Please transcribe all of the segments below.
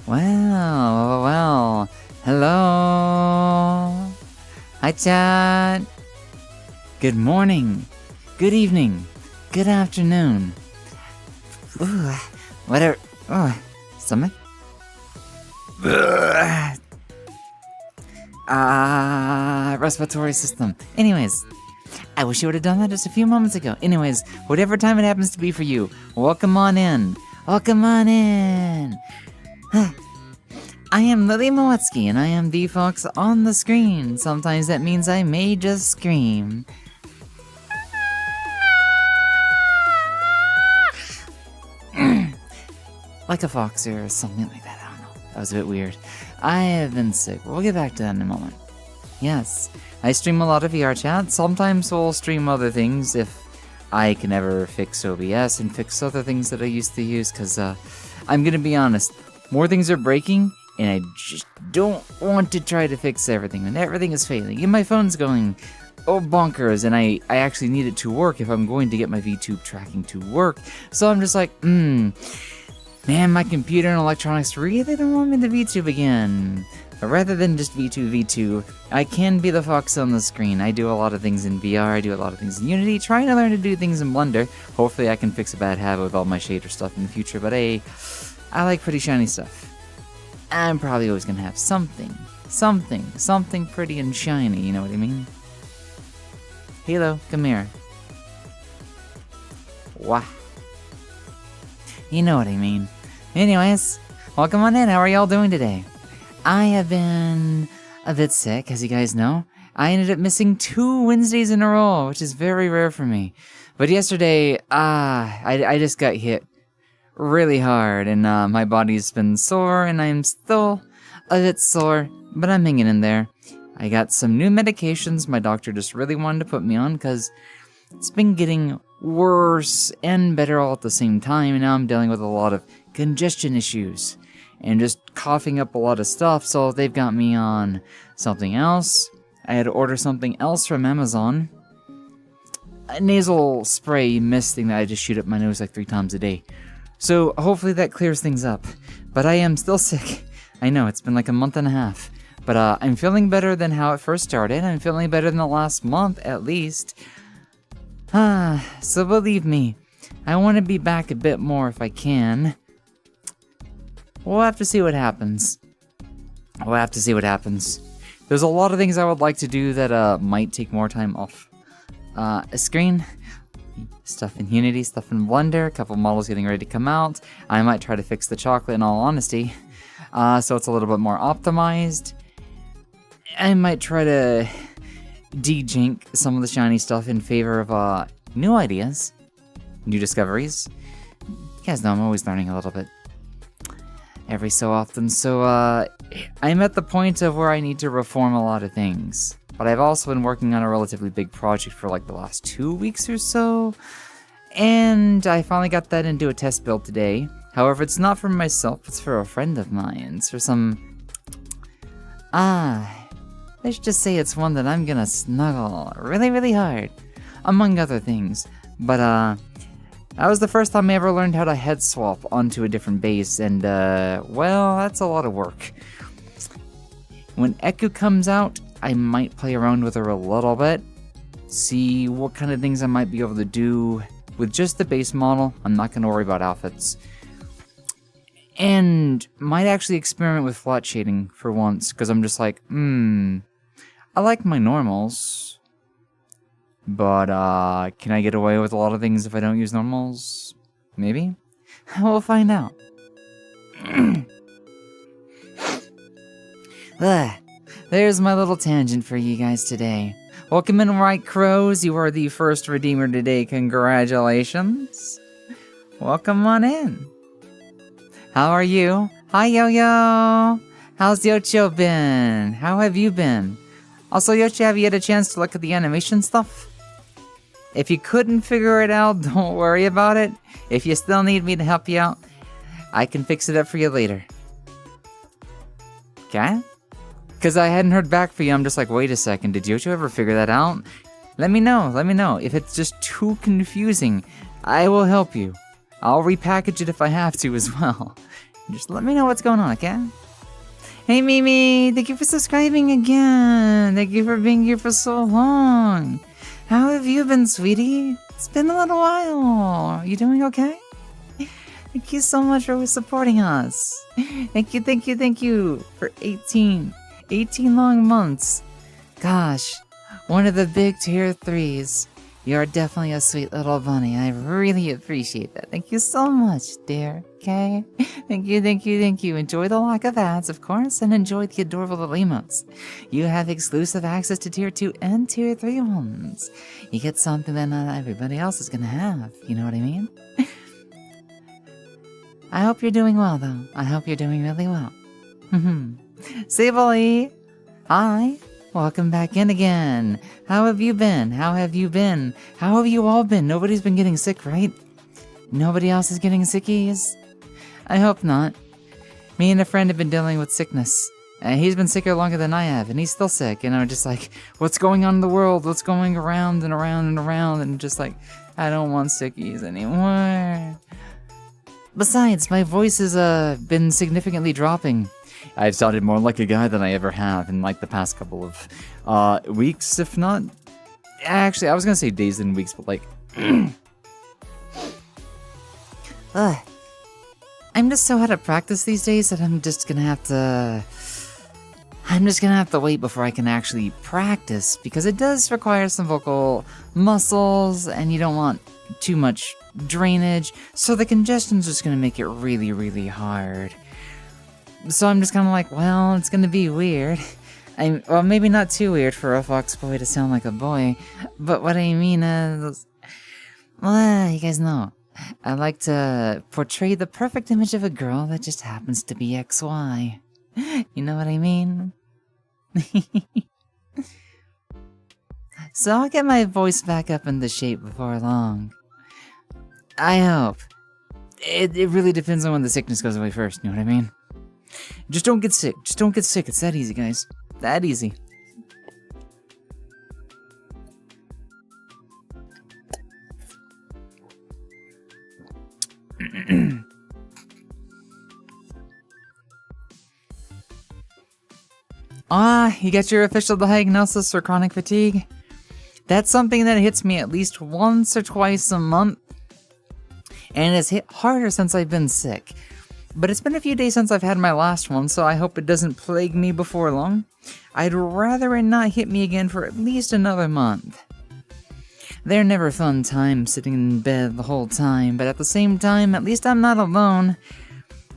Well, hello. Hi, chat. Good morning, good evening, good afternoon. Ooh, whatever. Oh, stomach. Respiratory system. Anyways, I wish you would have done that just a few moments ago. Anyways, whatever time it happens to be for you, welcome on in. Welcome on in. I am Lily Moetsuki, and I am the fox on the screen. Sometimes that means I may just scream. Like a fox or something like that, I don't know. That was a bit weird. I have been sick. We'll get back to that in a moment. Yes, I stream a lot of VR chat. Sometimes I'll stream other things if I can ever fix OBS and fix other things that I used to use, because I'm gonna be honest, more things are breaking, and I just don't want to try to fix everything, and everything is failing, and my phone's going bonkers, and I actually need it to work if I'm going to get my VTube tracking to work, so I'm just like, man, my computer and electronics really don't want me to VTube again. But rather than just V2, I can be the fox on the screen. I do a lot of things in VR, I do a lot of things in Unity, trying to learn to do things in Blender. Hopefully I can fix a bad habit with all my shader stuff in the future, but I like pretty shiny stuff. I'm probably always gonna have something pretty and shiny, you know what I mean? Halo, come here. Wah. You know what I mean. Anyways, welcome on in, how are y'all doing today? I have been a bit sick, as you guys know. I ended up missing 2 Wednesdays in a row, which is very rare for me. But yesterday, I just got hit really hard, and my body's been sore, and I'm still a bit sore, but I'm hanging in there. I got some new medications my doctor just really wanted to put me on, because it's been getting worse and better all at the same time, and now I'm dealing with a lot of congestion issues and just coughing up a lot of stuff, so they've got me on something else. I had to order something else from Amazon. A nasal spray mist thing that I just shoot up my nose like 3 times a day. So hopefully that clears things up. But I am still sick. I know, it's been like a month and a half. But I'm feeling better than how it first started. I'm feeling better than the last month, at least. So believe me, I want to be back a bit more if I can. We'll have to see what happens. There's a lot of things I would like to do that might take more time off a screen. Stuff in Unity, stuff in Blender, a couple models getting ready to come out. I might try to fix the chocolate in all honesty, so it's a little bit more optimized. I might try to de-jink some of the shiny stuff in favor of new ideas, new discoveries. You guys know I'm always learning a little bit every so often, so I'm at the point of where I need to reform a lot of things. But I've also been working on a relatively big project for like the last 2 weeks or so, and I finally got that into a test build today. However, it's not for myself, it's for a friend of mine. It's for some... let's just say it's one that I'm gonna snuggle really, really hard, among other things. But, that was the first time I ever learned how to head swap onto a different base, and, well, that's a lot of work. When Echo comes out, I might play around with her a little bit, see what kind of things I might be able to do with just the base model. I'm not going to worry about outfits. And might actually experiment with flat shading for once, because I'm just like, I like my normals. But, can I get away with a lot of things if I don't use normals? Maybe? We'll find out. There's my little tangent for you guys today. Welcome in, White Crows. You are the first Redeemer today. Congratulations. Welcome on in. How are you? Hi, Yo-Yo. How's Yocho been? How have you been? Also, Yoshi, have you had a chance to look at the animation stuff? If you couldn't figure it out, don't worry about it. If you still need me to help you out, I can fix it up for you later. Okay? Because I hadn't heard back from you, I'm just like, wait a second, did Yoshi ever figure that out? Let me know. If it's just too confusing, I will help you. I'll repackage it if I have to as well. Just let me know what's going on, okay? Hey Mimi, thank you for subscribing again. Thank you for being here for so long. How have you been, sweetie? It's been a little while. Are you doing okay? Thank you so much for supporting us. Thank you for 18 long months. Gosh, one of the big tier 3s. You're definitely a sweet little bunny. I really appreciate that. Thank you so much, dear. Okay? Thank you. Enjoy the lack of ads, of course, and enjoy the adorable little emotes. You have exclusive access to tier 2 and tier 3 ones. You get something that not everybody else is gonna have. You know what I mean? I hope you're doing well, though. I hope you're doing really well. Sable, hi. Welcome back in again. How have you been? How have you all been? Nobody's been getting sick, right? Nobody else is getting sickies? I hope not. Me and a friend have been dealing with sickness. He's been sicker longer than I have, and he's still sick. And I'm just like, what's going on in the world? What's going around and around and around? And just like, I don't want sickies anymore. Besides, my voice has been significantly dropping. I've sounded more like a guy than I ever have in like the past couple of weeks, if not... Actually, I was gonna say days and weeks, but like... I'm just so out of practice these days that I'm just gonna have to wait before I can actually practice, because it does require some vocal muscles, and you don't want too much drainage, so the congestion's just gonna make it really, really hard. So I'm just kind of like, well, it's gonna be weird. Well, maybe not too weird for a fox boy to sound like a boy, but what I mean is... Well, you guys know. I like to portray the perfect image of a girl that just happens to be XY. You know what I mean? So I'll get my voice back up into shape before long. I hope. It really depends on when the sickness goes away first, you know what I mean? Just don't get sick. Just don't get sick. It's that easy, guys. That easy. You got your official diagnosis for chronic fatigue? That's something that hits me at least once or twice a month. And it's hit harder since I've been sick. But it's been a few days since I've had my last one, so I hope it doesn't plague me before long. I'd rather it not hit me again for at least another month. They're never fun times sitting in bed the whole time, but at the same time, at least I'm not alone.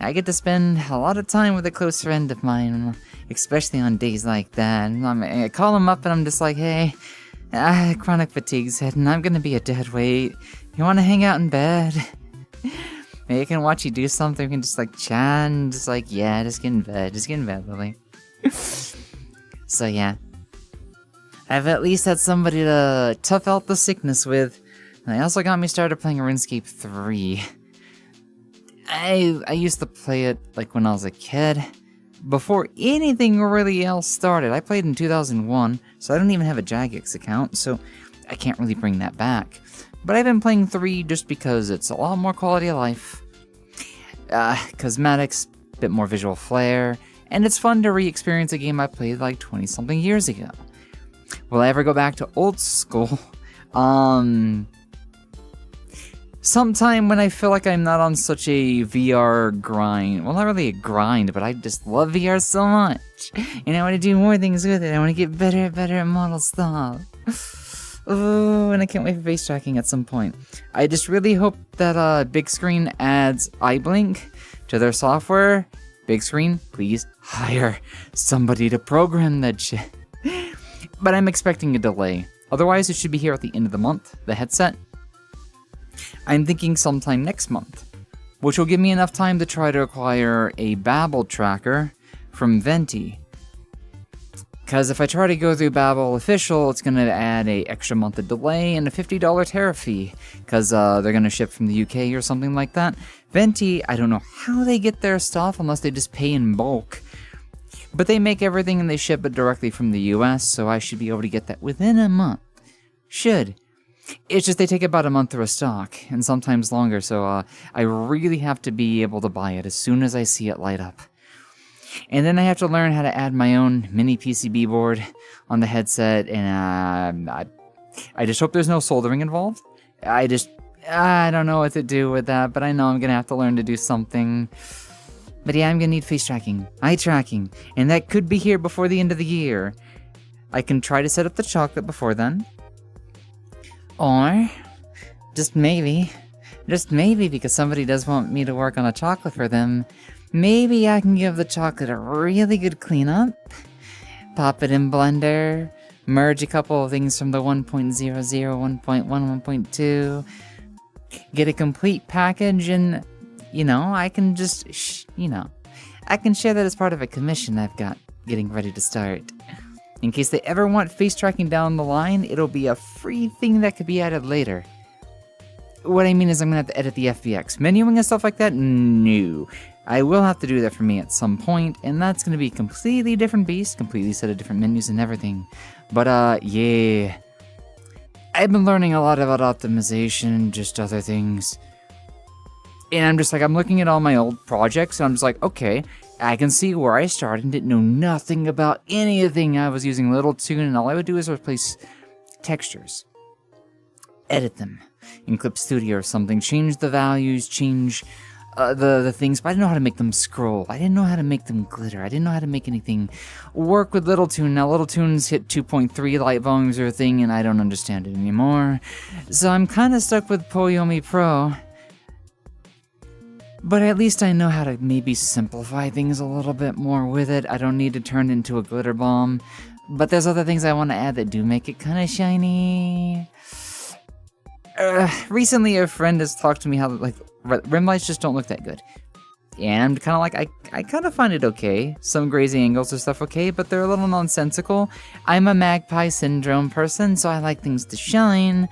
I get to spend a lot of time with a close friend of mine, especially on days like that. I call him up and I'm just like, hey, chronic fatigue's hitting, I'm gonna be a dead weight. You wanna hang out in bed? Maybe I can watch you do something, we can just like chat and just like, yeah, just get in bed, Lily. So yeah. I've at least had somebody to tough out the sickness with. And they also got me started playing RuneScape 3. I used to play it like when I was a kid. Before anything really else started. I played in 2001, so I don't even have a Jagex account, so I can't really bring that back. But I've been playing 3 just because it's a lot more quality of life. Cosmetics, bit more visual flair, and it's fun to re-experience a game I played like 20-something years ago. Will I ever go back to old school? Sometime when I feel like I'm not on such a VR grind. Well, not really a grind, but I just love VR so much. And I want to do more things with it. I want to get better at model stuff. Oh, and I can't wait for face tracking at some point. I just really hope that Big Screen adds iBlink to their software. Big Screen, please hire somebody to program that shit. But I'm expecting a delay. Otherwise, it should be here at the end of the month, the headset. I'm thinking sometime next month, which will give me enough time to try to acquire a Babbel tracker from Venti. Because if I try to go through Babbel Official, it's going to add a extra month of delay and a $50 tariff fee, because they're going to ship from the UK or something like that. Venti, I don't know how they get their stuff unless they just pay in bulk. But they make everything and they ship it directly from the US, so I should be able to get that within a month. Should. It's just they take about a month to restock, and sometimes longer, so I really have to be able to buy it as soon as I see it light up. And then I have to learn how to add my own mini PCB board on the headset, and I just hope there's no soldering involved. I don't know what to do with that, but I know I'm going to have to learn to do something. But yeah, I'm going to need face tracking, eye tracking, and that could be here before the end of the year. I can try to set up the chocolate before then. Or, just maybe, because somebody does want me to work on a chocolate for them, maybe I can give the chocolate a really good cleanup, pop it in Blender, merge a couple of things from the 1.00, 1.1, 1.2, get a complete package, and, I can just, I can share that as part of a commission I've got getting ready to start. In case they ever want face tracking down the line, it'll be a free thing that could be added later. What I mean is I'm going to have to edit the FBX. Menuing and stuff like that? No. I will have to do that for me at some point, and that's going to be a completely different beast, completely set of different menus and everything. But, yeah. I've been learning a lot about optimization and just other things. And I'm just like, I'm looking at all my old projects, and I'm just like, okay, I can see where I started and didn't know nothing about anything. I was using Little Tune, and all I would do is replace textures. Edit them in Clip Studio or something. Change the values, change the things, but I didn't know how to make them scroll. I didn't know how to make them glitter. I didn't know how to make anything work with Little Tune. Now, Little Tune's hit 2.3 light volumes or a thing, and I don't understand it anymore. So I'm kind of stuck with Poyomi Pro. But at least I know how to maybe simplify things a little bit more with it. I don't need to turn it into a glitter bomb. But there's other things I want to add that do make it kind of shiny. Recently, a friend has talked to me how, rim lights just don't look that good. And I'm kind of like, I kind of find it okay. Some crazy angles or stuff okay, but they're a little nonsensical. I'm a magpie syndrome person, so I like things to shine.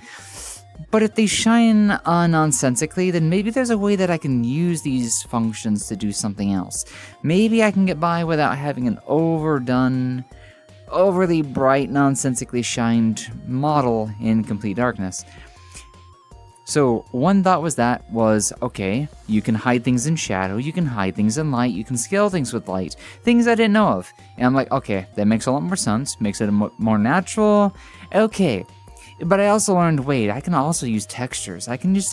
But if they shine nonsensically, then maybe there's a way that I can use these functions to do something else. Maybe I can get by without having an overdone, overly bright, nonsensically shined model in complete darkness. So one thought was, okay, you can hide things in shadow, you can hide things in light, you can scale things with light, things I didn't know of. And I'm like, okay, that makes a lot more sense, makes it more natural, okay. But I also learned, wait, I can also use textures. I can add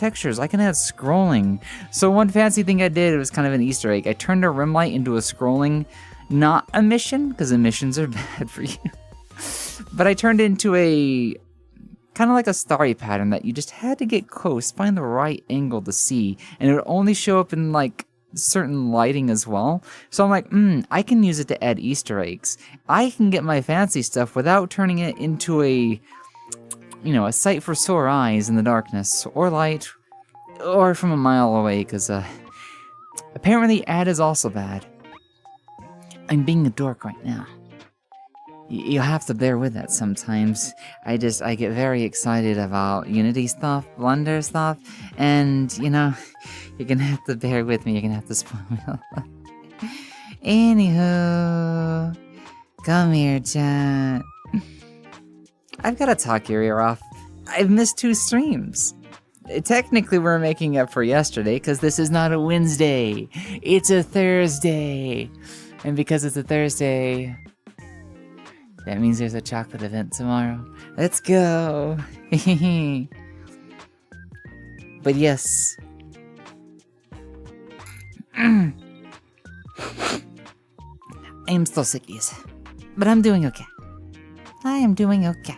scrolling. So one fancy thing I did, it was kind of an Easter egg. I turned a rim light into a scrolling, not emission, because emissions are bad for you. But I turned it into a, kind of like a starry pattern that you just had to get close, find the right angle to see. And it would only show up in, certain lighting as well. So I'm like, I can use it to add Easter eggs. I can get my fancy stuff without turning it into a sight for sore eyes in the darkness, or light, or from a mile away, because, apparently ad is also bad. I'm being a dork right now. You'll have to bear with that sometimes. I get very excited about Unity stuff, Blender stuff, and, you're gonna have to bear with me, you're gonna have to spoil me. Anywho, come here, chat. I've got to talk your ear off. I've missed 2 streams. Technically, we're making up for yesterday, because this is not a Wednesday. It's a Thursday. And because it's a Thursday, that means there's a chocolate event tomorrow. Let's go. But yes. I am still sick, but I'm doing okay. I am doing okay.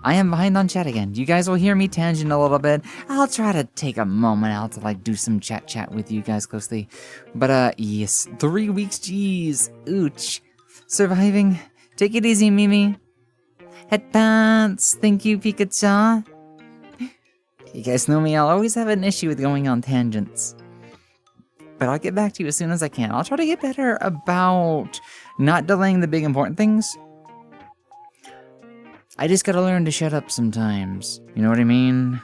I am behind on chat again. You guys will hear me tangent a little bit. I'll try to take a moment out to like do some chat with you guys closely. But yes, 3 weeks, jeez, ooch. Surviving. Take it easy, Mimi. Headpants, thank you, Pikachu. You guys know me, I'll always have an issue with going on tangents. But I'll get back to you as soon as I can. I'll try to get better about not delaying the big important things. I just gotta learn to shut up sometimes. You know what I mean?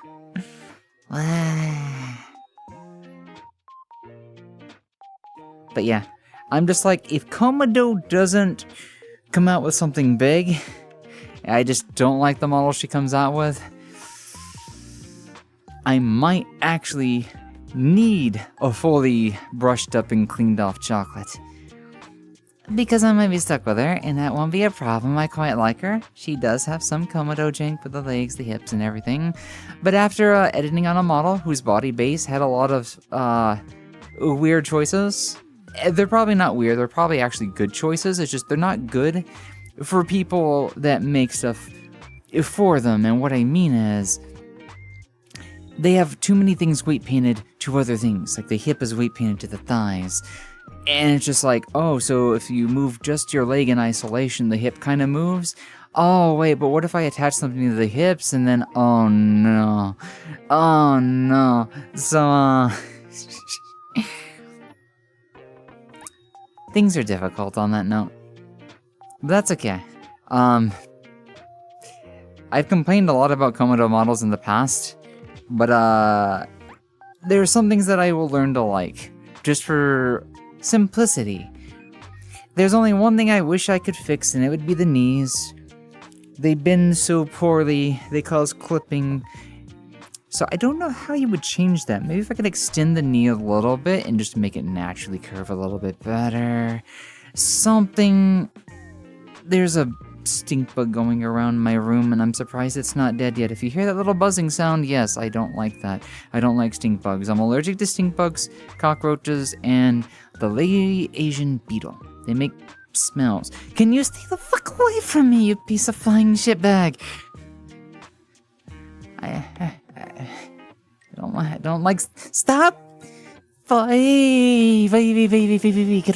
But yeah, I'm just like, if Komodo doesn't come out with something big, I just don't like the model she comes out with, I might actually need a fully brushed up and cleaned off chocolate. Because I might be stuck with her, and that won't be a problem. I quite like her. She does have some Komodo jank with the legs, the hips, and everything. But after editing on a model whose body base had a lot of weird choices, they're probably not weird, they're probably actually good choices. It's just they're not good for people that make stuff for them. And what I mean is, they have too many things weight painted to other things. Like the hip is weight painted to the thighs. And it's just like, oh, so if you move just your leg in isolation, the hip kind of moves? Oh, wait, but what if I attach something to the hips and then, oh no. Oh no. So, things are difficult on that note. But that's okay. I've complained a lot about Komodo models in the past, but there are some things that I will learn to like, just for simplicity. There's only one thing I wish I could fix, and it would be the knees. They bend so poorly, they cause clipping. So I don't know how you would change that. Maybe if I could extend the knee a little bit and just make it naturally curve a little bit better. Something. There's a stink bug going around my room, and I'm surprised it's not dead yet. If you hear that little buzzing sound, yes, I don't like that. I don't like stink bugs. I'm allergic to stink bugs, cockroaches, and the lady Asian beetle. They make smells. Can you stay the fuck away from me, you piece of flying shitbag? I don't like. Stop! Get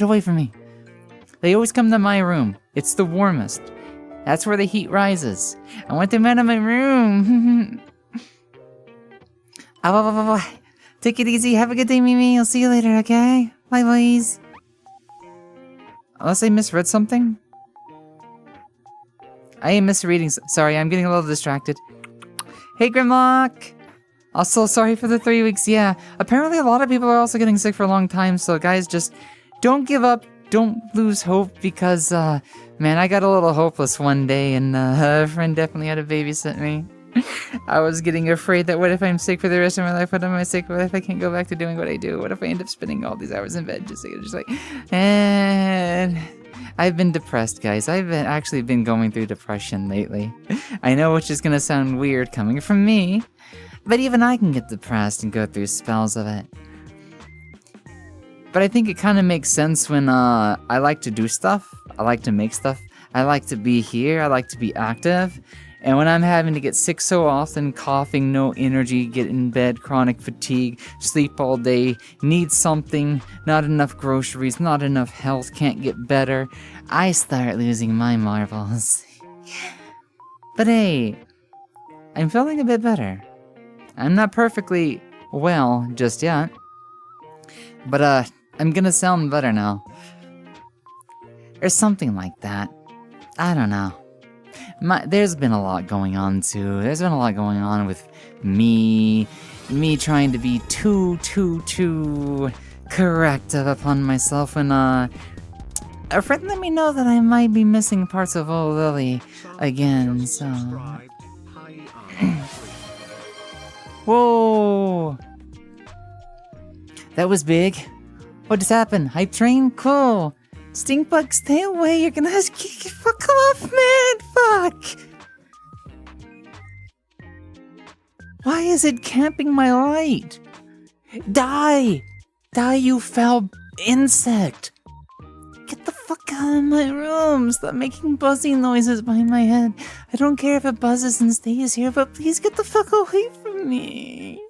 away from me. They always come to my room. It's the warmest. That's where the heat rises. I want them out of my room. Take it easy. Have a good day, Mimi. I'll see you later, okay? Bye, boys. Unless I misread something? I am misreading. Sorry, I'm getting a little distracted. Hey, Grimlock! Also, sorry for the 3 weeks. Yeah, apparently a lot of people are also getting sick for a long time, so guys, just don't give up. Don't lose hope, because, man, I got a little hopeless one day, and a friend definitely had to babysit me. I was getting afraid that what if I'm sick for the rest of my life? What am I sick? What if I can't go back to doing what I do? What if I end up spending all these hours in bed just like, and I've been depressed, guys. I've actually been going through depression lately. I know, which is gonna sound weird coming from me, but even I can get depressed and go through spells of it. But I think it kind of makes sense when I like to do stuff, I like to make stuff, I like to be here, I like to be active, and when I'm having to get sick so often, coughing, no energy, get in bed, chronic fatigue, sleep all day, need something, not enough groceries, not enough health, can't get better, I start losing my marbles. But hey, I'm feeling a bit better. I'm not perfectly well just yet, but I'm gonna sound better now. Or something like that. I don't know. There's been a lot going on too. There's been a lot going on with me trying to be too corrective upon myself when a friend let me know that I might be missing parts of old Lily again, so. Whoa! That was big. What just happened? Hype train? Cool. Stinkbug, stay away. You're gonna fuck off, man. Fuck. Why is it camping my light? Die. Die, you foul insect. Get the fuck out of my room. Stop making buzzing noises behind my head. I don't care if it buzzes and stays here, but please get the fuck away from me.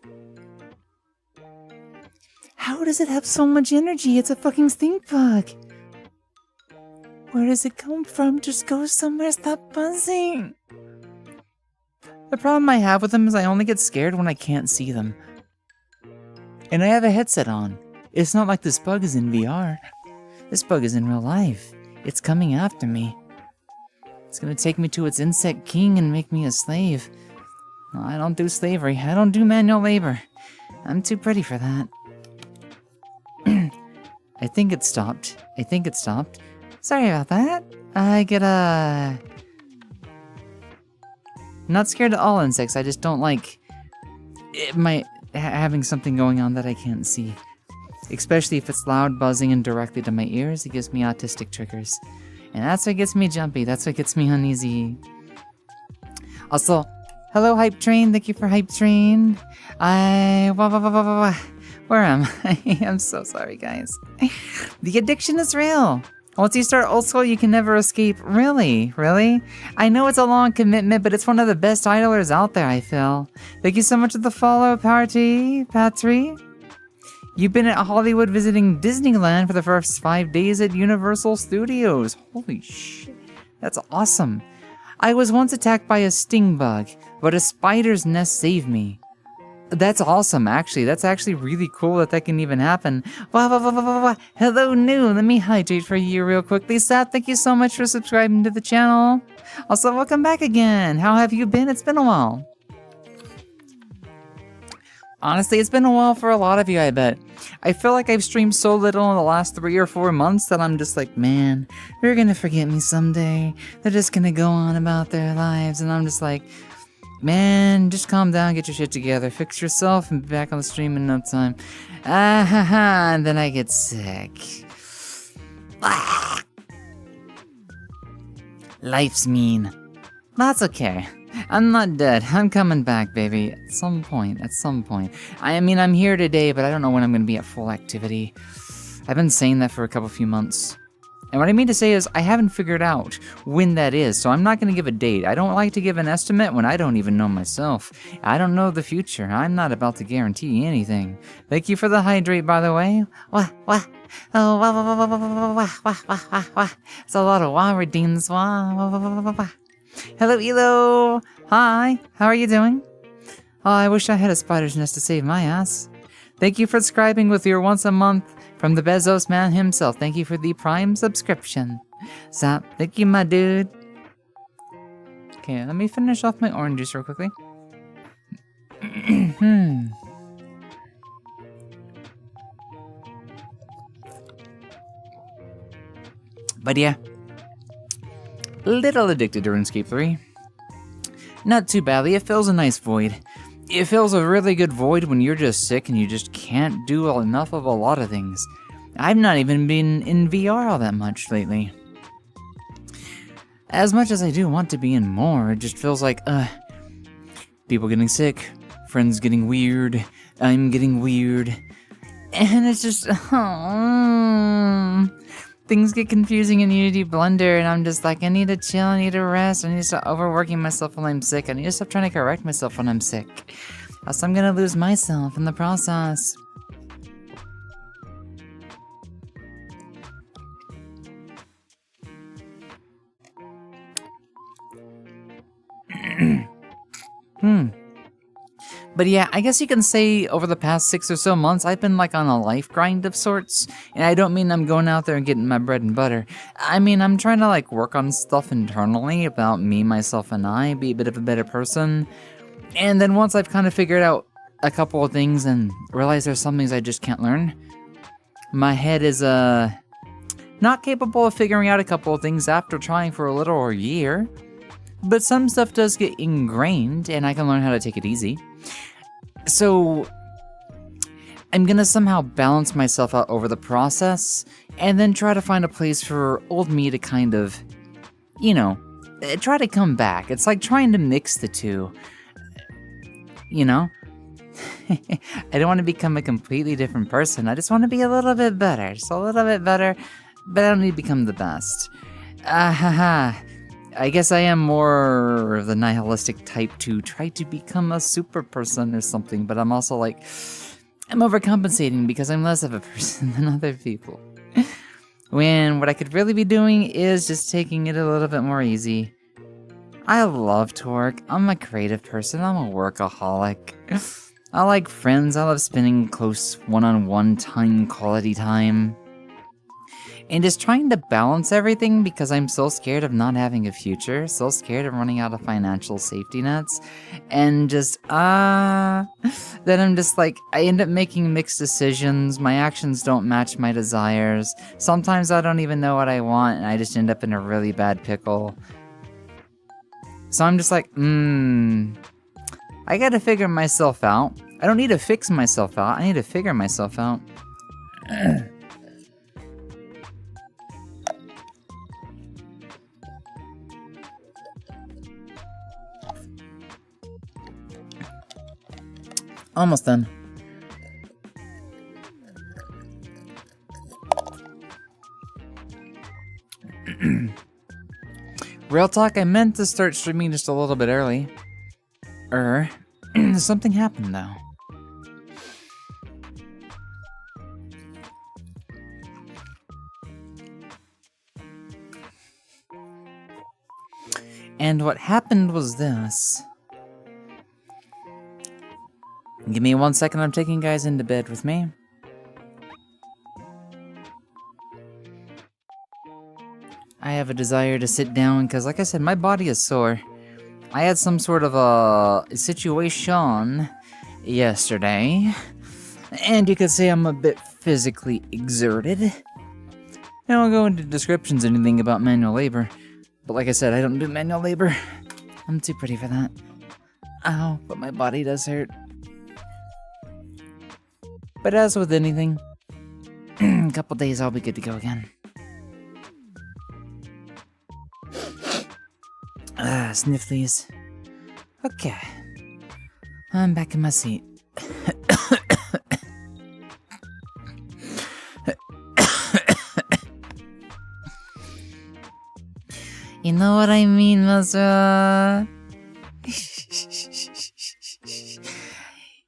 How does it have so much energy? It's a fucking stink bug. Where does it come from? Just go somewhere, stop buzzing. The problem I have with them is I only get scared when I can't see them. And I have a headset on. It's not like this bug is in VR. This bug is in real life. It's coming after me. It's gonna take me to its insect king and make me a slave. No, I don't do slavery. I don't do manual labor. I'm too pretty for that. I think it stopped. Sorry about that. I get not scared of all insects. I just don't like having something going on that I can't see. Especially if it's loud, buzzing, and directly to my ears. It gives me autistic triggers. And that's what gets me jumpy. That's what gets me uneasy. Also, hello Hype Train. Thank you for Hype Train. Where am I? I'm so sorry, guys. The addiction is real. Once you start old school, you can never escape. Really? Really? I know it's a long commitment, but it's one of the best idlers out there, I feel. Thank you so much for the follow, Patry. You've been at Hollywood visiting Disneyland for the first 5 days at Universal Studios. Holy shit. That's awesome. I was once attacked by a sting bug, but a spider's nest saved me. That's awesome, actually. That's actually really cool that can even happen. Wow. Hello, new. Let me hydrate for you real quickly. Sap, thank you so much for subscribing to the channel. Also, welcome back again. How have you been? It's been a while. Honestly, it's been a while for a lot of you, I bet. I feel like I've streamed so little in the last 3 or 4 months that I'm just like, man, they're gonna forget me someday. They're just gonna go on about their lives. And I'm just like, man, just calm down, get your shit together, fix yourself, and be back on the stream in no time. And then I get sick. Life's mean. That's okay. I'm not dead. I'm coming back, baby. At some point. I mean, I'm here today, but I don't know when I'm going to be at full activity. I've been saying that for a few months. And what I mean to say is, I haven't figured out when that is, so I'm not going to give a date. I don't like to give an estimate when I don't even know myself. I don't know the future. I'm not about to guarantee anything. Thank you for the hydrate, by the way. It's a lot of wah redeems. Hello, Elo. Hi. How are you doing? Oh, I wish I had a spider's nest to save my ass. Thank you for subscribing with your once a month from the Bezos man himself. Thank you for the Prime subscription. Zap, thank you, my dude. Okay, let me finish off my orange juice real quickly. But yeah, little addicted to RuneScape 3. Not too badly, it fills a nice void. It fills a really good void when you're just sick and you just can't do enough of a lot of things. I've not even been in VR all that much lately. As much as I do want to be in more, it just feels like, people getting sick, friends getting weird, I'm getting weird, and it's just, things get confusing in Unity Blender, and I'm just like, I need to chill, I need to rest, I need to stop overworking myself when I'm sick, I need to stop trying to correct myself when I'm sick, else I'm gonna lose myself in the process. But yeah, I guess you can say over the past 6 or so months, I've been like on a life grind of sorts. And I don't mean I'm going out there and getting my bread and butter. I mean, I'm trying to like work on stuff internally about me, myself, and I, be a bit of a better person. And then once I've kind of figured out a couple of things and realized there's some things I just can't learn, my head is not capable of figuring out a couple of things after trying for a little over a year. But some stuff does get ingrained, and I can learn how to take it easy. So, I'm gonna somehow balance myself out over the process, and then try to find a place for old me to kind of, you know, try to come back. It's like trying to mix the two, you know? I don't want to become a completely different person, I just want to be a little bit better, just a little bit better, but I don't need to become the best. I guess I am more of the nihilistic type to try to become a super person or something, but I'm also like, I'm overcompensating because I'm less of a person than other people. When what I could really be doing is just taking it a little bit more easy. I love to work. I'm a creative person. I'm a workaholic. I like friends. I love spending close one-on-one time, quality time. And just trying to balance everything because I'm so scared of not having a future, so scared of running out of financial safety nets, and just, then I'm just like, I end up making mixed decisions, my actions don't match my desires, sometimes I don't even know what I want, and I just end up in a really bad pickle. So I'm just like, I gotta figure myself out. I don't need to fix myself out, I need to figure myself out. Almost done. Real talk, I meant to start streaming just a little bit early. Something happened though. And what happened was this. Give me 1 second, I'm taking you guys into bed with me. I have a desire to sit down because, like I said, my body is sore. I had some sort of a situation yesterday, and you could say I'm a bit physically exerted. I don't go into descriptions or anything about manual labor, but like I said, I don't do manual labor. I'm too pretty for that. Ow, but my body does hurt. But as with anything, a couple days I'll be good to go again. Snifflies. Okay. I'm back in my seat. You know what I mean, Mazra?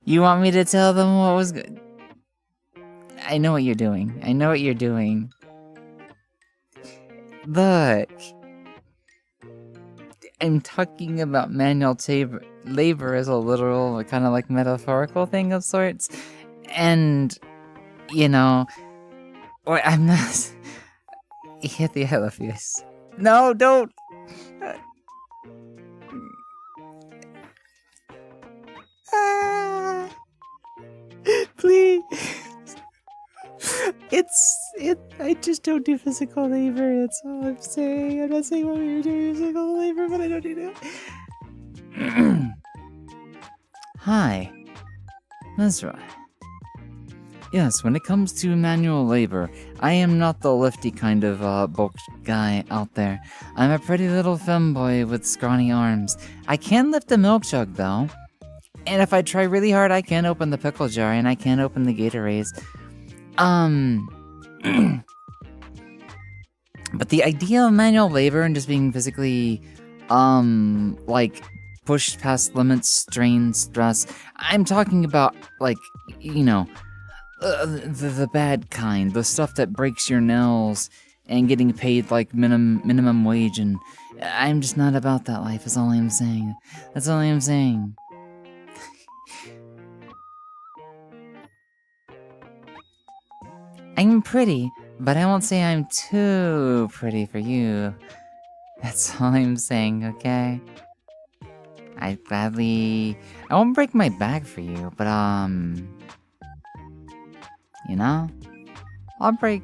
You want me to tell them what was good? I know what you're doing. I know what you're doing. Look. I'm talking about manual labor as a literal, kind of like metaphorical thing of sorts. And, you know, or I'm not... Hit the elephants. No, don't! Please. I just don't do physical labor, that's all I'm saying. I'm not saying what you're doing physical labor, but I don't do that. Hi. That's right. Yes, when it comes to manual labor, I am not the lifty kind of bulked guy out there. I'm a pretty little femboy with scrawny arms. I can lift a milk jug though. And if I try really hard, I can open the pickle jar and I can open the Gatorades. But the idea of manual labor and just being physically, like, pushed past limits, strain, stress, I'm talking about, like, you know, the bad kind, the stuff that breaks your nails and getting paid, like, minimum wage, and I'm just not about that life, is all I'm saying. That's all I'm saying. I'm pretty, but I won't say I'm too pretty for you. That's all I'm saying, okay? I won't break my back for you, but, you know? I'll break...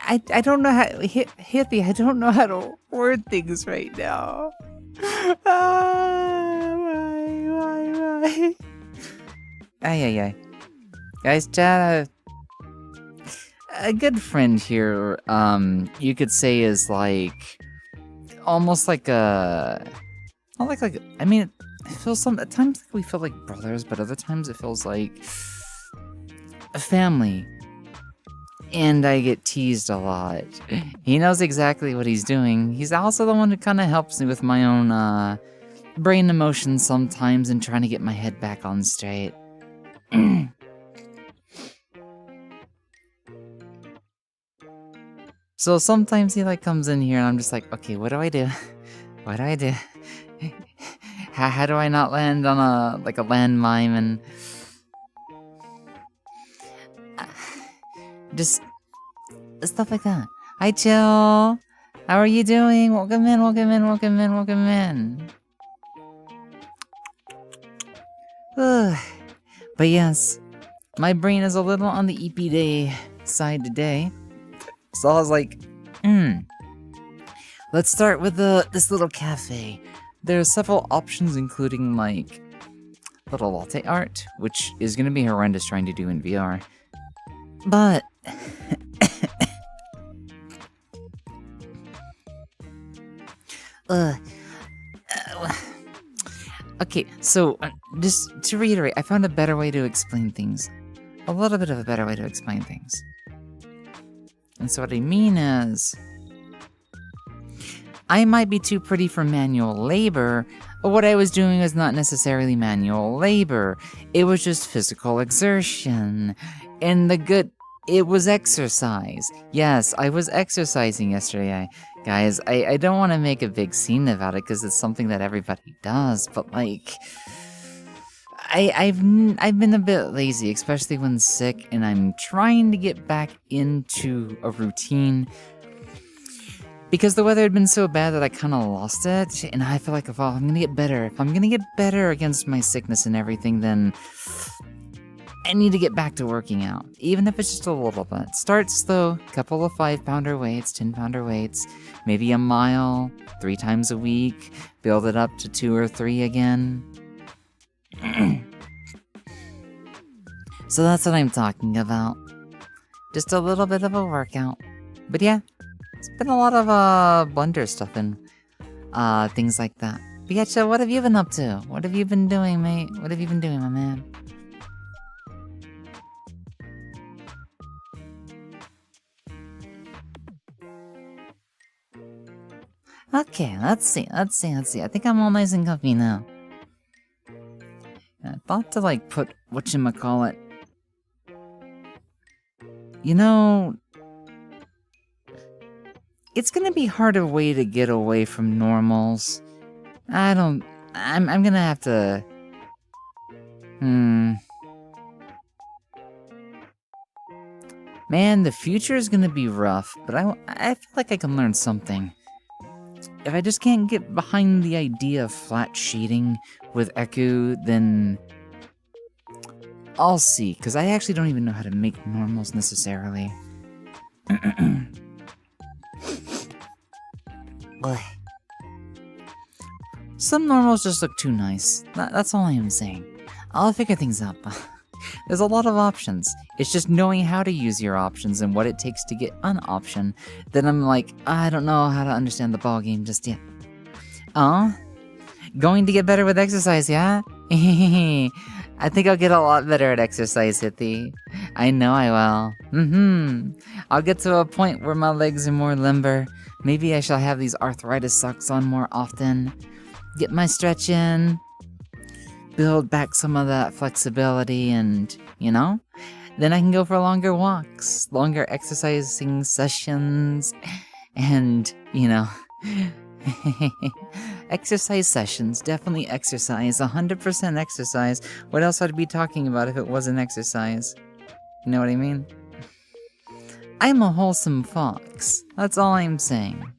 I don't know how... Hippie, I don't know how to word things right now. Why? Ay. Guys, Chad, a good friend here, you could say is like, almost like a, not like, I mean, it feels at times like we feel like brothers, but other times it feels like a family. and I get teased a lot. He knows exactly what he's doing. He's also the one who kind of helps me with my own brain emotions sometimes and trying to get my head back on straight. So sometimes he like comes in here and I'm just like, okay, what do I do? What do I do? How do I not land on a landmine and just stuff like that. Hi, Chill. How are you doing? Welcome in, welcome in, welcome in, welcome in. But yes, my brain is a little on the EP day side today. So I was like, let's start with this little cafe. There are several options, including like little latte art, which is gonna be horrendous trying to do in VR. But okay, so just to reiterate, I found a better way to explain things. A little bit of a better way to explain things. And so what I mean is, I might be too pretty for manual labor, but what I was doing was not necessarily manual labor. It was just physical exertion. And it was exercise. Yes, I was exercising yesterday. Guys, I don't want to make a big scene about it because it's something that everybody does, but like, I've been a bit lazy, especially when sick, and I'm trying to get back into a routine because the weather had been so bad that I kind of lost it, and I feel like if I'm gonna get better, if I'm gonna get better against my sickness and everything, then I need to get back to working out, even if it's just a little bit. Start slow, couple of 5-pounder weights, 10-pounder weights, maybe a mile, 3 times a week, build it up to 2 or 3 again. So that's what I'm talking about. Just a little bit of a workout. But yeah, it's been a lot of blender stuff and things like that. But yeah, so what have you been up to? What have you been doing, mate? What have you been doing, my man? Okay, let's see. I think I'm all nice and comfy now. I thought to like put whatchamacallit. You know, it's gonna be harder way to get away from normals. I'm gonna have to. Man, the future is gonna be rough, but I feel like I can learn something. If I just can't get behind the idea of flat sheeting with Eku, then I'll see, because I actually don't even know how to make normals necessarily. Some normals just look too nice. That's all I am saying. I'll figure things out. There's a lot of options. It's just knowing how to use your options and what it takes to get an option. Then I'm like, I don't know how to understand the ballgame just yet. Going to get better with exercise, yeah? I think I'll get a lot better at exercise, Hithi. I know I will. I'll get to a point where my legs are more limber. Maybe I shall have these arthritis socks on more often. Get my stretch in. Build back some of that flexibility and, you know? Then I can go for longer walks, longer exercising sessions, and, you know... exercise sessions, definitely exercise, 100% exercise. What else would I be talking about if it wasn't exercise? You know what I mean? I'm a wholesome fox. That's all I'm saying.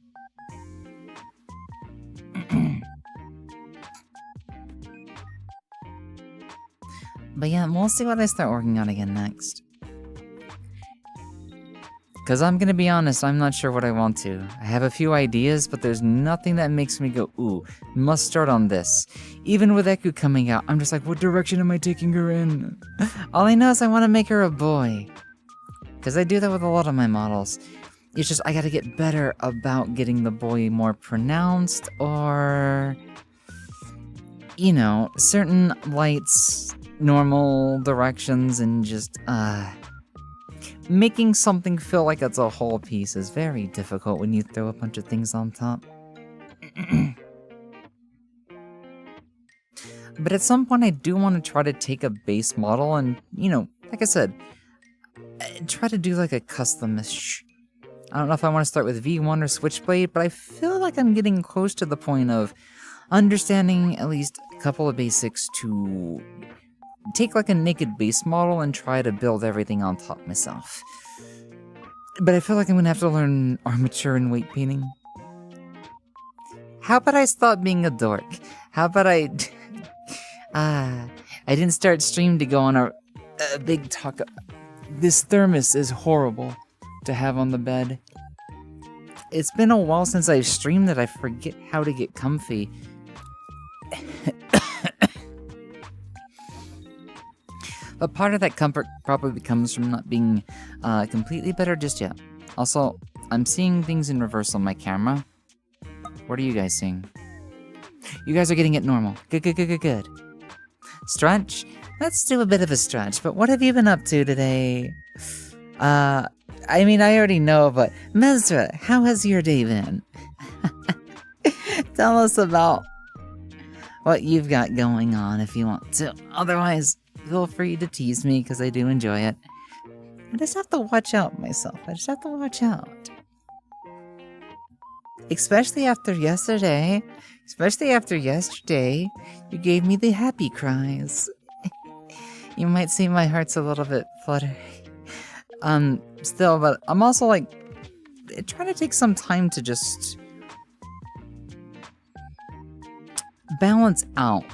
But yeah, we'll see what I start working on again next. Because I'm gonna be honest, I'm not sure what I want to. I have a few ideas, but there's nothing that makes me go, ooh, must start on this. Even with Eku coming out, I'm just like, what direction am I taking her in? All I know is I want to make her a boy. Because I do that with a lot of my models. It's just, I gotta get better about getting the boy more pronounced, or... you know, certain lights, normal directions, and just, making something feel like it's a whole piece is very difficult when you throw a bunch of things on top. But at some point I do want to try to take a base model and, you know, like I said, try to do like a custom-ish. I don't know if I want to start with V1 or Switchblade, but I feel like I'm getting close to the point of understanding at least a couple of basics to take like a naked base model and try to build everything on top myself. But I feel like I'm going to have to learn armature and weight painting. How about I stop being a dork? How about I didn't start stream to go on a big talk. This thermos is horrible to have on the bed. It's been a while since I've streamed that I forget how to get comfy. But part of that comfort probably comes from not being completely better just yet. Also, I'm seeing things in reverse on my camera. What are you guys seeing? You guys are getting it normal. Good. Stretch? Let's do a bit of a stretch, but what have you been up to today? I mean, I already know, but Mesra, how has your day been? Tell us about what you've got going on if you want to. Otherwise, feel free to tease me because I do enjoy it. I just have to watch out myself. I just have to watch out. Especially after yesterday. You gave me the happy cries. You might see my heart's a little bit fluttery. Still, but I'm also like trying to take some time to just balance out.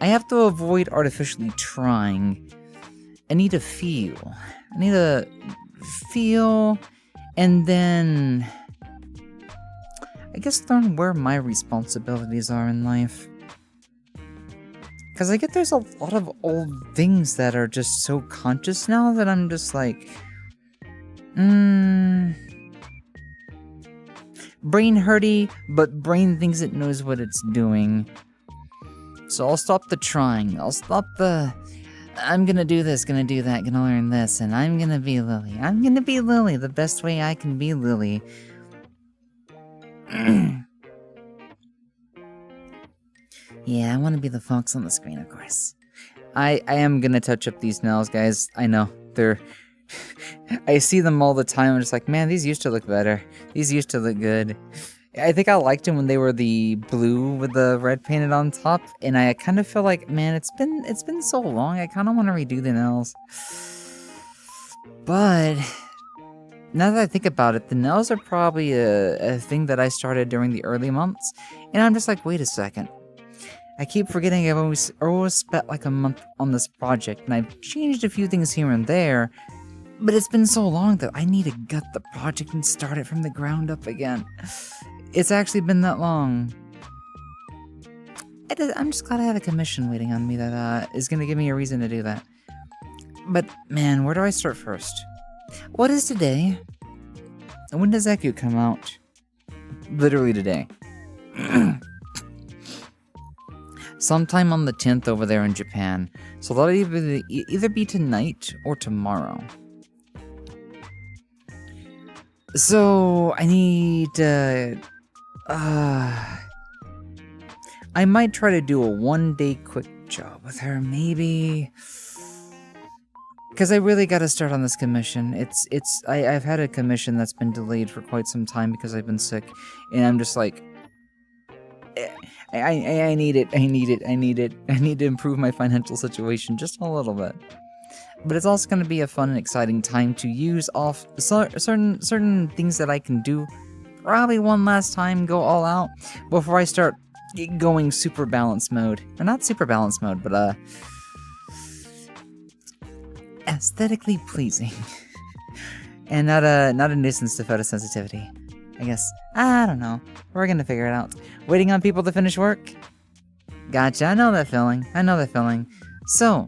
I have to avoid artificially trying. I need to feel. And then I guess learn where my responsibilities are in life. Because I get there's a lot of old things that are just so conscious now that I'm just like, brain hurty, but brain thinks it knows what it's doing. So I'll stop the trying. I'll stop the, I'm gonna do this, gonna do that, gonna learn this, and I'm gonna be Lily. I'm gonna be Lily the best way I can be Lily. Yeah, I want to be the fox on the screen, of course. I am gonna touch up these nails, guys. I know, they're... I see them all the time, I'm just like, man, these used to look better. These used to look good. I think I liked them when they were the blue with the red painted on top, and I kind of feel like, man, it's been so long, I kind of want to redo the nails. But now that I think about it, the nails are probably a thing that I started during the early months, and I'm just like, wait a second. I keep forgetting I've always spent like a month on this project, and I've changed a few things here and there, but it's been so long that I need to gut the project and start it from the ground up again. It's actually been that long. I'm just glad I have a commission waiting on me that is going to give me a reason to do that. But man, where do I start first? What is today? When does Eku come out? Literally today. Sometime on the 10th over there in Japan. So that'll either be tonight or tomorrow. So I need I might try to do a one-day quick job with her, maybe. Because I really got to start on this commission. I've had a commission that's been delayed for quite some time because I've been sick, and I'm just like, I need it. I need to improve my financial situation just a little bit. But it's also going to be a fun and exciting time to use off certain things that I can do. Probably one last time, go all out before I start going super balance mode. Or not super balance mode, but aesthetically pleasing. And not a nuisance to photosensitivity. I guess. I don't know. We're gonna figure it out. Waiting on people to finish work? Gotcha, I know that feeling. So,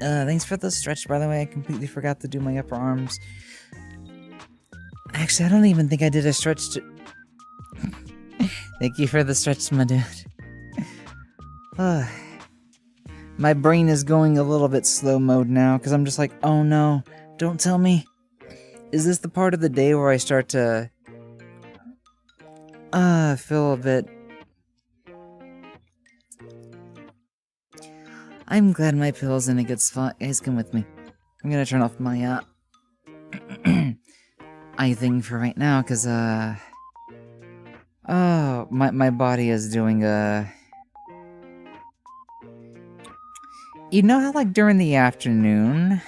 thanks for the stretch, by the way. I completely forgot to do my upper arms. Actually, I don't even think I did a stretch to... Thank you for the stretch, my dude. My brain is going a little bit slow mode now, because I'm just like, oh no, don't tell me. Is this the part of the day where I start to... feel a bit... I'm glad my pillow's in a good spot. Guys, come with me. I'm gonna turn off my, eye thing for right now, because, oh, my body is doing, You know how, like, during the afternoon,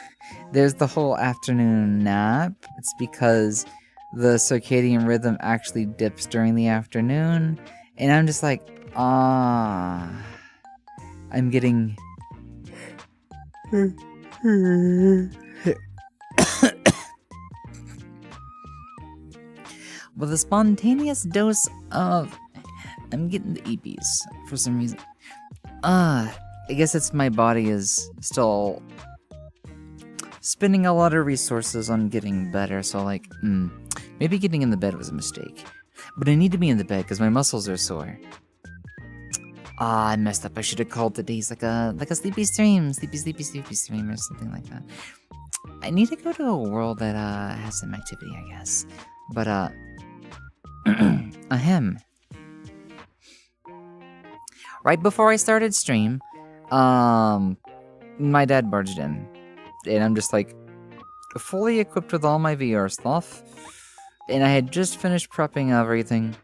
there's the whole afternoon nap? It's because the circadian rhythm actually dips during the afternoon, and I'm just like, I'm getting... With a spontaneous dose of... I'm getting the EPs for some reason. I guess it's my body is still spending a lot of resources on getting better, so like, maybe getting in the bed was a mistake. But I need to be in the bed because my muscles are sore. I messed up. I should have called today's like a sleepy stream. Sleepy stream or something like that. I need to go to a world that has some activity, I guess. But ahem. Right before I started stream, my dad barged in. And I'm just like fully equipped with all my VR stuff. And I had just finished prepping everything.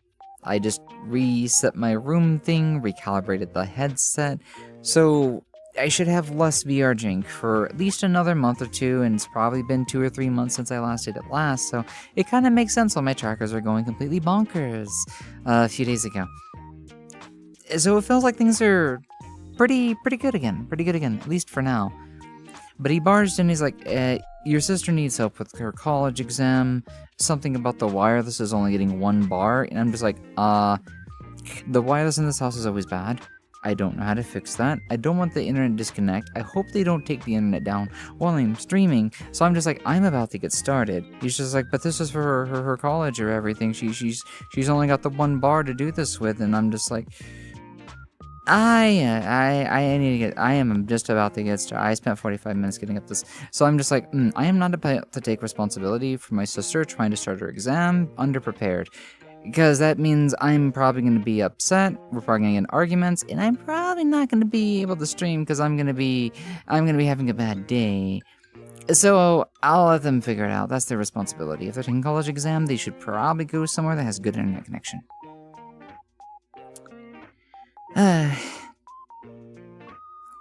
I just reset my room thing, recalibrated the headset. So I should have less VR jank for at least another month or two, and it's probably been 2 or 3 months since I last did it last, so it kind of makes sense why my trackers are going completely bonkers a few days ago. So it feels like things are pretty good again, at least for now. But he barged in, he's like, your sister needs help with her college exam, something about the wireless is only getting 1 bar, and I'm just like, the wireless in this house is always bad. I don't know how to fix that. I don't want the internet disconnect. I hope they don't take the internet down while I'm streaming. So I'm just like, I'm about to get started. He's just like, but this is for her college or everything. She's only got the 1 bar to do this with, and I'm just like, I need to get. I am just about to get started. I spent 45 minutes getting up this, so I'm just like, I am not about to take responsibility for my sister trying to start her exam underprepared. Because that means I'm probably going to be upset, we're probably going to get in arguments, and I'm probably not going to be able to stream because I'm going to be having a bad day. So I'll let them figure it out. That's their responsibility. If they're taking college exam, they should probably go somewhere that has good internet connection.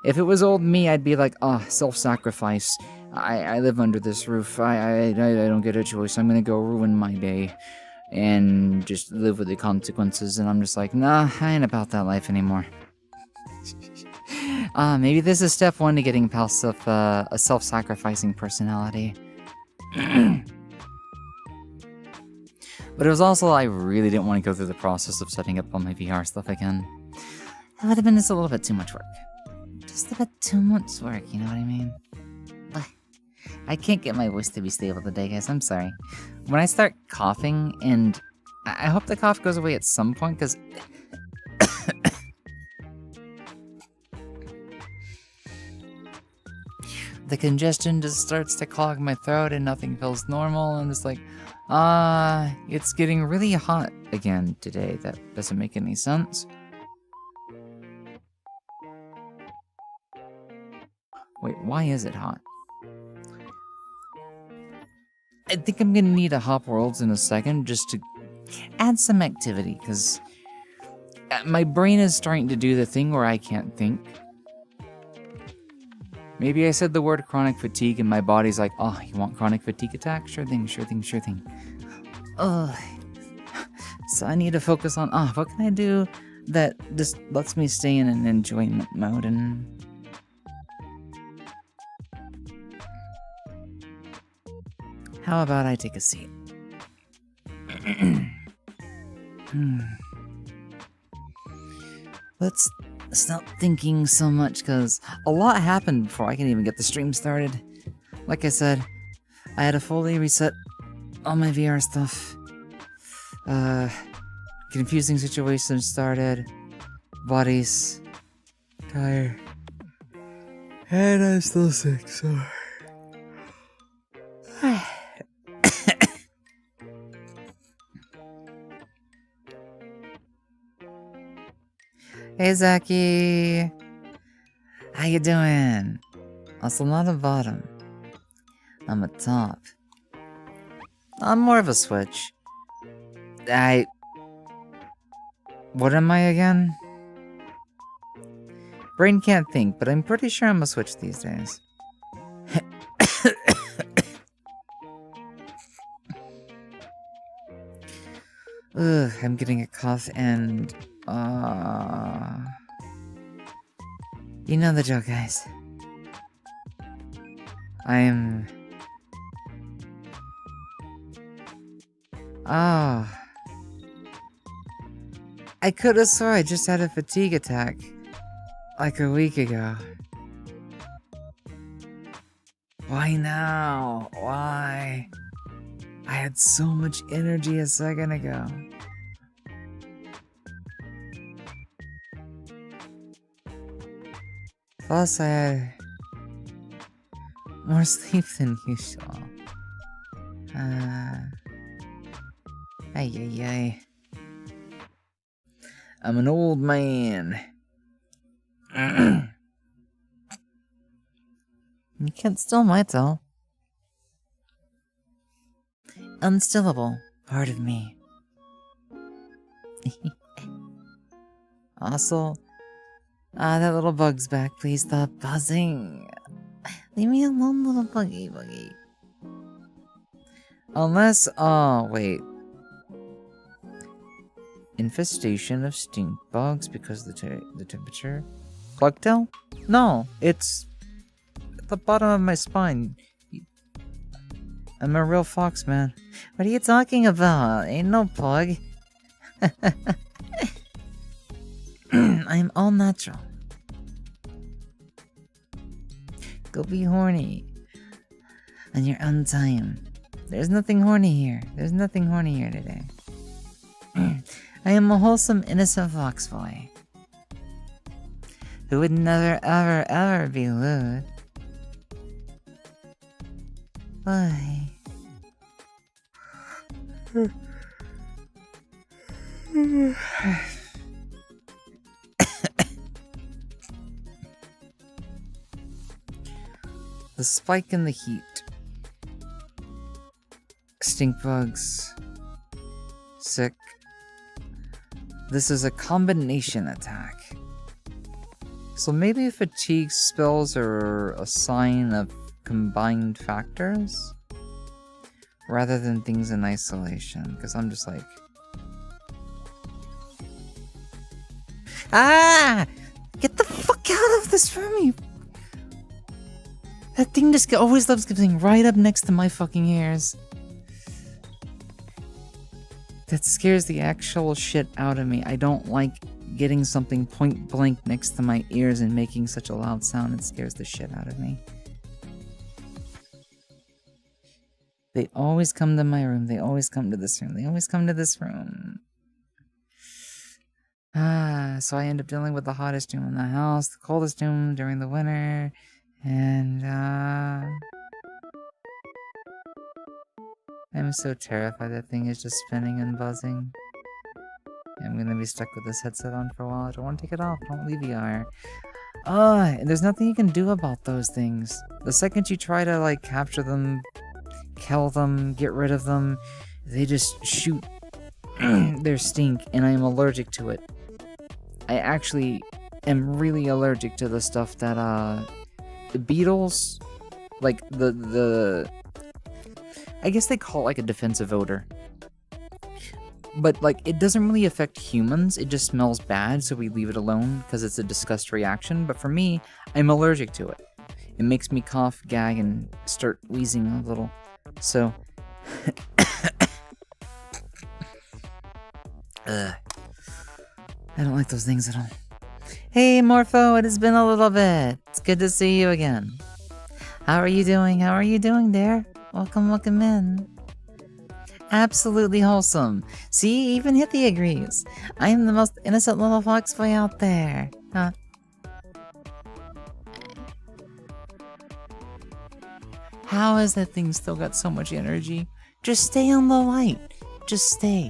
If it was old me, I'd be like, self-sacrifice. I live under this roof. I don't get a choice. I'm going to go ruin my day. And just live with the consequences, and I'm just like, nah, I ain't about that life anymore. Maybe this is step 1 to getting past a self-sacrificing personality. But it was also, I really didn't want to go through the process of setting up all my VR stuff again. That would have been just a little bit too much work. Just a bit too much work, you know what I mean? I can't get my voice to be stable today, guys. I'm sorry. When I start coughing, and I hope the cough goes away at some point, because... the congestion just starts to clog my throat, and nothing feels normal, and it's like, it's getting really hot again today. That doesn't make any sense. Wait, why is it hot? I think I'm gonna need a Hop Worlds in a second just to add some activity, because my brain is starting to do the thing where I can't think. Maybe I said the word chronic fatigue and my body's like, oh, you want chronic fatigue attack? Sure thing. Ugh. So I need to focus on, what can I do that just lets me stay in an enjoyment mode? And how about I take a seat? Let's stop thinking so much, because a lot happened before I can even get the stream started. Like I said, I had to fully reset all my VR stuff. Confusing situations started. Body's tired. And I'm still sick, so. Hey, Zaki. How you doing? Also not a bottom. I'm a top. I'm more of a switch. What am I again? Brain can't think, but I'm pretty sure I'm a switch these days. Ugh, I'm getting a cough and... You know the joke, guys. I'm... Oh... I could've swore I just had a fatigue attack. Like a week ago. Why now? Why? I had so much energy a second ago. Plus, I had more sleep than usual. Ay. I'm an old man. You can't still my toe. Unstillable part of me. Also, that little bug's back. Please stop buzzing. Leave me alone, little buggy. Unless, wait. Infestation of stink bugs because of the temperature. Bugtail? No, it's at the bottom of my spine. I'm a real fox, man. What are you talking about? Ain't no bug. I'm all natural. Go be horny. On your own time. There's nothing horny here. There's nothing horny here today. I am a wholesome, innocent fox boy. Who would never, ever be lewd. Why? The spike in the heat. Stink bugs. Sick. This is a combination attack. So maybe fatigue spells are a sign of combined factors? Rather than things in isolation. Because I'm just like... Ah! Get the fuck out of this room, you... That thing just always loves getting right up next to my fucking ears. That scares the actual shit out of me. I don't like getting something point blank next to my ears and making such a loud sound. It scares the shit out of me. They always come to my room. They always come to this room. They always come to this room. So I end up dealing with the hottest room in the house, the coldest room during the winter, and I'm so terrified that thing is just spinning and buzzing. I'm gonna be stuck with this headset on for a while. I don't want to take it off. I don't leave VR. And there's nothing you can do about those things. The second you try to, like, capture them, kill them, get rid of them, they just shoot their stink, and I am allergic to it. I actually am really allergic to the stuff that, the beetles, like, I guess they call it, like, a defensive odor. But, like, it doesn't really affect humans, it just smells bad, so we leave it alone, because it's a disgust reaction, but for me, I'm allergic to it. It makes me cough, gag, and start wheezing a little. So... I don't like those things at all. Hey, Morpho, it has been a little bit. It's good to see you again. How are you doing? How are you doing there? Welcome in. Absolutely wholesome. See, even Hithy agrees. I am the most innocent little fox boy out there. Huh? How has that thing still got so much energy? Just stay on the light. Just stay.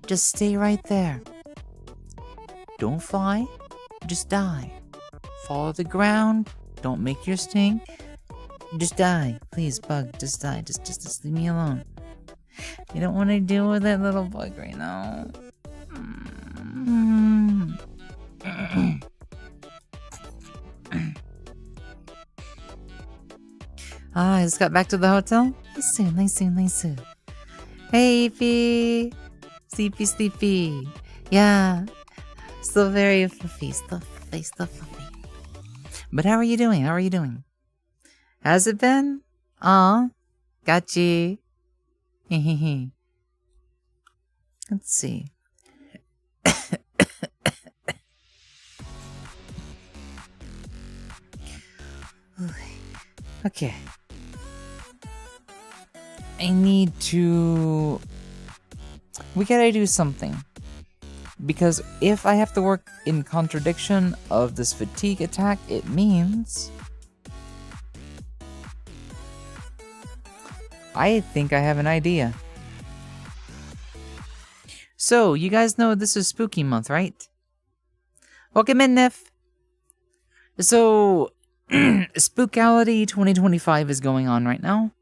Just stay right there. Don't fly. Just die. Follow the ground. Don't make your sting. Just die. Please, bug. Just die. Just leave me alone. You don't want to deal with that little bug right now. I just got back to the hotel. Nice. Hey, Fee. Sleepy. Yeah. Still very fluffy. Still fluffy. But how are you doing? Has it been? Aw. Gotcha. Let's see. Okay. We gotta do something. Because if I have to work in contradiction of this fatigue attack, it means I think I have an idea. So, you guys know this is spooky month, right? Welcome in, Nif. So, Spookality 2025 is going on right now.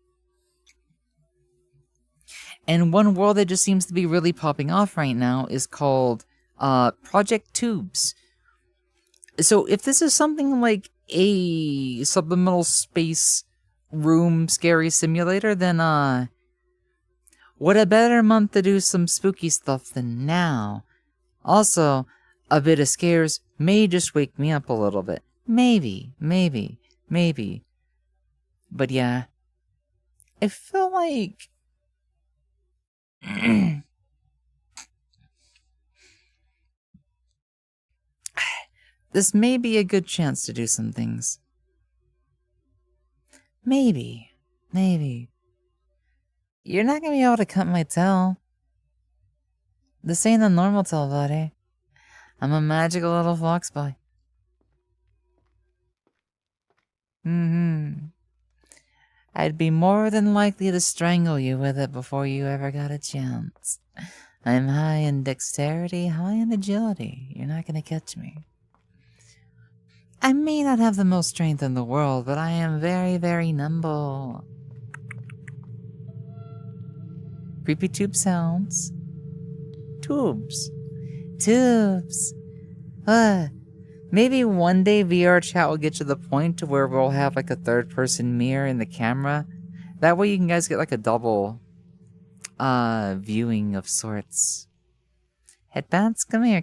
And one world that just seems to be really popping off right now is called Project Tubes. So if this is something like a subliminal space room scary simulator, then what a better month to do some spooky stuff than now. Also, a bit of scares may just wake me up a little bit. Maybe. But yeah, I feel like this may be a good chance to do some things. Maybe. You're not gonna be able to cut my tail. This ain't a normal tail, buddy. I'm a magical little fox boy. I'd be more than likely to strangle you with it before you ever got a chance. I'm high in dexterity, high in agility. You're not gonna catch me. I may not have the most strength in the world, but I am very, very nimble. Creepy tube sounds. Tubes. Maybe one day VR chat will get to the point where we'll have like a third-person mirror in the camera. That way you can guys get like a double viewing of sorts. Headbands, come here.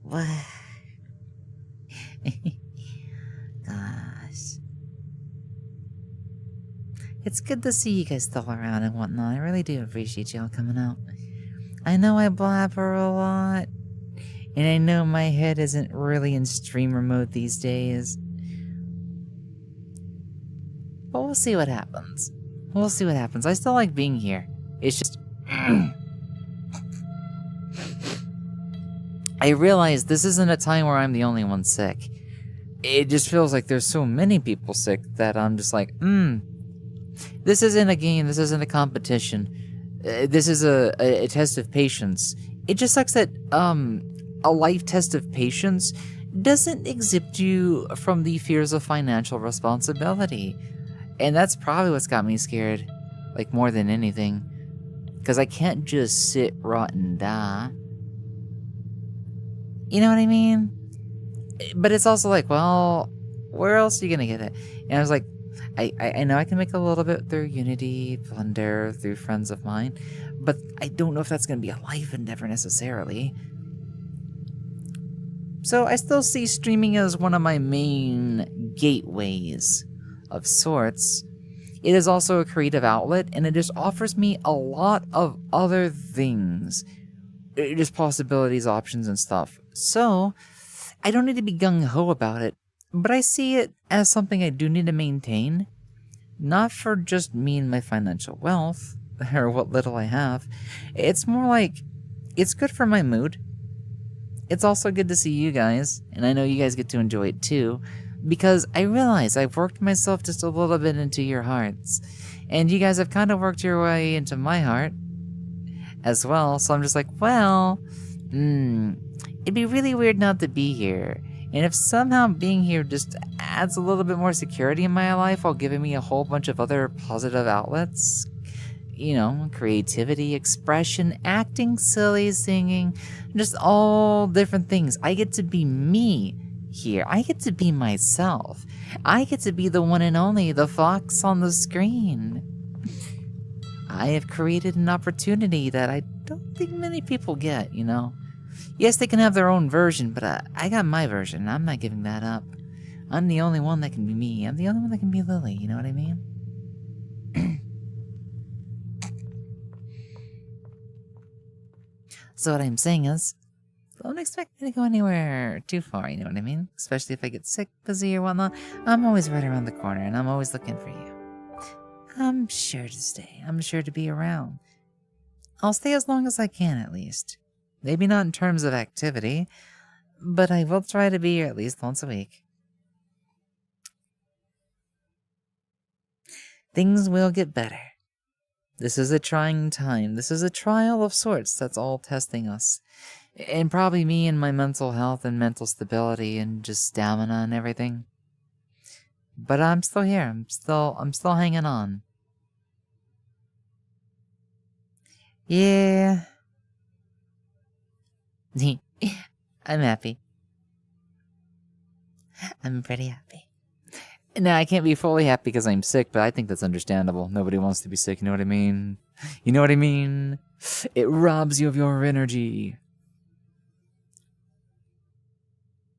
What? Gosh. It's good to see you guys still around and whatnot. I really do appreciate y'all coming out. I know I blabber a lot. And I know my head isn't really in streamer mode these days. But we'll see what happens. I still like being here. It's just I realize this isn't a time where I'm the only one sick. It just feels like there's so many people sick that I'm just like, this isn't a game, this isn't a competition. This is a test of patience. It just sucks that, a life test of patience doesn't exempt you from the fears of financial responsibility. And that's probably what's got me scared, like more than anything. Because I can't just sit, rot, and die. You know what I mean? But it's also like, well, where else are you gonna get it? And I was like, I know I can make a little bit through Unity, Blender, through friends of mine, but I don't know if that's gonna be a life endeavor necessarily. So I still see streaming as one of my main gateways of sorts. It is also a creative outlet, and it just offers me a lot of other things. Just possibilities, options, and stuff. So, I don't need to be gung-ho about it, but I see it as something I do need to maintain. Not for just me and my financial wealth, or what little I have. It's more like, it's good for my mood. It's also good to see you guys, and I know you guys get to enjoy it too. because I realize I've worked myself just a little bit into your hearts, and you guys have kind of worked your way into my heart as well, so I'm just like, well, it'd be really weird not to be here. And if somehow being here just adds a little bit more security in my life while giving me a whole bunch of other positive outlets, you know, creativity, expression, acting, silly, singing, just all different things. I get to be me here. I get to be myself. I get to be the one and only, the fox on the screen. I have created an opportunity that I don't think many people get, you know? Yes, they can have their own version, but I got my version. I'm not giving that up. I'm the only one that can be me. I'm the only one that can be Lily, you know what I mean? So what I'm saying is, don't expect me to go anywhere too far, you know what I mean? Especially if I get sick, busy, or whatnot. I'm always right around the corner, and I'm always looking for you. I'm sure to stay. I'm sure to be around. I'll stay as long as I can, at least. Maybe not in terms of activity, but I will try to be here at least once a week. Things will get better. This is a trying time. This is a trial of sorts that's all testing us. And probably me and my mental health and mental stability and just stamina and everything. But I'm still here. I'm still hanging on. Yeah. I'm happy. I'm pretty happy. Now, I can't be fully happy because I'm sick, but I think that's understandable. Nobody wants to be sick, you know what I mean? You know what I mean? It robs you of your energy.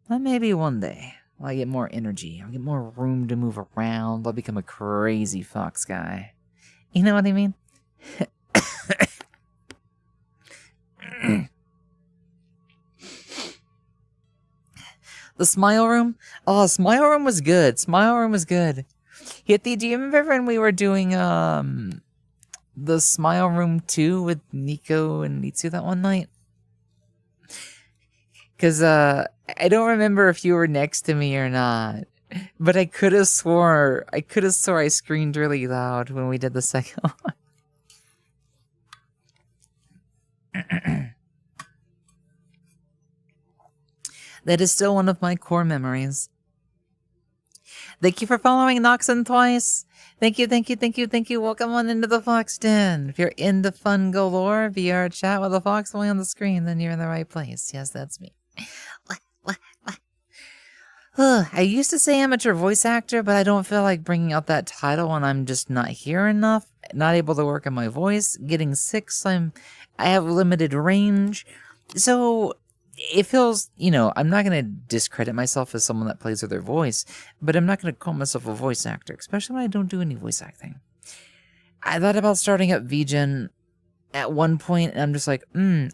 Well, maybe one day, when I get more energy, I'll get more room to move around, I'll become a crazy fox guy. You know what I mean? The Smile Room? Oh, Smile Room was good. Smile Room was good. Hitty, do you remember when we were doing the Smile Room 2 with Nico and Mitsu that one night? Because I don't remember if you were next to me or not. But I could have swore I screamed really loud when we did the second one. That is still one of my core memories. Thank you for following Noxon twice. Thank you. Welcome on into the Fox Den. If you're into fun galore, VR chat with a fox boy on the screen, then you're in the right place. Yes, that's me. I used to say amateur voice actor, but I don't feel like bringing out that title when I'm just not here enough, not able to work on my voice, getting sick, so I have limited range. So it feels, you know, I'm not going to discredit myself as someone that plays with their voice, but I'm not going to call myself a voice actor, especially when I don't do any voice acting. I thought about starting up VGen at one point, and I'm just like,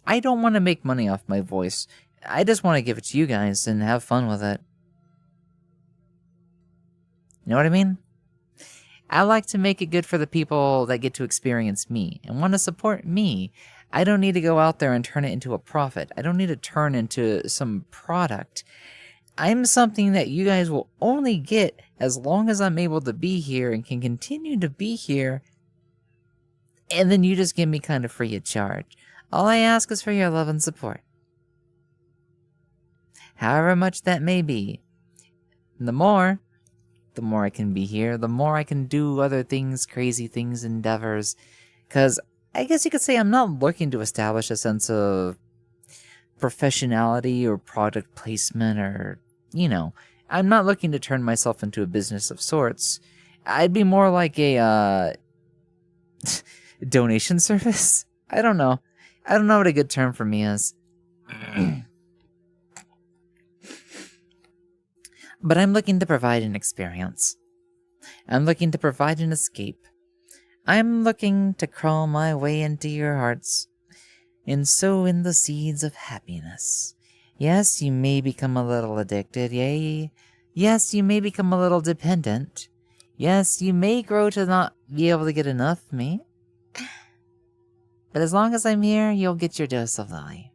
I don't want to make money off my voice. I just want to give it to you guys and have fun with it. You know what I mean? I like to make it good for the people that get to experience me and want to support me. I don't need to go out there and turn it into a profit. I don't need to turn into some product. I'm something that you guys will only get as long as I'm able to be here and can continue to be here. And then you just give me kind of free of charge. All I ask is for your love and support. However much that may be. The more I can be here, the more I can do other things, crazy things, endeavors. Because I guess you could say I'm not looking to establish a sense of professionality or product placement or, you know, I'm not looking to turn myself into a business of sorts. I'd be more like a donation service. I don't know. I don't know what a good term for me is. But I'm looking to provide an experience. I'm looking to provide an escape. I'm looking to crawl my way into your hearts and sow in the seeds of happiness. Yes, you may become a little addicted. Yay. Yes, you may become a little dependent. Yes, you may grow to not be able to get enough of me. But as long as I'm here, you'll get your dose of Lily.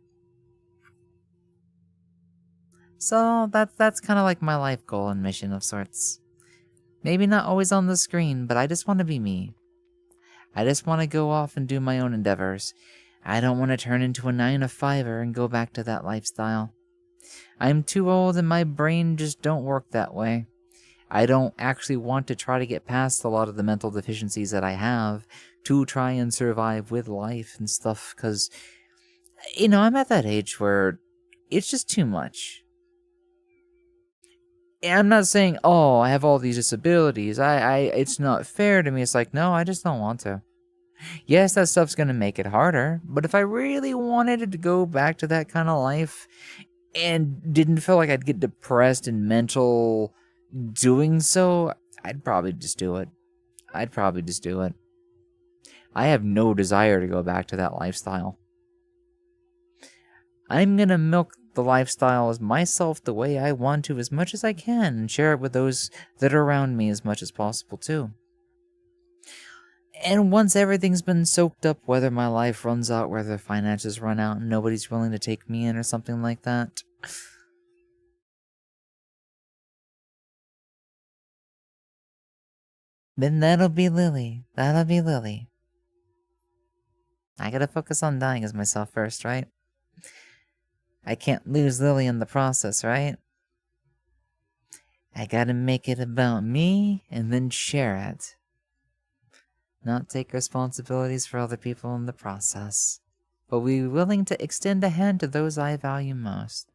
So that's kind of like my life goal and mission of sorts. Maybe not always on the screen, but I just want to be me. I just want to go off and do my own endeavors. I don't want to turn into a 9-to-5er and go back to that lifestyle. I'm too old and my brain just don't work that way. I don't actually want to try to get past a lot of the mental deficiencies that I have to try and survive with life and stuff, because, I'm at that age where it's just too much. I'm not saying, oh, I have all these disabilities. It's not fair to me. It's like, no, I just don't want to. Yes, that stuff's going to make it harder, but if I really wanted to go back to that kind of life and didn't feel like I'd get depressed and mental doing so, I'd probably just do it. I have no desire to go back to that lifestyle. I'm going to milk the lifestyle as myself the way I want to as much as I can and share it with those that are around me as much as possible too. And once everything's been soaked up, whether my life runs out, whether finances run out and nobody's willing to take me in or something like that, then that'll be Lily. I gotta focus on dying as myself first, right? I can't lose Lily in the process, right? I gotta make it about me and then share it. Not take responsibilities for other people in the process, but be willing to extend a hand to those I value most.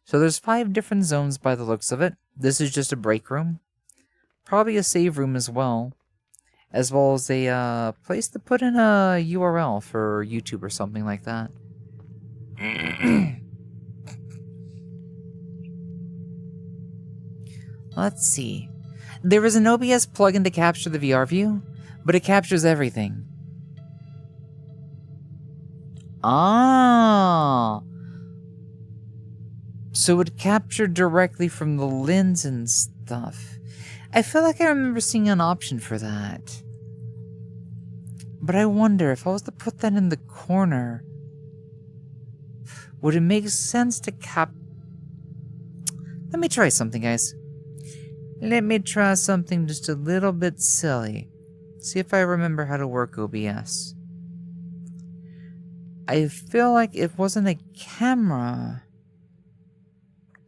So there's 5 different zones by the looks of it. This is just a break room. Probably a save room as well as a place to put in a URL for YouTube or something like that. Let's see. There is an OBS plugin to capture the VR view, but it captures everything. Ah! So it captured directly from the lens and stuff. I feel like I remember seeing an option for that. But I wonder, if I was to put that in the corner, would it make sense to Let me try something, guys. Let me try something just a little bit silly. See if I remember how to work OBS. I feel like it wasn't a camera.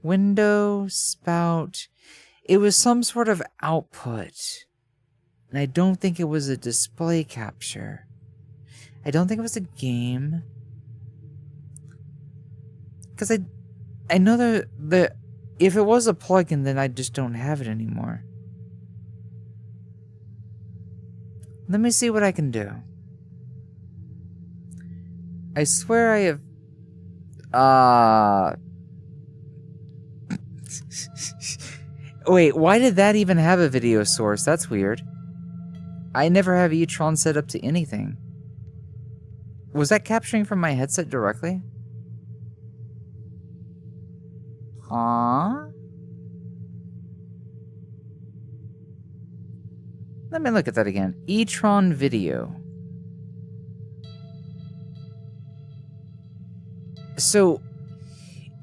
Window, spout. It was some sort of output. And I don't think it was a display capture. I don't think it was a game. Because I know that if it was a plugin, then I just don't have it anymore. Let me see what I can do. I swear I have... Wait, why did that even have a video source? That's weird. I never have e-tron set up to anything. Was that capturing from my headset directly? Huh? Let me look at that again. e-tron video. So,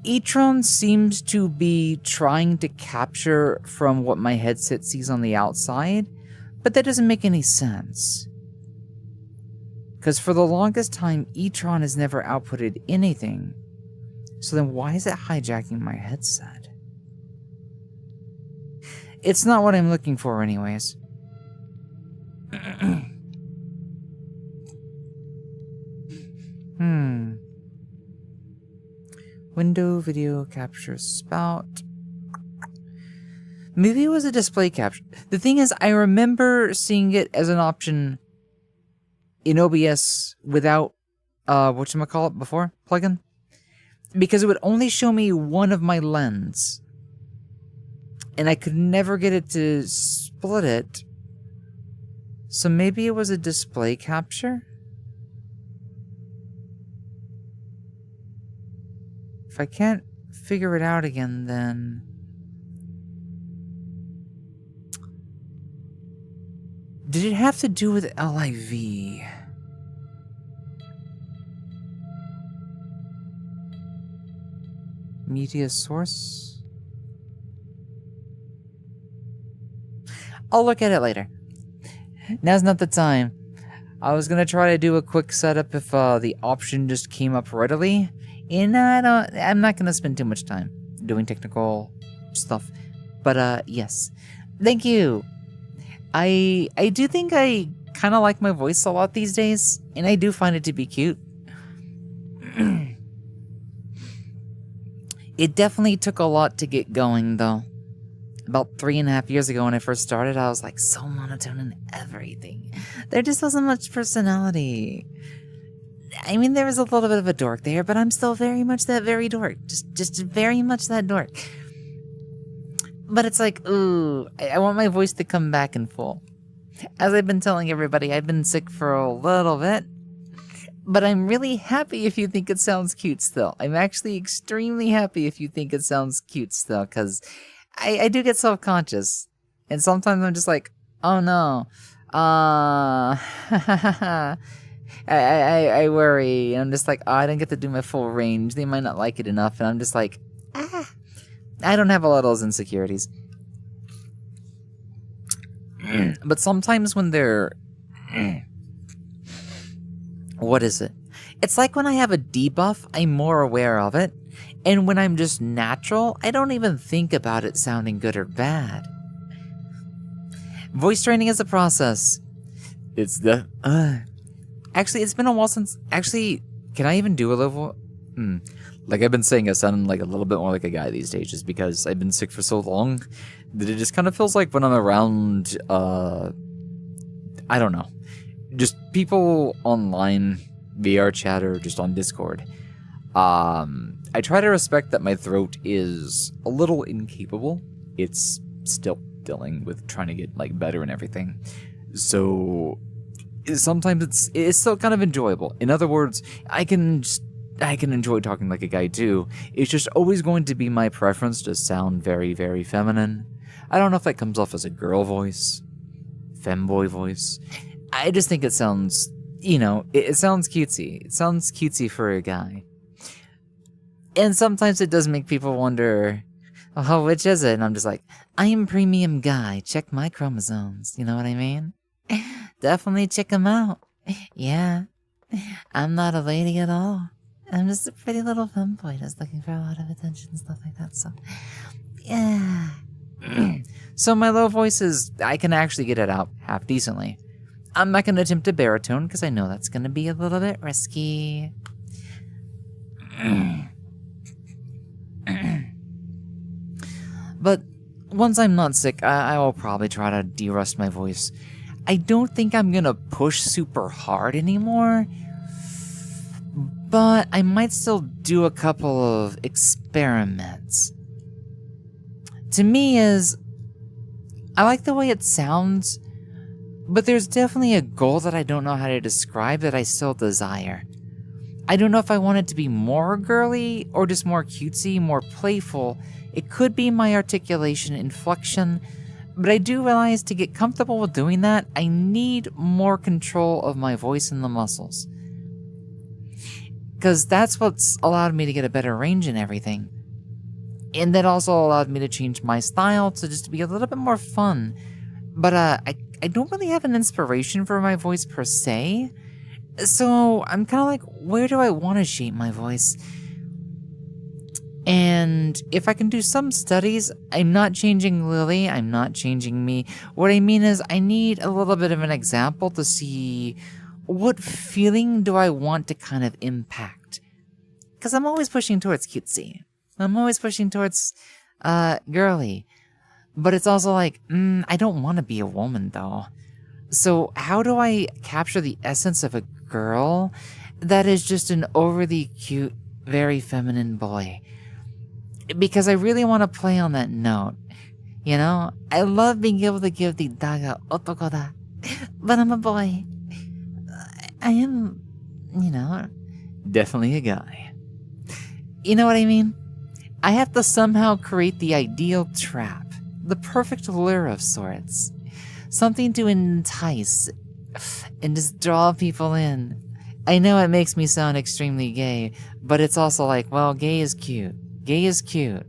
e-tron seems to be trying to capture from what my headset sees on the outside, but that doesn't make any sense. Because for the longest time, e-tron has never outputted anything. So then why is it hijacking my headset? It's not what I'm looking for anyways. Window video capture spout. Maybe it was a display capture. The thing is, I remember seeing it as an option in OBS without, whatchamacallit before? Plugin? Because it would only show me one of my lens. And I could never get it to split it. So maybe it was a display capture? If I can't figure it out again, then... Did it have to do with LIV? media source? I'll look at it later. Now's not the time. I was gonna try to do a quick setup if the option just came up readily, and I'm not gonna spend too much time doing technical stuff. But yes, thank you. I do think I kind of like my voice a lot these days, and I do find it to be cute. It definitely took a lot to get going, though. About 3.5 years ago when I first started, I was like so monotone in everything. There just wasn't much personality. I mean, there was a little bit of a dork there, but I'm still very much that very dork. Just very much that dork. But it's like, ooh, I want my voice to come back in full. As I've been telling everybody, I've been sick for a little bit. But I'm really happy if you think it sounds cute still. I'm actually extremely happy if you think it sounds cute still, because I do get self-conscious. And sometimes I'm just like, oh no. I worry. And I'm just like, oh, I didn't get to do my full range. They might not like it enough. And I'm just like, I don't have a lot of those insecurities. But sometimes when they're... What is it? It's like when I have a debuff, I'm more aware of it. And when I'm just natural, I don't even think about it sounding good or bad. Voice training is a process. It's the... Actually, it's been a while since... Actually, can I even do a level... Like I've been saying, I sound like a little bit more like a guy these days just because I've been sick for so long that it just kind of feels like when I'm around, I don't know, just people online, VR chat, or just on Discord. I try to respect that my throat is a little incapable. It's still dealing with trying to get like better and everything. So sometimes it's still kind of enjoyable. In other words, I can enjoy talking like a guy too. It's just always going to be my preference to sound very, very feminine. I don't know if that comes off as a girl voice, femboy voice. I just think it sounds, it sounds cutesy. It sounds cutesy for a guy. And sometimes it does make people wonder, oh, which is it? And I'm just like, I am premium guy. Check my chromosomes. You know what I mean? Definitely check them out. Yeah. I'm not a lady at all. I'm just a pretty little femboy just looking for a lot of attention and stuff like that, so... Yeah. So my low voice is... I can actually get it out half decently. I'm not going to attempt a baritone, because I know that's going to be a little bit risky. But once I'm not sick, I will probably try to de-rust my voice. I don't think I'm going to push super hard anymore... But I might still do a couple of experiments. To me I like the way it sounds, but there's definitely a goal that I don't know how to describe that I still desire. I don't know if I want it to be more girly or just more cutesy, more playful. It could be my articulation, inflection, but I do realize to get comfortable with doing that, I need more control of my voice and the muscles. Because that's what's allowed me to get a better range and everything. And that also allowed me to change my style to just be a little bit more fun. But I don't really have an inspiration for my voice per se. So I'm kind of like, where do I want to shape my voice? And if I can do some studies, I'm not changing Lily, I'm not changing me. What I mean is I need a little bit of an example to see... what feeling do I want to kind of impact? Because I'm always pushing towards cutesy. I'm always pushing towards girly. But it's also like, I don't want to be a woman though. So how do I capture the essence of a girl that is just an overly cute, very feminine boy? Because I really want to play on that note. I love being able to give the daga otoko da, but I'm a boy. I am, definitely a guy. You know what I mean? I have to somehow create the ideal trap, the perfect lure of sorts. Something to entice and just draw people in. I know it makes me sound extremely gay, but it's also like, well, gay is cute. Gay is cute.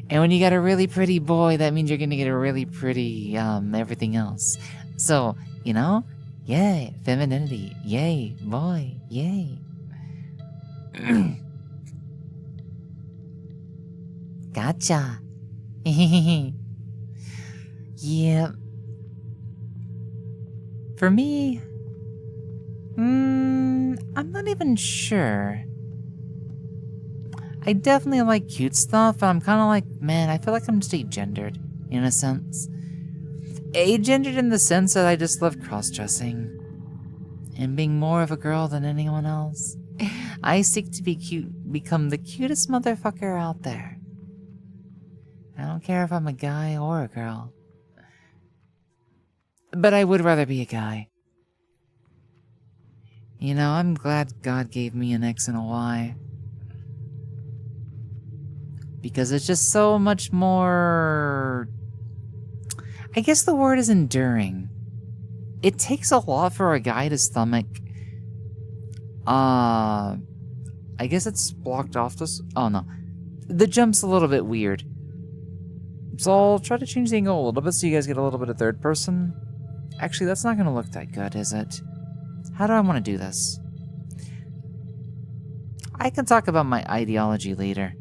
And when you got a really pretty boy, that means you're gonna get a really pretty, everything else. So, you know, yay, femininity, yay, boy, yay. Gotcha. Yeah. For me, I'm not even sure. I definitely like cute stuff, but I'm kind of like, man, I feel like I'm just agendered, in a sense. Agendered in the sense that I just love cross-dressing and being more of a girl than anyone else. I seek to be cute, become the cutest motherfucker out there. I don't care if I'm a guy or a girl. But I would rather be a guy. You know, I'm glad God gave me an X and a Y. Because it's just so much more... I guess the word is enduring. It takes a lot for a guy to stomach... I guess it's blocked off this... Oh, no. The jump's a little bit weird. So I'll try to change the angle a little bit so you guys get a little bit of third person. Actually, that's not going to look that good, is it? How do I want to do this? I can talk about my ideology later.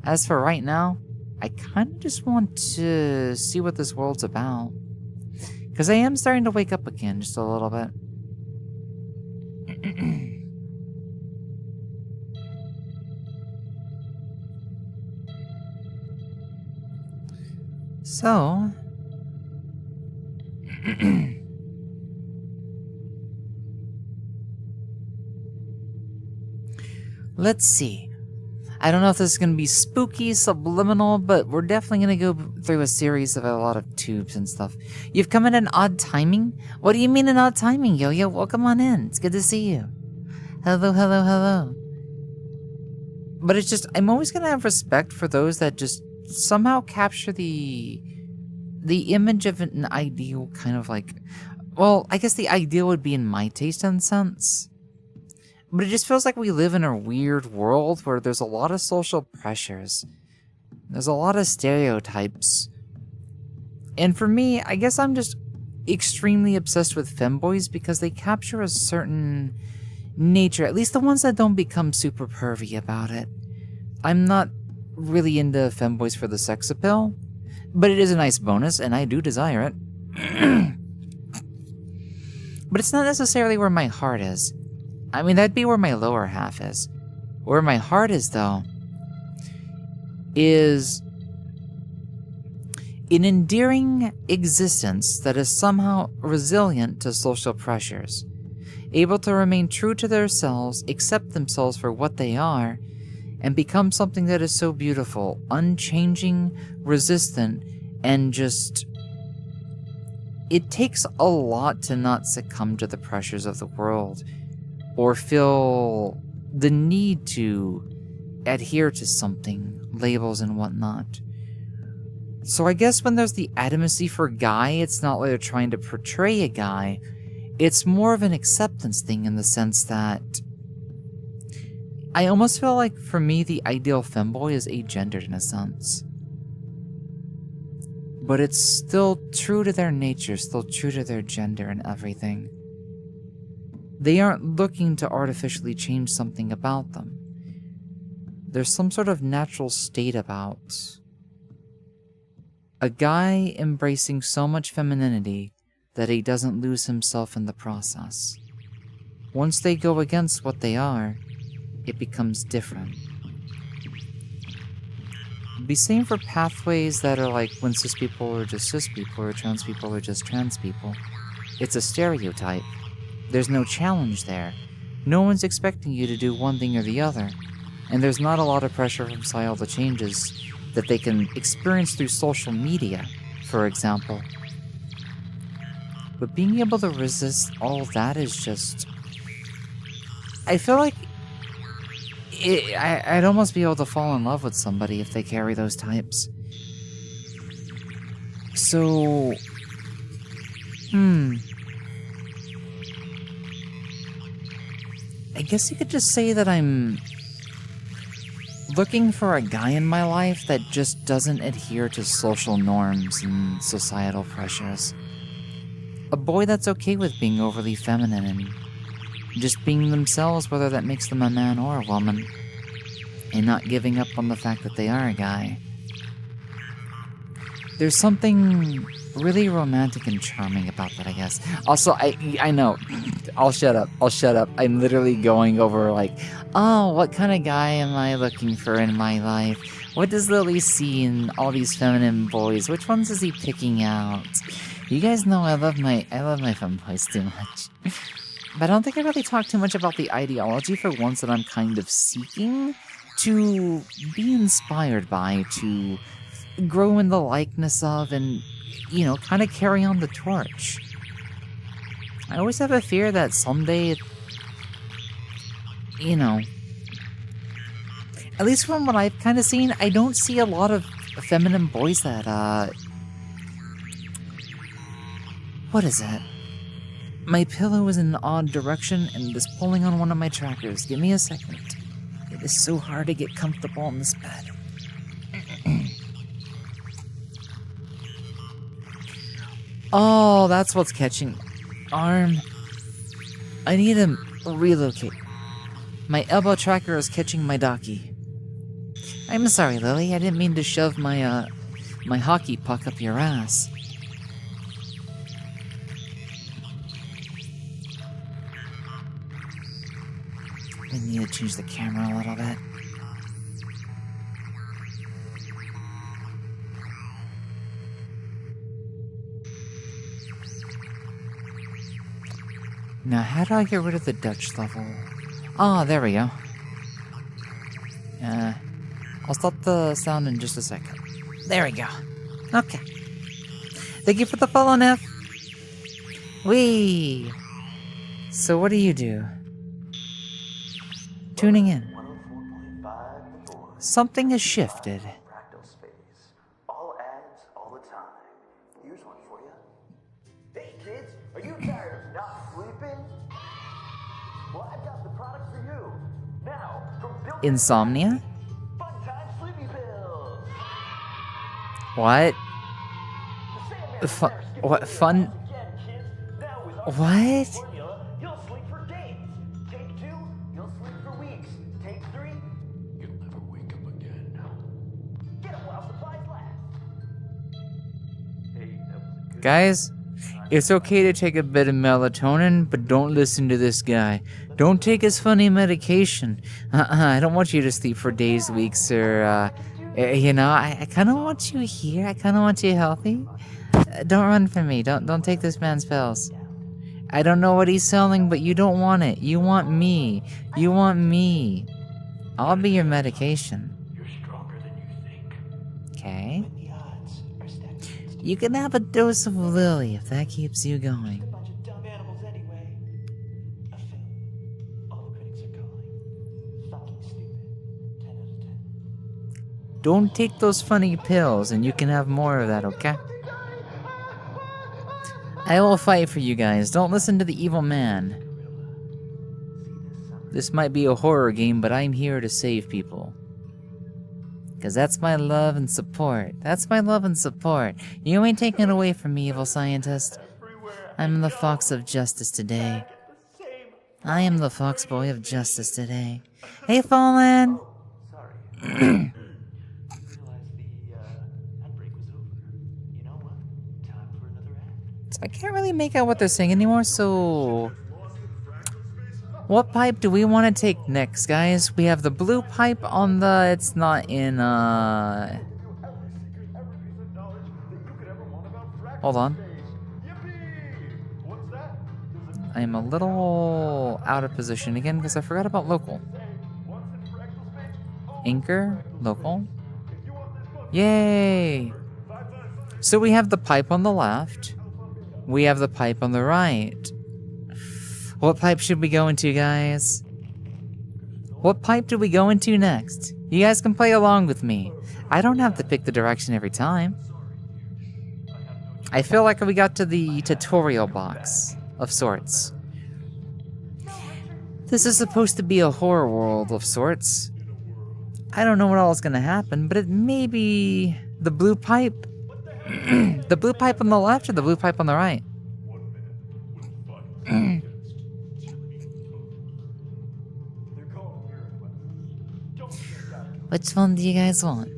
As for right now, I kind of just want to see what this world's about. Because I am starting to wake up again just a little bit. So... let's see. I don't know if this is going to be spooky, subliminal, but we're definitely going to go through a series of a lot of tubes and stuff. You've come in odd timing? What do you mean in odd timing, Yo-Yo? Welcome on in. It's good to see you. Hello, hello, hello. But it's just, I'm always going to have respect for those that just somehow capture the image of an ideal kind of like... Well, I guess the ideal would be in my taste and sense. But it just feels like we live in a weird world where there's a lot of social pressures. There's a lot of stereotypes. And for me, I guess I'm just extremely obsessed with femboys because they capture a certain nature, at least the ones that don't become super pervy about it. I'm not really into femboys for the sex appeal, but it is a nice bonus, and I do desire it. But it's not necessarily where my heart is. I mean, that'd be where my lower half is. Where my heart is, though, is an endearing existence that is somehow resilient to social pressures, able to remain true to themselves, accept themselves for what they are, and become something that is so beautiful, unchanging, resistant, and just... It takes a lot to not succumb to the pressures of the world, or feel the need to adhere to something, labels and whatnot. So I guess when there's the adamancy for guy, it's not like they're trying to portray a guy. It's more of an acceptance thing in the sense that I almost feel like for me the ideal femboy is agendered in a sense. But it's still true to their nature, still true to their gender and everything. They aren't looking to artificially change something about them. There's some sort of natural state about a guy embracing so much femininity that he doesn't lose himself in the process. Once they go against what they are, it becomes different. Be same for pathways that are like when cis people are just cis people or trans people are just trans people. It's a stereotype. There's no challenge there. No one's expecting you to do one thing or the other. And there's not a lot of pressure from societal changes that they can experience through social media, for example. But being able to resist all that is just... I feel like I'd almost be able to fall in love with somebody if they carry those types. So... I guess you could just say that I'm looking for a guy in my life that just doesn't adhere to social norms and societal pressures. A boy that's okay with being overly feminine and just being themselves, whether that makes them a man or a woman, and not giving up on the fact that they are a guy. There's something really romantic and charming about that, I guess. Also, I know. I'll shut up. I'm literally going over like, oh, what kind of guy am I looking for in my life? What does Lily see in all these feminine boys? Which ones is he picking out? You guys know I love my femme boys too much. But I don't think I really talk too much about the ideology for ones that I'm kind of seeking to be inspired by, to grow in the likeness of, and, you know, kind of carry on the torch. I always have a fear that someday, you know, at least from what I've kind of seen, I don't see a lot of feminine boys that, what is that? My pillow is in an odd direction and is pulling on one of my trackers. Give me a second. It is so hard to get comfortable in this bed. Oh, that's what's catching. Arm. I need to relocate. My elbow tracker is catching my docky. I'm sorry, Lily. I didn't mean to shove my hockey puck up your ass. I need to change the camera a little bit. Now, how do I get rid of the Dutch level? Oh, there we go. I'll stop the sound in just a second. There we go. Okay. Thank you for the follow, Neff. Whee! So what do you do? Tuning in. Something has shifted. All ads, all the time. Here's one for you. Hey kids, are you tired of not sleeping? Well, I've got the product for you. Now, from Built Insomnia? Fun Time Sleepy Pills. What? What fun? Again, kids. Now with our What? formula, you'll sleep for days. Take 2, you'll sleep for weeks. Take 3, you'll never wake up again. Get 'em while supplies last. Hey, that was a good Guys, it's okay to take a bit of melatonin, but don't listen to this guy. Don't take his funny medication. I don't want you to sleep for days, weeks, or, you know, I kind of want you here. I kind of want you healthy. Don't run from me. Don't take this man's pills. I don't know what he's selling, but you don't want it. You want me. You want me. I'll be your medication. You're stronger than you think. Okay? The odds are stacked against you. You can have a dose of Lily if that keeps you going. A bunch of dumb animals anyway. A film. All the critics are calling. Fucking stupid. 10 out of 10. Don't take those funny pills and you can have more of that, okay? I will fight for you guys. Don't listen to the evil man. This might be a horror game, but I'm here to save people. Because that's my love and support. That's my love and support. You ain't taking it away from me, evil scientist. I'm the fox of justice today. I am the fox boy of justice today. Hey, Fallen! Sorry. I realized the outbreak was over. You know what? Time for another act. So I can't really make out what they're saying anymore, so... What pipe do we want to take next, guys? We have the blue pipe on the... It's not in, Hold on. I'm a little out of position again because I forgot about local. Anchor, local. Yay! So we have the pipe on the left. We have the pipe on the right. What pipe should we go into, guys? What pipe do we go into next? You guys can play along with me. I don't have to pick the direction every time. I feel like we got to the tutorial box of sorts. This is supposed to be a horror world of sorts. I don't know what all is gonna happen, but it may be the blue pipe. The blue pipe on the left or the blue pipe on the right? Which one do you guys want?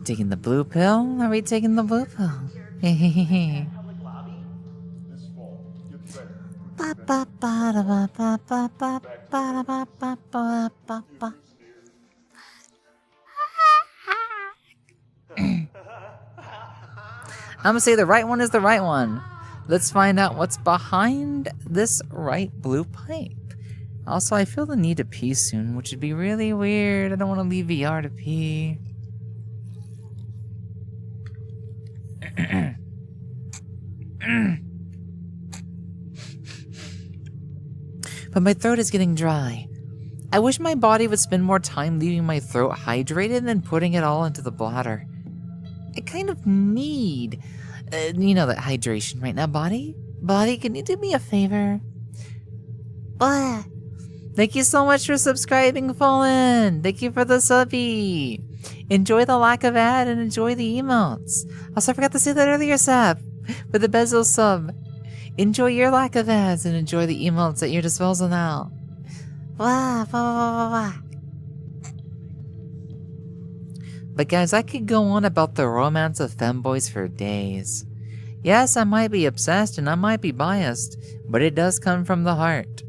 Taking the blue pill? Or are we taking the blue pill? I'm gonna say the right one is the right one. Let's find out what's behind this right blue pipe. Also, I feel the need to pee soon, which would be really weird. I don't want to leave VR to pee. But my throat is getting dry. I wish my body would spend more time leaving my throat hydrated than putting it all into the bladder. I kind of need, that hydration right now, body? Body, can you do me a favor? Blah. Thank you so much for subscribing, Fallen. Thank you for the subby. Enjoy the lack of ad and enjoy the emotes. Also, I forgot to say that earlier, Sap, with the Bezel sub. Enjoy your lack of ads and enjoy the emotes at your disposal now. Wah, wah, wah, wah, wah. But guys, I could go on about the romance of femboys for days. Yes, I might be obsessed and I might be biased, but it does come from the heart.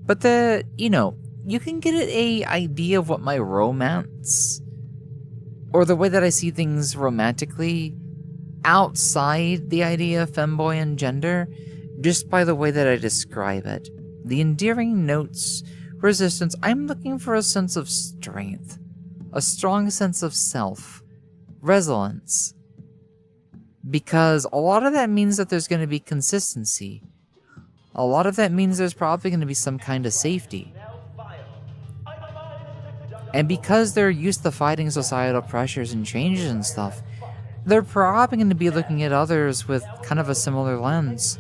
But you can get an idea of what my romance, or the way that I see things romantically, outside the idea of femboy and gender, just by the way that I describe it. The endearing notes, resistance. I'm looking for a sense of strength, a strong sense of self, resilience. Because a lot of that means that there's going to be consistency. A lot of that means there's probably going to be some kind of safety. And because they're used to fighting societal pressures and changes and stuff, they're probably going to be looking at others with kind of a similar lens.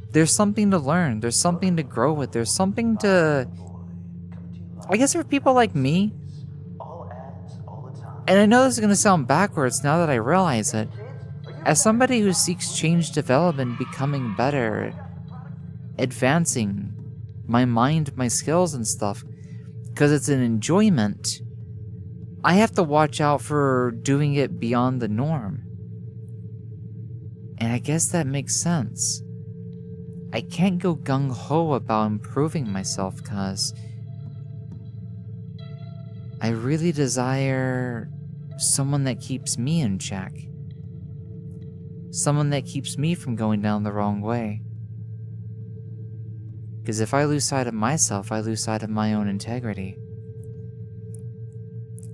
There's something to learn. There's something to grow with. There's something to... I guess for people like me, and I know this is going to sound backwards now that I realize it, as somebody who seeks change, development, becoming better, advancing my mind, my skills and stuff, because it's an enjoyment, I have to watch out for doing it beyond the norm. And I guess that makes sense. I can't go gung-ho about improving myself because I really desire someone that keeps me in check. Someone that keeps me from going down the wrong way. Because if I lose sight of myself, I lose sight of my own integrity.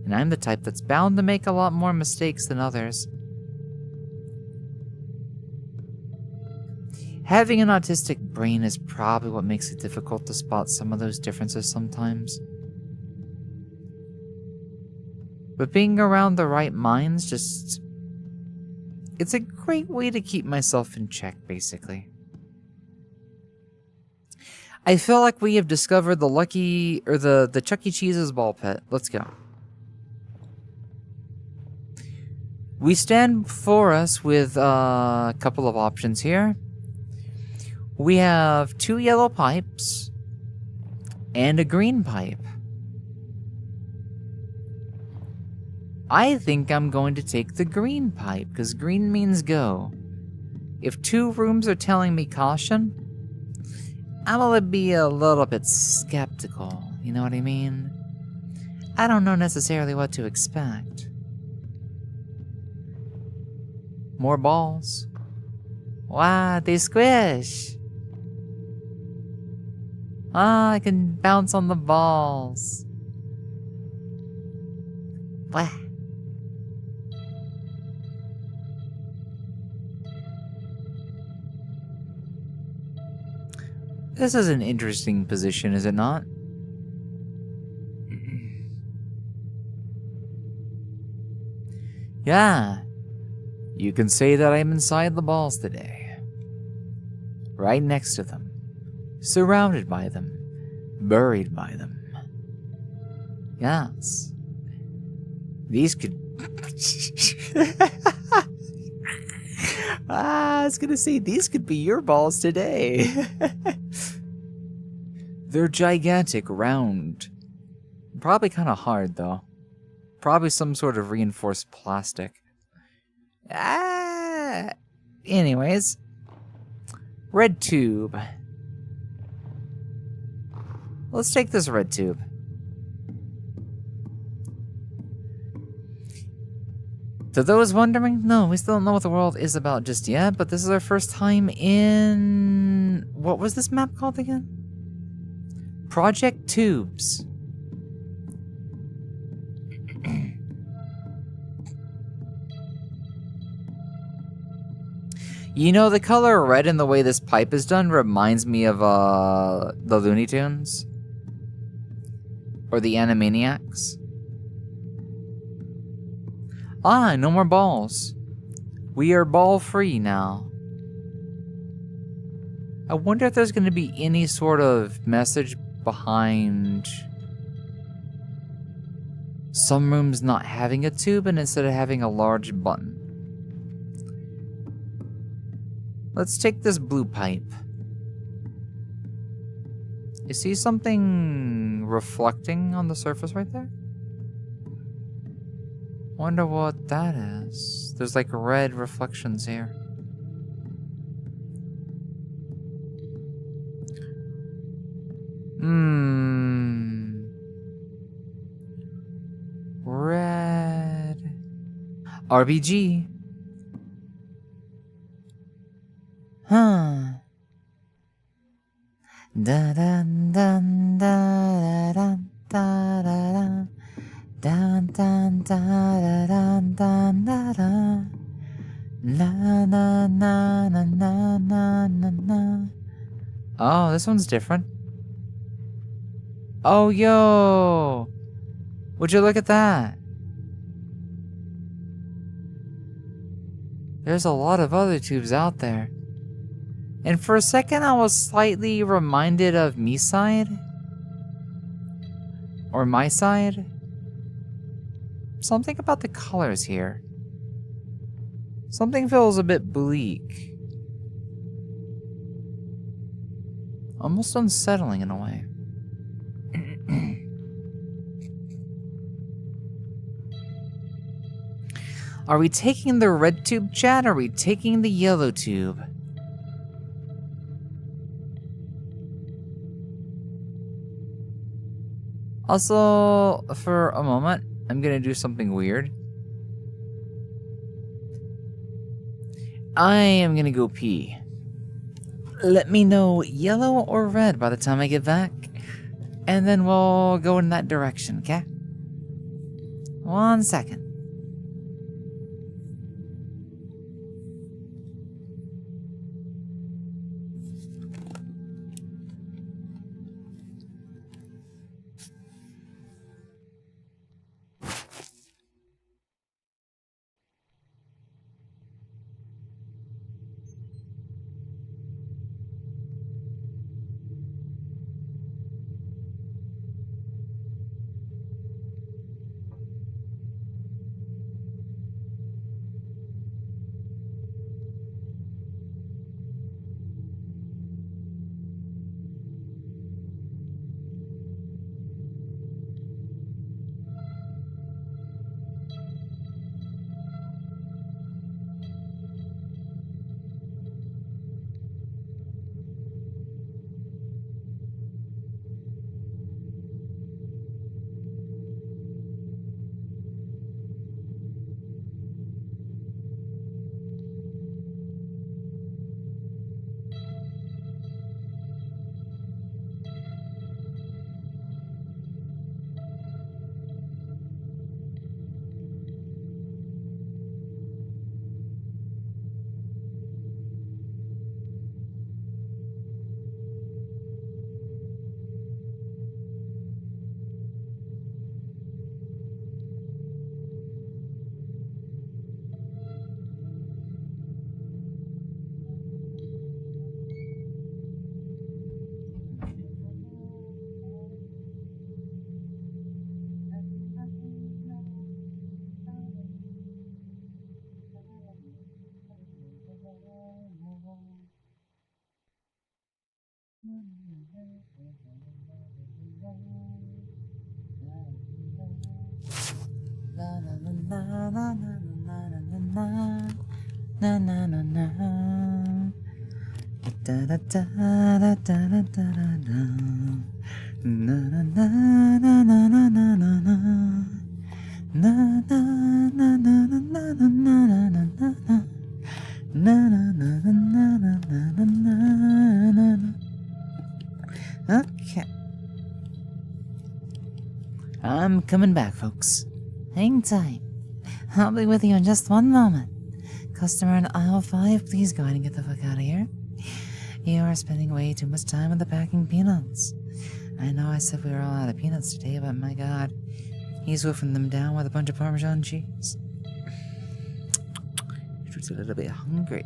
And I'm the type that's bound to make a lot more mistakes than others. Having an autistic brain is probably what makes it difficult to spot some of those differences sometimes. But being around the right minds it's a great way to keep myself in check, basically. I feel like we have discovered the Chuck E. Cheese's ball pit. Let's go. We stand before us with a couple of options here. We have 2 yellow pipes and a green pipe. I think I'm going to take the green pipe, because green means go. If 2 rooms are telling me caution, I'm gonna be a little bit skeptical, you know what I mean? I don't know necessarily what to expect. More balls. Wow, they squish! Ah, I can bounce on the balls. Wow. This is an interesting position, is it not? Yeah. You can say that I'm inside the balls today. Right next to them. surrounded by them, buried by them. Yes. These could... I was gonna say, these could be your balls today. They're gigantic, round. Probably kind of hard, though. Probably some sort of reinforced plastic. Anyways. Red tube. Let's take this red tube. To those wondering, no, we still don't know what the world is about just yet, but this is our first time in... What was this map called again? Project Tubes. You know, the color red and the way this pipe is done reminds me of the Looney Tunes. Or the Animaniacs. Ah, no more balls. We are ball free now. I wonder if there's going to be any sort of message behind some rooms not having a tube and instead of having a large button. Let's take this blue pipe. You see something reflecting on the surface right there? Wonder what that is. There's like red reflections here. Red. RBG. Huh. Da da da da da da da. Dun dun da da da da da. Na na na na na na na na. Oh, this one's different. Oh, yo! Would you look at that? There's a lot of other tubes out there. And for a second, I was slightly reminded of Me Side. Or My Side. Something about the colors here. Something feels a bit bleak. Almost unsettling in a way. Are we taking the red tube, Chad, or are we taking the yellow tube? Also, for a moment, I'm gonna do something weird. I am gonna go pee. Let me know yellow or red by the time I get back. And then we'll go in that direction, okay? 1 second. na na na na. Da da da da da da da da. Na na na na na na na na na. Na na na na na na na na na na. Na na na na na na na na na. Okay. I'm coming back, folks. Hang tight. I'll be with you in just one moment. Customer in aisle 5, please go ahead and get the fuck out of here. You are spending way too much time with the packing peanuts. I know I said we were all out of peanuts today, but my god, he's wolfing them down with a bunch of Parmesan cheese. You're a little bit hungry.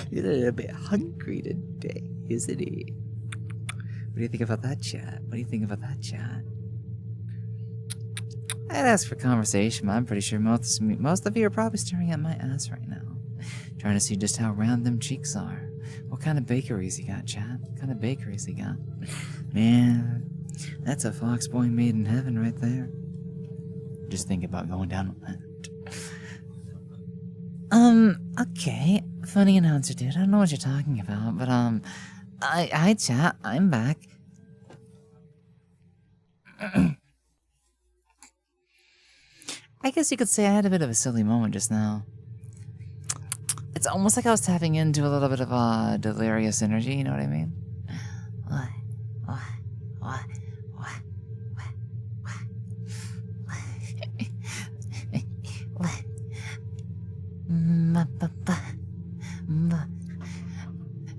You're a little bit hungry today, isn't he? What do you think about that, chat? What do you think about that, chat? I'd ask for conversation, but I'm pretty sure most of you are probably staring at my ass right now, trying to see just how round them cheeks are. What kind of bakeries you got, chat? What kind of bakeries you got? Man, that's a fox boy made in heaven right there. Just think about going down with that. Okay. Funny announcer dude, I don't know what you're talking about, but, hi chat, I'm back. I guess you could say I had a bit of a silly moment just now. It's almost like I was tapping into a little bit of delirious energy, you know what I mean? What?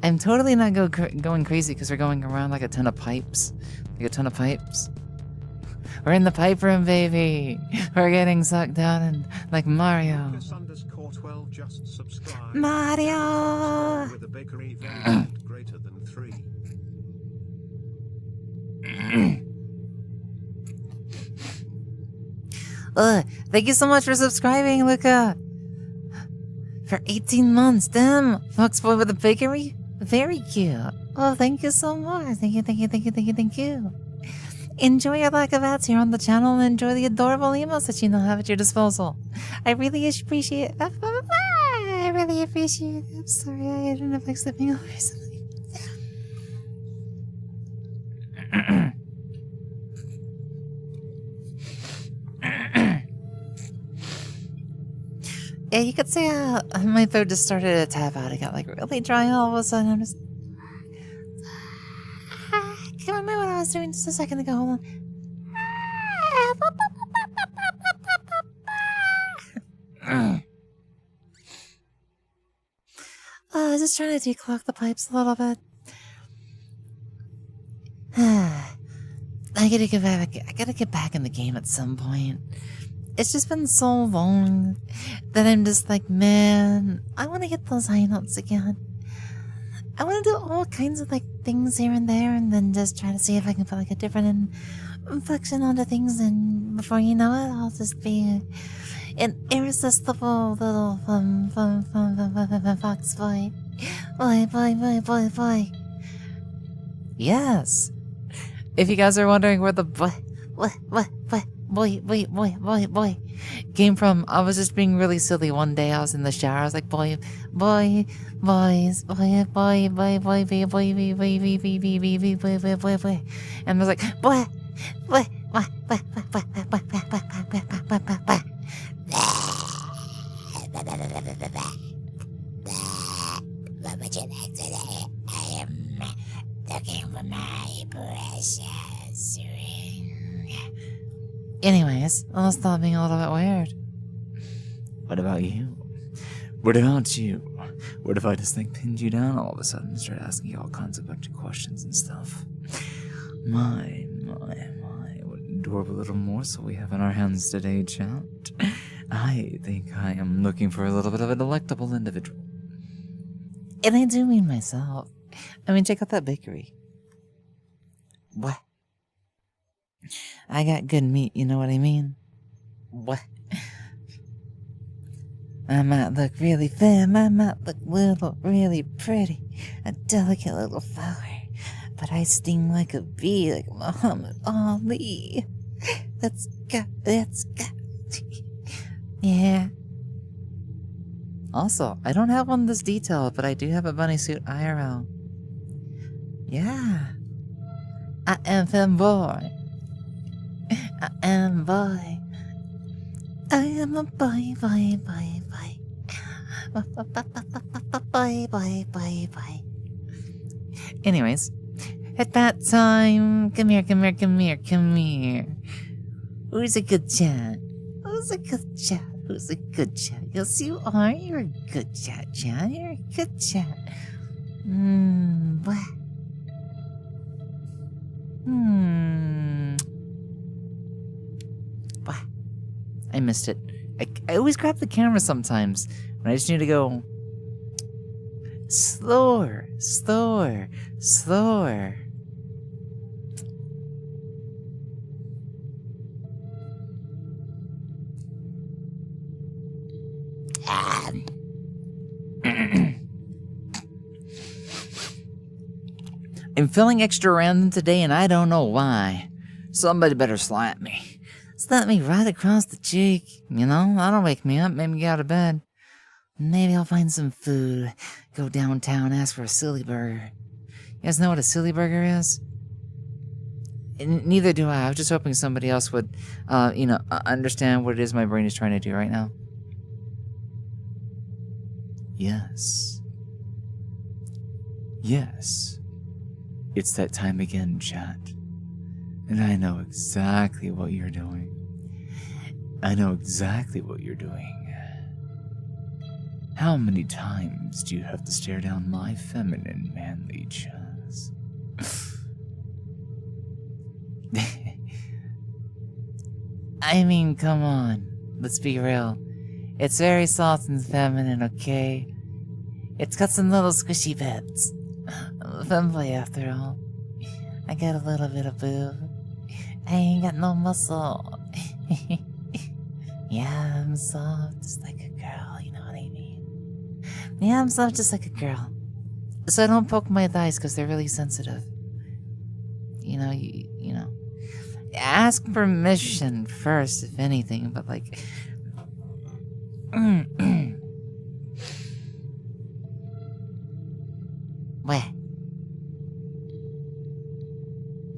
I'm totally not going crazy because we're going around like a ton of pipes. We're in the pipe room, baby. We're getting sucked down and like Mario. Mario! With a bakery variant greater than 3. Thank you so much for subscribing, Luca. For 18 months, damn. Foxboy with a bakery? Very cute. Oh, thank you so much. Thank you. Enjoy your lack of ads here on the channel and enjoy the adorable emails that you now have at your disposal. I really appreciate it. I really appreciate it. I'm sorry, I ended up like slipping over something. Yeah, you could say my throat just started to tap out. It got like really dry all of a sudden. I'm just... I can't remember what I was doing just a second ago. Hold on. I was just trying to declog the pipes a little bit. I gotta get back in the game at some point. It's just been so long that I'm just like, man, I want to get those high notes again. I want to do all kinds of like things here and there, and then just try to see if I can put like a different inflection onto things, and before you know it, I'll just be an irresistible little fox boy. Boy. Yes. If you guys are wondering where the boy came from, I was just being really silly one day. I was in the shower. I was like, boys, and I was like, boy. What would you like today? I am looking for my precious ring. Anyways, I'll stop being a little bit weird. What about you? What about you? What if I just like pinned you down all of a sudden and started asking you all kinds of bunch of questions and stuff? My, what adorable little morsel we have in our hands today, chat. I think I am looking for a little bit of a delectable individual. And I do mean myself. I mean, check out that bakery. What? I got good meat, you know what I mean? What? I might look really thin, I might look really pretty, a delicate little flower, but I sting like a bee, like Muhammad Ali. Let's go. Yeah. Also, I don't have one this detailed, but I do have a bunny suit IRL. Yeah. I am fanboy. I am boy. I am a boy, boy, boy, boy. Boy, boy, boy, boy. Anyways, at that time, come here, come here, come here, come here. Who's a good chat? Who's a good chat? Who's a good chat? Yes, you are. You're a good chat, Chat. You're a good chat. What? What? I missed it. I always grab the camera sometimes when I just need to go slower, slower, slower. I'm feeling extra random today and I don't know why. Somebody better slap me. Slap me right across the cheek. You know, that'll wake me up, make me get out of bed. Maybe I'll find some food, go downtown, ask for a silly burger. You guys know what a silly burger is? Neither do I. I was just hoping somebody else would, understand what it is my brain is trying to do right now. Yes. Yes. It's that time again, chat. And I know exactly what you're doing. I know exactly what you're doing. How many times do you have to stare down my feminine, manly chest? I mean, come on. Let's be real. It's very soft and feminine, okay? It's got some little squishy bits. Femboy, after all. I got a little bit of boob. I ain't got no muscle. Yeah, I'm soft, just like a girl, you know what I mean? Yeah, I'm soft just like a girl. So I don't poke my thighs because they're really sensitive. You know. Ask permission first, if anything, but like... What?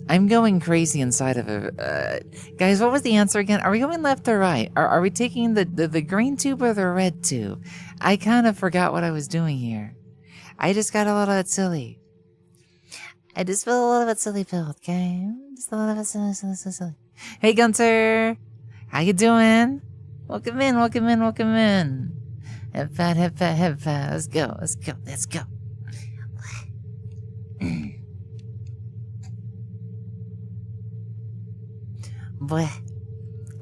I'm going crazy inside of a... guys, what was the answer again? Are we going left or right? Are we taking the green tube or the red tube? I kind of forgot what I was doing here. I just got a little bit silly. I just feel a little bit silly filled, okay? Just a little bit silly. Hey, Gunter! How you doing? Welcome in, welcome in, welcome in. Head fat, head fat, head fat. Let's go, let's go, let's go. Boy,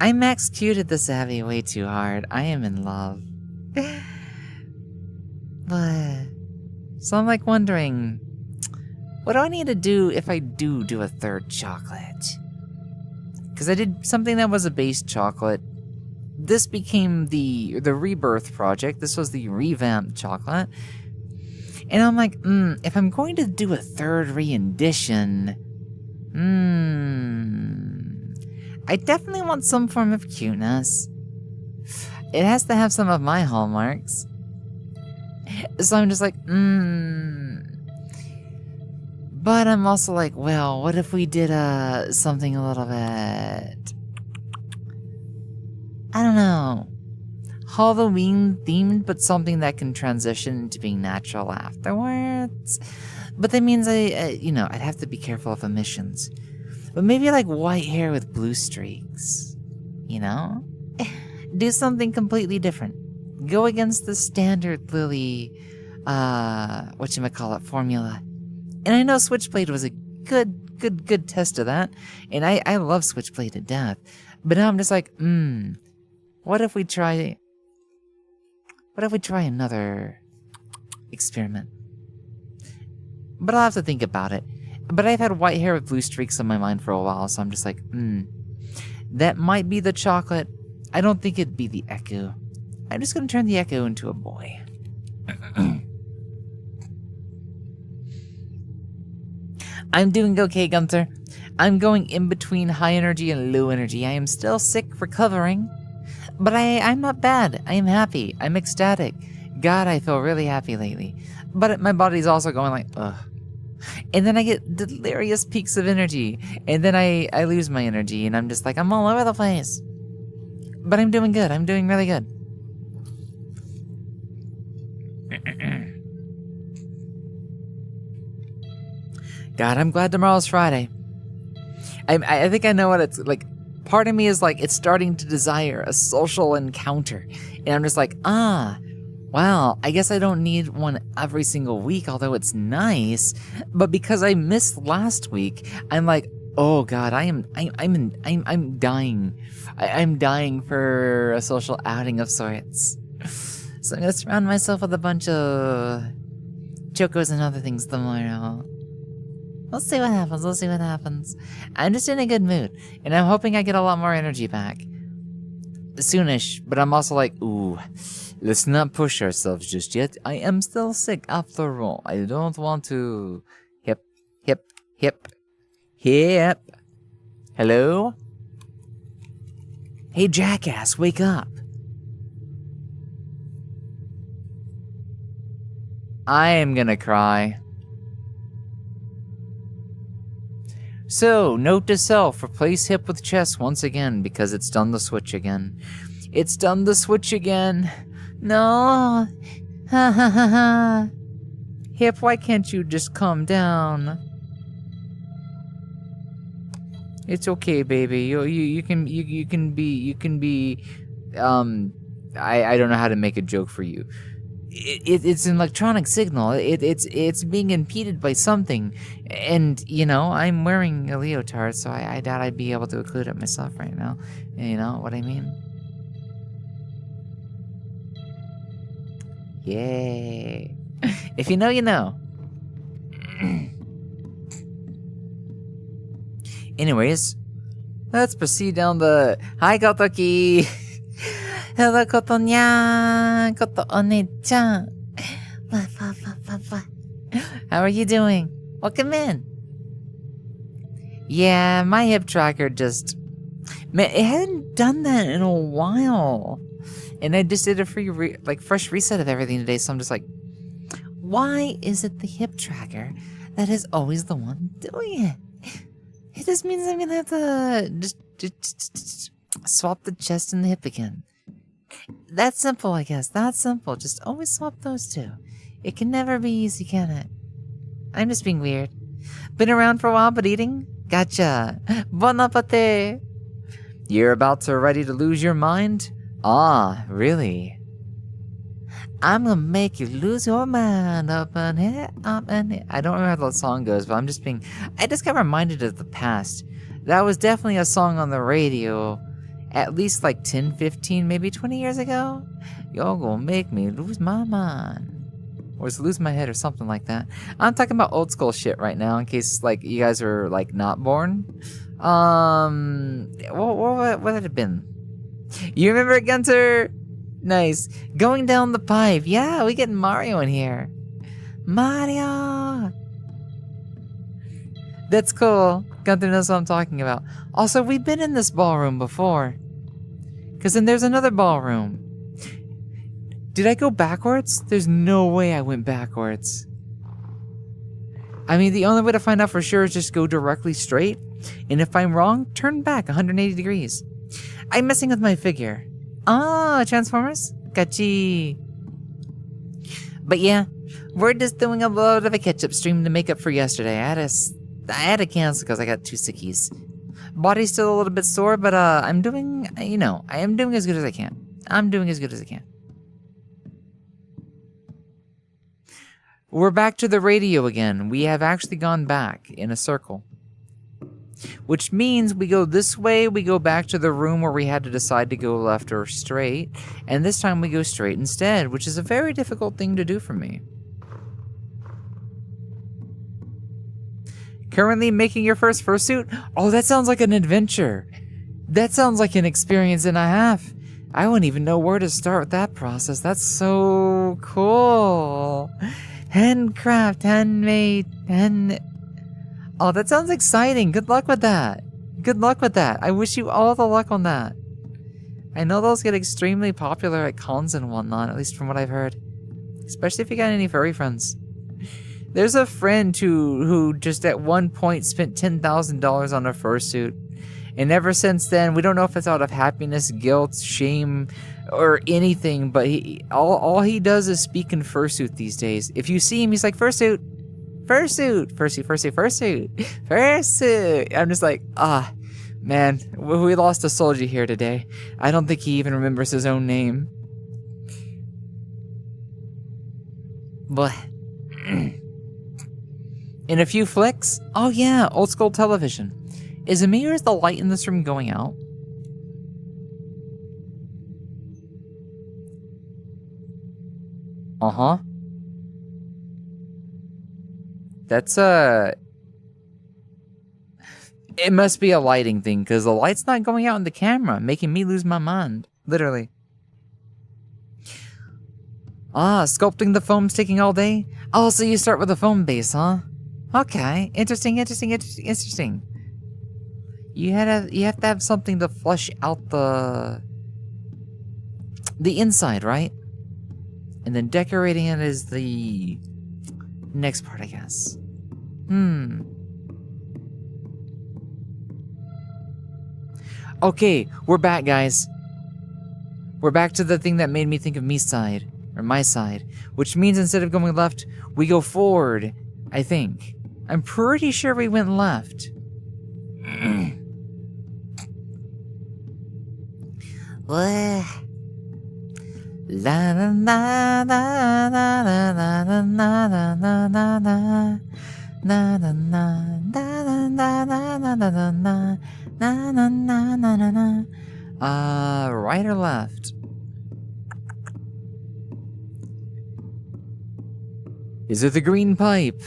I max Q'd the Savvy way too hard. I am in love. But, so I'm like wondering, what do I need to do if I do a third chocolate? Because I did something that was a base chocolate. This became the rebirth project. This was the revamped chocolate. And I'm like, if I'm going to do a third rendition, I definitely want some form of cuteness. It has to have some of my hallmarks. So I'm just like, But I'm also like, well, what if we did something a little bit... I don't know. Halloween themed, but something that can transition into being natural afterwards. But that means I'd have to be careful of emissions. But maybe like white hair with blue streaks. You know? Do something completely different. Go against the standard Lily, formula. And I know Switchblade was a good test of that. And I love Switchblade to death. But now I'm just like, what if we try another experiment? But I'll have to think about it. But I've had white hair with blue streaks on my mind for a while, so I'm just like, that might be the chocolate. I don't think it'd be the Echo. I'm just gonna turn the Echo into a boy. I'm doing okay, Gunther. I'm going in between high energy and low energy. I am still sick, recovering. But I'm not bad. I am happy. I'm ecstatic. God, I feel really happy lately. But my body's also going like, ugh. And then I get delirious peaks of energy. And then I lose my energy. And I'm just like, I'm all over the place. But I'm doing good. I'm doing really good. God, I'm glad tomorrow's Friday. I think I know what it's like. Part of me is like, it's starting to desire a social encounter. And I'm just like, wow, I guess I don't need one every single week, although it's nice. But because I missed last week, I'm like, oh God, I'm dying. I'm dying for a social outing of sorts. So I'm gonna surround myself with a bunch of chocos and other things tomorrow. We'll see what happens. We'll see what happens. I'm just in a good mood, and I'm hoping I get a lot more energy back soonish. But I'm also like, ooh, let's not push ourselves just yet. I am still sick after all. I don't want to. Hip. Hello? Hey, jackass, wake up. I am gonna cry. So, note to self, replace hip with chest once again, because it's done the switch again. It's done the switch again. No. Ha ha ha ha. Hip, why can't you just calm down? It's okay, baby. You can be I don't know how to make a joke for you. It's an electronic signal. It's being impeded by something, and I'm wearing a leotard, so I doubt I'd be able to occlude it myself right now. You know what I mean? Yay! If you know, you know. Anyways, let's proceed down the. Hi, Kotoki. Hello, Kotonya. Koto One-chan. How are you doing? Welcome in. Yeah, my hip tracker just. Man, it hadn't done that in a while. And I just did a fresh reset of everything today, so I'm just like, why is it the hip tracker that is always the one doing it? It just means I'm gonna have to just swap the chest and the hip again. That's simple, I guess. That's simple. Just always swap those two. It can never be easy, can it? I'm just being weird. Been around for a while, but eating? Gotcha. Bon appetit. You're about to ready to lose your mind? Ah, really? I'm gonna make you lose your mind up and here, up and here. I don't remember how the song goes, but I just got reminded of the past. That was definitely a song on the radio at least like 10, 15, maybe 20 years ago. You're gonna make me lose my mind. Or just lose my head or something like that. I'm talking about old school shit right now in case like you guys are like not born. What had it been? You remember it, Gunter? Nice. Going down the pipe. Yeah, we get Mario in here. Mario! That's cool. Gunther knows what I'm talking about. Also, we've been in this ballroom before. Because then there's another ballroom. Did I go backwards? There's no way I went backwards. I mean, the only way to find out for sure is just go directly straight. And if I'm wrong, turn back 180 degrees. I'm messing with my figure. Ah, Transformers? Gotcha. But yeah, we're just doing a load of a catch-up stream to make up for yesterday. I had to cancel because I got 2 sickies. Body's still a little bit sore, but I am doing as good as I can. We're back to the radio again. We have actually gone back in a circle. Which means we go this way, we go back to the room where we had to decide to go left or straight, and this time we go straight instead, which is a very difficult thing to do for me. Currently making your first fursuit? Oh, that sounds like an adventure. That sounds like an experience and a half. I wouldn't even know where to start with that process. That's so cool. Handcraft, handmade, Oh, that sounds exciting. Good luck with that. I wish you all the luck on that. I know those get extremely popular at cons and whatnot, at least from what I've heard. Especially if you got any furry friends. There's a friend who just at one point spent $10,000 on a fursuit. And ever since then, we don't know if it's out of happiness, guilt, shame, or anything, but all he does is speak in fursuit these days. If you see him, he's like, fursuit, fursuit, fursuit, fursuit, fursuit, fursuit. I'm just like, man, we lost a soldier here today. I don't think he even remembers his own name. But in a few flicks, oh yeah, old school television. Is it me or is the light in this room going out? Uh-huh. That's it must be a lighting thing, because the light's not going out in the camera, making me lose my mind. Literally. Sculpting the foam's taking all day? Oh, so you start with a foam base, huh? Okay. Interesting. You have to have something to flush out the inside, right? And then decorating it is the next part, I guess. Okay, we're back, guys. We're back to the thing that made me think of my side, which means instead of going left, we go forward, I think. I'm pretty sure we went left. La la la la la la la la la la la na na na na na na na na na na na na na na na. Right or left? Is it the green pipe?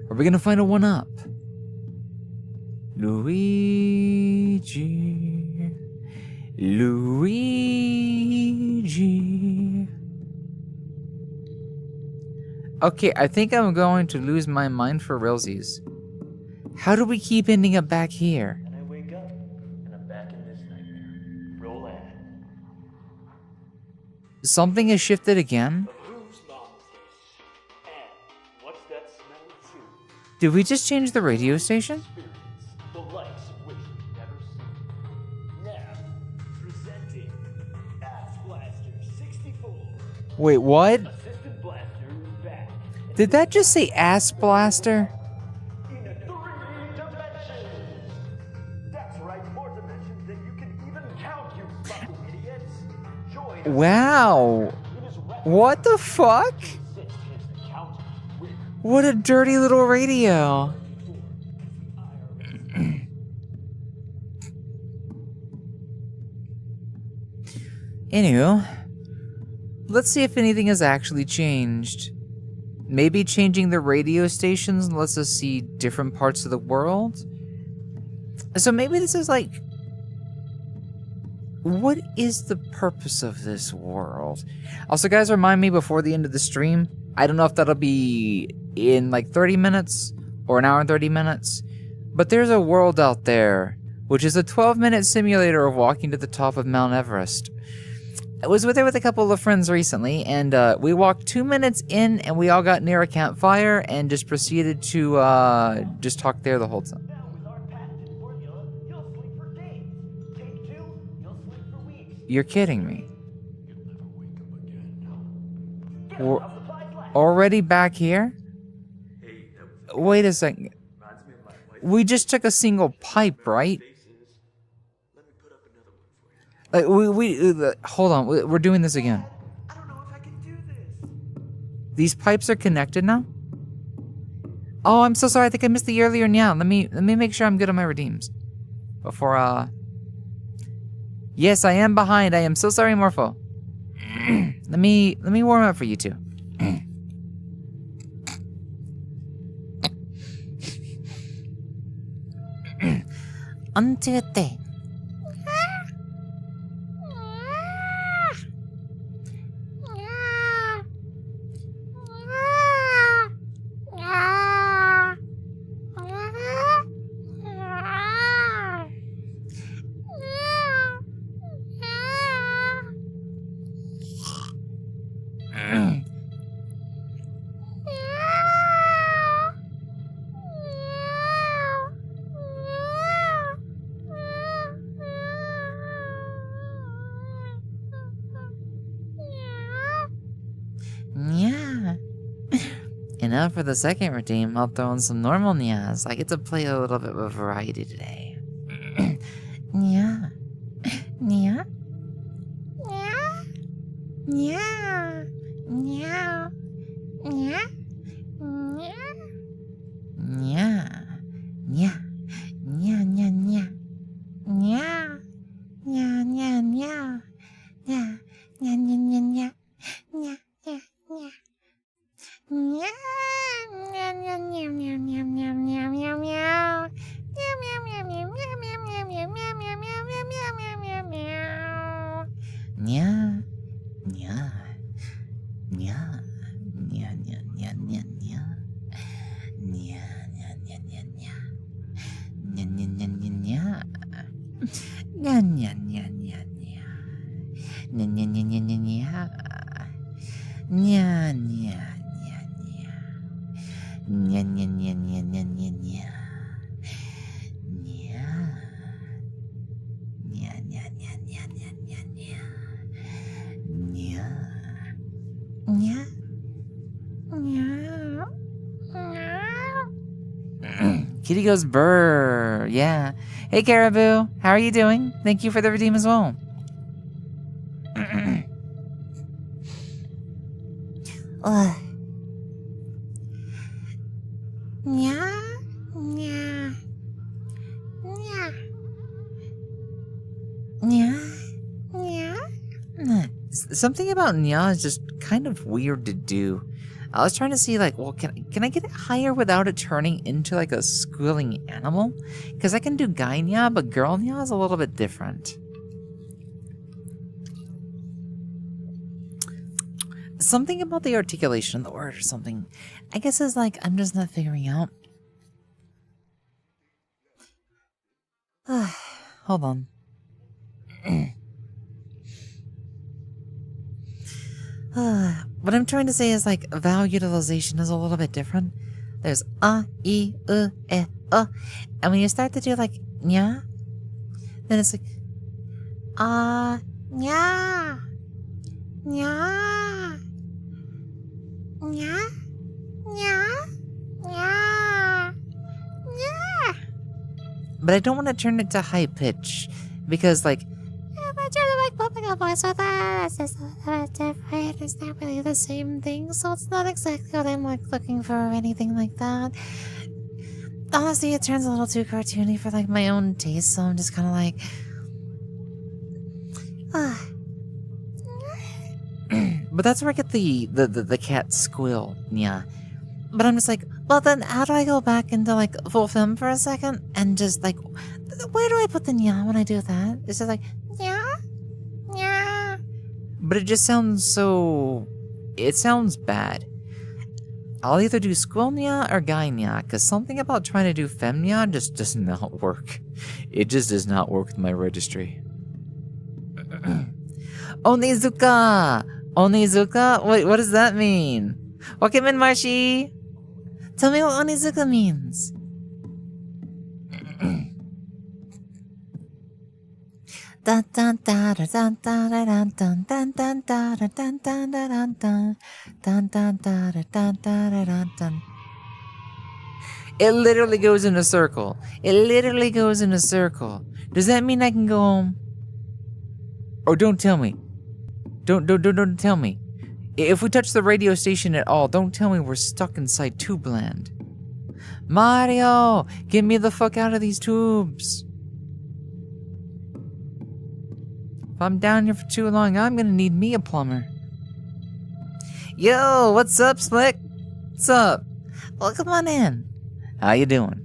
Are we gonna find a one-up? Luigi. Okay, I think I'm going to lose my mind for realsies. How do we keep ending up back here? And I wake up, and I'm back in this nightmare. Roll ad. Something has shifted again? Whose mom is this? And what's that smell too? Did we just change the radio station? Experience the likes of which we've never seen. Now, presenting Ass Blaster 64. Wait, what? Assistant Blaster is back. Did that just say ass blaster? In 3 dimensions! That's right, more dimensions than you can even count, you fucking idiots! Join us. Wow. It is What the fuck? What a dirty little radio. Anywho, let's see if anything has actually changed. Maybe changing the radio stations lets us see different parts of the world? So maybe this is like... What is the purpose of this world? Also, guys, remind me before the end of the stream. I don't know if that'll be in like 30 minutes or an hour and 30 minutes. But there's a world out there, which is a 12-minute simulator of walking to the top of Mount Everest. I was there with a couple of friends recently, and we walked 2 minutes in, and we all got near a campfire and just proceeded to just talk there the whole time. Now, with our patented formula, you'll sleep for days. Take 2, you'll sleep for weeks. You're kidding me. You'll never wake up again. We're already back here? Hey, that was Wait a second. reminds me of my wife. We just took a single pipe, right? Faces. Let me put up another one for you. Like hold on, we're doing this again. I don't know if I can do this. These pipes are connected now? Oh, I'm so sorry. I think I missed the earlier now. Let me make sure I'm good on my redeems. Before Yes, I am behind. I am so sorry, Morpho. let me warm up for you two. Onto a thing. And now for the second redeem, I'll throw in some normal nyas. I get to play a little bit of variety today. Nya. Nya. Nya. Nya. Nya. Nya. Nya. Nya. Nya. Nya, nya, nya. Nya. Nya, nya, nya. Nya. Nya, nya, nya, nya. Nya, nya, nya. Nya. Nya, nya, nya, nya, nya, nya, nya, nya, nya, nya. Meow, meow, meow, meow, meow, meow, meow, meow, meow, meow, meow, meow, meow, meow, meow. Nya. Nya. Nya. Nya, nya, nya, nya, nya. Nya, nya, nya, nya, nya. Nya, nya, nya, nya, nya. Nya, nya, nya, nya, nya. Nya, nya, nya, nya, nya, nya. Nya, nya, nya, nya. Nya, nya, nya, nya, nya, nya, nya. Nya. Nya, nya, nya, nya, nya, nya, nya. Nya. Nya. Nya. Kitty goes brr. Yeah. Hey, Caribou. How are you doing? Thank you for the redeem as well. Nya. Nya. Nya. Nya. Nya. Something about nya is just kind of weird to do. I was trying to see, like, well, can I get it higher without it turning into, like, a squealing animal? Because I can do guy nya, but girl nya is a little bit different. Something about the articulation of the word or something. I guess is like, I'm just not figuring out. Hold on. What I'm trying to say is like vowel utilization is a little bit different. There's I, e, and when you start to do like nya, then it's like nya, nya, nya, nya, nya, nya. But I don't want to turn it to high pitch because like. But you're like popping a voice with that. It's just a little bit different. It's not really the same thing, so it's not exactly what I'm like looking for or anything like that. Honestly, it turns a little too cartoony for like my own taste, so I'm just kind of like, But that's where I get the cat squeal, yeah. But I'm just like, well then how do I go back into like full film for a second and just like, where do I put the nya when I do that? Is it like nya, nya? But it just sounds so. It sounds bad. I'll either do squeal nya or guy nya, because something about trying to do fem nya just does not work. It just does not work with my registry. Onizuka! Onizuka? Wait, what does that mean? Welcome in, Marshy! Tell me what Onizuka means. It literally goes in a circle. It literally goes in a circle. Does that mean I can go home? Or don't tell me. Don't tell me. If we touch the radio station at all, don't tell me we're stuck inside tube land. Mario, get me the fuck out of these tubes. If I'm down here for too long, I'm gonna need me a plumber. Yo, what's up, Slick? What's up? Well, come on in. How you doing?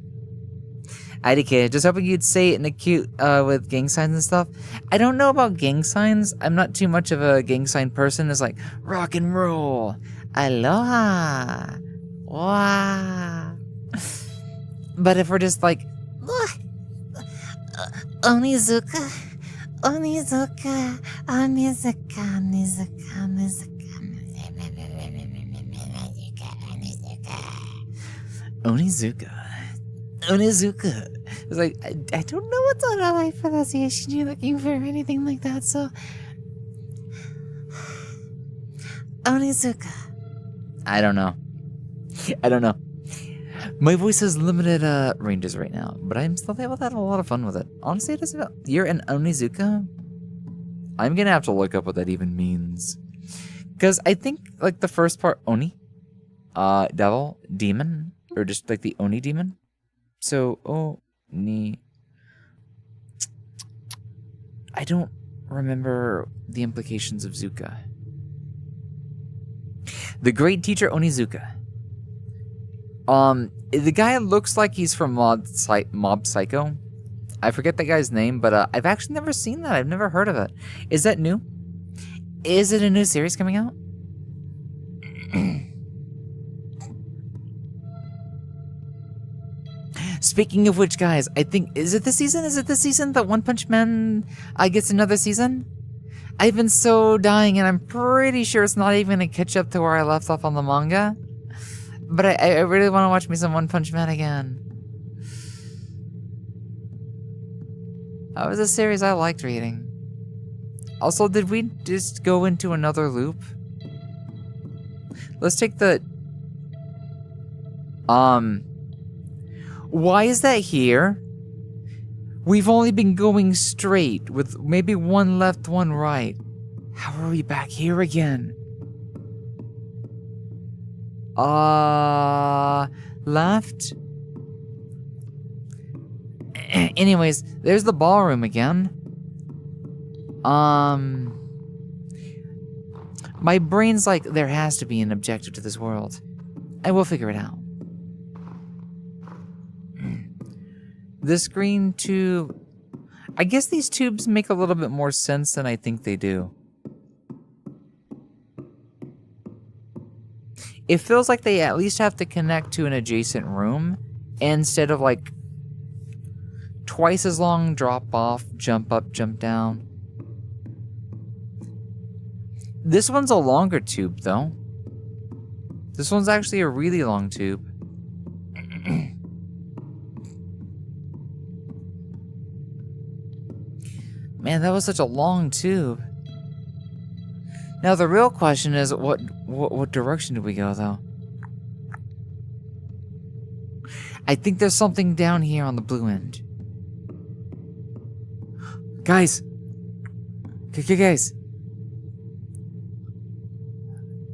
IDK, just hoping you'd say it in a cute, with gang signs and stuff. I don't know about gang signs. I'm not too much of a gang sign person. It's like, rock and roll. Aloha. Wow. But if we're just like, Onizuka, Onizuka, Onizuka, Onizuka, Onizuka. Onizuka. It's like, I don't know what's on my pronunciation you're looking for or anything like that, so. Onizuka. I don't know. I don't know. My voice has limited ranges right now, but I'm still able to have a lot of fun with it. Honestly, it doesn't. You're an Onizuka? I'm gonna have to look up what that even means. Because I think, like, the first part, Oni, devil, demon, or just, like, the Oni demon. So, Oni. I don't remember the implications of Zuka. The great teacher Onizuka. The guy looks like he's from Mob Psycho. I forget that guy's name, but I've actually never seen that. I've never heard of it. Is that new? Is it a new series coming out? Speaking of which, guys, I think, is it this season? Is it this season that One Punch Man gets another season? I've been so dying, and I'm pretty sure it's not even going to catch up to where I left off on the manga. But I really want to watch me some One Punch Man again. That was a series I liked reading. Also, did we just go into another loop? Let's take the... Why is that here? We've only been going straight, with maybe one left, one right. How are we back here again? Left? Anyways, there's the ballroom again. My brain's like, there has to be an objective to this world. I will figure it out. This green tube... I guess these tubes make a little bit more sense than I think they do. It feels like they at least have to connect to an adjacent room instead of like twice as long drop off, jump up, jump down. This one's a longer tube though. This one's actually a really long tube. Man, that was such a long tube. Now the real question is, what direction do we go, though? I think there's something down here on the blue end. Guys! Guys!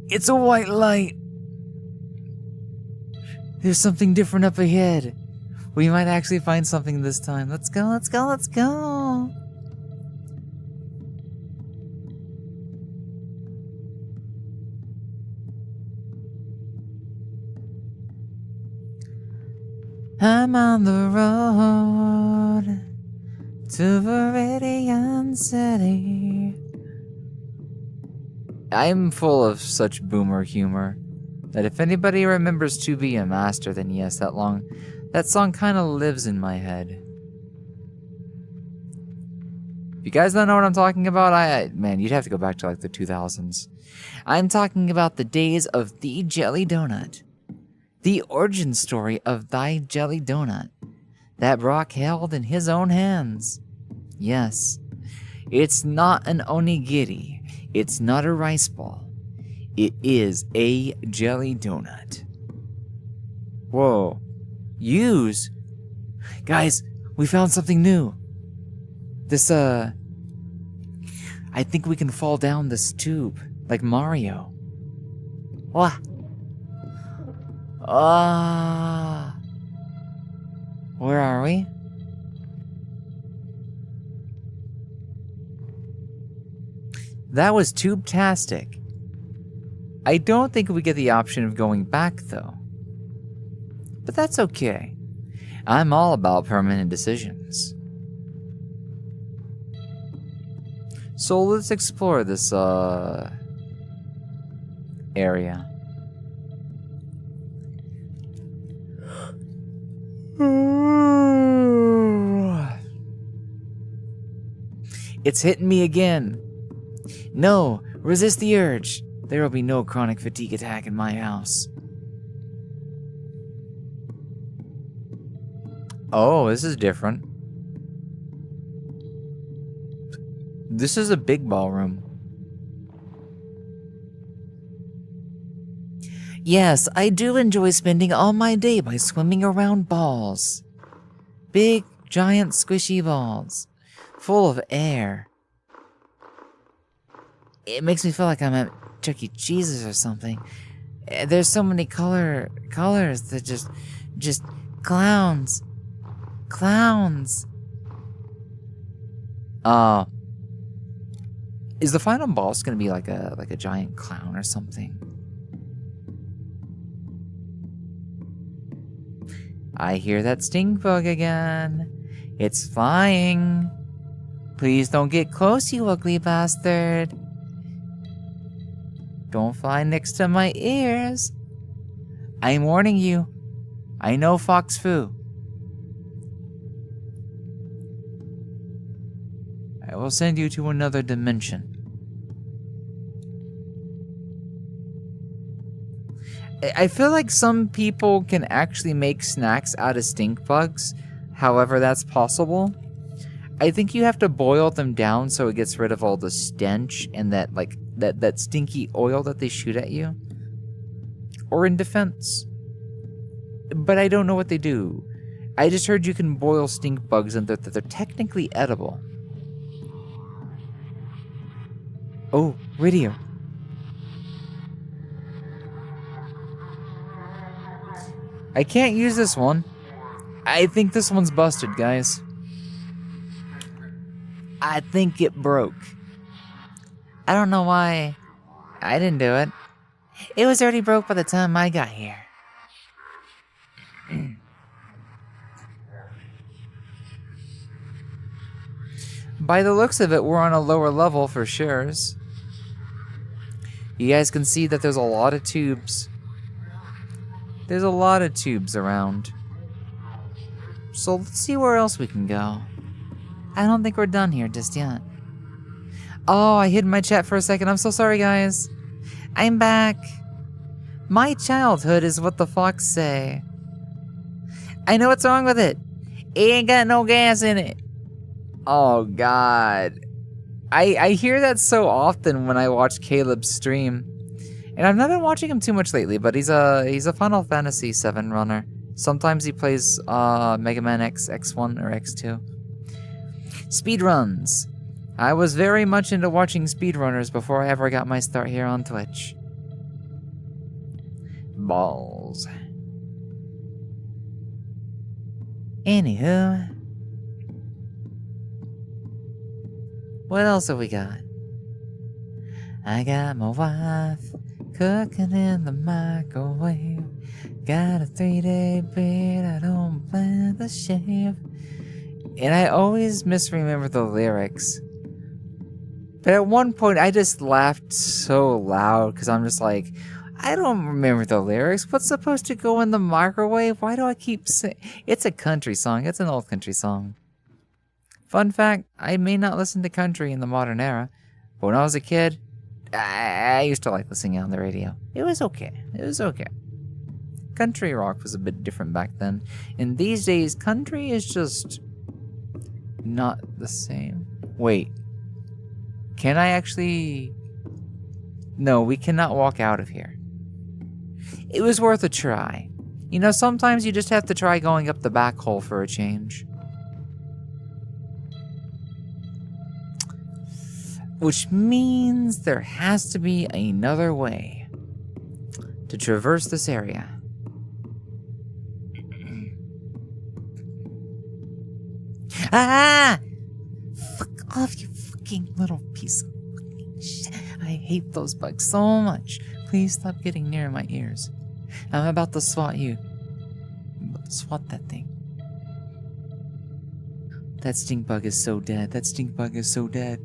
It's a white light! There's something different up ahead. We might actually find something this time. Let's go, let's go, let's go! I'm on the road to Viridian City. I'm full of such boomer humor that if anybody remembers To Be a Master, then yes, that song kind of lives in my head. If you guys don't know what I'm talking about, man, you'd have to go back to like the 2000s. I'm talking about the days of the Jelly Donut. The origin story of thy jelly donut that Brock held in his own hands. Yes, it's not an onigiri. It's not a rice ball. It is a jelly donut. Whoa. Use? Guys, we found something new. This, I think we can fall down this tube, like Mario. What? Where are we? That was tube-tastic. I don't think we get the option of going back, though. But that's okay. I'm all about permanent decisions. So let's explore this, area. It's hitting me again. No, resist the urge. There will be no chronic fatigue attack in my house. Oh, this is different. This is a big ballroom. Yes, I do enjoy spending all my day by swimming around balls. Big, giant, squishy balls. Full of air. It makes me feel like I'm at Chuck E. Cheese's or something. There's so many colors that just clowns. Clowns. Is the final boss gonna be like a giant clown or something? I hear that stink bug again. It's flying. Please don't get close, you ugly bastard. Don't fly next to my ears. I'm warning you. I know Fox Fu. I will send you to another dimension. I feel like some people can actually make snacks out of stink bugs, however that's possible. I think you have to boil them down so it gets rid of all the stench and that stinky oil that they shoot at you. Or in defense. But I don't know what they do. I just heard you can boil stink bugs and that they're technically edible. Oh, radio. I can't use this one. I think this one's busted, guys. I think it broke. I don't know why I didn't do it. It was already broke by the time I got here. By the looks of it, we're on a lower level for sure. You guys can see that there's a lot of tubes. There's a lot of tubes around. So let's see where else we can go. I don't think we're done here just yet. Oh, I hid my chat for a second. I'm so sorry, guys. I'm back. My childhood is what the fox say. I know what's wrong with it. It ain't got no gas in it. Oh, God. I hear that so often when I watch Caleb's stream. And I've not been watching him too much lately, but he's a Final Fantasy VII runner. Sometimes he plays Mega Man X, X1, or X2. Speedruns. I was very much into watching speedrunners before I ever got my start here on Twitch. Balls. Anywho. What else have we got? I got my wife cooking in the microwave. Got a 3-day beard, I don't plan to shave. And I always misremember the lyrics. But at one point, I just laughed so loud because I'm just like, I don't remember the lyrics. What's supposed to go in the microwave? Why do I keep saying... It's a country song. It's an old country song. Fun fact, I may not listen to country in the modern era, but when I was a kid, I used to like listening on the radio. It was okay. It was okay. Country rock was a bit different back then. And these days, country is just not the same. Wait. Can I actually... No, we cannot walk out of here. It was worth a try. You know, sometimes you just have to try going up the back hole for a change. Which means there has to be another way to traverse this area. Ah! Fuck off, you fucking little piece of fucking shit. I hate those bugs so much. Please stop getting near my ears. I'm about to swat you. I'm about to swat that thing. That stink bug is so dead. That stink bug is so dead.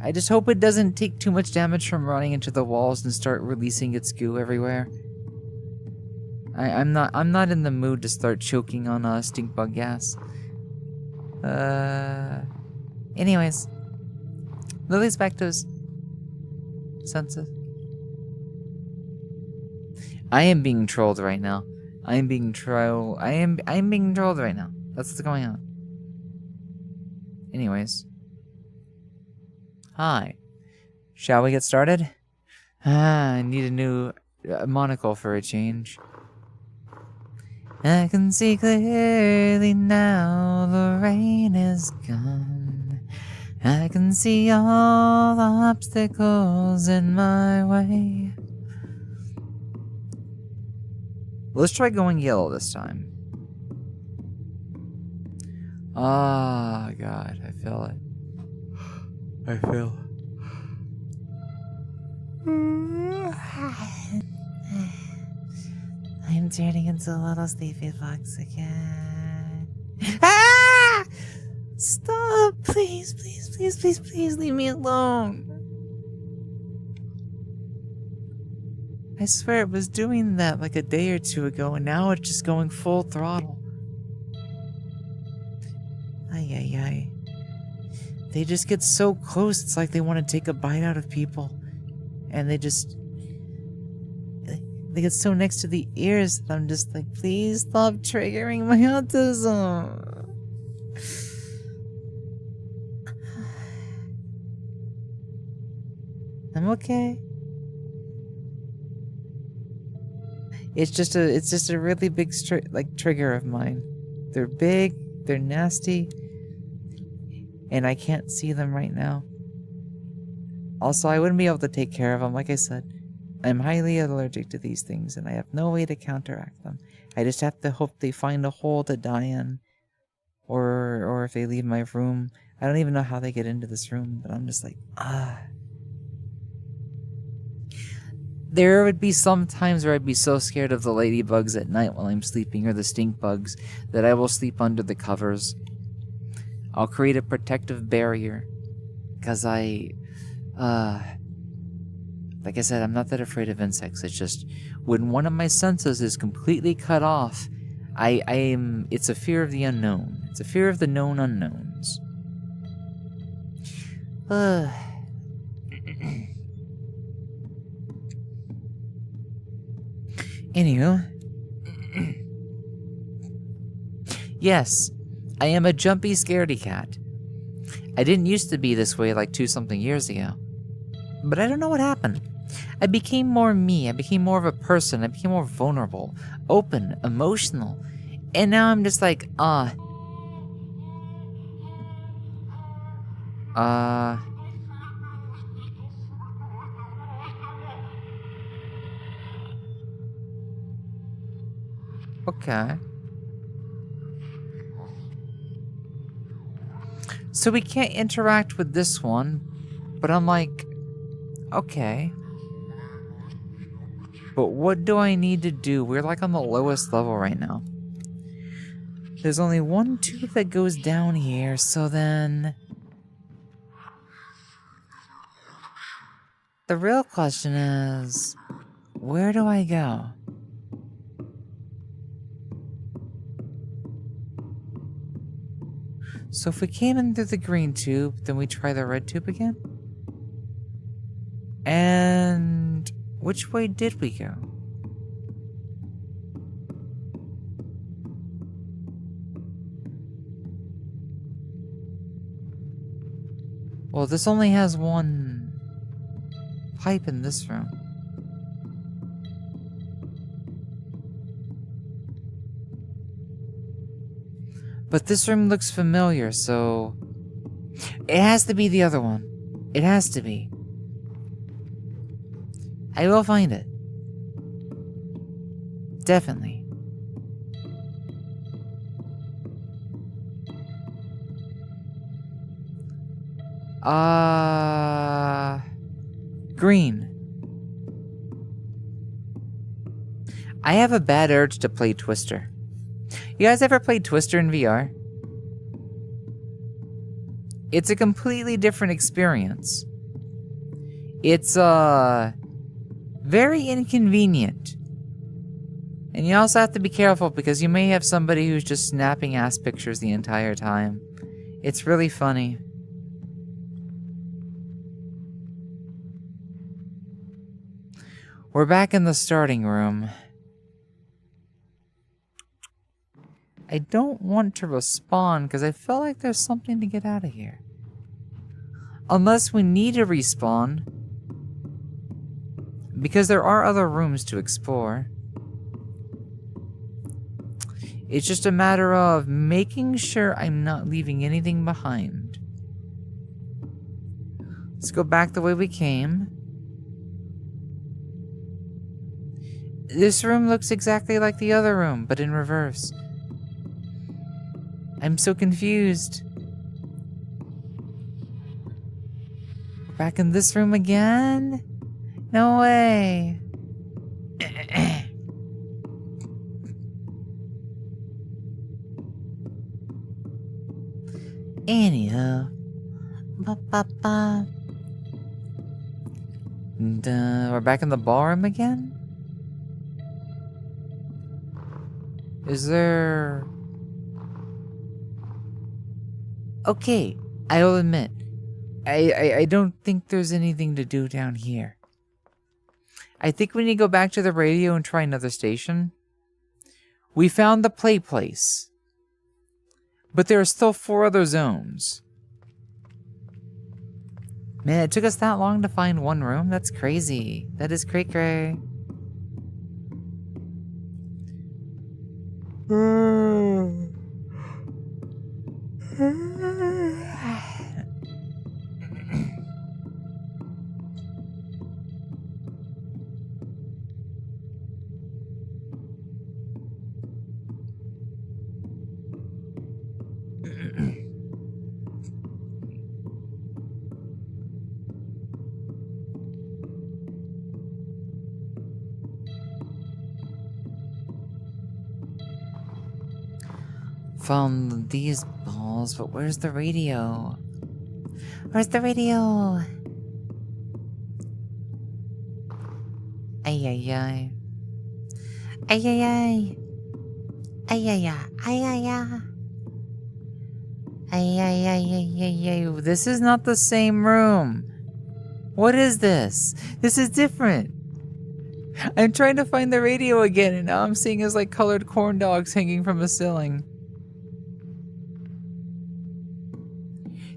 I just hope it doesn't take too much damage from running into the walls and start releasing its goo everywhere. I'm not in the mood to start choking on stink bug gas. Anyways, Lily's back to his senses. I am being trolled right now. I'm being trolled right now. That's what's going on. Anyways. Hi. Shall we get started? I need a new monocle for a change. I can see clearly now the rain is gone. I can see all the obstacles in my way. Let's try going yellow this time. Ah, God, I feel it. I feel. I'm turning into a little sleepy fox again. Ah! Stop! Please, please, please, please, please leave me alone. I swear it was doing that like a day or two ago, and now it's just going full throttle. Ay, ay, ay. They just get so close, it's like they want to take a bite out of people. And they get so next to the ears that I'm just like, please stop triggering my autism. I'm okay. It's just a really big trigger of mine. They're big, they're nasty, and I can't see them right now. Also, I wouldn't be able to take care of them. Like I said, I'm highly allergic to these things, and I have no way to counteract them. I just have to hope they find a hole to die in, or if they leave my room. I don't even know how they get into this room, but I'm just like, ah. There would be some times where I'd be so scared of the ladybugs at night while I'm sleeping, or the stink bugs, that I will sleep under the covers. I'll create a protective barrier, because like I said, I'm not that afraid of insects. It's just when one of my senses is completely cut off, it's a fear of the unknown. It's a fear of the known unknowns. Anywho. Yes, I am a jumpy scaredy cat. I didn't used to be this way like 2-something years ago. But I don't know what happened. I became more me. I became more of a person. I became more vulnerable, open, emotional. And now I'm just like, okay. So we can't interact with this one, but I'm like, okay. But what do I need to do? We're like on the lowest level right now. There's only one tube that goes down here, so then... The real question is, where do I go? So if we came in through the green tube, then we try the red tube again? And which way did we go? Well, this only has one pipe in this room. But this room looks familiar, so... It has to be the other one. It has to be. I will find it. Definitely. Green. I have a bad urge to play Twister. You guys ever played Twister in VR? It's a completely different experience. It's, very inconvenient. And you also have to be careful because you may have somebody who's just snapping ass pictures the entire time. It's really funny. We're back in the starting room. I don't want to respawn because I feel like there's something to get out of here. Unless we need to respawn. Because there are other rooms to explore. It's just a matter of making sure I'm not leaving anything behind. Let's go back the way we came. This room looks exactly like the other room, but in reverse. I'm so confused. Back in this room again? No way. Anyhow. Ba-ba-ba. And, we're back in the ballroom again? Is there... Okay, I'll admit, I don't think there's anything to do down here. I think we need to go back to the radio and try another station. We found the play place. But there are still 4 other zones. Man, it took us that long to find one room? That's crazy. That is cray-cray. Found these balls, but where's the radio? Where's the radio? Ay ay ay. Ay ay ay. Ay ay ay. Ay ay ay. Ay ay ay ay ay ay. This is not the same room. What is this? This is different. I'm trying to find the radio again, and now I'm seeing is like colored corn dogs hanging from the ceiling.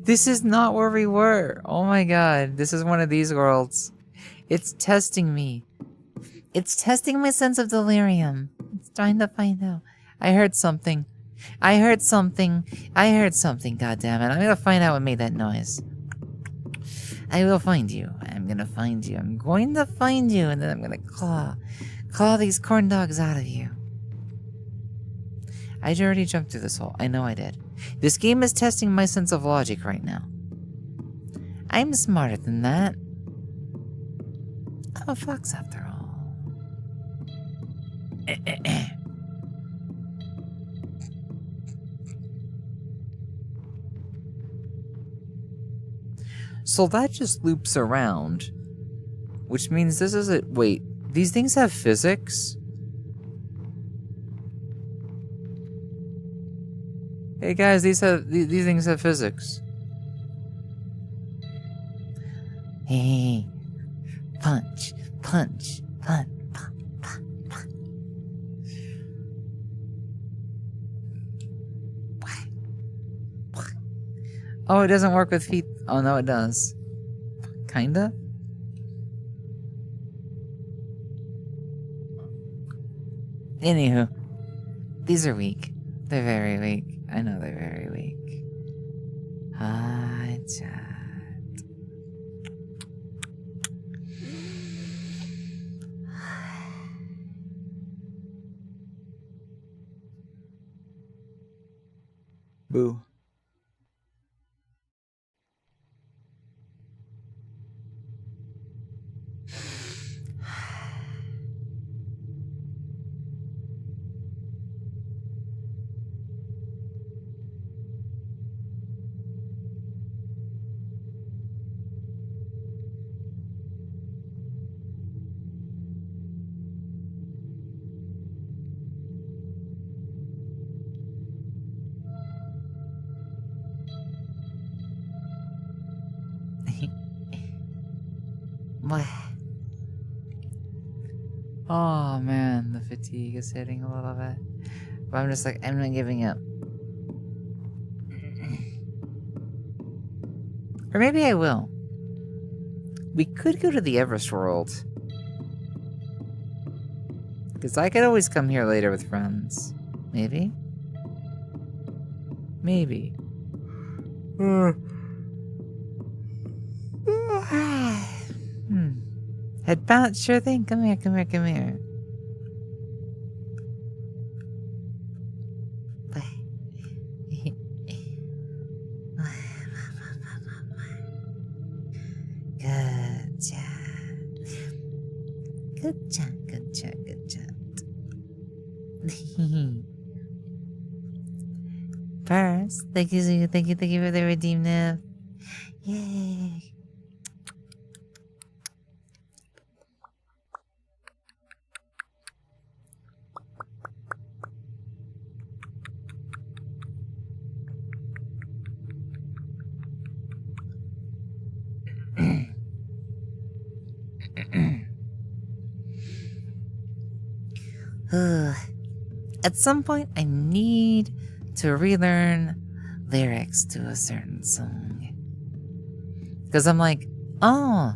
This is not where we were. Oh my god, this is one of these worlds. It's testing me. It's testing my sense of delirium. It's trying to find out. I heard something. I heard something. I heard something, goddammit. I'm gonna find out what made that noise. I will find you. I'm gonna find you. I'm going to find you, and then I'm gonna claw these corn dogs out of you. I already jumped through this hole. I know I did. This game is testing my sense of logic right now. I'm smarter than that. I'm a fox after all. So that just loops around. Which means this is it. Wait, these things have physics? Hey guys, these things have physics. Hey, punch, punch, punch, punch, punch, punch. Oh, it doesn't work with feet. Oh no, it does. Kinda. Anywho, these are weak. They're very weak. I know they're very weak. Hi, chat. Boo. What? Oh man, the fatigue is hitting a little bit. But I'm just like, I'm not giving up. Or maybe I will. We could go to the Everest world. Because I could always come here later with friends. Maybe? Maybe. Head bounce, sure thing. Come here, come here, come here. Good job. Good job, good job, good job. First, thank you for the redeem now. Yay. At some point, I need to relearn lyrics to a certain song. Because I'm like, oh,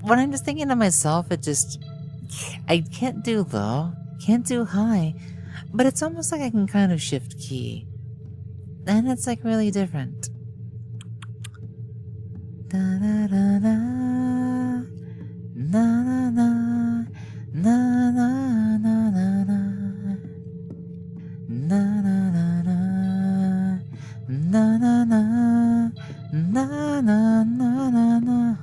when I'm just thinking to myself, I can't do low, can't do high, but it's almost like I can kind of shift key. And it's like really different. Da da da da, na na na, na na na na na. Na na na na, na na na, na na na na na,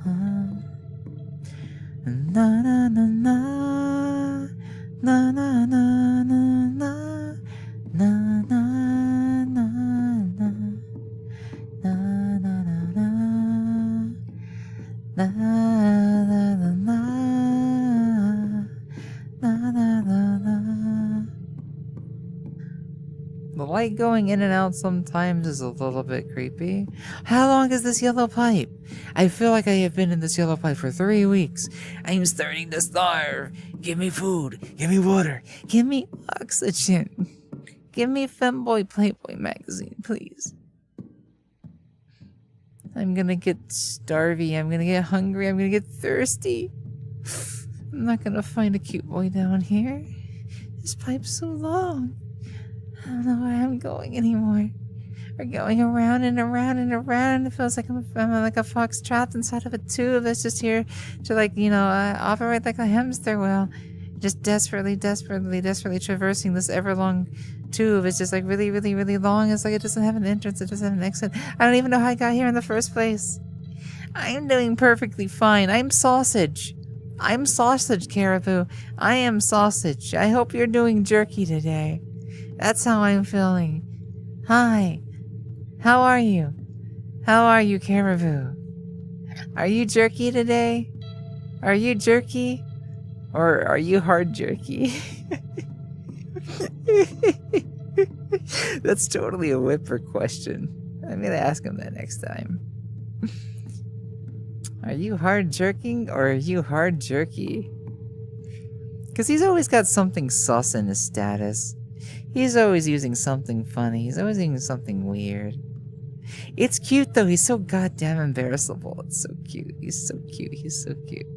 na na na na, na na na na na, na na na na, na na na na. The light going in and out sometimes is a little bit creepy. How long is this yellow pipe? I feel like I have been in this yellow pipe for 3 weeks. I am starting to starve. Give me food. Give me water. Give me oxygen. Give me Femboy Playboy magazine, please. I'm gonna get starvy. I'm gonna get hungry. I'm gonna get thirsty. I'm not gonna find a cute boy down here. This pipe's so long. I don't know where I'm going anymore. We're going around and around and around. It feels like I'm like a fox trapped inside of a tube that's just here to, like, operate like a hamster wheel. Just desperately traversing this ever-long tube. It's just like really, really, really long. It's like it doesn't have an entrance. It doesn't have an exit. I don't even know how I got here in the first place. I'm doing perfectly fine. I'm sausage. I'm sausage, Caribou. I am sausage. I hope you're doing jerky today. That's how I'm feeling. Hi. How are you? How are you, Caribou? Are you jerky today? Are you jerky? Or are you hard jerky? That's totally a Whipper question. I'm gonna ask him that next time. Are you hard jerking or are you hard jerky? Because he's always got something sus in his status. He's always using something funny. He's always using something weird. It's cute though. He's so goddamn embarrassable. It's so cute. He's so cute. He's so cute.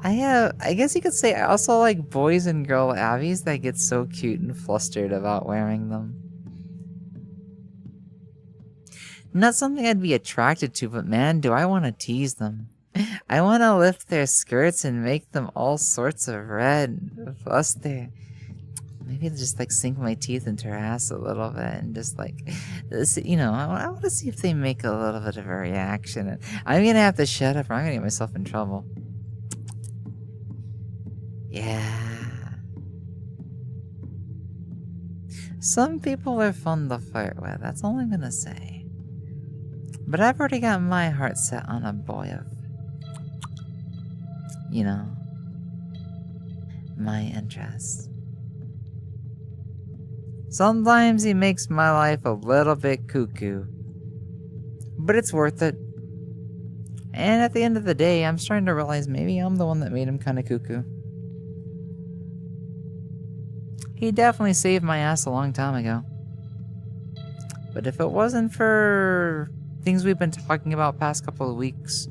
I guess you could say I also like boys and girl Abbies that get so cute and flustered about wearing them. Not something I'd be attracted to, but man, do I want to tease them. I want to lift their skirts and make them all sorts of red and fluster. Maybe just like sink my teeth into her ass a little bit and just like, I want to see if they make a little bit of a reaction. And I'm going to have to shut up or I'm going to get myself in trouble. Yeah. Some people are fun to flirt with, that's all I'm going to say. But I've already got my heart set on a boy of, my interests. Sometimes he makes my life a little bit cuckoo, but it's worth it. And at the end of the day, I'm starting to realize maybe I'm the one that made him kind of cuckoo. He definitely saved my ass a long time ago. But if it wasn't for things we've been talking about past couple of weeks,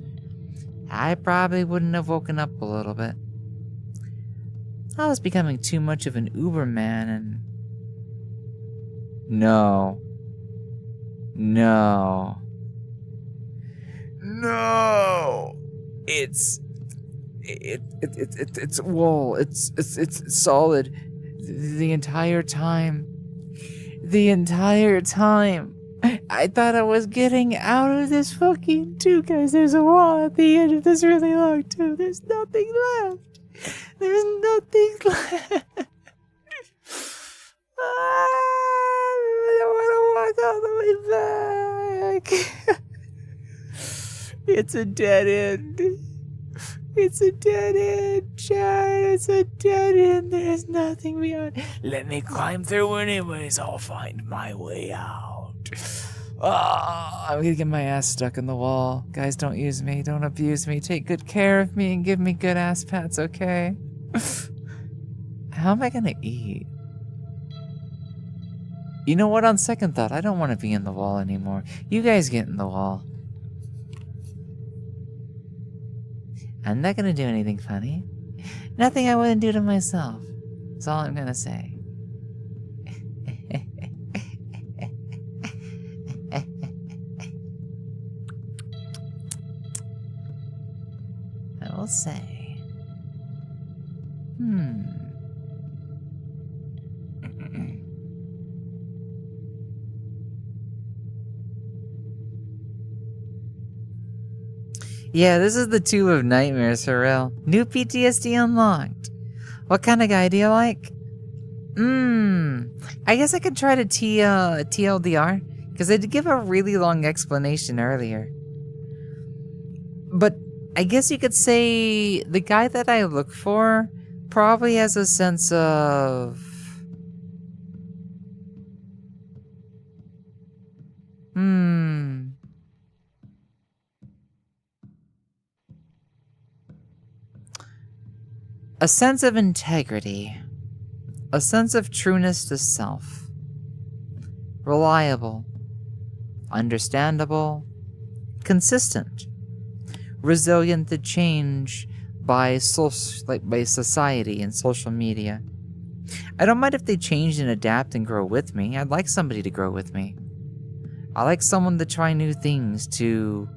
I probably wouldn't have woken up a little bit. I was becoming too much of an Uberman and... No. No. No! It's wall. It's solid. The entire time. The entire time. I thought I was getting out of this fucking tube, guys. There's a wall at the end of this really long tube. There's nothing left. There's nothing left. I don't want to walk all the way back. It's a dead end. It's a dead end, Chad. It's a dead end. There's nothing beyond. Let me climb through anyways. I'll find my way out. Oh, I'm gonna get my ass stuck in the wall. Guys, don't use me. Don't abuse me. Take good care of me and give me good ass pats, okay? How am I gonna eat? You know what? On second thought, I don't want to be in the wall anymore. You guys get in the wall. I'm not gonna do anything funny. Nothing I wouldn't do to myself. That's all I'm gonna say. I will say. Yeah, this is the Tube of Nightmares for real. New PTSD unlocked. What kind of guy do you like? I guess I could try to TLDR, because I did give a really long explanation earlier. But I guess you could say the guy that I look for probably has a sense of... A sense of integrity. A sense of trueness to self. Reliable. Understandable. Consistent. Resilient to change by society and social media. I don't mind if they change and adapt and grow with me. I'd like somebody to grow with me. I like someone to try new things, to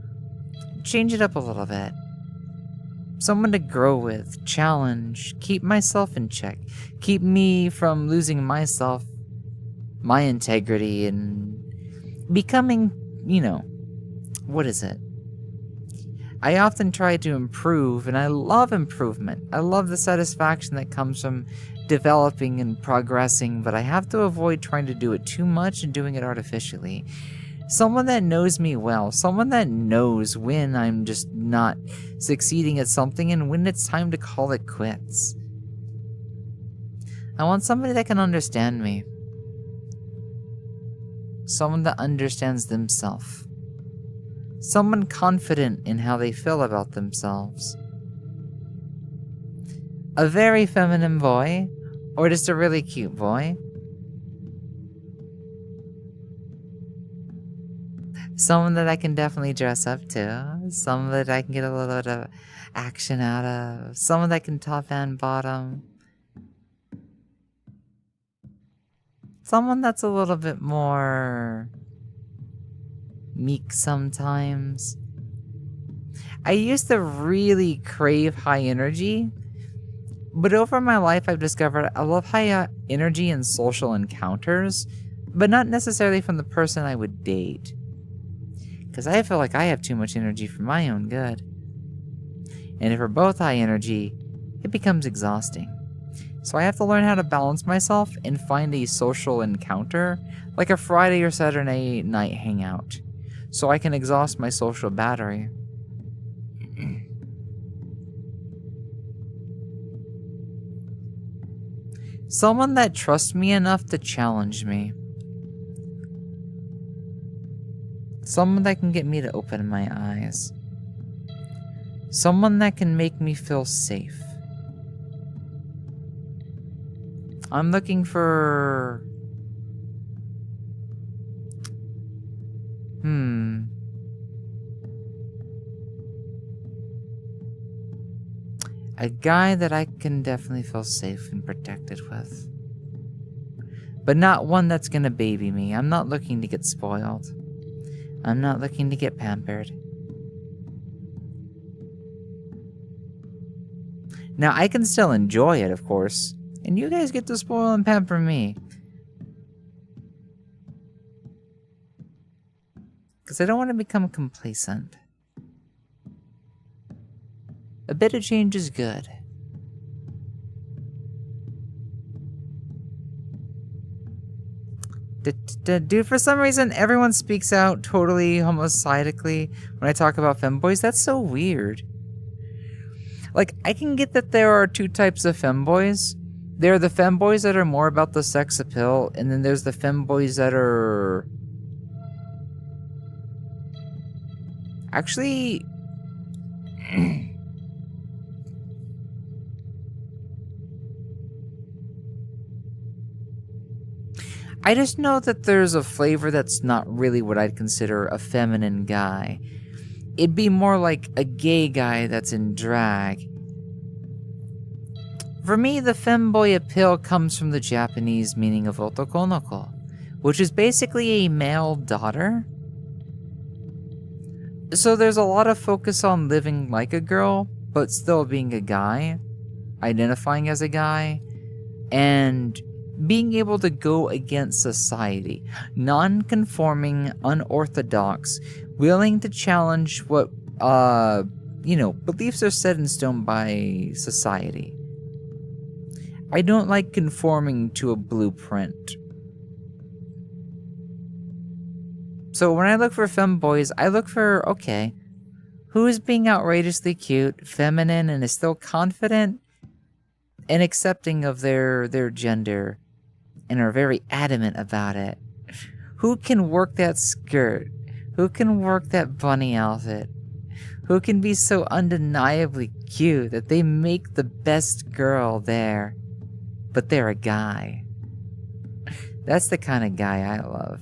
change it up a little bit. Someone to grow with, challenge, keep myself in check, keep me from losing myself, my integrity, and becoming, what is it? I often try to improve, and I love improvement. I love the satisfaction that comes from developing and progressing, but I have to avoid trying to do it too much and doing it artificially. Someone that knows me well, someone that knows when I'm just not succeeding at something and when it's time to call it quits. I want somebody that can understand me. Someone that understands themselves. Someone confident in how they feel about themselves. A very feminine boy, or just a really cute boy. Someone that I can definitely dress up to. Someone that I can get a little bit of action out of. Someone that can top and bottom. Someone that's a little bit more meek sometimes. I used to really crave high energy, but over my life I've discovered I love high energy in social encounters, but not necessarily from the person I would date. Because I feel like I have too much energy for my own good. And if we're both high energy, it becomes exhausting. So I have to learn how to balance myself and find a social encounter, like a Friday or Saturday night hangout, so I can exhaust my social battery. Someone that trusts me enough to challenge me. Someone that can get me to open my eyes. Someone that can make me feel safe. I'm looking for... A guy that I can definitely feel safe and protected with. But not one that's gonna baby me. I'm not looking to get spoiled. I'm not looking to get pampered. Now, I can still enjoy it, of course. And you guys get to spoil and pamper me. Because I don't want to become complacent. A bit of change is good. Dude, for some reason, everyone speaks out totally homicidically when I talk about femboys. That's so weird. Like, I can get that there are two types of femboys. There are the femboys that are more about the sex appeal, and then there's the femboys that are... Actually... I just know that there's a flavor that's not really what I'd consider a feminine guy. It'd be more like a gay guy that's in drag. For me, the femboy appeal comes from the Japanese meaning of otokonoko, which is basically a male daughter. So there's a lot of focus on living like a girl, but still being a guy, identifying as a guy, and being able to go against society, non-conforming, unorthodox, willing to challenge what, beliefs are set in stone by society. I don't like conforming to a blueprint. So when I look for femboys, I look for, okay, who is being outrageously cute, feminine, and is still confident and accepting of their gender, and are very adamant about it. Who can work that skirt? Who can work that bunny outfit? Who can be so undeniably cute that they make the best girl there, but they're a guy? That's the kind of guy I love.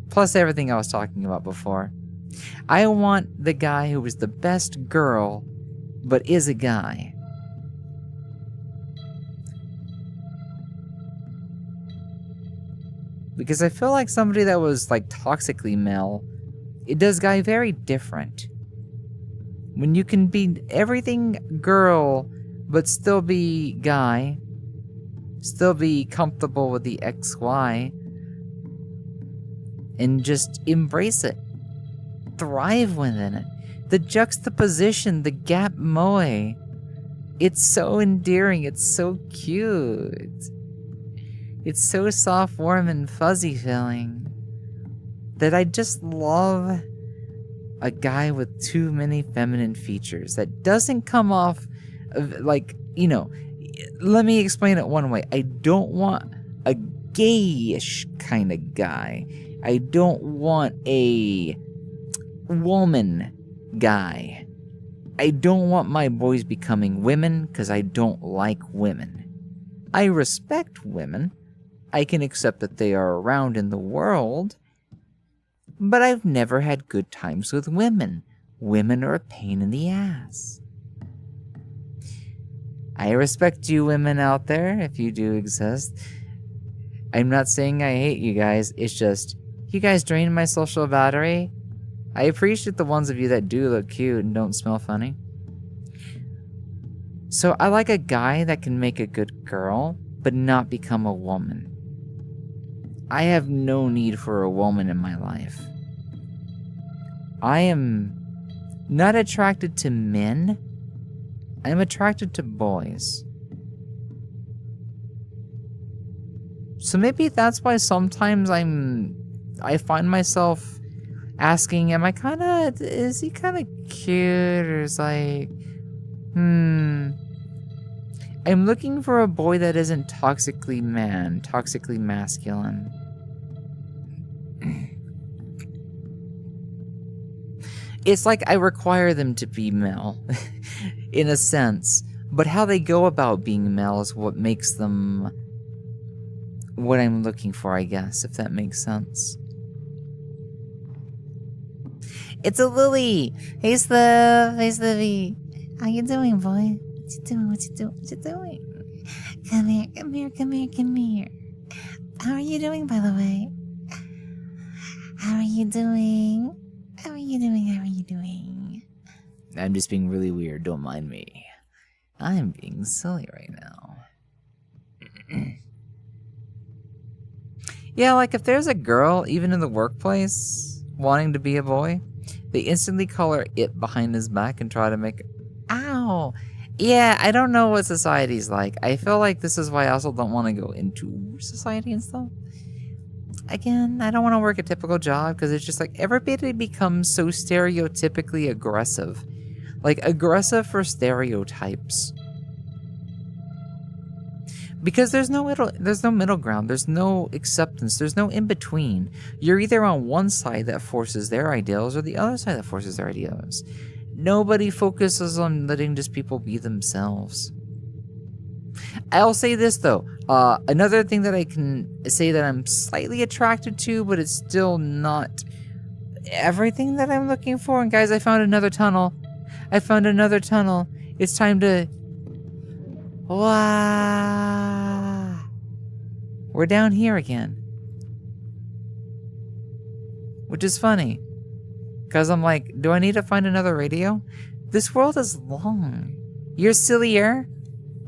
Plus everything I was talking about before. I want the guy who is the best girl, but is a guy. Because I feel like somebody that was like toxically male, it does guy very different. When you can be everything girl, but still be guy, still be comfortable with the XY, and just embrace it. Thrive within it. The juxtaposition, the gap moe. It's so endearing, it's so cute. It's so soft, warm, and fuzzy feeling that I just love a guy with too many feminine features that doesn't come off like, let me explain it one way. I don't want a gayish kind of guy. I don't want a woman guy. I don't want my boys becoming women because I don't like women. I respect women. I can accept that they are around in the world, but I've never had good times with women. Women are a pain in the ass. I respect you women out there, if you do exist. I'm not saying I hate you guys, it's just, you guys drain my social battery. I appreciate the ones of you that do look cute and don't smell funny. So I like a guy that can make a good girl, but not become a woman. I have no need for a woman in my life. I am not attracted to men. I'm attracted to boys. So maybe that's why sometimes I find myself asking, is he kinda cute? Or is like, I'm looking for a boy that isn't toxically masculine. It's like I require them to be male, in a sense, but how they go about being male is what makes them what I'm looking for, I guess, if that makes sense. It's a Lily! Hey, Slav! Hey, Slavy! How you doing, boy? you doing? What you doing? What you doing? Come here, come here, come here, come here. How are you doing, by the way? How are you doing? How are you doing? How are you doing? I'm just being really weird. Don't mind me. I'm being silly right now. Yeah, like if there's a girl, even in the workplace, wanting to be a boy, they instantly call her it behind his back and try to make... Ow! Yeah, I don't know what society's like. I feel like this is why I also don't want to go into society and stuff. Again, I don't want to work a typical job because it's just like everybody becomes so stereotypically aggressive. Like aggressive for stereotypes. Because there's no middle ground, there's no acceptance, there's no in between. You're either on one side that forces their ideals or the other side that forces their ideals. Nobody focuses on letting just people be themselves. I'll say this though, another thing that I can say that I'm slightly attracted to, but it's still not everything that I'm looking for. And guys, I found another tunnel. It's time to... Wow. We're down here again. Which is funny. Because I'm like, do I need to find another radio? This world is long. You're sillier?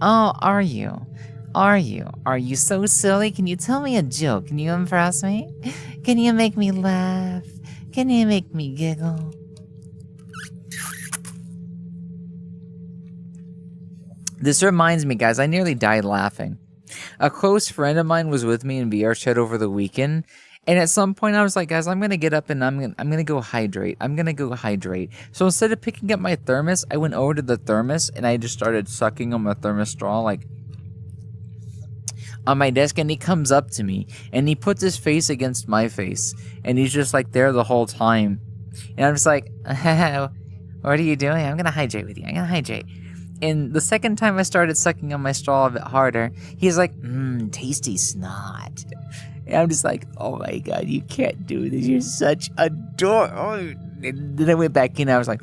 Oh, are you? Are you? Are you so silly? Can you tell me a joke? Can you impress me? Can you make me laugh? Can you make me giggle? This reminds me, guys, I nearly died laughing. A close friend of mine was with me in VR chat over the weekend, and at some point I was like, guys, I'm gonna get up and I'm gonna go hydrate. So instead of picking up my thermos, I went over to the thermos and I just started sucking on my thermos straw, like on my desk, and he comes up to me and he puts his face against my face and he's just like there the whole time. And I'm just like, what are you doing? I'm gonna hydrate with you. And the second time I started sucking on my straw a bit harder, he's like, tasty snot. And I'm just like, oh my god, you can't do this. You're such a dork. Oh. And then I went back in, I was like,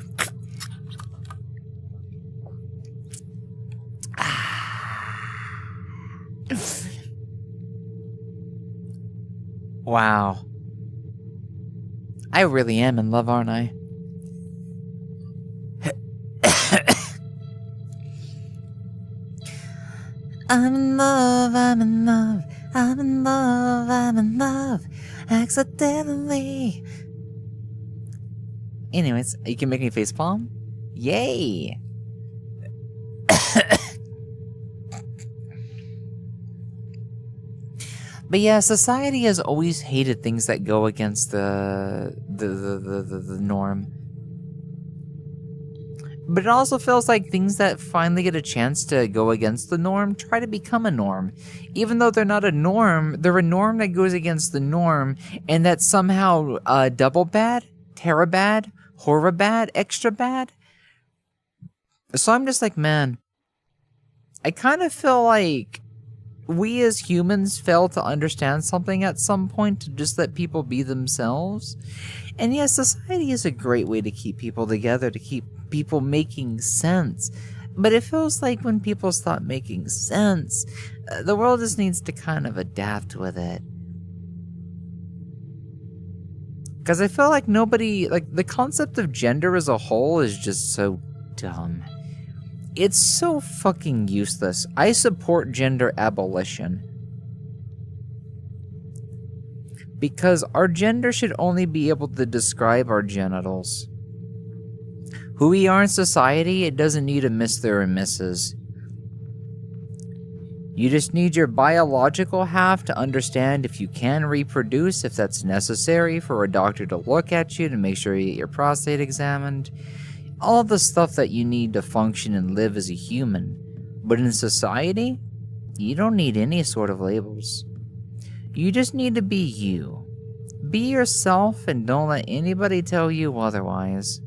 wow. I really am in love, aren't I? I'm in love, I'm in love, I'm in love, I'm in love, accidentally. Anyways, you can make me facepalm? Yay! But yeah, society has always hated things that go against the norm. But it also feels like things that finally get a chance to go against the norm try to become a norm. Even though they're not a norm, they're a norm that goes against the norm, and that's somehow double bad, terra bad, horror bad, extra bad. So I'm just like, man, I kind of feel like we as humans fail to understand something at some point to just let people be themselves. And yes, society is a great way to keep people together, to keep people making sense. But it feels like when people stop making sense, the world just needs to kind of adapt with it. Because I feel like the concept of gender as a whole is just so dumb. It's so fucking useless. I support gender abolition. Because our gender should only be able to describe our genitals. Who we are in society, it doesn't need a Mr. or Mrs. You just need your biological half to understand if you can reproduce, if that's necessary for a doctor to look at you to make sure you get your prostate examined. All the stuff that you need to function and live as a human. But in society, you don't need any sort of labels. You just need to be you. Be yourself and don't let anybody tell you otherwise.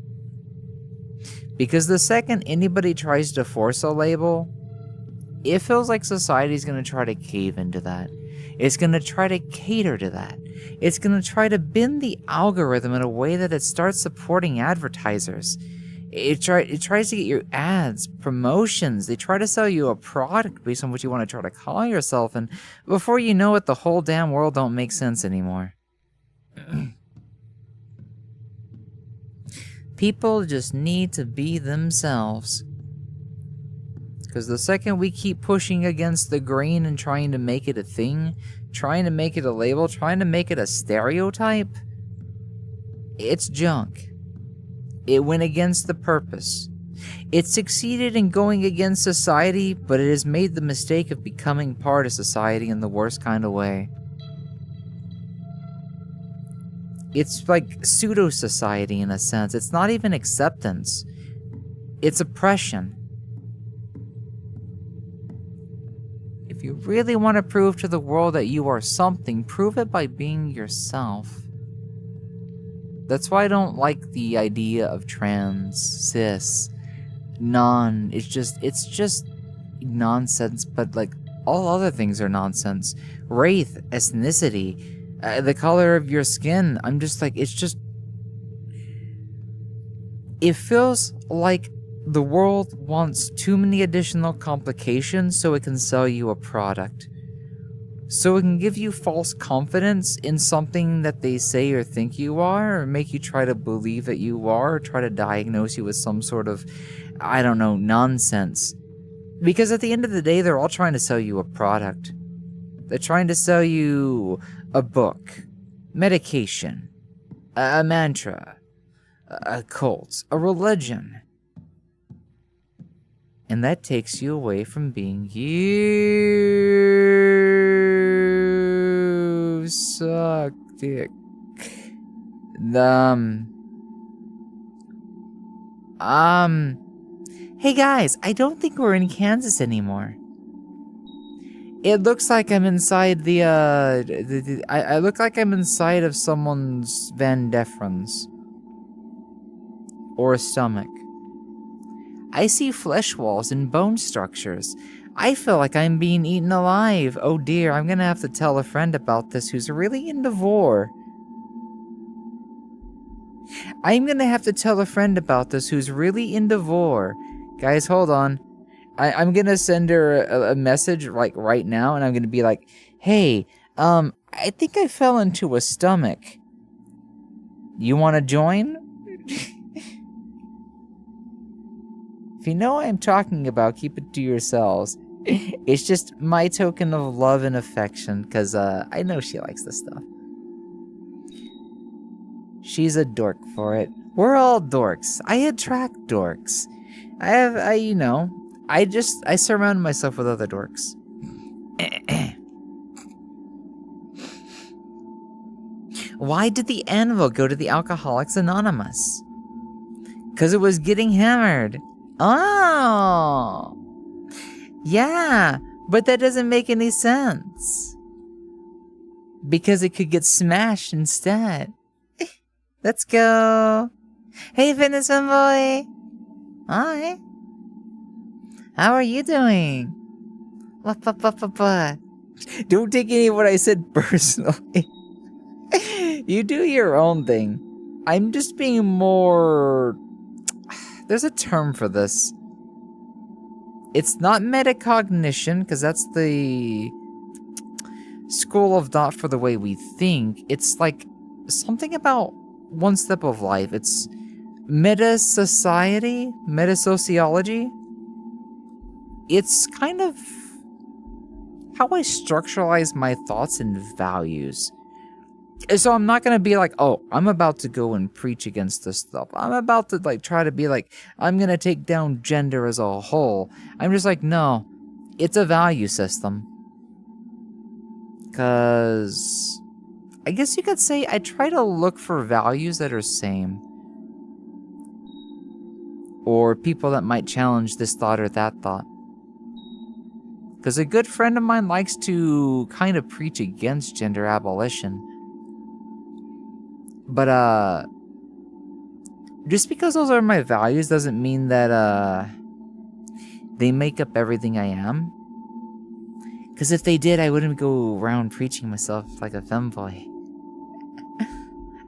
Because the second anybody tries to force a label, it feels like society's going to try to cave into that. It's going to try to cater to that. It's going to try to bend the algorithm in a way that it starts supporting advertisers. It tries to get your ads, promotions. They try to sell you a product based on what you want to try to call yourself, and before you know it, the whole damn world don't make sense anymore. People just need to be themselves. Because the second we keep pushing against the grain and trying to make it a thing, trying to make it a label, trying to make it a stereotype, it's junk. It went against the purpose. It succeeded in going against society, but it has made the mistake of becoming part of society in the worst kind of way. It's like pseudo-society in a sense. It's not even acceptance. It's oppression. If you really want to prove to the world that you are something, prove it by being yourself. That's why I don't like the idea of trans, cis, non. It's just nonsense, but like all other things are nonsense. Race, ethnicity, the color of your skin. I'm just like, it feels like the world wants too many additional complications so it can sell you a product. So it can give you false confidence in something that they say or think you are, or make you try to believe that you are, or try to diagnose you with some sort of, I don't know, nonsense. Because at the end of the day, they're all trying to sell you a product. They're trying to sell you a book, medication, a mantra, a cult, a religion. And that takes you away from being you. Suck dick. Hey guys, I don't think we're in Kansas anymore. It looks like I'm inside I look like I'm inside of someone's Van Defrons. Or a stomach. I see flesh walls and bone structures. I feel like I'm being eaten alive. Oh dear, I'm gonna have to tell a friend about this who's really into vor. I'm gonna have to tell a friend about this who's really into vor. Guys, hold on. I'm gonna send her a message like right now, and I'm gonna be like, hey, I think I fell into a stomach. You wanna join? If you know what I'm talking about, keep it to yourselves. It's just my token of love and affection, because I know she likes this stuff. She's a dork for it. We're all dorks. I attract dorks. I surround myself with other dorks. Why did the anvil go to the Alcoholics Anonymous? Because it was getting hammered. Oh! Yeah, but that doesn't make any sense. Because it could get smashed instead. Let's go. Hey, Fitness Fanboy. Hi. How are you doing? What? Don't take any of what I said personally. You do your own thing. I'm just being more... There's a term for this. It's not metacognition, because that's the school of thought for the way we think. It's like something about one step of life. It's meta-society, meta-sociology. It's kind of how I structuralize my thoughts and values. So I'm not going to be like, oh, I'm about to go and preach against this stuff. I'm about to try to be like, I'm going to take down gender as a whole. I'm just like, no, it's a value system. Because I guess you could say I try to look for values that are same. Or people that might challenge this thought or that thought. Because a good friend of mine likes to kind of preach against gender abolition. But, just because those are my values doesn't mean that, they make up everything I am. Because if they did, I wouldn't go around preaching myself like a femboy.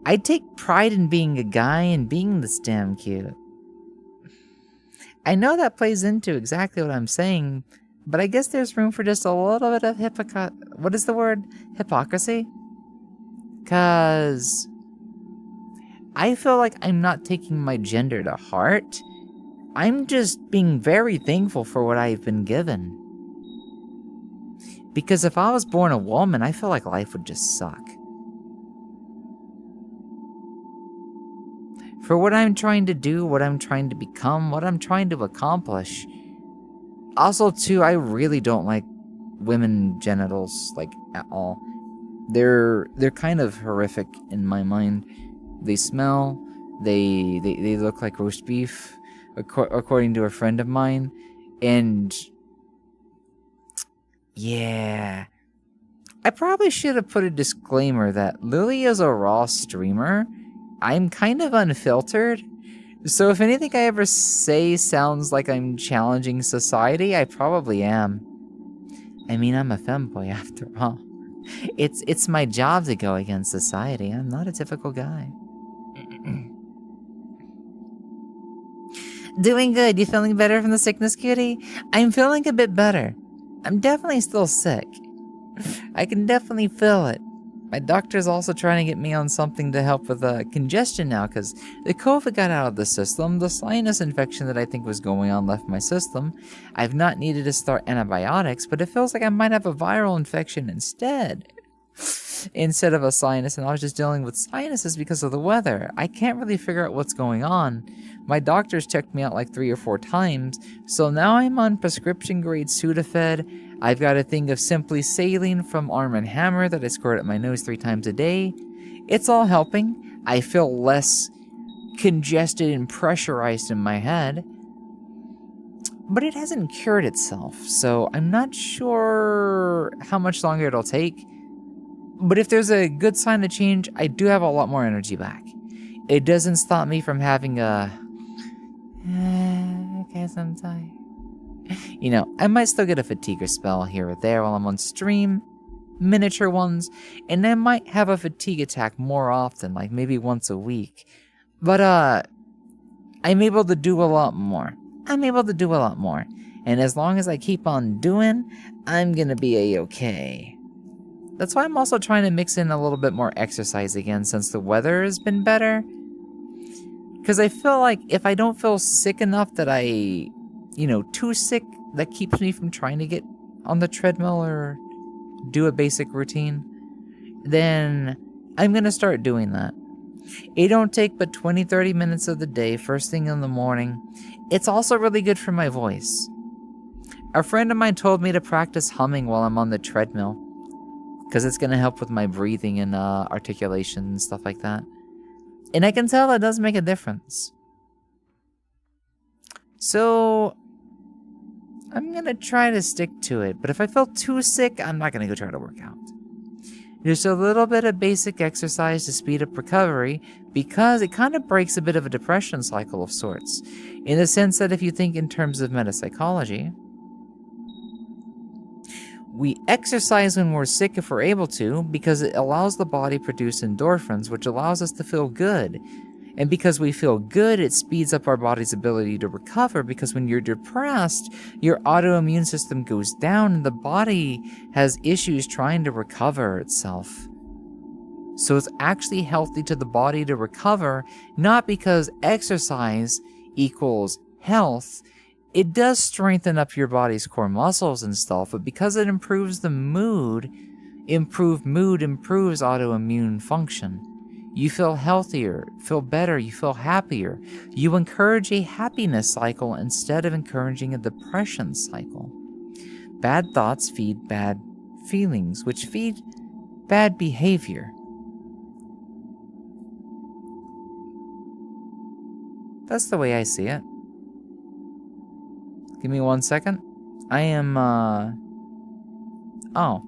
I take pride in being a guy and being this damn cute. I know that plays into exactly what I'm saying, but I guess there's room for just a little bit of what is the word? Hypocrisy? Because I feel like I'm not taking my gender to heart. I'm just being very thankful for what I've been given. Because if I was born a woman, I feel like life would just suck. For what I'm trying to do, what I'm trying to become, what I'm trying to accomplish. Also, too, I really don't like women genitals, like, at all. They're kind of horrific in my mind. They smell, they look like roast beef, according to a friend of mine, and yeah. I probably should have put a disclaimer that Lily is a raw streamer. I'm kind of unfiltered, so if anything I ever say sounds like I'm challenging society, I probably am. I mean, I'm a femboy after all. It's my job to go against society. I'm not a typical guy. Doing good. You feeling better from the sickness, cutie? I'm feeling a bit better. I'm definitely still sick. I can definitely feel it. My doctor's also trying to get me on something to help with congestion now, because the COVID got out of the system. The sinus infection that I think was going on left my system. I've not needed to start antibiotics, but it feels like I might have a viral infection instead of a sinus, and I was just dealing with sinuses because of the weather. I can't really figure out what's going on. My doctor's checked me out like 3 or 4 times, so now I'm on prescription grade Sudafed. I've got a thing of Simply Saline from Arm & Hammer that I squirt at my nose 3 times a day. It's all helping. I feel less congested and pressurized in my head. But it hasn't cured itself, so I'm not sure how much longer it'll take. But if there's a good sign of change, I do have a lot more energy back. It doesn't stop me from having okay, I'm tired. You know, I might still get a fatigue spell here or there while I'm on stream, miniature ones, and I might have a fatigue attack more often, like maybe once a week. But, I'm able to do a lot more. And as long as I keep on doing, I'm gonna be a-okay. That's why I'm also trying to mix in a little bit more exercise again since the weather has been better. Because I feel like if I don't feel sick enough that too sick, that keeps me from trying to get on the treadmill or do a basic routine, then I'm going to start doing that. It don't take but 20-30 minutes of the day, first thing in the morning. It's also really good for my voice. A friend of mine told me to practice humming while I'm on the treadmill, because it's going to help with my breathing and articulation and stuff like that. And I can tell that does make a difference. So I'm going to try to stick to it. But if I feel too sick, I'm not going to go try to work out. Just a little bit of basic exercise to speed up recovery, because it kind of breaks a bit of a depression cycle of sorts. In the sense that if you think in terms of metapsychology, we exercise when we're sick if we're able to, because it allows the body to produce endorphins, which allows us to feel good. And because we feel good, it speeds up our body's ability to recover, because when you're depressed, your autoimmune system goes down and the body has issues trying to recover itself. So it's actually healthy to the body to recover, not because exercise equals health. It does strengthen up your body's core muscles and stuff, but because it improves the mood, improved mood improves autoimmune function. You feel healthier, feel better, you feel happier. You encourage a happiness cycle instead of encouraging a depression cycle. Bad thoughts feed bad feelings, which feed bad behavior. That's the way I see it. Give me 1 second. I am, Oh.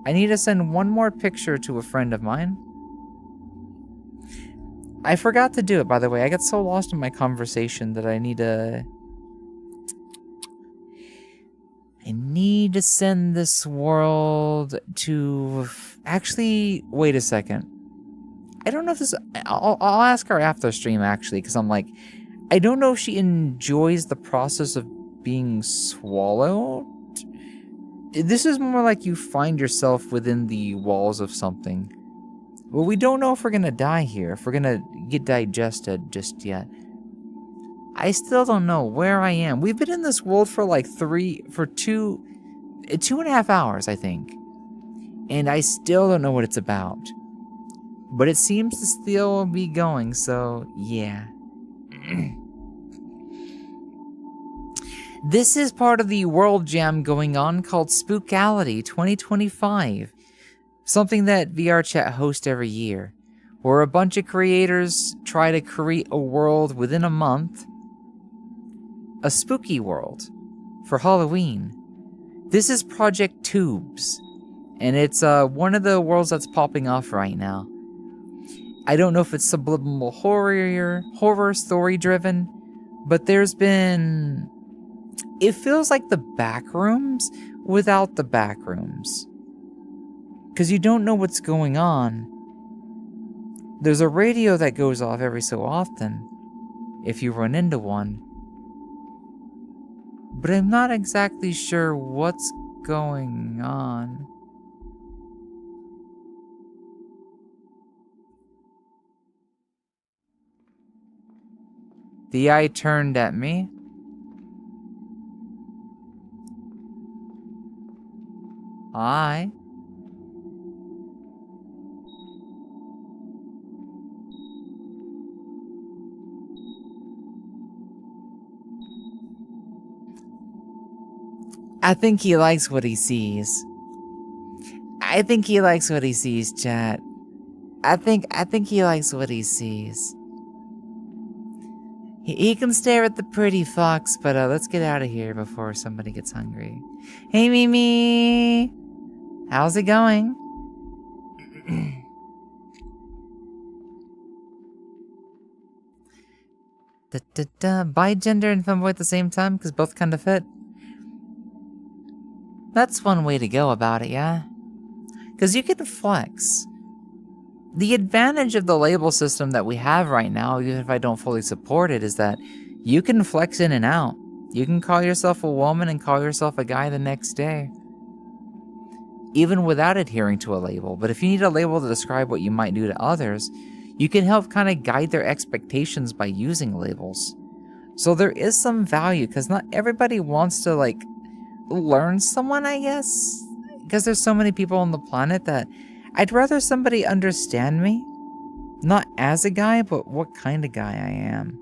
I need to send one more picture to a friend of mine. I forgot to do it, by the way. I got so lost in my conversation that I need to send this world to... Actually, wait a second. I don't know if this... I'll ask her after stream, actually, because I'm like... I don't know if she enjoys the process of being swallowed. This is more like you find yourself within the walls of something. Well, we don't know if we're gonna die here, if we're gonna get digested just yet. I still don't know where I am. We've been in this world for like 2.5 hours, I think. And I still don't know what it's about. But it seems to still be going, so yeah. This is part of the World Jam going on called Spookality 2025. Something that VR Chat hosts every year, where a bunch of creators try to create a world within a month, a spooky world, for Halloween. This is Project Tubes, and it's one of the worlds that's popping off right now. I don't know if it's subliminal horror story driven, but there's been... It feels like the back rooms without the back rooms. Because you don't know what's going on. There's a radio that goes off every so often, if you run into one. But I'm not exactly sure what's going on. The eye turned at me. I think he likes what he sees. I think he likes what he sees, chat. I think he likes what he sees. He can stare at the pretty fox, but let's get out of here before somebody gets hungry. Hey, Mimi! How's it going? Bi, gender, and femboy at the same time, because both kind of fit. That's one way to go about it, yeah? Because you can flex. The advantage of the label system that we have right now, even if I don't fully support it, is that you can flex in and out. You can call yourself a woman and call yourself a guy the next day, even without adhering to a label. But if you need a label to describe what you might do to others, you can help kind of guide their expectations by using labels. So there is some value, because not everybody wants to, like, learn someone, I guess? Because there's so many people on the planet that I'd rather somebody understand me, not as a guy, but what kind of guy I am.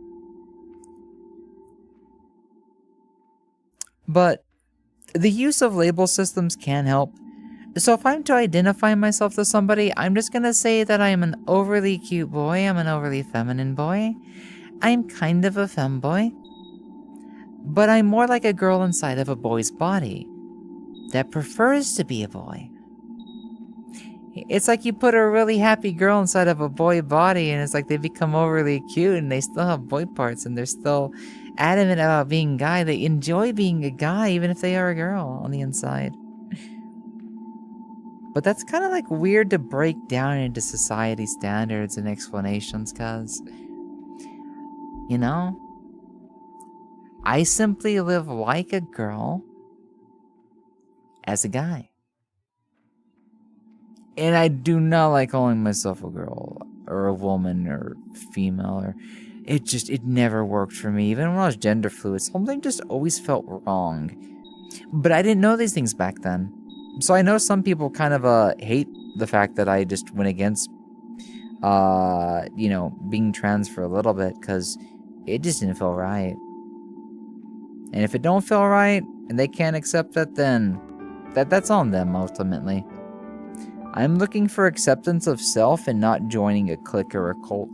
But the use of label systems can help. So if I'm to identify myself to somebody, I'm just gonna say that I am an overly cute boy, I'm an overly feminine boy, I'm kind of a femboy, but I'm more like a girl inside of a boy's body that prefers to be a boy. It's like you put a really happy girl inside of a boy body, and it's like they become overly cute and they still have boy parts and they're still adamant about being a guy. They enjoy being a guy even if they are a girl on the inside. But that's kind of like weird to break down into society standards and explanations, cause, you know, I simply live like a girl as a guy. And I do not like calling myself a girl or a woman or female, or it never worked for me. Even when I was gender fluid, something just always felt wrong. But I didn't know these things back then. So I know some people kind of hate the fact that I just went against you know, being trans for a little bit, because it just didn't feel right. And if it don't feel right and they can't accept it, then that's on them ultimately. I'm looking for acceptance of self and not joining a clique or a cult.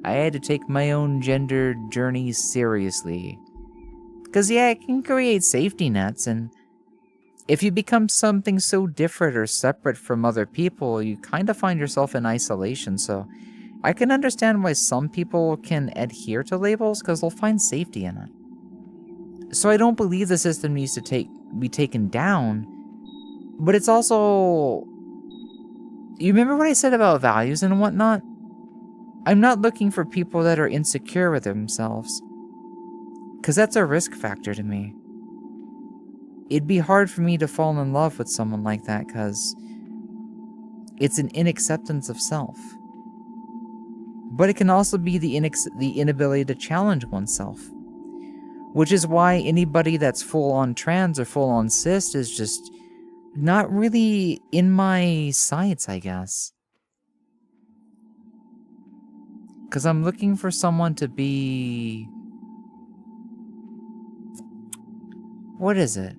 I had to take my own gender journey seriously. Because yeah, it can create safety nets, and if you become something so different or separate from other people, you kind of find yourself in isolation. So I can understand why some people can adhere to labels, because they'll find safety in it. So I don't believe the system needs to be taken down, but it's also... You remember what I said about values and whatnot? I'm not looking for people that are insecure with themselves, because that's a risk factor to me. It'd be hard for me to fall in love with someone like that, because it's an inacceptance of self. But it can also be the inability to challenge oneself, which is why anybody that's full-on trans or full-on cis is just not really in my sights, I guess. Because I'm looking for someone to be... What is it?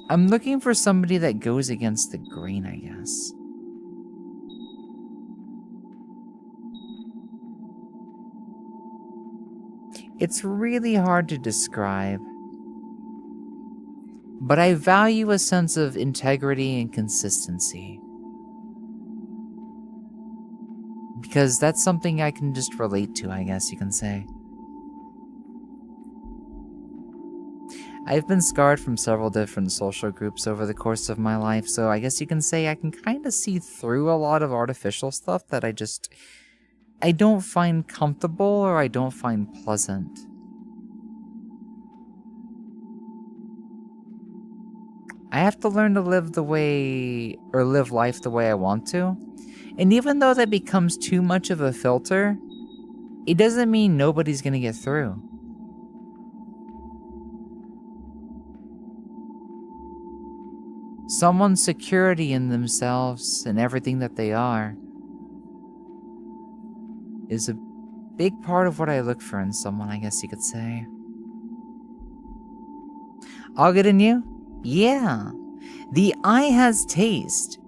I'm looking for somebody that goes against the grain, I guess. It's really hard to describe, but I value a sense of integrity and consistency. Because that's something I can just relate to, I guess you can say. I've been scarred from several different social groups over the course of my life, so I guess you can say I can kind of see through a lot of artificial stuff that I don't find comfortable or I don't find pleasant. I have to learn to live life the way I want to. And even though that becomes too much of a filter, it doesn't mean nobody's gonna get through. Someone's security in themselves and everything that they are is a big part of what I look for in someone, I guess you could say. All good in you? Yeah. The eye has taste.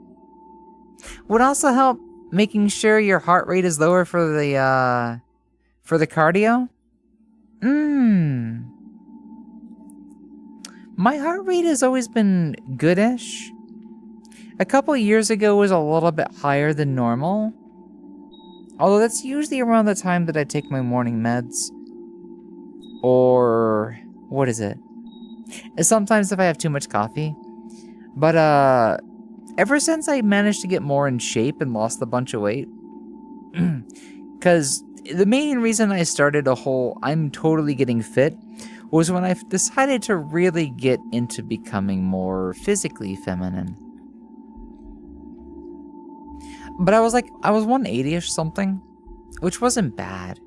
Would also help making sure your heart rate is lower for the cardio. My heart rate has always been goodish. A couple years ago it was a little bit higher than normal. Although that's usually around the time that I take my morning meds. Or what is it? Sometimes if I have too much coffee. But ever since I managed to get more in shape and lost a bunch of weight, because the main reason I started a whole I'm totally getting fit was when I decided to really get into becoming more physically feminine. But I was 180-ish something, which wasn't bad.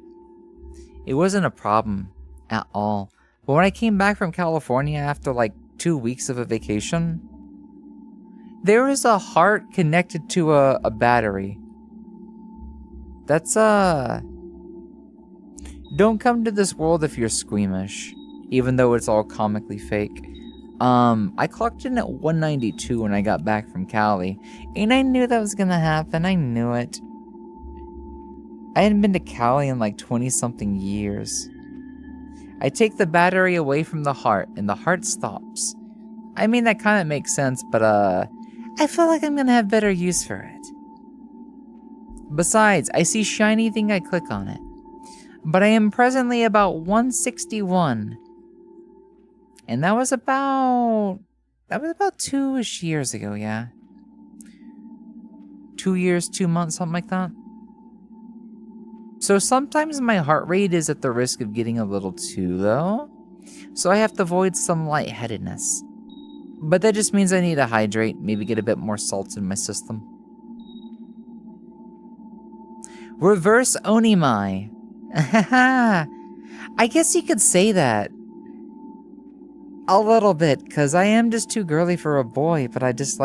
It wasn't a problem at all. But when I came back from California after 2 weeks of a vacation, there was a heart connected to a battery. That's don't come to this world if you're squeamish, even though it's all comically fake. I clocked in at 192 when I got back from Cali, and I knew that was gonna happen. I knew it. I hadn't been to Cali in 20-something years. I take the battery away from the heart, and the heart stops. I mean, that kind of makes sense, but I feel like I'm gonna have better use for it. Besides, I see shiny thing, I click on it. But I am presently about 161. And that was about 2-ish years ago, yeah. 2 years, 2 months, something like that. So sometimes my heart rate is at the risk of getting a little too low. So I have to avoid some lightheadedness. But that just means I need to hydrate, maybe get a bit more salt in my system. Reverse Onimai. I guess you could say that. A little bit, because I am just too girly for a boy, but I just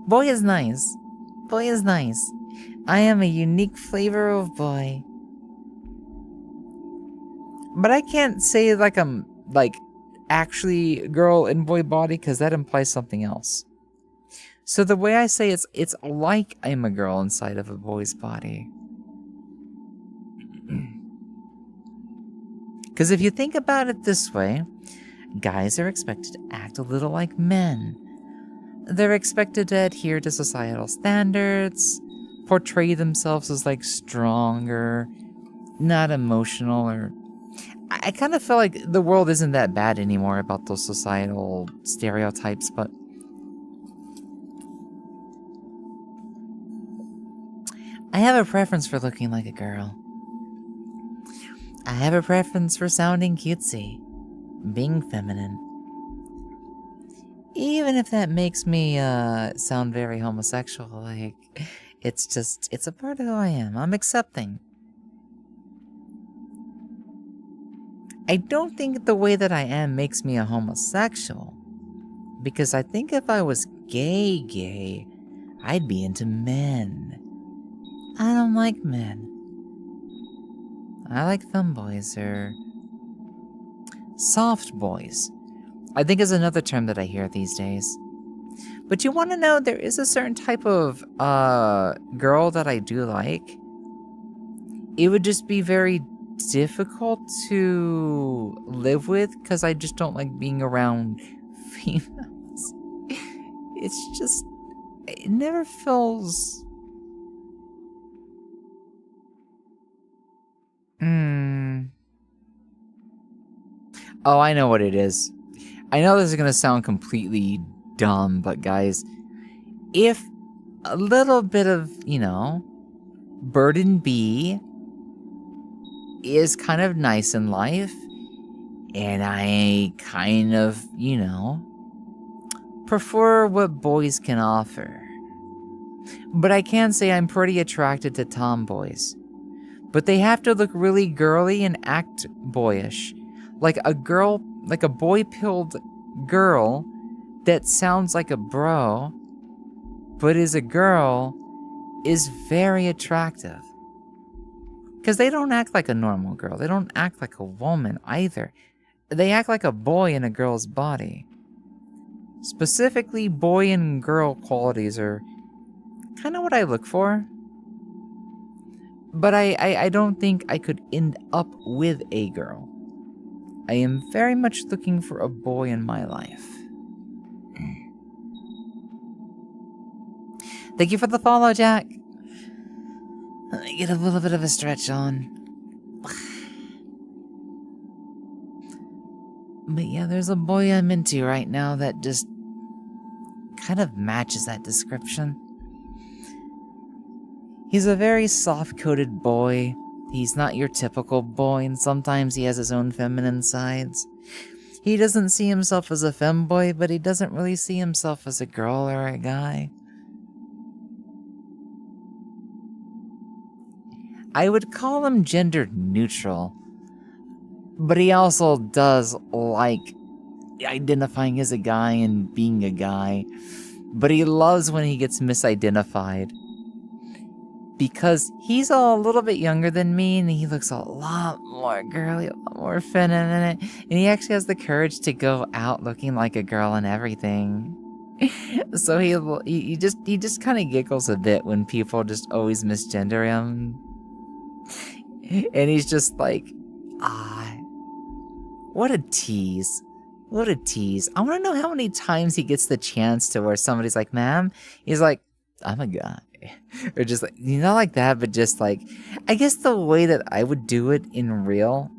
boy is nice. Boy is nice. I am a unique flavor of boy. But I can't say I'm actually girl in boy body, because that implies something else. So the way I say it's like I'm a girl inside of a boy's body. Because if you think about it this way, guys are expected to act a little like men. They're expected to adhere to societal standards, portray themselves as stronger, not emotional, or... I kind of feel like the world isn't that bad anymore about those societal stereotypes, but... I have a preference for looking like a girl. I have a preference for sounding cutesy, being feminine. Even if that makes me sound very homosexual, like, it's a part of who I am. I'm accepting. I don't think the way that I am makes me a homosexual, because I think if I was gay, I'd be into men. I don't like men. I like femboys, or soft boys, I think is another term that I hear these days. But you want to know, there is a certain type of girl that I do like. It would just be very difficult to live with, because I just don't like being around females. It's just, it never feels... Oh, I know what it is. I know this is gonna sound completely dumb, but guys, if a little bit of, bird and bee is kind of nice in life, and I kind of, prefer what boys can offer. But I can say I'm pretty attracted to tomboys. But they have to look really girly and act boyish. Like a boy-pilled girl that sounds like a bro, but is a girl, is very attractive. Because they don't act like a normal girl. They don't act like a woman either. They act like a boy in a girl's body. Specifically, boy and girl qualities are kind of what I look for. But I don't think I could end up with a girl. I am very much looking for a boy in my life. Thank you for the follow, Jack. Let me get a little bit of a stretch on. But yeah, there's a boy I'm into right now that just kind of matches that description. He's a very soft-coated boy. He's not your typical boy, and sometimes he has his own feminine sides. He doesn't see himself as a femboy, but he doesn't really see himself as a girl or a guy. I would call him gender neutral, but he also does like identifying as a guy and being a guy, but he loves when he gets misidentified. Because he's a little bit younger than me, and he looks a lot more girly, a lot more feminine, and he actually has the courage to go out looking like a girl and everything. So he just kind of giggles a bit when people just always misgender him, and he's just like, what a tease. What a tease. I want to know how many times he gets the chance to where somebody's like, ma'am, he's like, I'm a guy. Or just like, like that, but just like, I guess the way that I would do it in real,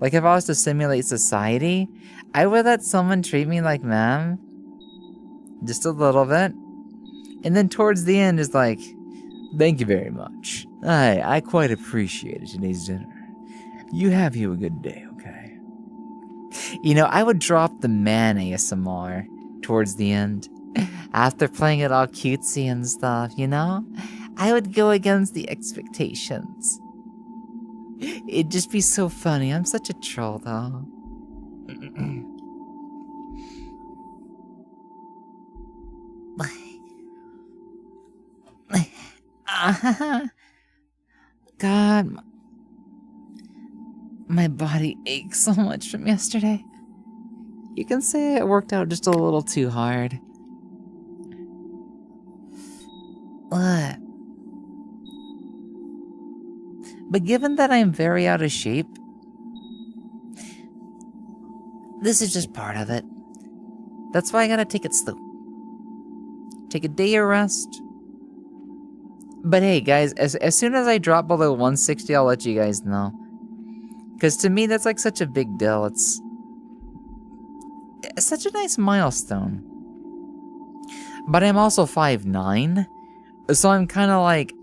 like if I was to simulate society, I would let someone treat me like ma'am, just a little bit, and then towards the end is like, thank you very much. I quite appreciated today's dinner. You have a good day, okay? I would drop the man ASMR towards the end. After playing it all cutesy and stuff, I would go against the expectations. It'd just be so funny. I'm such a troll, though. God, my body aches so much from yesterday. You can say it worked out just a little too hard. What? But given that I'm very out of shape, this is just part of it. That's why I gotta take it slow. Take a day of rest. But hey, guys, as soon as I drop below 160, I'll let you guys know. Because to me, that's like such a big deal. It's such a nice milestone. But I'm also 5'9", so I'm kind of like,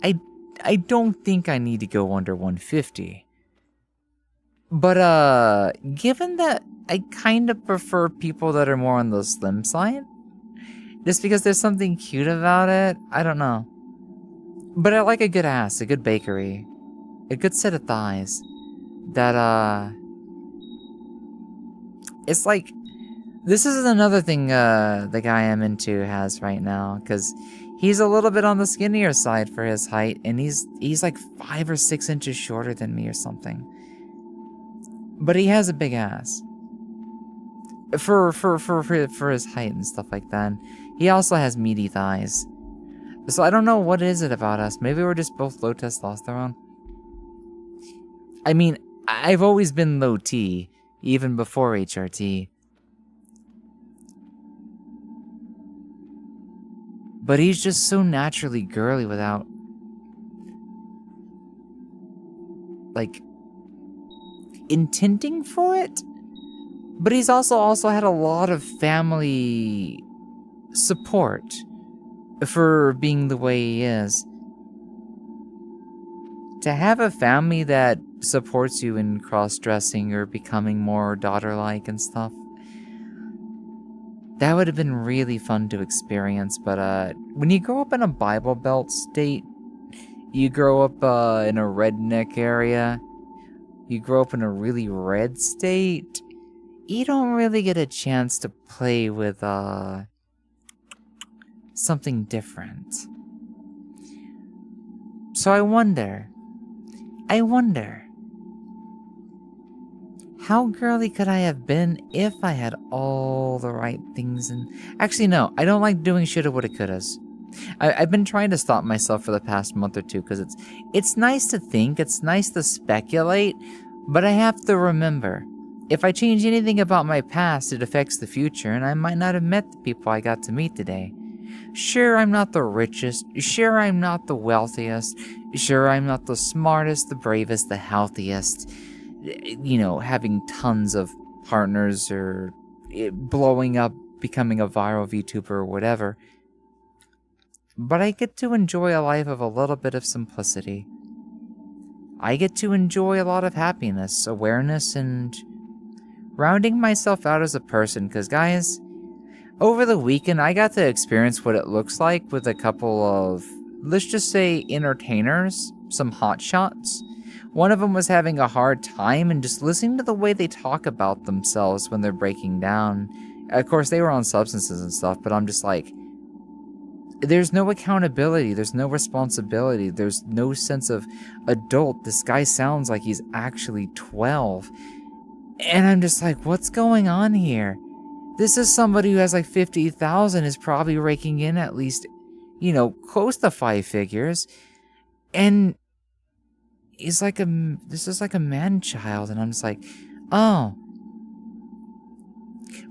I don't think I need to go under 150. But, given that I kind of prefer people that are more on the slim side, just because there's something cute about it, I don't know. But I like a good ass, a good bakery, a good set of thighs that, it's like, this is another thing, the guy I'm into has right now, because he's a little bit on the skinnier side for his height, and he's like 5 or 6 inches shorter than me or something. But he has a big ass. For his height and stuff like that. He also has meaty thighs. So I don't know what is it about us. Maybe we're just both low testosterone. I mean, I've always been low T, even before HRT. But he's just so naturally girly without, like, intending for it. But he's also had a lot of family support for being the way he is. To have a family that supports you in cross-dressing or becoming more daughter-like and stuff, that would have been really fun to experience. But when you grow up in a Bible Belt state, you grow up in a redneck area, you grow up in a really red state, you don't really get a chance to play with something different. So I wonder, how girly could I have been if I had all the right things? And actually, no, I don't like doing shoulda, woulda, couldas. I've been trying to stop myself for the past month or two because it's nice to think, it's nice to speculate, but I have to remember, if I change anything about my past, it affects the future, and I might not have met the people I got to meet today. Sure, I'm not the richest. Sure, I'm not the wealthiest. Sure, I'm not the smartest, the bravest, the healthiest. You know, having tons of partners or blowing up, becoming a viral VTuber or whatever. But I get to enjoy a life of a little bit of simplicity. I get to enjoy a lot of happiness, awareness, and rounding myself out as a person, because guys, over the weekend I got to experience what it looks like with a couple of, let's just say, entertainers, some hotshots. One of them was having a hard time, and just listening to the way they talk about themselves when they're breaking down. Of course, they were on substances and stuff, but I'm just like, there's no accountability, there's no responsibility, there's no sense of adult. This guy sounds like he's actually 12. And I'm just like, what's going on here? This is somebody who has like 50,000, is probably raking in at least, you know, close to 5 figures. And he's like this is like a man-child. And I'm just like, oh.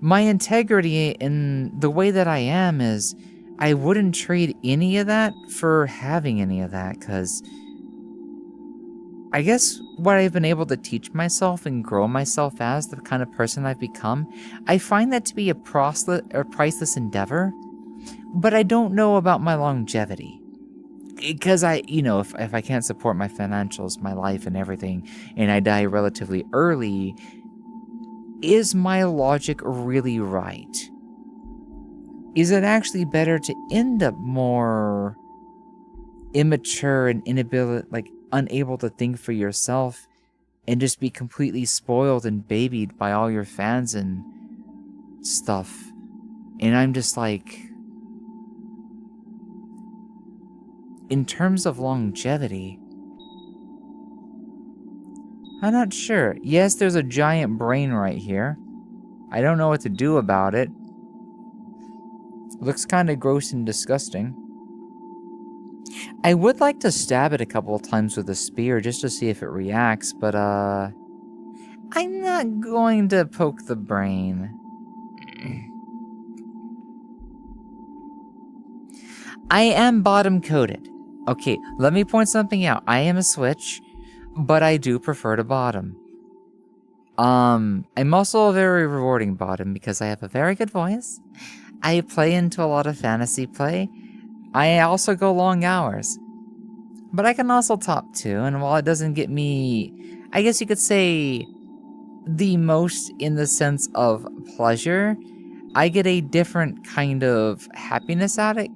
My integrity in the way that I am is, I wouldn't trade any of that for having any of that, because I guess what I've been able to teach myself and grow myself as, the kind of person I've become, I find that to be a priceless endeavor, but I don't know about my longevity. Because if I can't support my financials, my life and everything, and I die relatively early, is my logic really right? Is it actually better to end up more immature and unable to think for yourself and just be completely spoiled and babied by all your fans and stuff? And I'm just like, in terms of longevity, I'm not sure. Yes, there's a giant brain right here. I don't know what to do about it. Looks kind of gross and disgusting. I would like to stab it a couple of times with a spear just to see if it reacts, but I'm not going to poke the brain. I am bottom coated. Okay, let me point something out. I am a switch, but I do prefer to bottom. I'm also a very rewarding bottom because I have a very good voice. I play into a lot of fantasy play. I also go long hours. but I can also top 2, and while it doesn't get me, I guess you could say, the most in the sense of pleasure, I get a different kind of happiness out of it,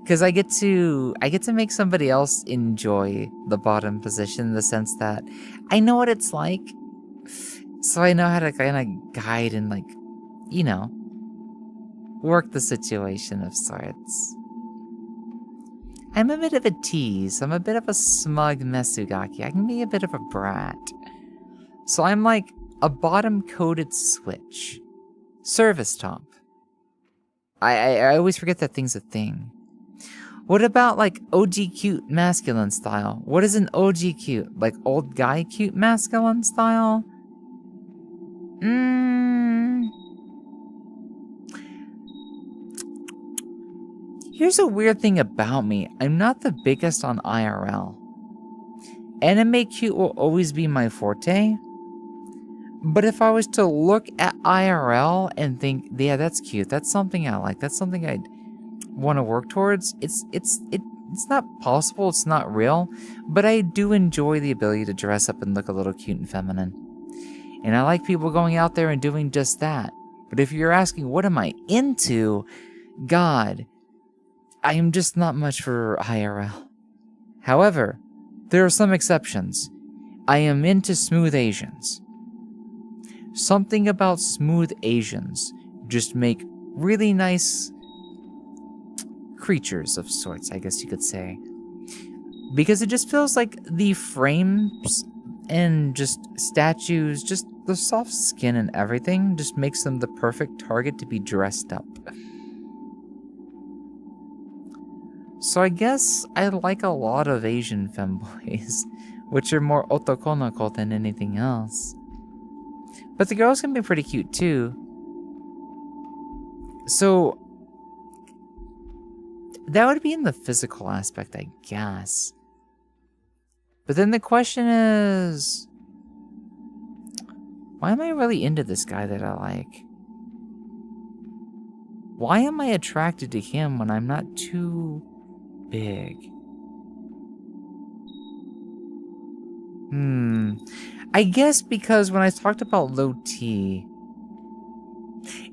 because I get to make somebody else enjoy the bottom position in the sense that I know what it's like, so I know how to kind of guide and, like, you know, work the situation of sorts. I'm a bit of a tease. I'm a bit of a smug Mesugaki. I can be a bit of a brat. So I'm like a bottom-coated switch. Service top. I always forget that thing's a thing. What about, like, OG cute masculine style? What is an OG cute? Like, old guy cute masculine style? Here's a weird thing about me. I'm not the biggest on IRL. Anime cute will always be my forte. But if I was to look at IRL and think, yeah, that's cute, that's something I like, that's something I'd want to work towards, it's not possible, it's not real, but I do enjoy the ability to dress up and look a little cute and feminine. And I like people going out there and doing just that. But if you're asking, what am I into? God, I am just not much for IRL. However, there are some exceptions. I am into smooth Asians. Something about smooth Asians just make really nice creatures of sorts, I guess you could say. Because it just feels like the frames and just statues, just the soft skin and everything just makes them the perfect target to be dressed up. So I guess I like a lot of Asian femboys, which are more otokonoko than anything else. But the girls can be pretty cute too. So that would be in the physical aspect, I guess. But then the question is, why am I really into this guy that I like? Why am I attracted to him when I'm not too big? I guess because when I talked about low T,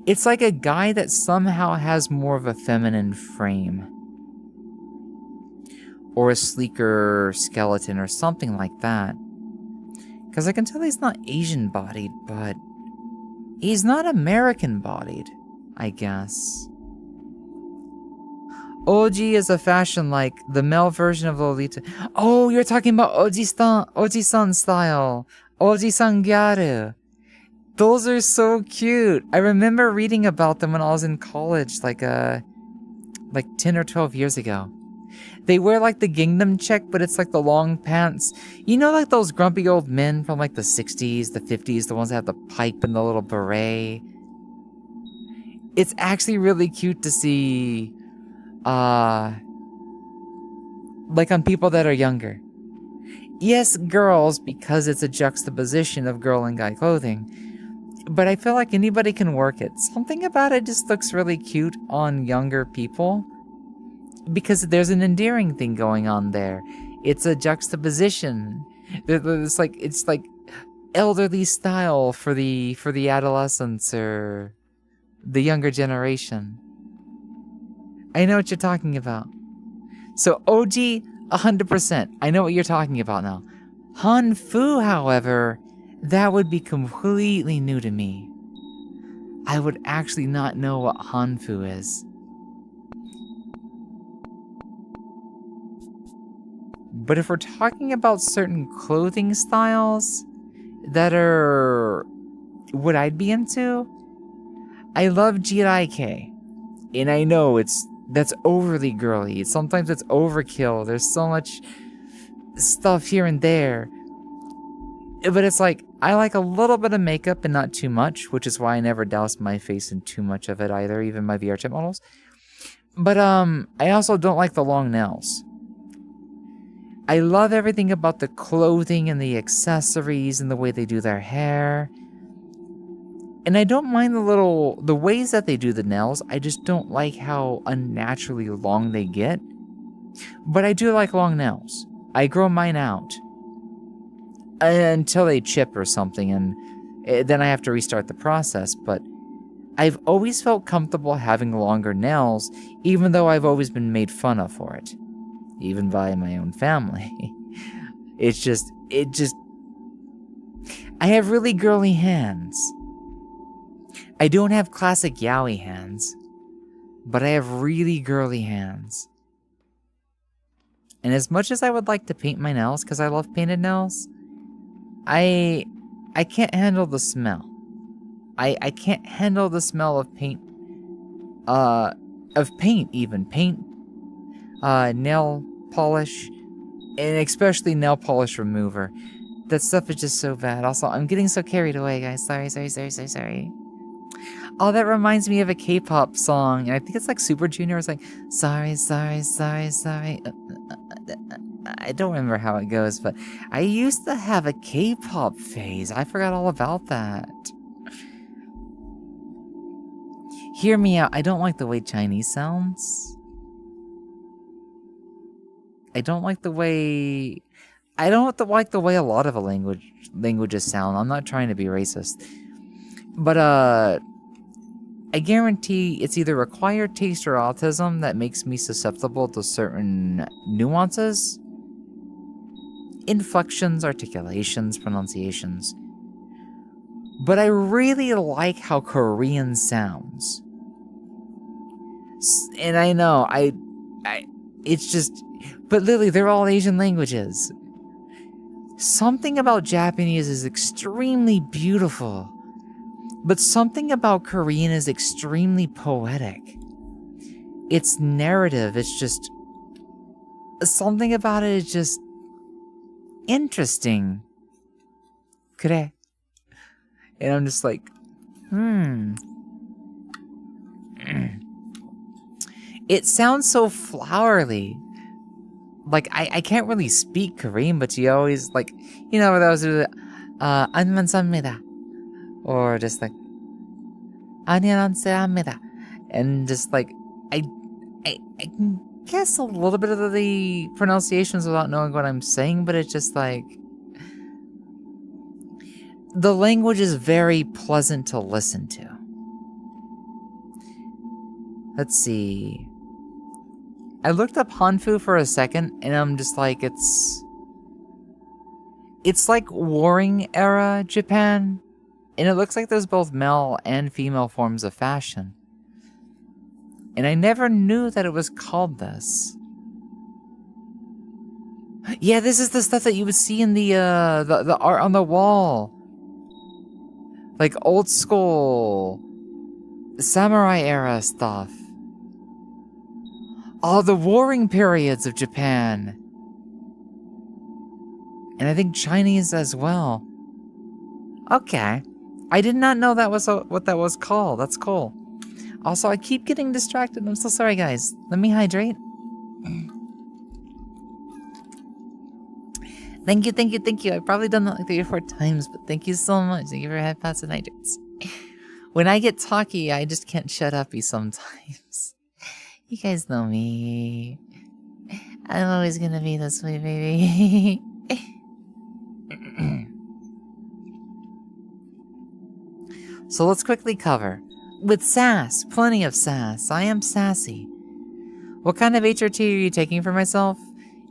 it's like a guy that somehow has more of a feminine frame. Or a sleeker skeleton or something like that. Because I can tell he's not Asian bodied, but he's not American bodied, I guess. OG is a fashion like the male version of Lolita. Oh, you're talking about Oji-san style. Oji-san gyaru. Those are so cute. I remember reading about them when I was in college, like 10 or 12 years ago. They wear like the gingham check, but it's like the long pants. You know, like those grumpy old men from like the 60s, the 50s, the ones that have the pipe and the little beret. It's actually really cute to see, like on people that are younger. Yes, girls, because it's a juxtaposition of girl and guy clothing. But I feel like anybody can work it. Something about it just looks really cute on younger people. Because there's an endearing thing going on there. It's a juxtaposition. It's like elderly style for the adolescents or the younger generation. I know what you're talking about. So OG, 100%. I know what you're talking about now. Hanfu, however, that would be completely new to me. I would actually not know what Hanfu is. But if we're talking about certain clothing styles that are what I'd be into, I love Jiraike. And I know that's overly girly. Sometimes it's overkill. There's so much stuff here and there. But it's like, I like a little bit of makeup and not too much, which is why I never douse my face in too much of it either, even my VRChat models. But I also don't like the long nails. I love everything about the clothing and the accessories and the way they do their hair. And I don't mind the ways that they do the nails. I just don't like how unnaturally long they get. But I do like long nails. I grow mine out until they chip or something, and then I have to restart the process. But I've always felt comfortable having longer nails, even though I've always been made fun of for it, even by my own family. I have really girly hands. I don't have classic yaoi hands, but I have really girly hands. And as much as I would like to paint my nails, because I love painted nails, I can't handle the smell. I can't handle the smell of paint. Nail polish, and especially nail polish remover. That stuff is just so bad. Also, I'm getting so carried away, guys. Sorry. Oh, that reminds me of a K-pop song, and I think it's like Super Junior. It's like, sorry. I don't remember how it goes, but I used to have a K-pop phase. I forgot all about that. Hear me out. I don't like the way Chinese sounds. I don't like the way a lot of languages sound. I'm not trying to be racist. But I guarantee it's either acquired taste or autism that makes me susceptible to certain nuances, inflections, articulations, pronunciations. But I really like how Korean sounds. And I know, it's just, but literally, they're all Asian languages. Something about Japanese is extremely beautiful, but something about Korean is extremely poetic. It's narrative, it's just, something about it is just interesting. 그래. And I'm just like, It sounds so flowery. Like, I can't really speak Korean, but you always, like, you know, those are 안녕하십니다. Or just like, 안녕하십니다. And just like, I can guess a little bit of the pronunciations without knowing what I'm saying, but it's just like, the language is very pleasant to listen to. Let's see. I looked up Hanfu for a second, and I'm just like, it's like Warring era Japan, and it looks like there's both male and female forms of fashion. And I never knew that it was called this. Yeah, this is the stuff that you would see in the art on the wall. Like old school samurai era stuff. All the warring periods of Japan. And I think Chinese as well. Okay. I did not know that was what that was called. That's cool. Also, I keep getting distracted. I'm so sorry, guys. Let me hydrate. Thank you. I've probably done that like 3 or 4 times, but thank you so much. Thank you for head pats and hydrates. When I get talky, I just can't shut up sometimes. You guys know me. I'm always gonna be this way, baby. So let's quickly cover. With sass, plenty of sass. I am sassy. What kind of HRT are you taking for myself?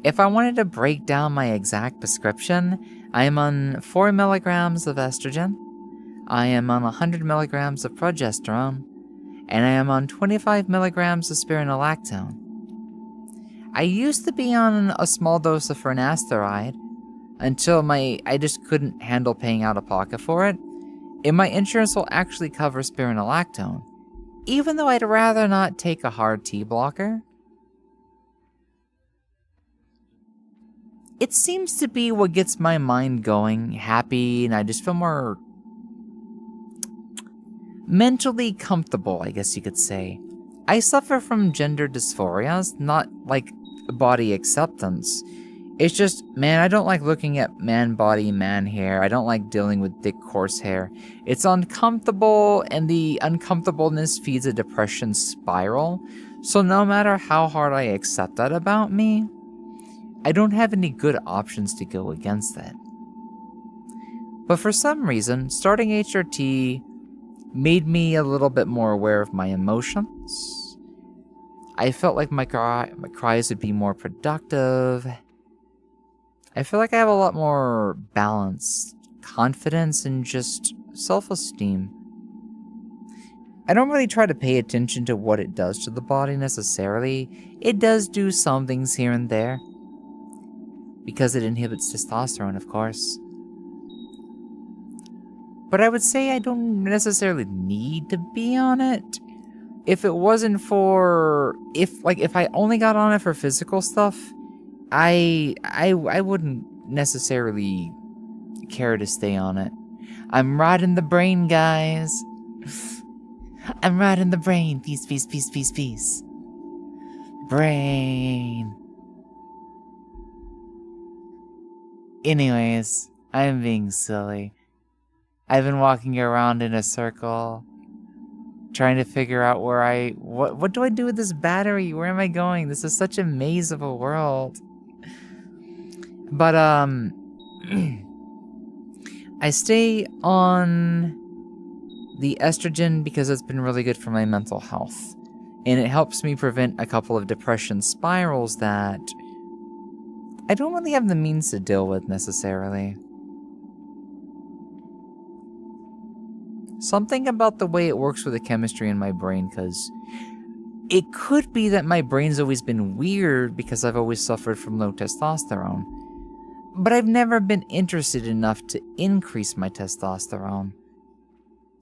If I wanted to break down my exact prescription, I am on 4 milligrams of estrogen, I am on 100 milligrams of progesterone, and I am on 25 milligrams of spironolactone. I used to be on a small dose of finasteride until I just couldn't handle paying out of pocket for it, and my insurance will actually cover spironolactone, even though I'd rather not take a hard T blocker. It seems to be what gets my mind going, happy, and I just feel more mentally comfortable, I guess you could say. I suffer from gender dysphorias, not like body acceptance. It's just, man, I don't like looking at man body, man hair. I don't like dealing with thick, coarse hair. It's uncomfortable, and the uncomfortableness feeds a depression spiral. So no matter how hard I accept that about me, I don't have any good options to go against that. But for some reason, starting HRT made me a little bit more aware of my emotions. I felt like my cries would be more productive. I feel like I have a lot more balance, confidence, and just self-esteem. I don't really try to pay attention to what it does to the body necessarily. It does do some things here and there, because it inhibits testosterone, of course. But I would say I don't necessarily need to be on it. If it wasn't for... If I only got on it for physical stuff, I wouldn't necessarily care to stay on it. I'm riding the brain, guys. I'm riding the brain. Peace, peace, peace, peace, peace. Brain. Anyways, I'm being silly. I've been walking around in a circle, trying to figure out where what do I do with this battery? Where am I going? This is such a maze of a world. But, I stay on the estrogen because it's been really good for my mental health. And it helps me prevent a couple of depression spirals that I don't really have the means to deal with necessarily. Something about the way it works with the chemistry in my brain, because it could be that my brain's always been weird because I've always suffered from low testosterone. But I've never been interested enough to increase my testosterone.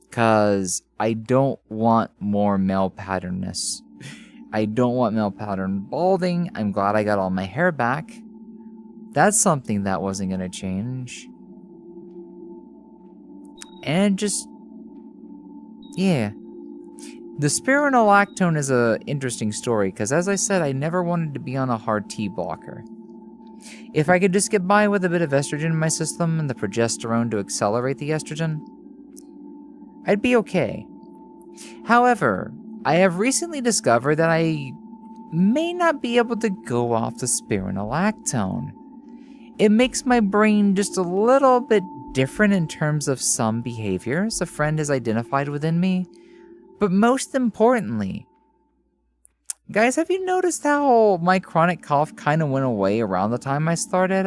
Because I don't want more male patternness. I don't want male pattern balding. I'm glad I got all my hair back. That's something that wasn't going to change. And just... yeah. The spironolactone is an interesting story, because as I said, I never wanted to be on a hard T blocker. If I could just get by with a bit of estrogen in my system and the progesterone to accelerate the estrogen, I'd be okay. However, I have recently discovered that I may not be able to go off the spironolactone. It makes my brain just a little bit different in terms of some behaviors a friend has identified within me. But most importantly, guys, have you noticed how my chronic cough kind of went away around the time I started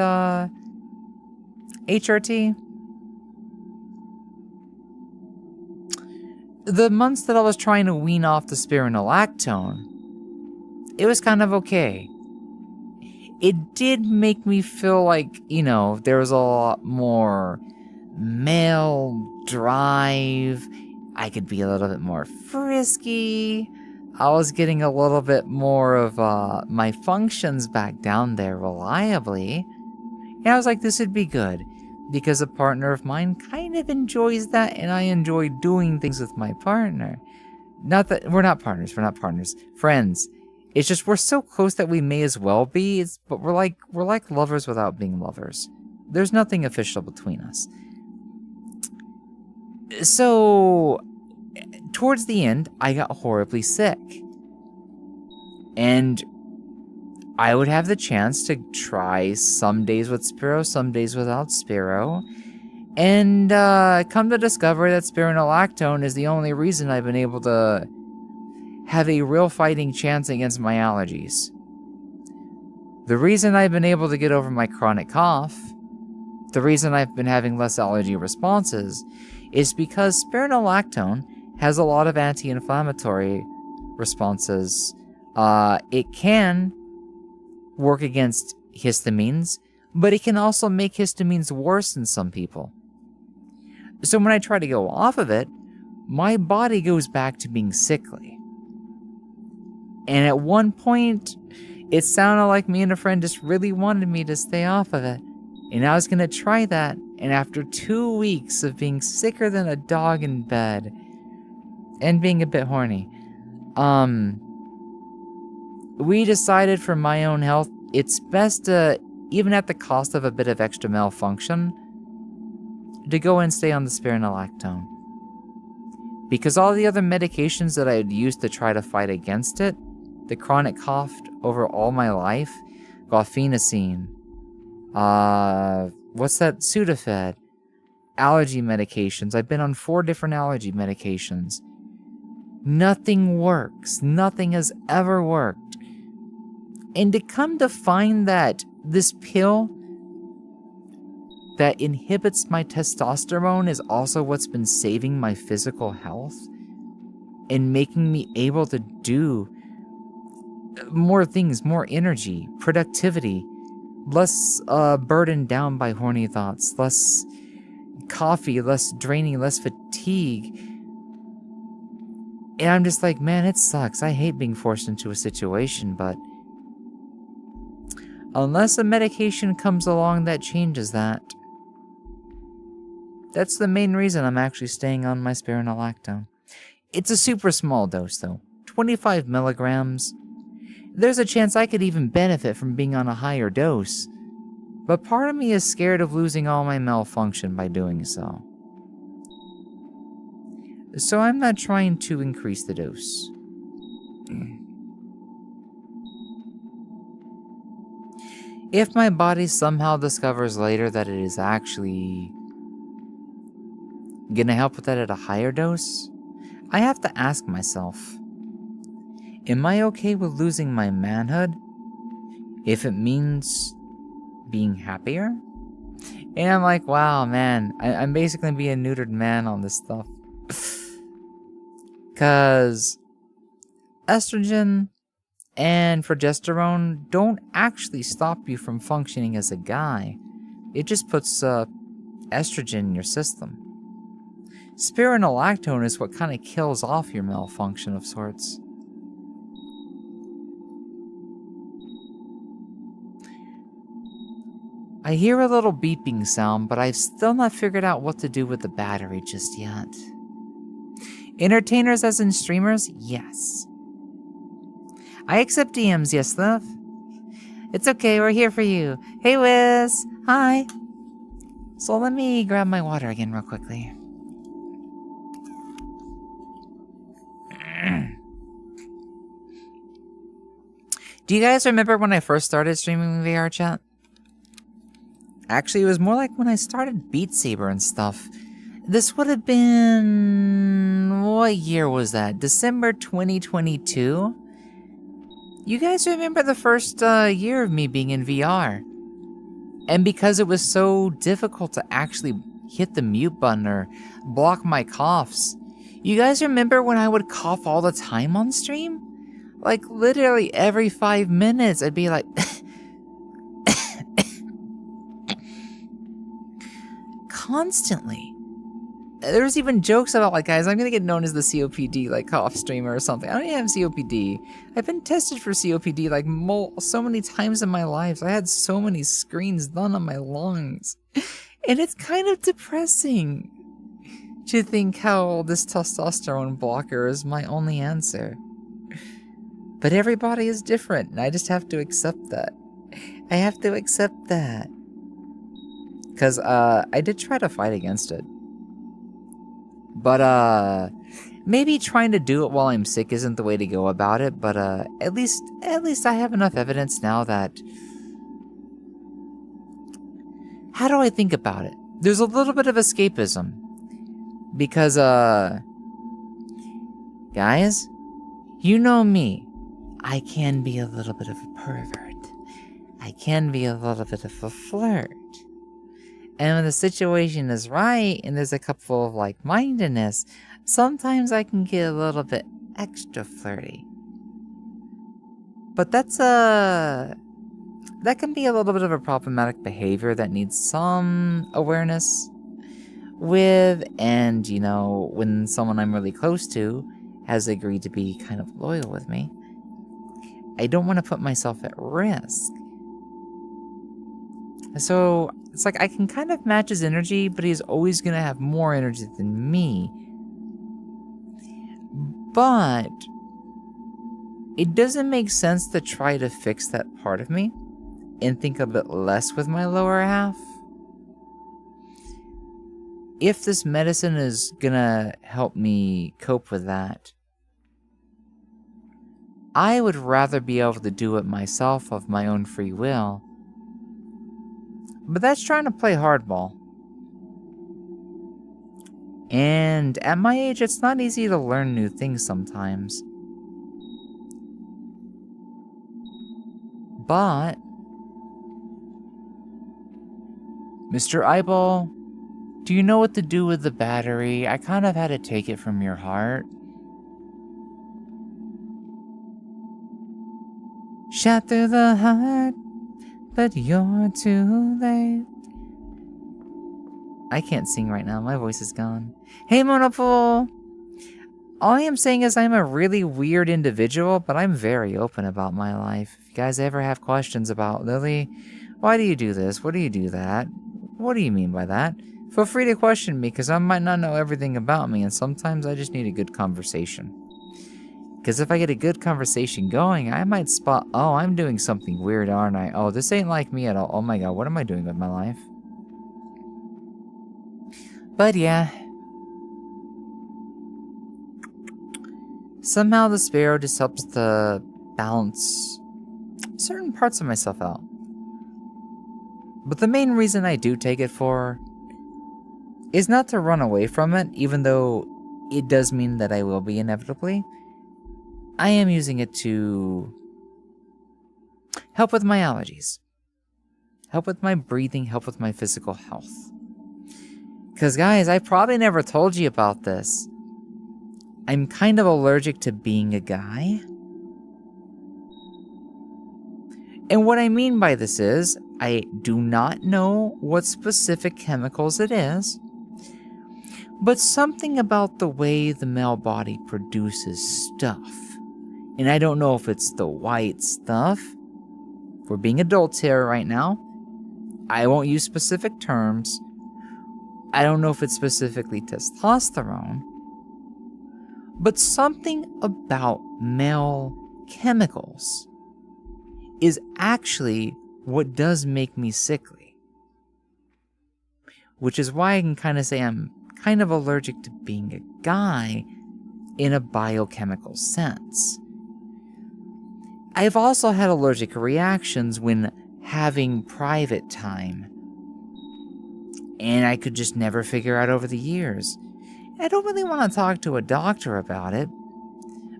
HRT? The months that I was trying to wean off the spironolactone, it was kind of okay. It did make me feel like, you know, there was a lot more male drive. I could be a little bit more frisky. I was getting a little bit more of my functions back down there reliably. And I was like, this would be good. Because a partner of mine kind of enjoys that, and I enjoy doing things with my partner. Not that we're not partners, friends. It's just we're so close that we may as well be. But we're like lovers without being lovers. There's nothing official between us. So, towards the end, I got horribly sick. And I would have the chance to try some days with Spiro, some days without Spiro. And come to discover that spironolactone is the only reason I've been able to have a real fighting chance against my allergies. The reason I've been able to get over my chronic cough, the reason I've been having less allergy responses, is because spironolactone has a lot of anti-inflammatory responses. It can work against histamines, but it can also make histamines worse in some people. So when I try to go off of it, my body goes back to being sickly. And at one point, it sounded like me and a friend just really wanted me to stay off of it. And I was going to try that, and after 2 weeks of being sicker than a dog in bed, and being a bit horny, we decided for my own health, it's best to, even at the cost of a bit of extra malfunction, to go and stay on the spironolactone. Because all the other medications that I had used to try to fight against it, the chronic cough over all my life, guaifenesin, what's that? Sudafed, allergy medications. I've been on 4 different allergy medications. Nothing works. Nothing has ever worked. And to come to find that this pill that inhibits my testosterone is also what's been saving my physical health and making me able to do more things, more energy, productivity, less burdened down by horny thoughts, less coffee, less draining, less fatigue. And I'm just like, man, it sucks. I hate being forced into a situation, but unless a medication comes along that changes that, that's the main reason I'm actually staying on my spironolactone. It's a super small dose, though. 25 milligrams. There's a chance I could even benefit from being on a higher dose, but part of me is scared of losing all my malfunction by doing so. So I'm not trying to increase the dose. If my body somehow discovers later that it is actually gonna help with that at a higher dose, I have to ask myself, am I okay with losing my manhood if it means being happier? And I'm like, wow, man, I'm basically being a neutered man on this stuff. Because estrogen and progesterone don't actually stop you from functioning as a guy. It just puts estrogen in your system. Spironolactone is what kind of kills off your malfunction of sorts. I hear a little beeping sound, but I've still not figured out what to do with the battery just yet. Entertainers as in streamers? Yes. I accept DMs, yes, love. It's okay, we're here for you. Hey, Wiz. Hi. So let me grab my water again real quickly. Do you guys remember when I first started streaming VR chat? Actually, it was more like when I started Beat Saber and stuff. This would have been... what year was that? December 2022? You guys remember the first year of me being in VR? And because it was so difficult to actually hit the mute button or block my coughs, you guys remember when I would cough all the time on stream? Like, literally every 5 minutes, I'd be like... constantly. There's even jokes about, like, guys, I'm gonna get known as the COPD, like, cough streamer or something. I don't even have COPD. I've been tested for COPD, like, so many times in my life. I had so many screens done on my lungs. And it's kind of depressing to think how this testosterone blocker is my only answer. But everybody is different, and I just have to accept that. I have to accept that. Because, I did try to fight against it. But, maybe trying to do it while I'm sick isn't the way to go about it, but, at least I have enough evidence now that... How do I think about it? There's a little bit of escapism. Because, guys, you know me. I can be a little bit of a pervert. I can be a little bit of a flirt. And when the situation is right and there's a couple of like-mindedness, sometimes I can get a little bit extra flirty. But that can be a little bit of a problematic behavior that needs some awareness with, and, you know, when someone I'm really close to has agreed to be kind of loyal with me, I don't want to put myself at risk. So, it's like I can kind of match his energy, but he's always going to have more energy than me. But it doesn't make sense to try to fix that part of me and think a bit less with my lower half. If this medicine is going to help me cope with that, I would rather be able to do it myself of my own free will. But that's trying to play hardball. And at my age, it's not easy to learn new things sometimes. But, Mr. Eyeball, do you know what to do with the battery? I kind of had to take it from your heart. Shot through the heart, but you're too late. I can't sing right now, my voice is gone. Hey, Monopool! All I am saying is I'm a really weird individual, but I'm very open about my life. If you guys ever have questions about, Lily, why do you do this? What do you do that? What do you mean by that? Feel free to question me, because I might not know everything about me, and sometimes I just need a good conversation. Because if I get a good conversation going, I might spot, oh, I'm doing something weird, aren't I? Oh, this ain't like me at all. Oh my god, what am I doing with my life? But yeah. Somehow the sparrow just helps to balance certain parts of myself out. But the main reason I do take it for is not to run away from it, even though it does mean that I will be inevitably. I am using it to help with my allergies, help with my breathing, help with my physical health. Because guys, I probably never told you about this. I'm kind of allergic to being a guy. And what I mean by this is, I do not know what specific chemicals it is, but something about the way the male body produces stuff. And I don't know if it's the white stuff. We're being adults here right now. I won't use specific terms. I don't know if it's specifically testosterone. But something about male chemicals is actually what does make me sickly. Which is why I can kind of say I'm kind of allergic to being a guy in a biochemical sense. I've also had allergic reactions when having private time. And I could just never figure out over the years. I don't really want to talk to a doctor about it,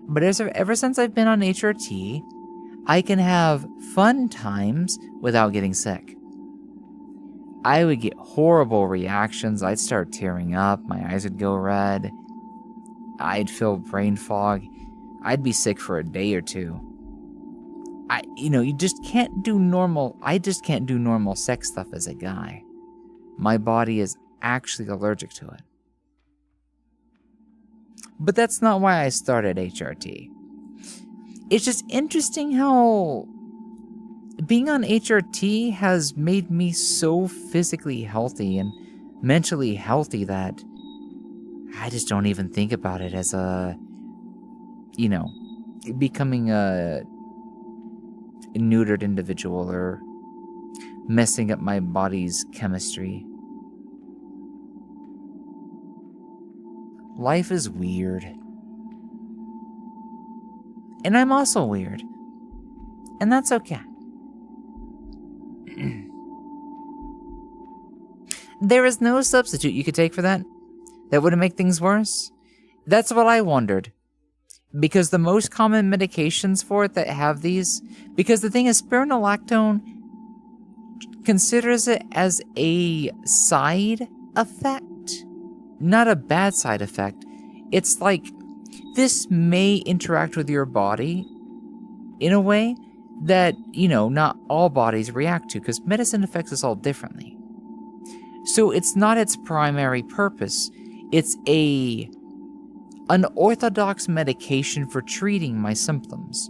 but ever since I've been on HRT, I can have fun times without getting sick. I would get horrible reactions. I'd start tearing up. My eyes would go red. I'd feel brain fog. I'd be sick for a day or two. You just can't do normal. I just can't do normal sex stuff as a guy. My body is actually allergic to it. But that's not why I started HRT. It's just interesting how being on HRT has made me so physically healthy and mentally healthy that I just don't even think about it as becoming a neutered individual or messing up my body's chemistry. Life is weird. And I'm also weird. And that's okay. There is no substitute you could take for that wouldn't make things worse. That's what I wondered. Because the most common medications for it that have these, because the thing is, spironolactone considers it as a side effect, not a bad side effect. It's like, this may interact with your body in a way that, not all bodies react to, because medicine affects us all differently. So it's not its primary purpose. It's an orthodox medication for treating my symptoms.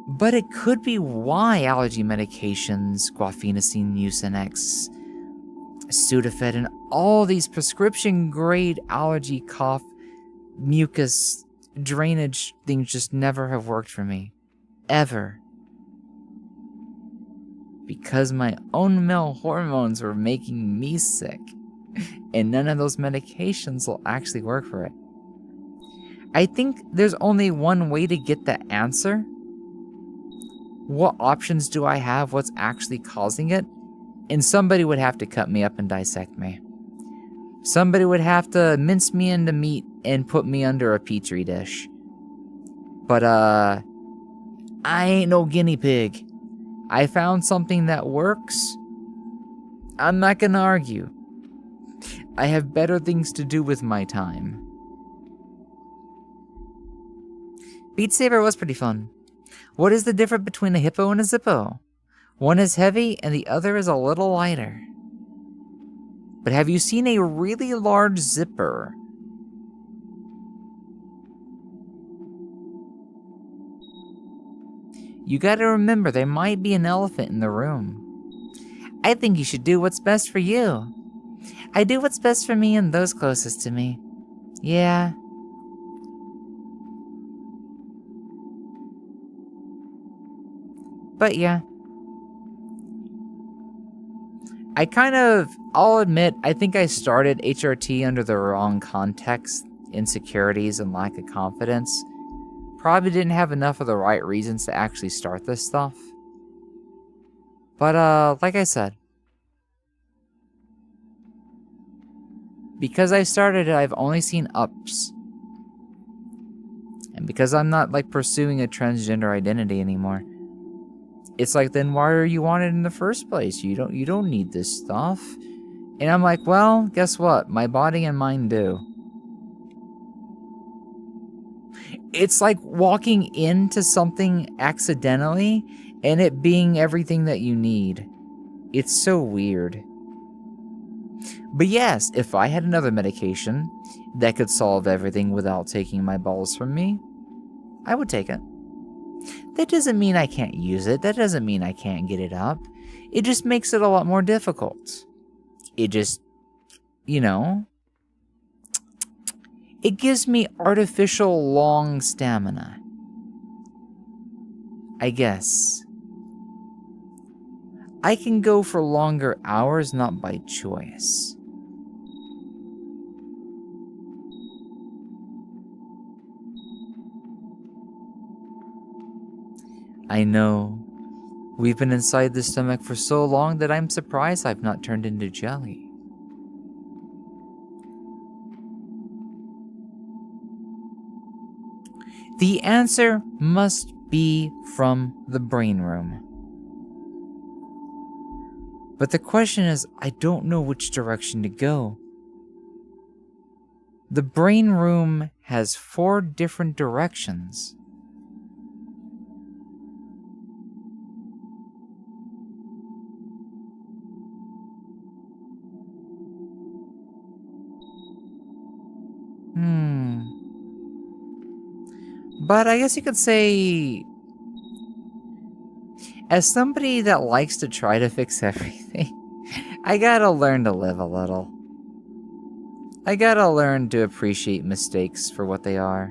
But it could be why allergy medications, guaifenesin, Mucinex, Sudafed, and all these prescription-grade allergy, cough, mucus, drainage things just never have worked for me. Ever. Because my own male hormones were making me sick. And none of those medications will actually work for it. I think there's only one way to get the answer. What options do I have? What's actually causing it? And somebody would have to cut me up and dissect me. Somebody would have to mince me into meat and put me under a petri dish. But, I ain't no guinea pig. I found something that works. I'm not gonna argue. I have better things to do with my time. Beat Saber was pretty fun. What is the difference between a hippo and a zippo? One is heavy and the other is a little lighter. But have you seen a really large zipper? You gotta remember, there might be an elephant in the room. I think you should do what's best for you. I do what's best for me and those closest to me. Yeah. But yeah. I'll admit, I think I started HRT under the wrong context, insecurities and lack of confidence. Probably didn't have enough of the right reasons to actually start this stuff. But, like I said, because I started it, I've only seen ups. And because I'm not, like, pursuing a transgender identity anymore, it's like, then why are you on it in the first place? You don't need this stuff. And I'm like, well, guess what? My body and mind do. It's like walking into something accidentally and it being everything that you need. It's so weird. But yes, if I had another medication that could solve everything without taking my balls from me, I would take it. That doesn't mean I can't use it. That doesn't mean I can't get it up. It just makes it a lot more difficult. It just, you know, it gives me artificial long stamina. I guess. I can go for longer hours, not by choice. I know. We've been inside the stomach for so long that I'm surprised I've not turned into jelly. The answer must be from the brain room. But the question is, I don't know which direction to go. The brain room has 4 different directions. But I guess you could say, as somebody that likes to try to fix everything, I gotta learn to live a little. I gotta learn to appreciate mistakes for what they are.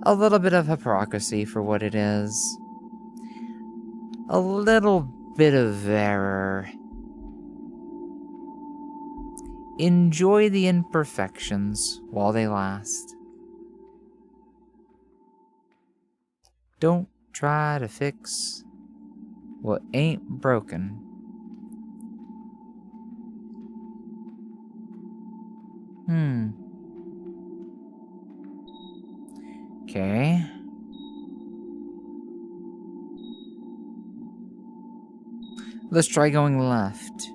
A little bit of hypocrisy for what it is. A little bit of error. Enjoy the imperfections while they last. Don't try to fix what ain't broken. Okay. Let's try going left.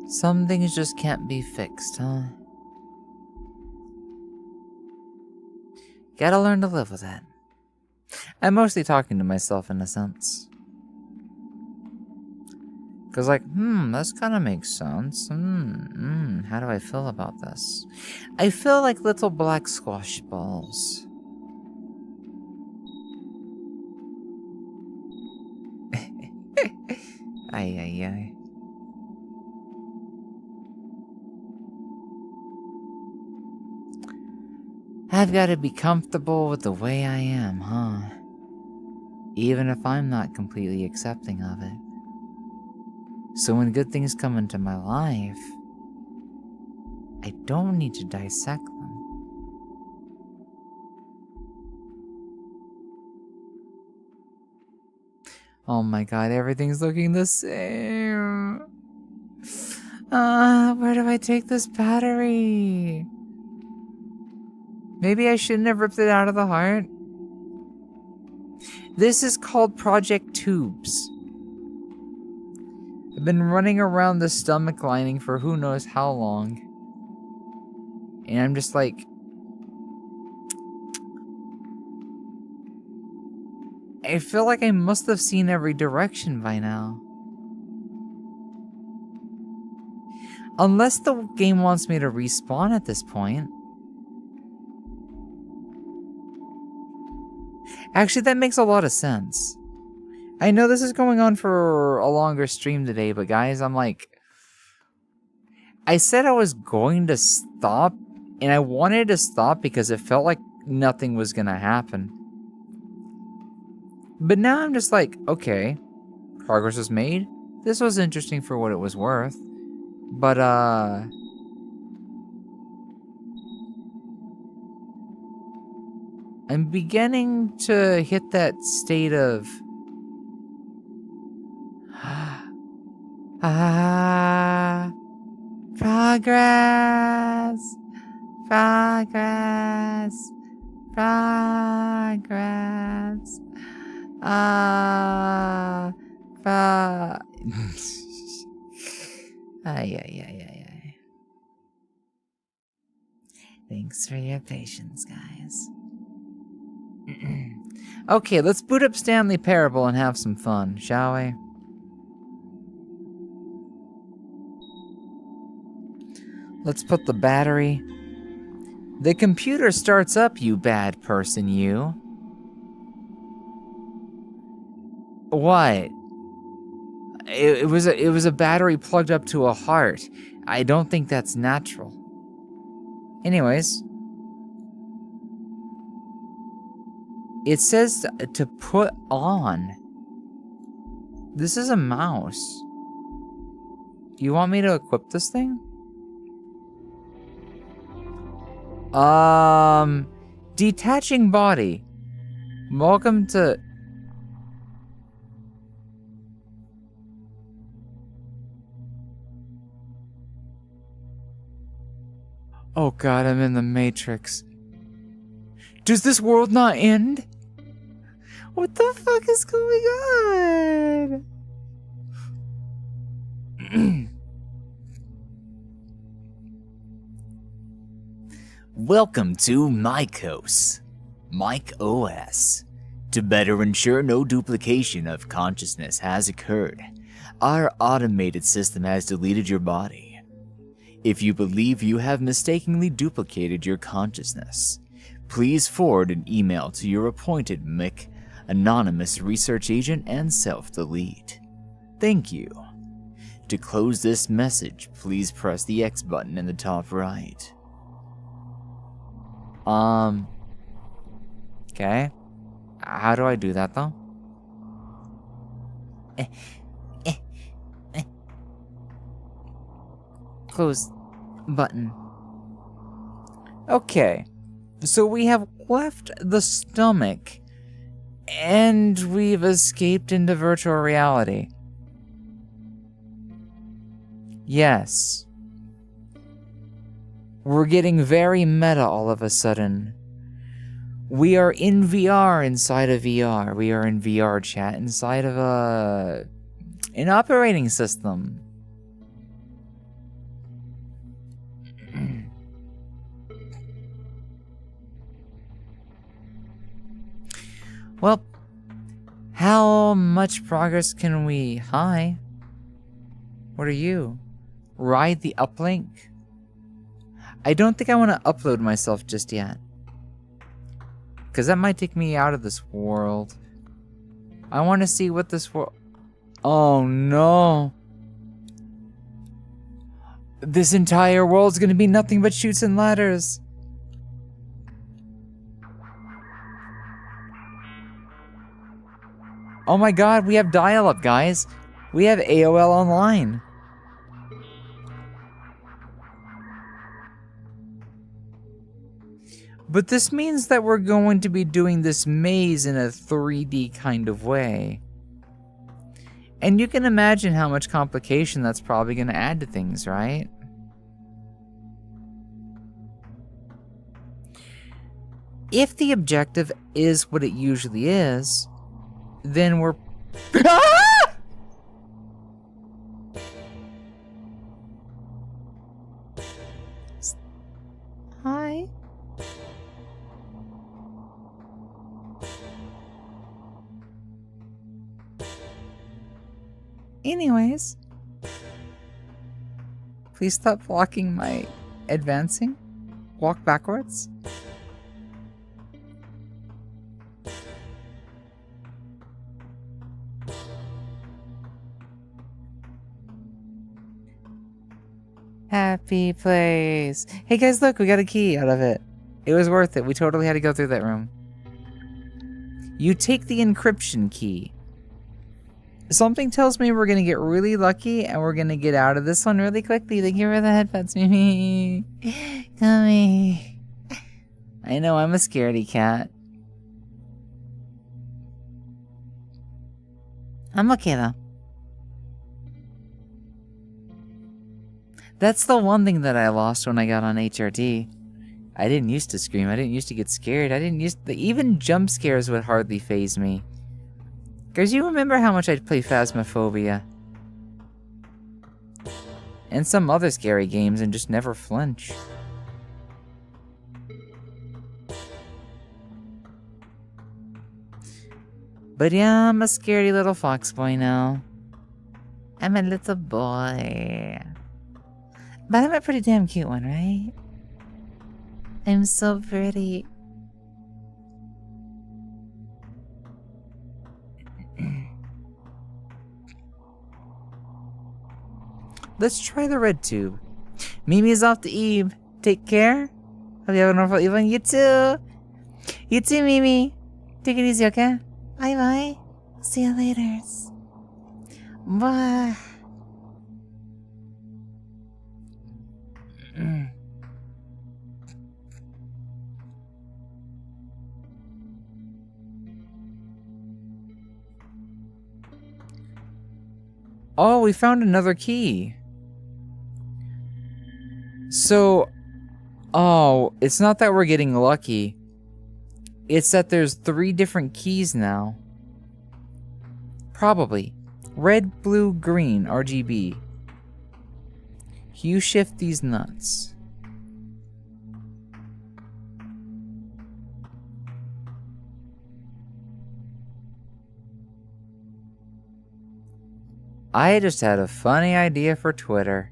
Some things just can't be fixed, huh? Gotta learn to live with it. I'm mostly talking to myself in a sense. Cause like, this kinda makes sense. How do I feel about this? I feel like little black squash balls. Ay. I've got to be comfortable with the way I am, huh? Even if I'm not completely accepting of it. So when good things come into my life, I don't need to dissect them. Oh my god, everything's looking the same. Where do I take this battery? Maybe I shouldn't have ripped it out of the heart. This is called Project Tubes. I've been running around the stomach lining for who knows how long. And I'm just like... I feel like I must have seen every direction by now. Unless the game wants me to respawn at this point. Actually, that makes a lot of sense. I know this is going on for a longer stream today, but guys, I'm like... I said I was going to stop, and I wanted to stop because it felt like nothing was gonna happen. But now I'm just like, okay, progress was made. This was interesting for what it was worth. But, I'm beginning to hit that state of... progress! Progress! Progress! Ay. Thanks for your patience, guys. Okay, let's boot up Stanley Parable and have some fun, shall we? Let's put the battery... The computer starts up, you bad person, you. What? It was a battery plugged up to a heart. I don't think that's natural. Anyways. It says to put on. This is a mouse. You want me to equip this thing? Detaching body. Welcome to... Oh god, I'm in the Matrix. Does this world not end? What the fuck is going on? Welcome to MyCOS, Mike OS. To better ensure no duplication of consciousness has occurred, our automated system has deleted your body. If you believe you have mistakenly duplicated your consciousness, please forward an email to your appointed anonymous research agent and self-delete. Thank you. To close this message, please press the X button in the top right. Okay. How do I do that though? Close button. Okay. So we have left the stomach and we've escaped into virtual reality. Yes. We're getting very meta all of a sudden. We are in VR inside of VR. We are in VR chat inside of an operating system. Well, how much progress can we... Hi. What are you? Ride the uplink? I don't think I want to upload myself just yet. Because that might take me out of this world. I want to see what this world... Oh no. This entire world's going to be nothing but chutes and ladders. Oh my god, we have dial-up, guys. We have AOL online. But this means that we're going to be doing this maze in a 3D kind of way. And you can imagine how much complication that's probably going to add to things, right? If the objective is what it usually is, then we're... Ah! Hi. Anyways, please stop blocking my advancing. Walk backwards. Happy place. Hey guys, look, we got a key out of it. It was worth it. We totally had to go through that room. You take the encryption key. Something tells me we're gonna get really lucky and we're gonna get out of this one really quickly. Thank you for the headphones, Mimi. Come. I know, I'm a scaredy cat. I'm okay though. That's the one thing that I lost when I got on HRT. I didn't used to scream. I didn't used to get scared. Even jump scares would hardly faze me. Guys, you remember how much I'd play Phasmophobia? And some other scary games and just never flinch. But yeah, I'm a scaredy little fox boy now. I'm a little boy. But I'm a pretty damn cute one, right? I'm so pretty. Let's try the red tube. Mimi's off to Eve. Take care. Hope you have a wonderful evening. You too. You too, Mimi. Take it easy, okay? Bye-bye. See you later. Bye. Oh, we found another key. So, oh, it's not that we're getting lucky. It's that there's 3 different keys now. Probably. Red, blue, green, RGB. You shift these nuts. I just had a funny idea for Twitter.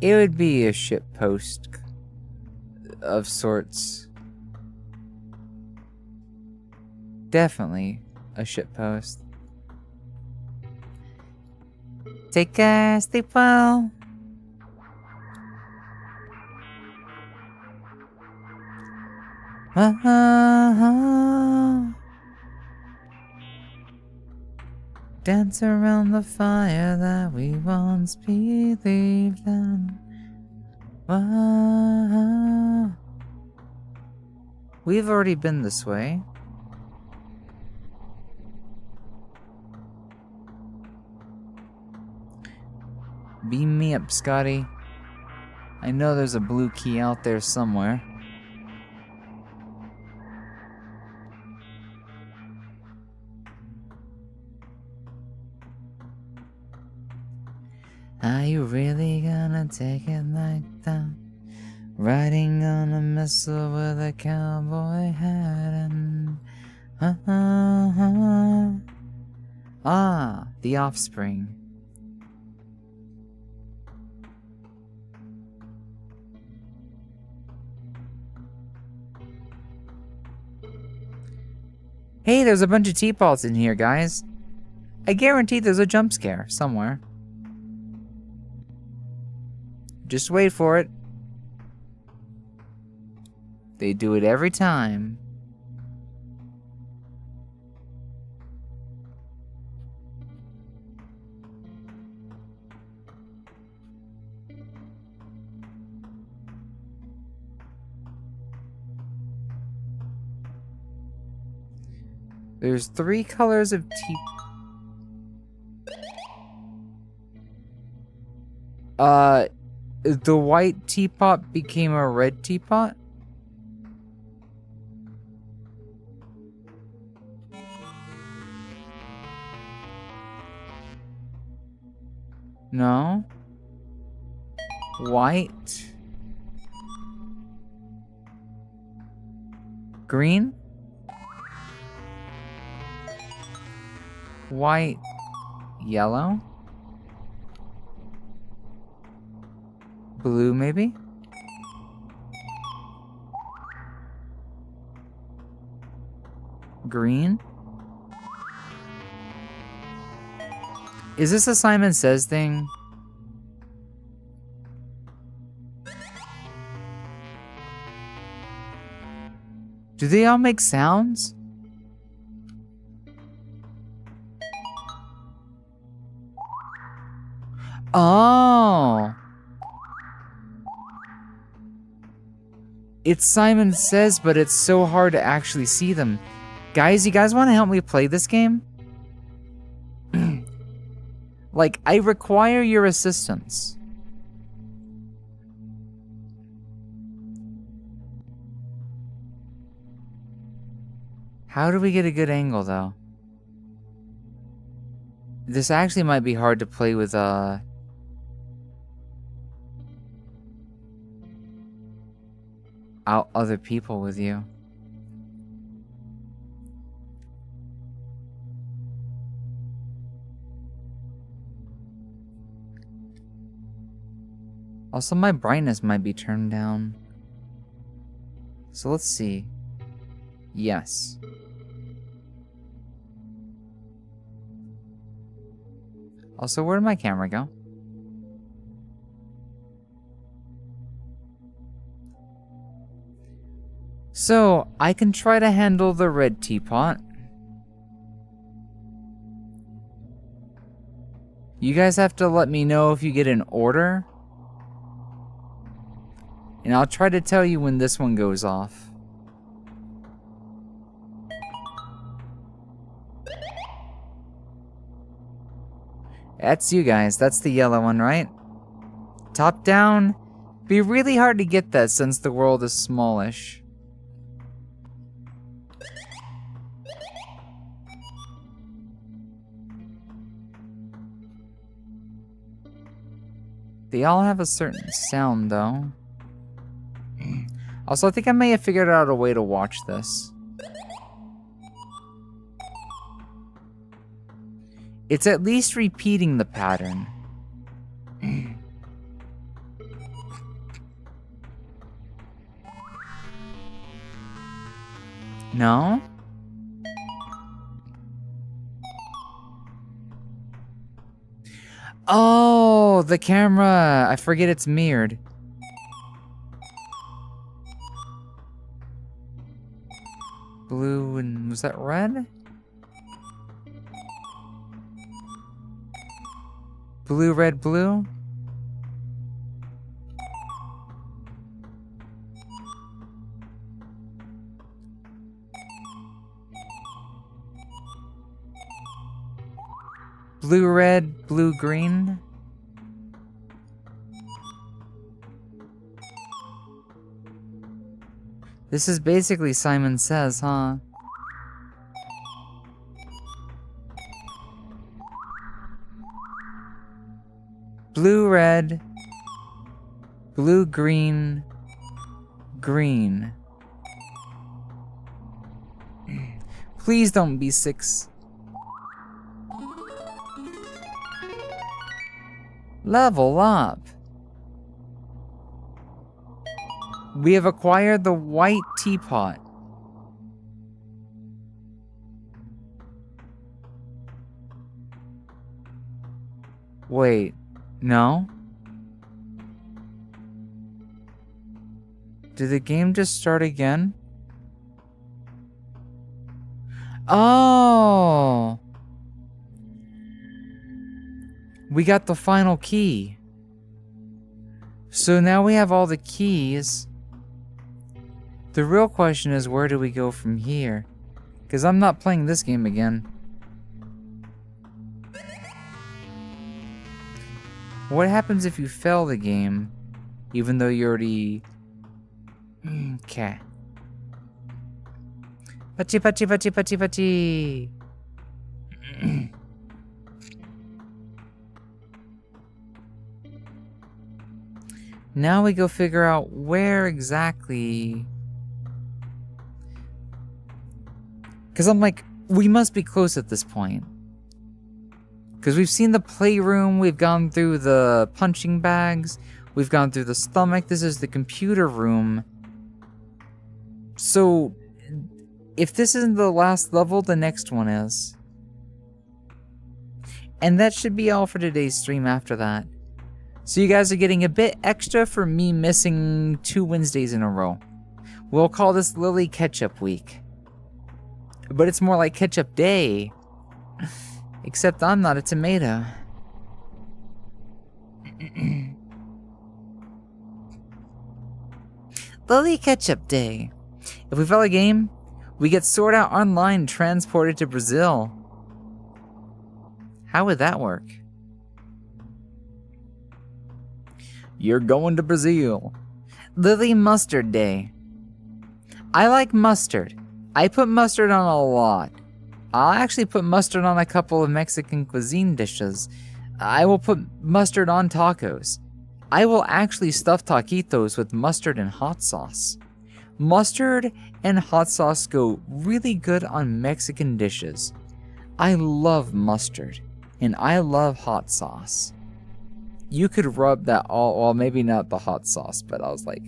It would be a shitpost of sorts. Definitely a shitpost. Take care, sleep well. Dance around the fire that we once believed in. We've already been this way. Beam me up, Scotty. I know there's a blue key out there somewhere. Are you really gonna take it like that? Riding on a missile with a cowboy hat and... Ah, The Offspring. Hey, there's a bunch of teapots in here, guys. I guarantee there's a jump scare somewhere. Just wait for it. They do it every time. There's 3 colors of tea. The white teapot became a red teapot? No. White. Green. White. Yellow. Blue, maybe? Green? Is this a Simon Says thing? Do they all make sounds? Oh. It's Simon Says, but it's so hard to actually see them. Guys, you guys want to help me play this game? Like, I require your assistance. How do we get a good angle, though? This actually might be hard to play with, other people with you. Also, my brightness might be turned down. So let's see. Yes. Also, where did my camera go? So, I can try to handle the red teapot. You guys have to let me know if you get an order. And I'll try to tell you when this one goes off. That's you guys. That's the yellow one, right? Top down. Be really hard to get that since the world is smallish. They all have a certain sound, though. Also, I think I may have figured out a way to watch this. It's at least repeating the pattern. No? Oh, the camera. I forget it's mirrored. Blue and was that red? Blue, red, blue? Blue, red, blue, green? This is basically Simon Says, huh? Blue, red, blue, green, green. Please don't be 6. Level up. We have acquired the white teapot. Wait, no? Did the game just start again? Oh! We got the final key. So now we have all the keys. The real question is, where do we go from here? Because I'm not playing this game again. What happens if you fail the game, even though you already... Okay. Pachi, pachi, pachi, pachi, pachi. Now we go figure out where exactly... Because I'm like, we must be close at this point. Because we've seen the playroom, we've gone through the punching bags, we've gone through the stomach, this is the computer room. So, if this isn't the last level, the next one is. And that should be all for today's stream after that. So you guys are getting a bit extra for me missing 2 Wednesdays in a row. We'll call this Lily Ketchup Week. But it's more like Ketchup Day. Except I'm not a tomato. Lily Ketchup Day. If we fail a game, we get Sword Out Online transported to Brazil. How would that work? You're going to Brazil. Lily Mustard Day. I like mustard. I put mustard on a lot. I'll actually put mustard on a couple of Mexican cuisine dishes. I will put mustard on tacos. I will actually stuff taquitos with mustard and hot sauce. Mustard and hot sauce go really good on Mexican dishes. I love mustard, and I love hot sauce. You could rub that all, well, maybe not the hot sauce, but I was like...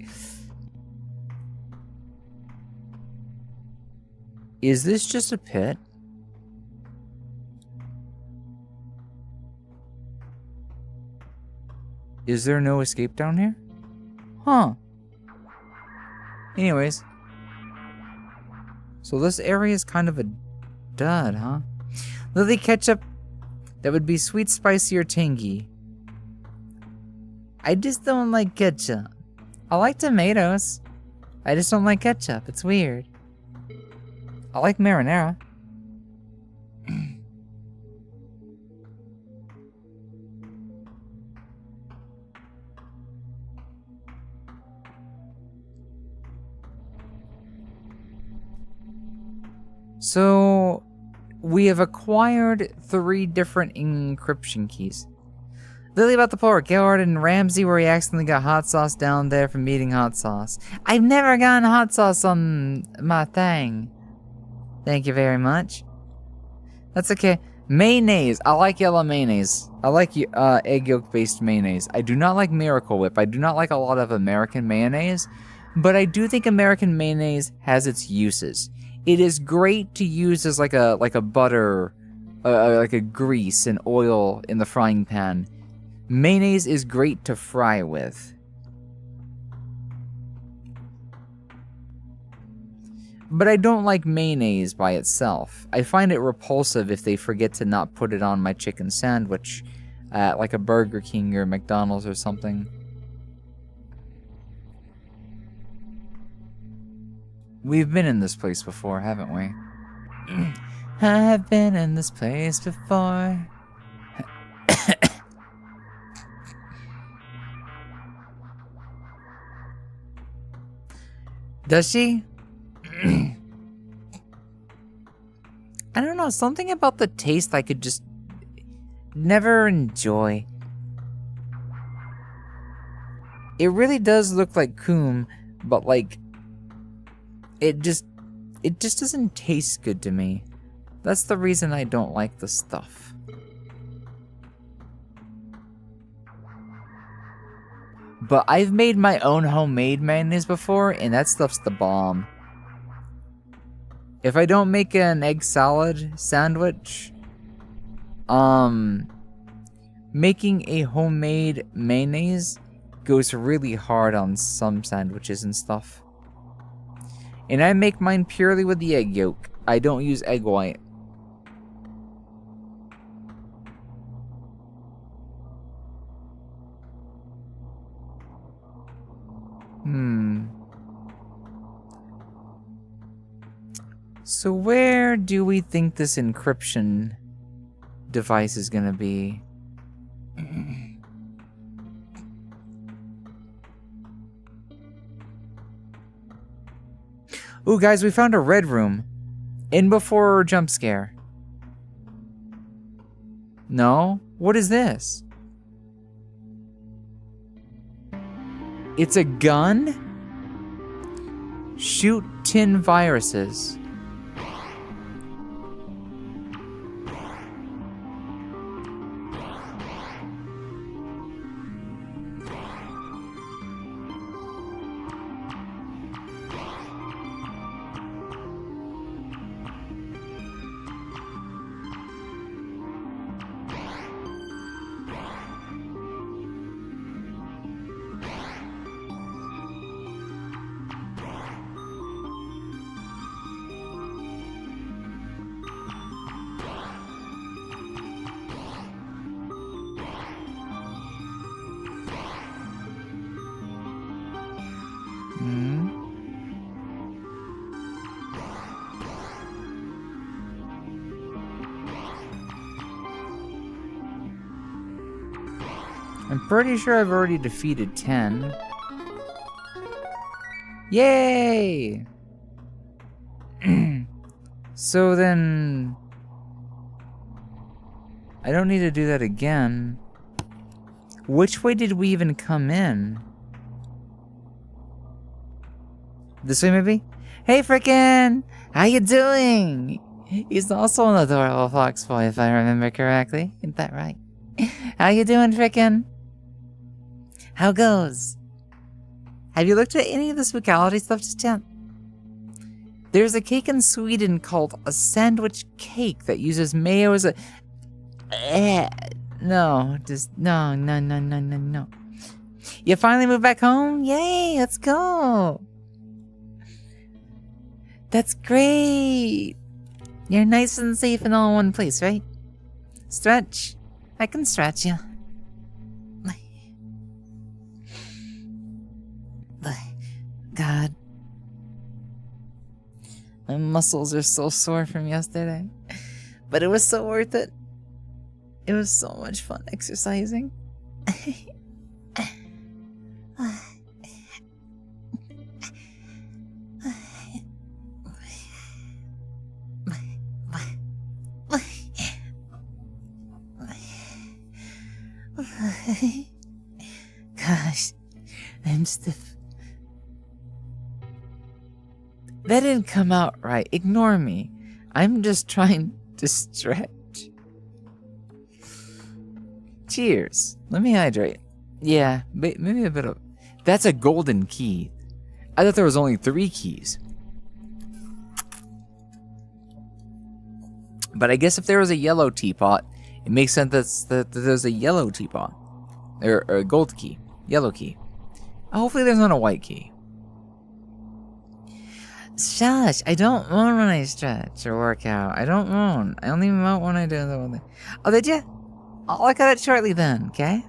Is this just a pit? Is there no escape down here? Huh. Anyways. So this area is kind of a dud, huh? Lily Ketchup, that would be sweet, spicy, or tangy. I just don't like ketchup. I like tomatoes. I just don't like ketchup. It's weird. I like marinara. So, we have acquired 3 different encryption keys. Lily about the pork, Gellard and Ramsey, where he accidentally got hot sauce down there from eating hot sauce. I've never gotten hot sauce on my thing. Thank you very much. That's okay. Mayonnaise. I like yellow mayonnaise. I like egg yolk based mayonnaise. I do not like Miracle Whip. I do not like a lot of American mayonnaise, but I do think American mayonnaise has its uses. It is great to use as like a butter, like a grease and oil in the frying pan. Mayonnaise is great to fry with. But I don't like mayonnaise by itself. I find it repulsive if they forget to not put it on my chicken sandwich at like a Burger King or McDonald's or something. We've been in this place before, haven't we? I've been in this place before. Does she? I don't know, something about the taste I could just never enjoy. It really does look like coom, but like it just doesn't taste good to me. That's the reason I don't like the stuff. But I've made my own homemade mayonnaise before, and that stuff's the bomb. If I don't make an egg salad sandwich, making a homemade mayonnaise goes really hard on some sandwiches and stuff. And I make mine purely with the egg yolk. I don't use egg white. So where do we think this encryption device is gonna be? Ooh, guys, we found a red room. In before jump scare. No? What is this? It's a gun? Shoot 10 viruses. I'm pretty sure I've already defeated 10. Yay! So then... I don't need to do that again. Which way did we even come in? This way, maybe? Hey, frickin'! How you doing? He's also an adorable fox boy, if I remember correctly. Isn't that right? How you doing, frickin'? How goes? Have you looked at any of the spookality stuff just yet? There's a cake in Sweden called a sandwich cake that uses mayo as a... No, just... No. You finally moved back home? Yay, let's go! That's great! You're nice and safe and all in one place, right? Stretch. I can stretch you. God. My muscles are so sore from yesterday. But it was so worth it. It was so much fun exercising. Gosh, I'm stiff. That didn't come out right. Ignore me. I'm just trying to stretch. Cheers. Let me hydrate. Yeah, maybe a bit of... That's a golden key. I thought there was only 3 keys. But I guess if there was a yellow teapot, it makes sense that there's a yellow teapot. Or a gold key. Yellow key. Hopefully there's not a white key. Shush, I don't moan when I stretch or work out. I don't moan. I only moan when I do the one thing. Oh, did you? I'll look at it shortly then, okay?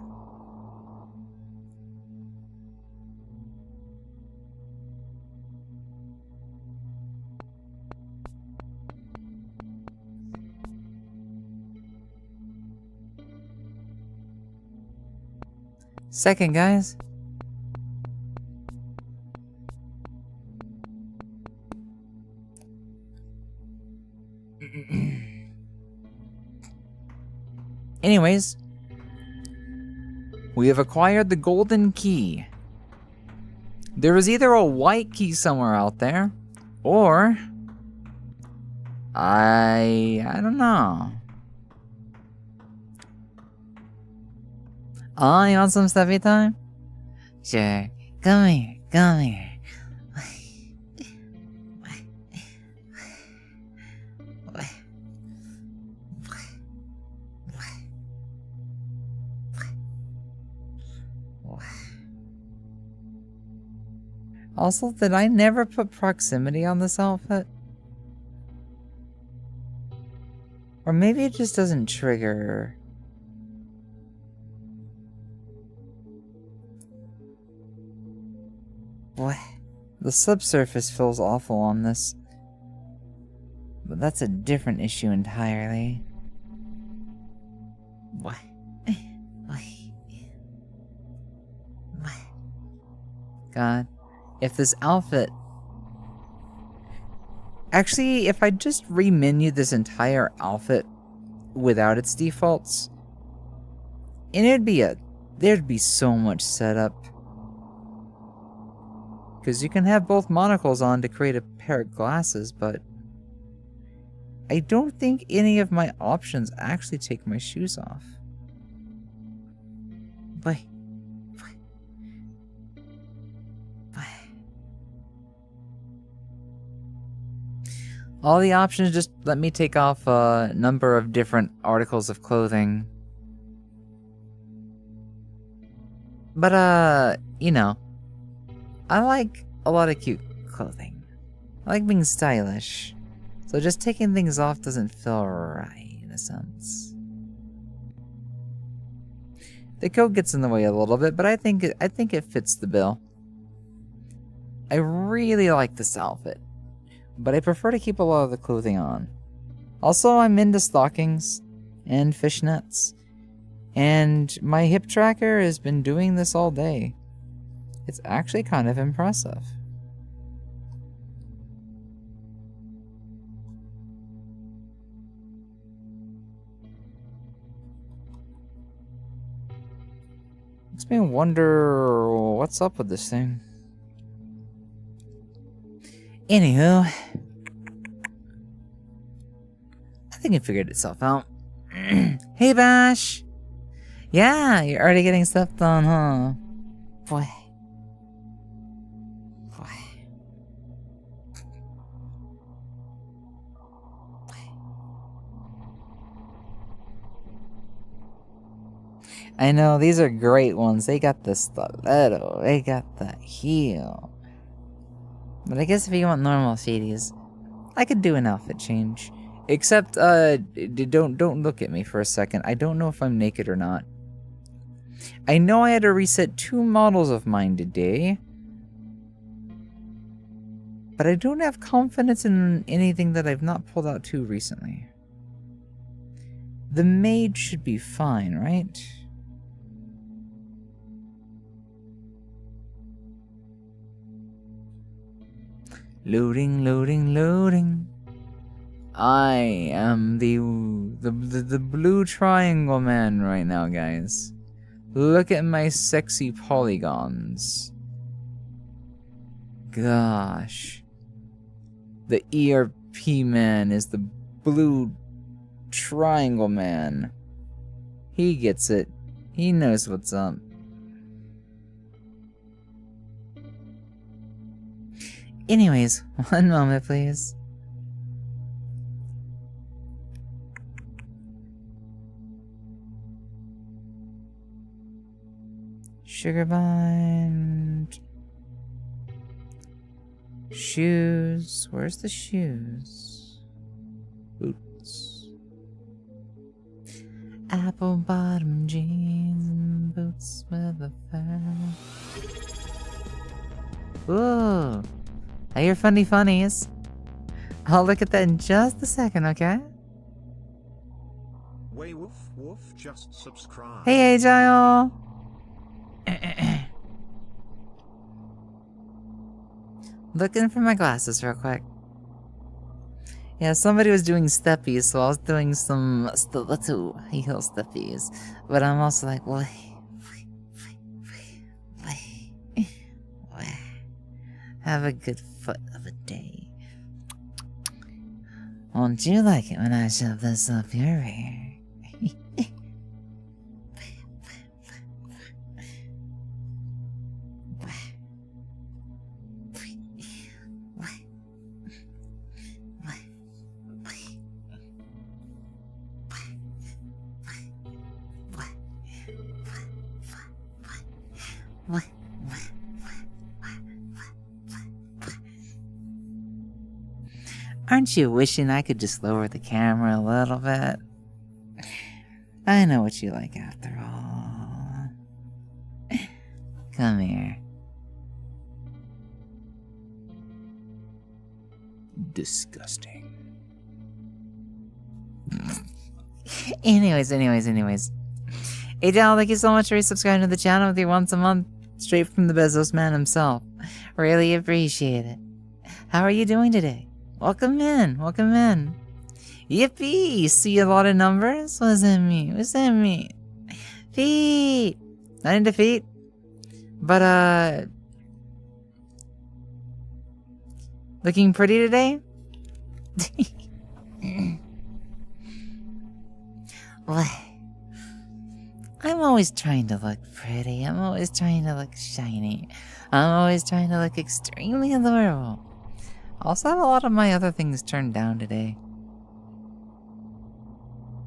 Second, guys. Anyways, we have acquired the golden key. There is either a white key somewhere out there, or I don't know. Oh, you want some stuffy time? Sure. Come here. Come here. Also, did I never put proximity on this outfit? Or maybe it just doesn't trigger. Boy, the subsurface feels awful on this. But that's a different issue entirely. What? God, if this outfit... Actually, if I just re-menu this entire outfit without its defaults, and there'd be so much setup. Because you can have both monocles on to create a pair of glasses, but I don't think any of my options actually take my shoes off. Wait. All the options just let me take off a number of different articles of clothing. But, you know, I like a lot of cute clothing. I like being stylish. So just taking things off doesn't feel right, in a sense. The coat gets in the way a little bit, but I think it fits the bill. I really like this outfit, but I prefer to keep a lot of the clothing on. Also, I'm into stockings and fishnets, and my hip tracker has been doing this all day. It's actually kind of impressive. Makes me wonder what's up with this thing. Anywho, I think it figured itself out. Hey, Bash! Yeah, you're already getting stuff done, huh? Boy. I know, these are great ones. They got the stiletto, they got the heel. But I guess if you want normal shadies, I could do an outfit change. Except, don't look at me for a second. I don't know if I'm naked or not. I know I had to reset 2 models of mine today. But I don't have confidence in anything that I've not pulled out too recently. The maid should be fine, right? Loading, loading, loading. I am the blue triangle man right now, guys. Look at my sexy polygons. Gosh. The ERP man is the blue triangle man. He gets it. He knows what's up. Anyways, one moment, please. Sugar bind. Shoes. Where's the shoes? Boots. Apple bottom jeans and boots with a fur. Ooh. I hear funny funnies. I'll look at that in just a second, okay? Way woof woof, just subscribe. Hey, Agile! Looking for my glasses real quick. Yeah, somebody was doing steppies, so I was doing some stiletto heel steppies. But I'm also like, wait. Have a good foot of a day. Won't you like it when I shove this up your rear? Aren't you wishing I could just lower the camera a little bit? I know what you like after all. Come here. Disgusting. Anyways. Hey, Dal, thank you so much for subscribing to the channel with your once a month, straight from the businessman himself. Really appreciate it. How are you doing today? Welcome in. Yippee! See a lot of numbers? What does that mean? Feet! Not into feet. But, looking pretty today? What? I'm always trying to look pretty. I'm always trying to look shiny. I'm always trying to look extremely adorable. Also had a lot of my other things turned down today.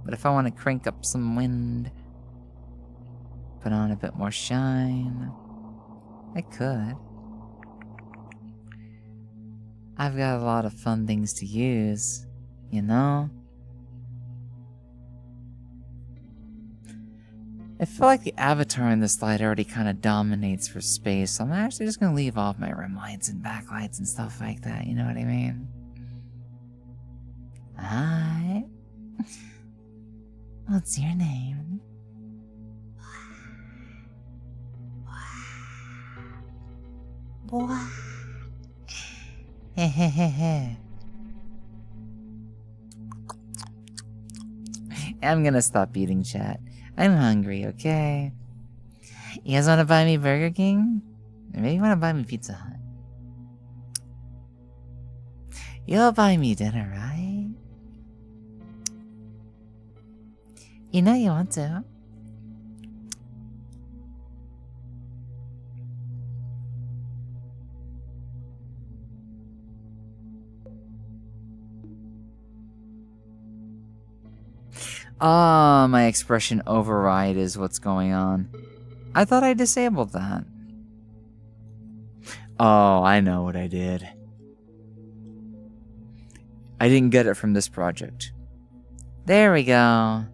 But if I want to crank up some wind, put on a bit more shine, I could. I've got a lot of fun things to use, you know? I feel like the avatar in this slide already kind of dominates for space, so I'm actually just going to leave off my rim lights and backlights and stuff like that, you know what I mean? Hi. What's your name? What? Hehehehe. I'm gonna stop eating, chat. I'm hungry, okay? You guys wanna buy me Burger King? Or maybe you wanna buy me Pizza Hut? You'll buy me dinner, right? You know you want to. Ah, my expression override is what's going on. I thought I disabled that. Oh, I know what I did. I didn't get it from this project. There we go.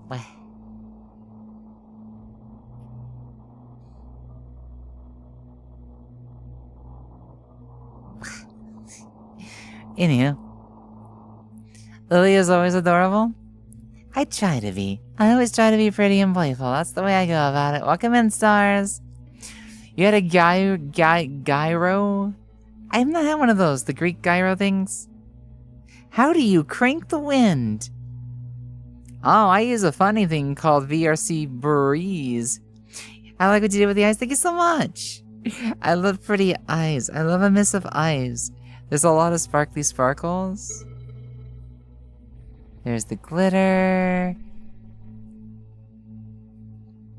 What? Anywho, Lily is always adorable. I try to be. I always try to be pretty and playful. That's the way I go about it. Welcome in, stars. You had a gyro? I've not had one of those, the Greek gyro things. How do you crank the wind? Oh, I use a funny thing called VRC Breeze. I like what you did with the eyes. Thank you so much. I love pretty eyes. I love a mist of eyes. There's a lot of sparkly sparkles. There's the glitter.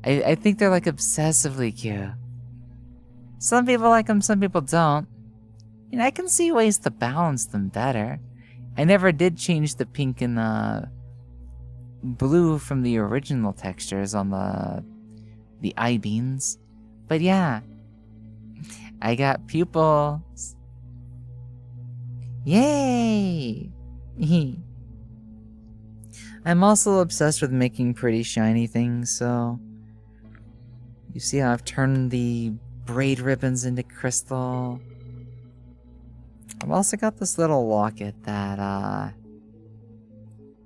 I think they're like obsessively cute. Some people like them, some people don't. You know, I can see ways to balance them better. I never did change the pink and the blue from the original textures on the eye beans. But yeah, I got pupils. Yay! I'm also obsessed with making pretty shiny things, so you see how I've turned the braid ribbons into crystal. I've also got this little locket that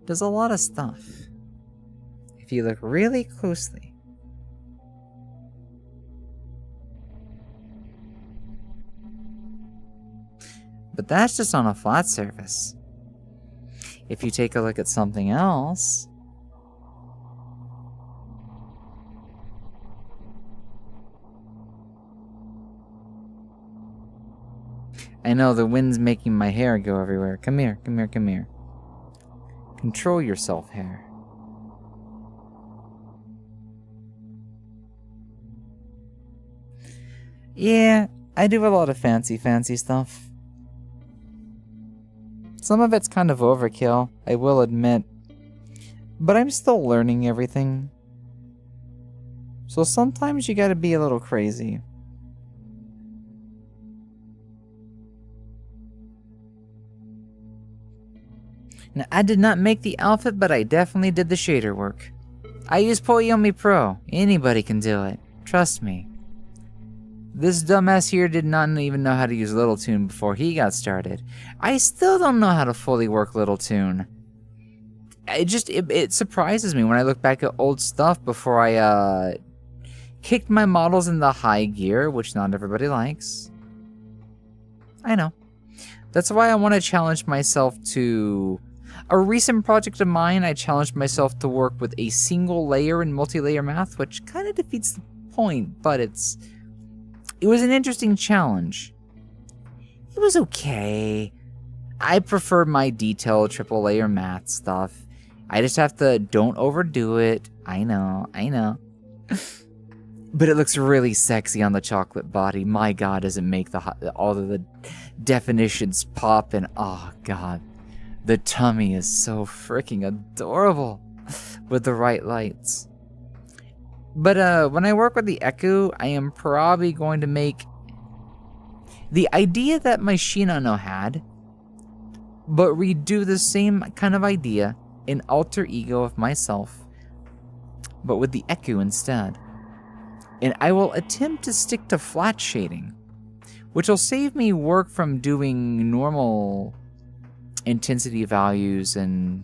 does a lot of stuff if you look really closely. But that's just on a flat surface. If you take a look at something else, I know the wind's making my hair go everywhere. Come here, come here, come here. Control yourself, hair. Yeah, I do a lot of fancy stuff. Some of it's kind of overkill, I will admit. But I'm still learning everything. So sometimes you gotta be a little crazy. Now, I did not make the outfit, but I definitely did the shader work. I use Poyomi Pro. Anybody can do it. Trust me. This dumbass here did not even know how to use Little Toon before he got started. I still don't know how to fully work Little Toon. It surprises me when I look back at old stuff before I kicked my models in the high gear, which not everybody likes. I know. That's why I want to challenge myself to... A recent project of mine, I challenged myself to work with a single layer in multi-layer math, which kind of defeats the point, but it was an interesting challenge. It was okay. I prefer my detailed triple layer math stuff. I just have to don't overdo it. I know. But it looks really sexy on the chocolate body. My god, does it make all of the definitions pop, and oh god. The tummy is so freaking adorable with the right lights. But when I work with the Echo, I am probably going to make the idea that my Shinano had, but redo the same kind of idea, an alter ego of myself, but with the Echo instead. And I will attempt to stick to flat shading, which will save me work from doing normal intensity values and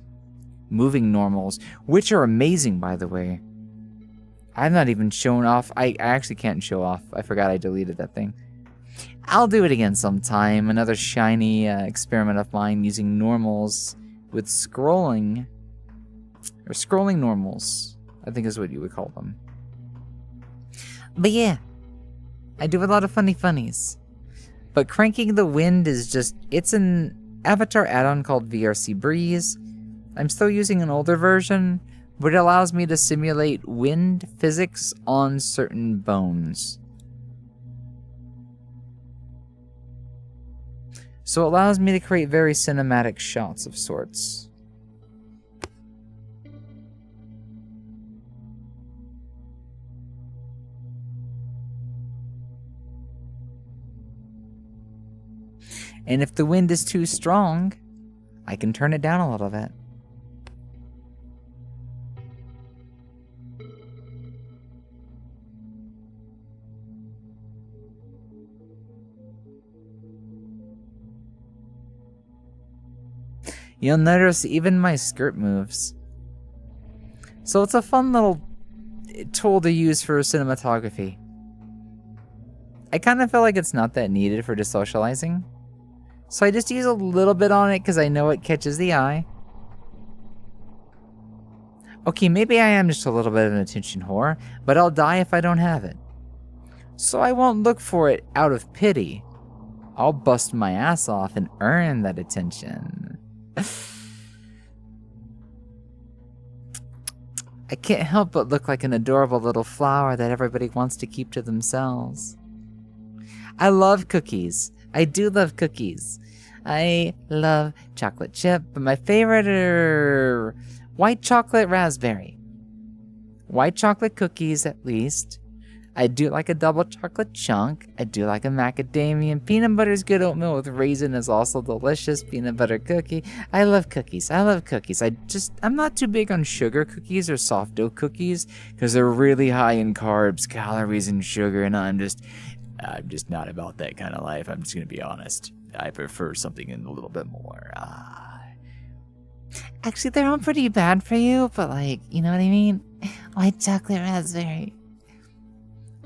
moving normals, which are amazing, by the way. I've not even shown off. I actually can't show off. I forgot I deleted that thing. I'll do it again sometime. Another shiny experiment of mine using normals with scrolling. Or scrolling normals, I think is what you would call them. But yeah, I do a lot of funnies. But cranking the wind is just, it's an Avatar add-on called VRC Breeze. I'm still using an older version, but it allows me to simulate wind physics on certain bones. So it allows me to create very cinematic shots of sorts. And if the wind is too strong, I can turn it down a little bit. You'll notice even my skirt moves. So it's a fun little tool to use for cinematography. I kind of feel like it's not that needed for just socializing. So I just use a little bit on it because I know it catches the eye. Okay, maybe I am just a little bit of an attention whore, but I'll die if I don't have it. So I won't look for it out of pity. I'll bust my ass off and earn that attention. I can't help but look like an adorable little flower that everybody wants to keep to themselves. I love cookies. I do love cookies. I love chocolate chip, but my favorite are white chocolate raspberry. White chocolate cookies, at least. I do like a double chocolate chunk. I do like a macadamia. Peanut butter is good. Oatmeal with raisin is also delicious. Peanut butter cookie. I love cookies. I'm not too big on sugar cookies or soft dough cookies because they're really high in carbs, calories, and sugar, and I'm just not about that kind of life. I'm just going to be honest. I prefer something in a little bit more. Actually, they're all pretty bad for you, but like, you know what I mean? White chocolate raspberry.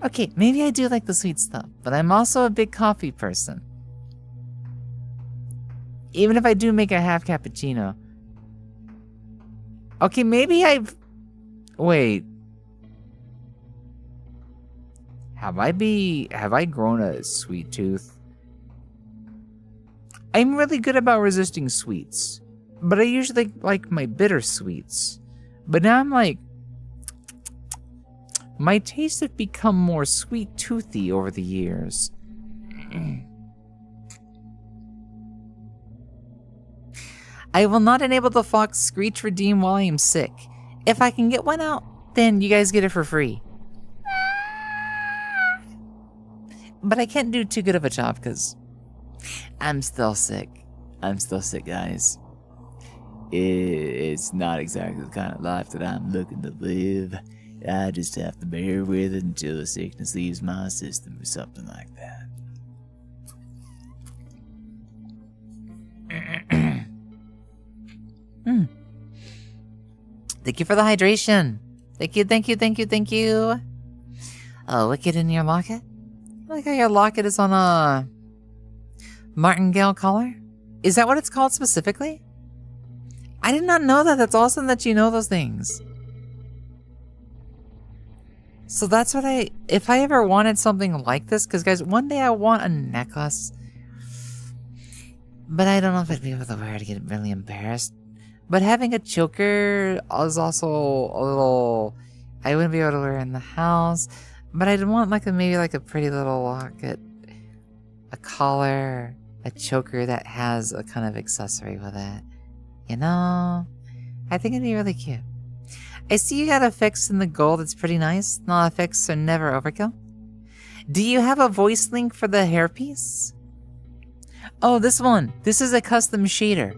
Okay, maybe I do like the sweet stuff, but I'm also a big coffee person. Even if I do make a half cappuccino. Okay, maybe wait. Have I grown a sweet tooth? I'm really good about resisting sweets, but I usually like my bitter sweets. But now I'm like, my tastes have become more sweet toothy over the years. I will not enable the Fox Screech Redeem while I am sick. If I can get one out, then you guys get it for free. But I can't do too good of a job because I'm still sick. I'm still sick, guys. It's not exactly the kind of life that I'm looking to live. I just have to bear with it until the sickness leaves my system or something like that. Thank you for the hydration. Thank you, thank you, thank you, thank you. Oh, Wicked in your locket? I like how your locket is on a martingale collar. Is that what it's called specifically? I did not know that. That's awesome that you know those things. So that's what if I ever wanted something like this, because guys, one day I want a necklace. But I don't know if I'd be able to wear it to get really embarrassed. But having a choker is also a little, I wouldn't be able to wear it in the house. But I'd want maybe a pretty little locket, a collar, a choker that has a kind of accessory with it. You know, I think it'd be really cute. I see you got a fix in the gold. It's pretty nice. Not a fix, so never overkill. Do you have a voice link for the hairpiece? Oh, this one. This is a custom shader.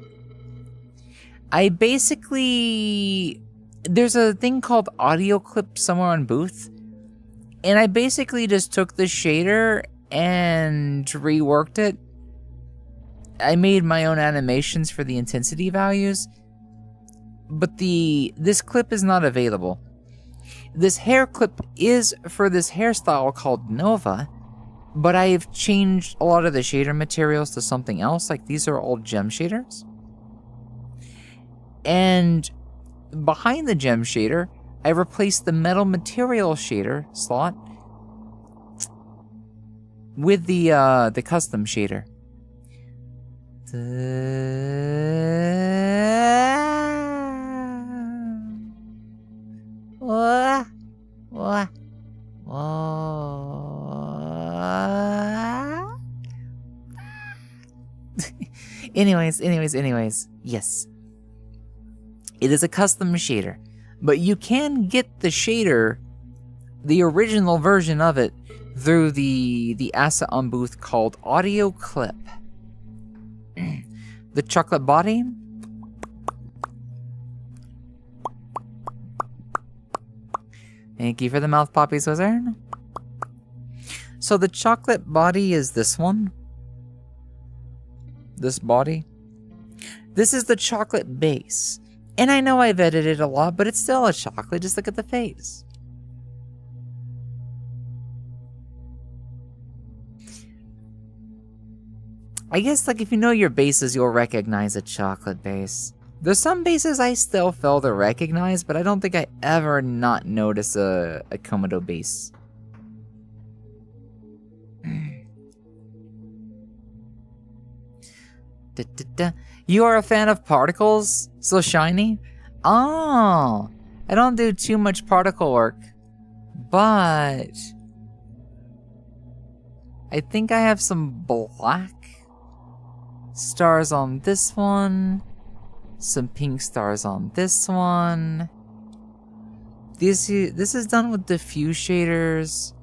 I basically... There's a thing called audio clip somewhere on Booth. And I basically just took the shader and reworked it. I made my own animations for the intensity values. But this clip is not available. This hair clip is for this hairstyle called Nova, but I've changed a lot of the shader materials to something else. Like these are all gem shaders. And behind the gem shader, I replaced the metal material shader slot with the custom shader. Anyways, yes. It is a custom shader, but you can get the shader, the original version of it, through the asset on Booth called Audio Clip. The chocolate body. Thank you for the mouth poppies, Wizard. So the chocolate body is this one. This body. This is the chocolate base. And I know I've edited a lot, but it's still a chocolate. Just look at the face. I guess if you know your bases, you'll recognize a chocolate base. There's some bases I still fail to recognize, but I don't think I ever not notice a Komodo base. You are a fan of particles? So shiny? Oh, I don't do too much particle work, but I think I have some black stars on this one, some pink stars on this one. This is done with diffuse shaders.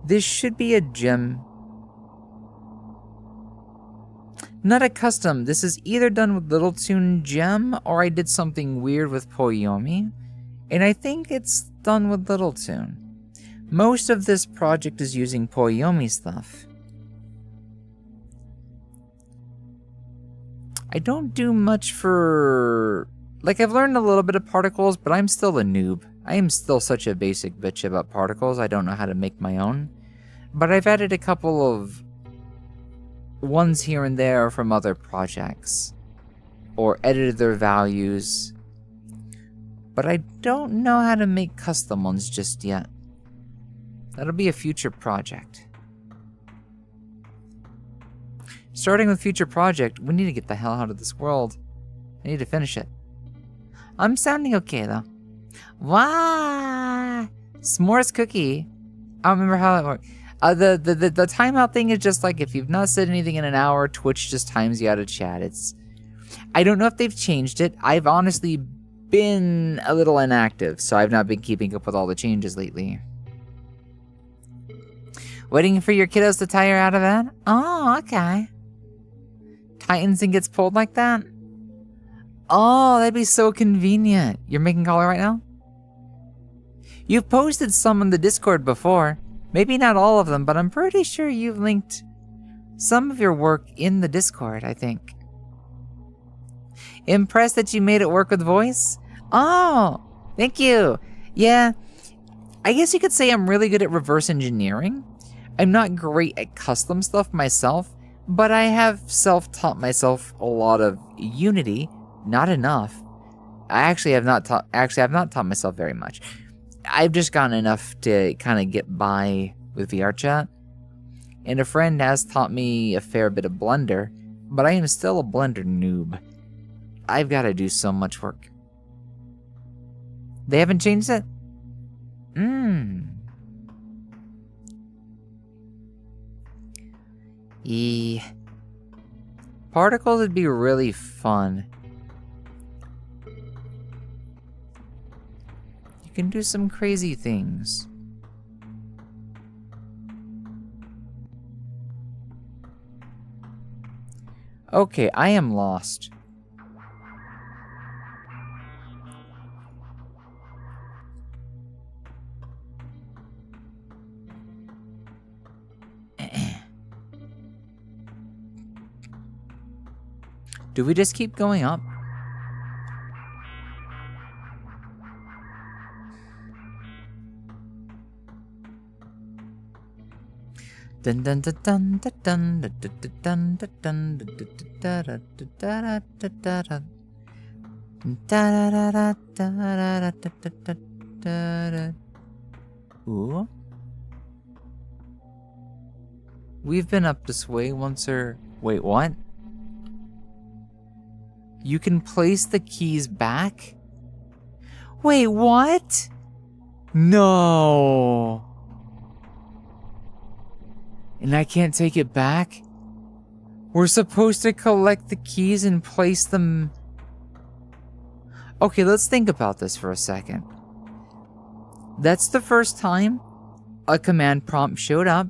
This should be a gem. Not a custom. This is either done with Little Toon Gem or I did something weird with Poyomi. And I think it's done with Little Toon. Most of this project is using Poyomi stuff. I don't do much for... I've learned a little bit of particles, but I'm still a noob. I am still such a basic bitch about particles. I don't know how to make my own. But I've added a couple of ones here and there from other projects, or edited their values, but I don't know how to make custom ones just yet. That'll be a future project. Starting with future project, we need to get the hell out of this world. I need to finish it. I'm sounding okay though. Wow! S'mores cookie. I don't remember how that worked. The timeout thing is just if you've not said anything in an hour, Twitch just times you out of chat. I don't know if they've changed it. I've honestly been a little inactive, so I've not been keeping up with all the changes lately. Waiting for your kiddos to tire out of bed? Oh, okay. Tightens and gets pulled like that? Oh, that'd be so convenient. You're making color right now? You've posted some in the Discord before. Maybe not all of them, but I'm pretty sure you've linked some of your work in the Discord, I think. Impressed that you made it work with voice? Oh, thank you. Yeah, I guess you could say I'm really good at reverse engineering. I'm not great at custom stuff myself, but I have self-taught myself a lot of Unity. Not enough. I've not taught myself very much. I've just gotten enough to kind of get by with VR chat. And a friend has taught me a fair bit of Blender, but I am still a Blender noob. I've got to do so much work. They haven't changed it? Particles would be really fun. You can do some crazy things. Okay, I am lost. Do we just keep going up? Dun dun dun dun dun dun dun dun dun dun dun. Ooh. We've been up this way once or... Wait, what? You can place the keys back? Wait, what? No. And I can't take it back? We're supposed to collect the keys and place them... Okay, let's think about this for a second. That's the first time a command prompt showed up.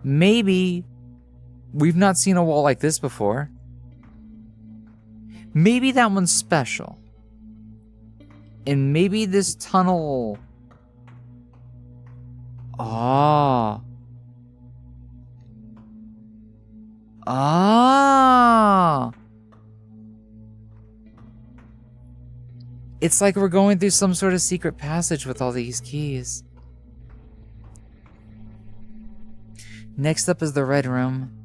Maybe we've not seen a wall like this before. Maybe that one's special. And maybe this tunnel... Oh. Oh. It's like we're going through some sort of secret passage with all these keys. Next up is the red room.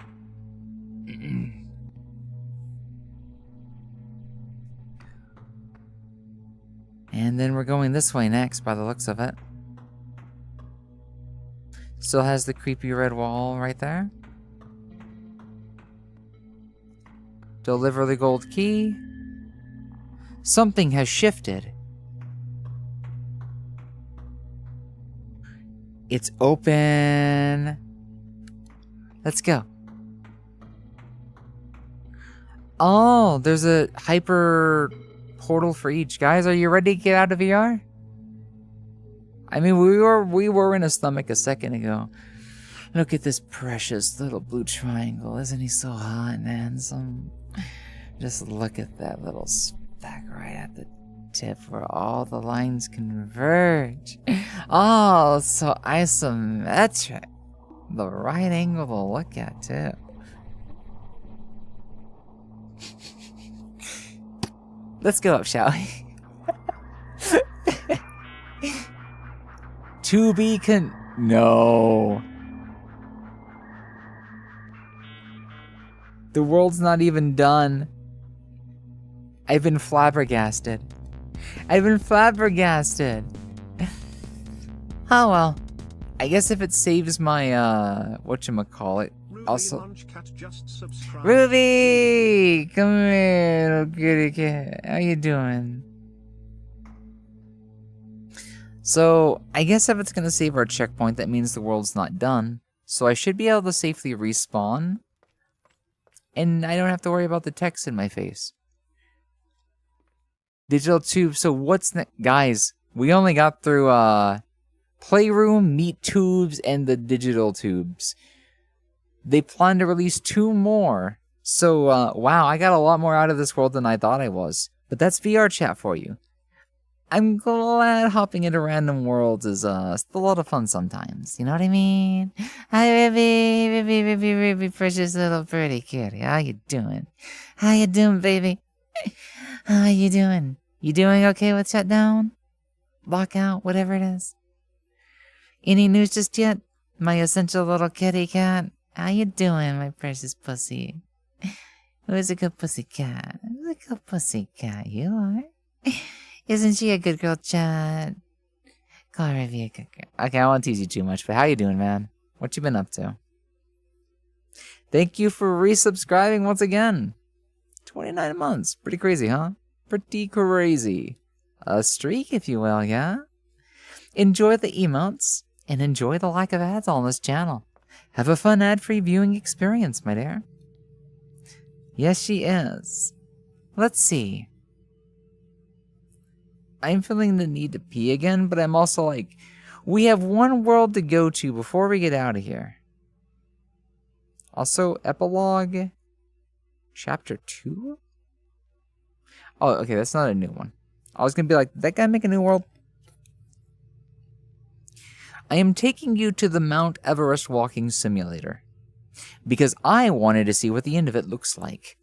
And then we're going this way next, by the looks of it. Still has the creepy red wall right there. Deliver the gold key. Something has shifted. It's open. Let's go. Oh, there's a hyper portal for each. Guys, are you ready to get out of VR? I mean, we were in a stomach a second ago. Look at this precious little blue triangle. Isn't he so hot and handsome? Just look at that little speck right at the tip where all the lines converge. Oh, so isometric. The right angle to look at, too. Let's go up, shall we? To be No. The world's not even done. I've been flabbergasted. Oh well. I guess if it saves my, whatchamacallit. Also, Ruby! Come here, little kitty cat. How you doing? So, I guess if it's gonna save our checkpoint, that means the world's not done. So I should be able to safely respawn. and I don't have to worry about the text in my face. Digital tube. So what's next? Guys, we only got through Playroom, Meat Tubes, and the digital tubes. They plan to release 2 more. So, wow, I got a lot more out of this world than I thought I was. But that's VR chat for you. I'm glad hopping into random worlds is still a lot of fun sometimes. You know what I mean? Hi, baby, precious little pretty kitty. How you doing? How you doing, baby? How you doing? You doing okay with shutdown? Lockout, whatever it is. Any news just yet? My essential little kitty cat? How you doing, my precious pussy? Who's a good pussy cat? Who's a good pussy cat? You are? Isn't she a good girl, Chad? Call her be a good girl. Okay, I won't tease you too much, but how you doing, man? What you been up to? Thank you for resubscribing once again. 29 months. Pretty crazy, huh? Pretty crazy. A streak, if you will, yeah? Enjoy the emotes, and enjoy the lack of ads on this channel. Have a fun ad-free viewing experience, my dear. Yes, she is. Let's see. I'm feeling the need to pee again, but I'm also like, we have one world to go to before we get out of here. Also, epilogue, chapter 2? Oh, okay, that's not a new one. I was gonna be like, did that guy make a new world? I am taking you to the Mount Everest walking simulator because I wanted to see what the end of it looks like.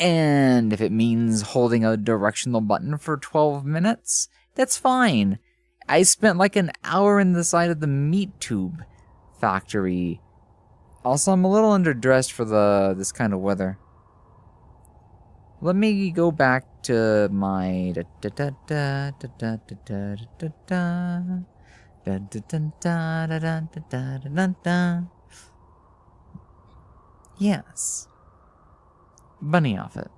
And if it means holding a directional button for 12 minutes, that's fine. I spent like an hour in the side of the meat tube factory. Also, I'm a little underdressed for this kind of weather. Let me go back to my yes. Bunny off it.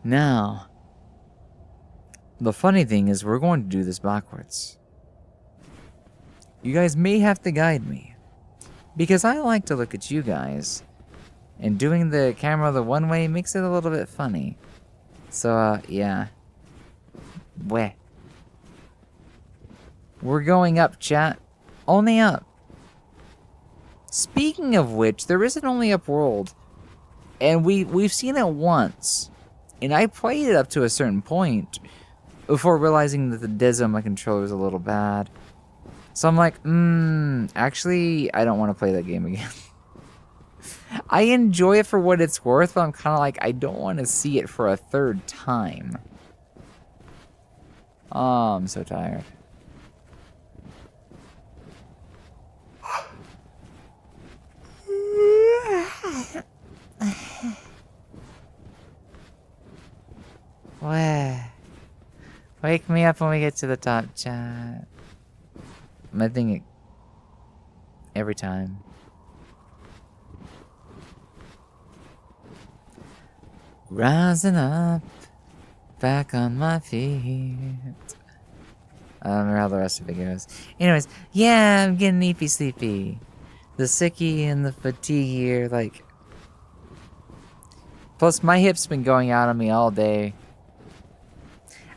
Now, the funny thing is we're going to do this backwards. You guys may have to guide me, because I like to look at you guys, and doing the camera the one way makes it a little bit funny. So, yeah. Weh. We're going up, chat. Only up. Speaking of which, there is an only up world. And we've seen it once. And I played it up to a certain point before realizing that the DIS on my controller was a little bad. So I'm like, actually, I don't want to play that game again. I enjoy it for what it's worth, but I'm kind of like, I don't want to see it for a 3rd time. Oh, I'm so tired. Wake me up when we get to the top, chat. I think it every time. Rising up, back on my feet. I don't remember how the rest of it goes. Anyways, yeah, I'm getting eepy sleepy. The sicky and the fatigue here, like. Plus, my hip's been going out on me all day.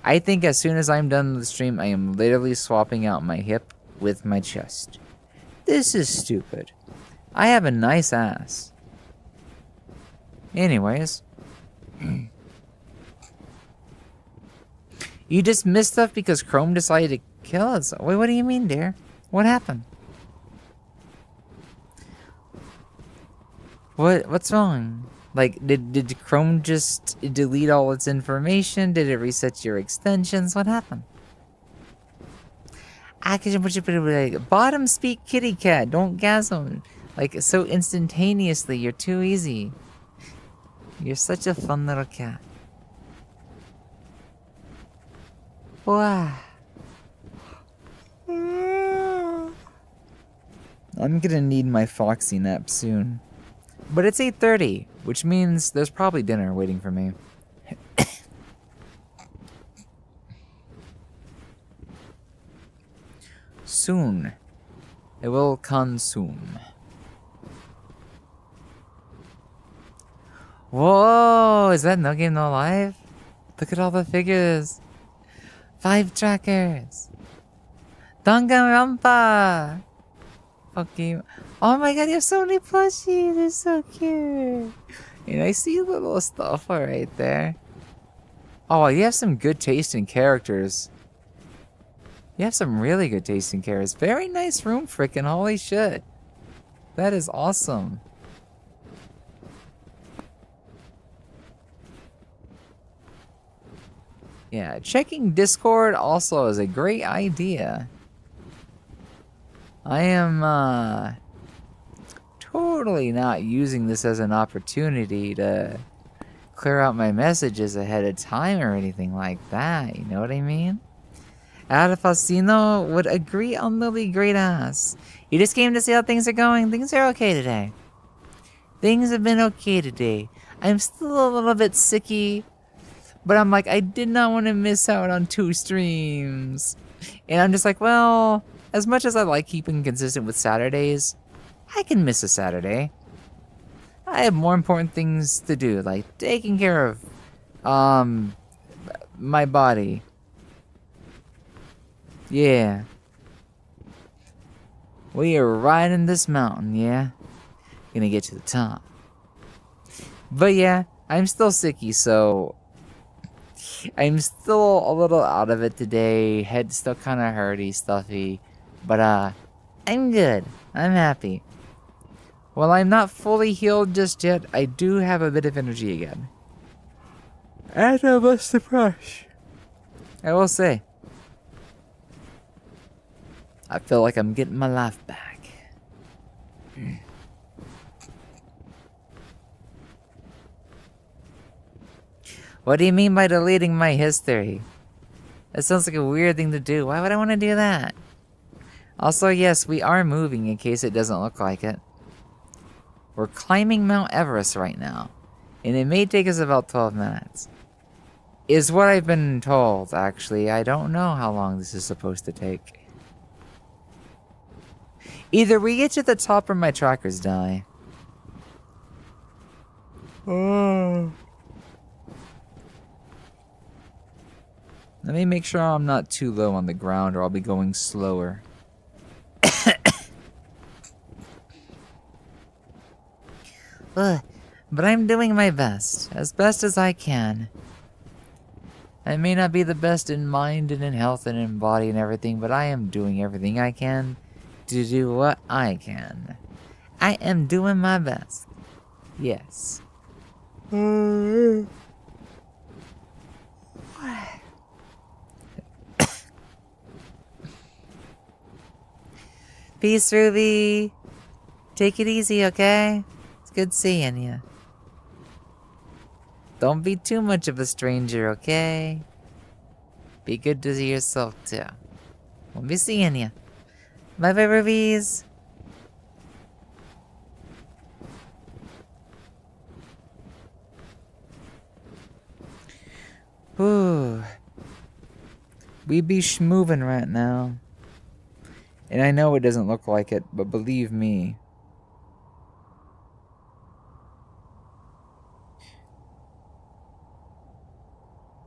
I think as soon as I'm done with the stream, I am literally swapping out my hip with my chest. This is stupid. I have a nice ass. Anyways. You just missed stuff because Chrome decided to kill us. Wait, what do you mean, dear? What happened? What's wrong? Like, did Chrome just delete all its information? Did it reset your extensions? What happened? Bottom speak kitty cat, don't gasm. Like, so instantaneously, you're too easy. You're such a fun little cat. Wow. I'm gonna need my Foxy nap soon. But it's 8:30, which means there's probably dinner waiting for me. Soon. It will consume. Whoa, is that No Game No Life? Look at all the figures. 5 trackers. Danganronpa. Okay. Oh my god, you have so many plushies. They're so cute. And I see little stuff right there. Oh, you have some good taste in characters. You have some really good taste in characters. Very nice room, frickin'. Holy shit. That is awesome. Yeah, checking Discord also is a great idea. I am totally not using this as an opportunity to clear out my messages ahead of time or anything like that, you know what I mean? Adafacino would agree on Lily Great Ass. You just came to see how things are going. Things are okay today. Things have been okay today. I'm still a little bit sicky, but I'm like, I did not want to miss out on 2 streams. And I'm just like, well, as much as I like keeping consistent with Saturdays, I can miss a Saturday. I have more important things to do, like taking care of my body. Yeah. We are riding this mountain, yeah? Gonna get to the top. But yeah, I'm still sicky, so I'm still a little out of it today. Head still kind of hurty, stuffy. But I'm good. I'm happy. While I'm not fully healed just yet, I do have a bit of energy again. And I must brush. I will say, I feel like I'm getting my life back. What do you mean by deleting my history? That sounds like a weird thing to do. Why would I want to do that? Also, yes, we are moving in case it doesn't look like it. We're climbing Mount Everest right now, and it may take us about 12 minutes. Is what I've been told, actually. I don't know how long this is supposed to take. Either we get to the top or my trackers die. Oh. Let me make sure I'm not too low on the ground or I'll be going slower. But I'm doing my best as I can. I may not be the best in mind and in health and in body and everything, but I am doing everything I can to do what I can. I am doing my best. Yes. Peace, Ruby. Take it easy, okay? It's good seeing you. Don't be too much of a stranger, okay? Be good to yourself, too. We'll be seeing you. Bye-bye, Rubies. Ooh. We be schmovin' right now. And I know it doesn't look like it, but believe me.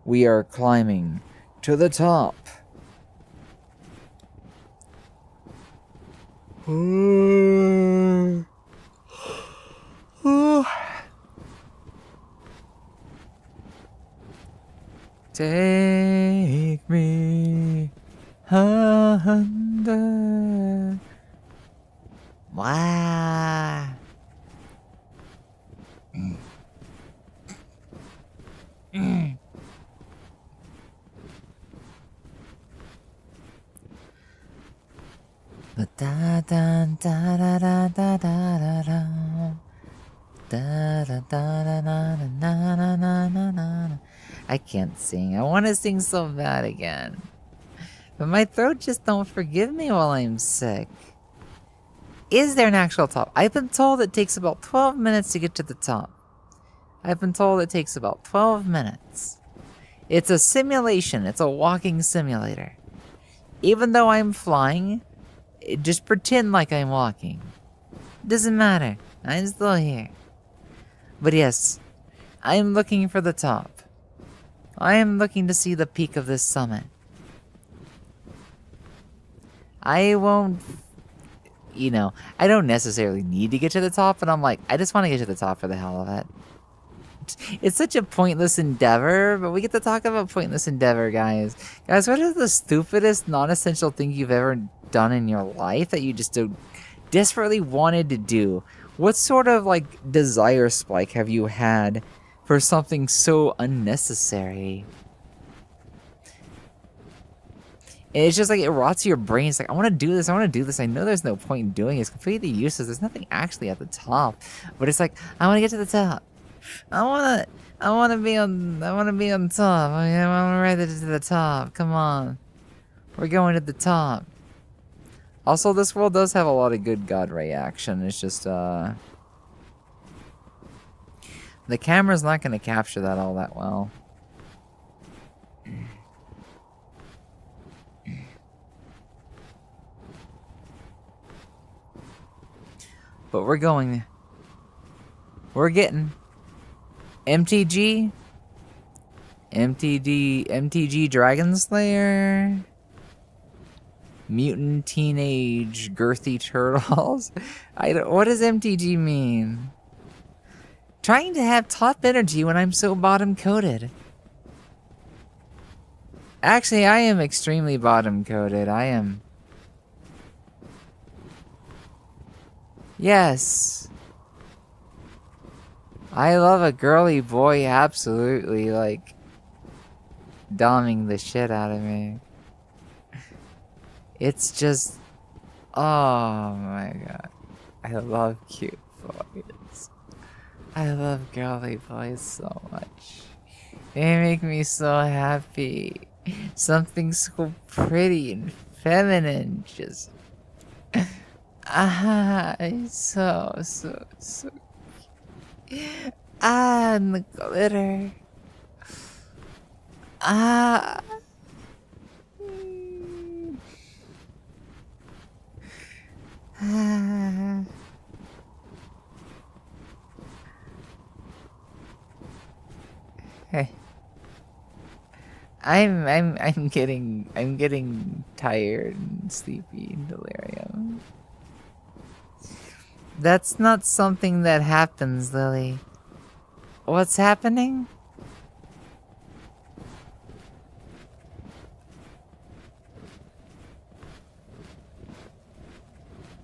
We are climbing to the top. Take me under. Wow. Da da da da da da da da. Da da da da da da da da da. I can't sing. I want to sing so bad again. But my throat just don't forgive me while I'm sick. Is there an actual top? I've been told it takes about 12 minutes to get to the top. I've been told it takes about 12 minutes. It's a simulation. It's a walking simulator. Even though I'm flying, just pretend like I'm walking. Doesn't matter. I'm still here. But yes, I'm looking for the top. I am looking to see the peak of this summit. I won't, you know, I don't necessarily need to get to the top, but I'm like, I just want to get to the top for the hell of it. It's such a pointless endeavor, but we get to talk about pointless endeavor, guys. Guys, what is the stupidest, non-essential thing you've ever done in your life that you just desperately wanted to do? What sort of, like, desire spike have you had for something so unnecessary? And it's just like, it rots your brain. It's like, I want to do this, I want to do this. I know there's no point in doing it. It's completely useless. There's nothing actually at the top. But it's like, I want to get to the top. I want to be on top. I want to ride it to the top. Come on. We're going to the top. Also, this world does have a lot of good God Ray action. It's just, the camera's not going to capture that all that well. But we're going. We're getting MTG Dragon Slayer, Mutant Teenage Girthy Turtles. What does MTG mean? Trying to have top energy when I'm so bottom coded. Actually, I am extremely bottom coded. I am. Yes. I love a girly boy absolutely, like, doming the shit out of me. It's just, oh my god. I love cute boys. I love girly boys so much. They make me so happy. Something so pretty and feminine just... it's so and the glitter. Hey. I'm getting tired and sleepy and delirium. That's not something that happens, Lily. What's happening?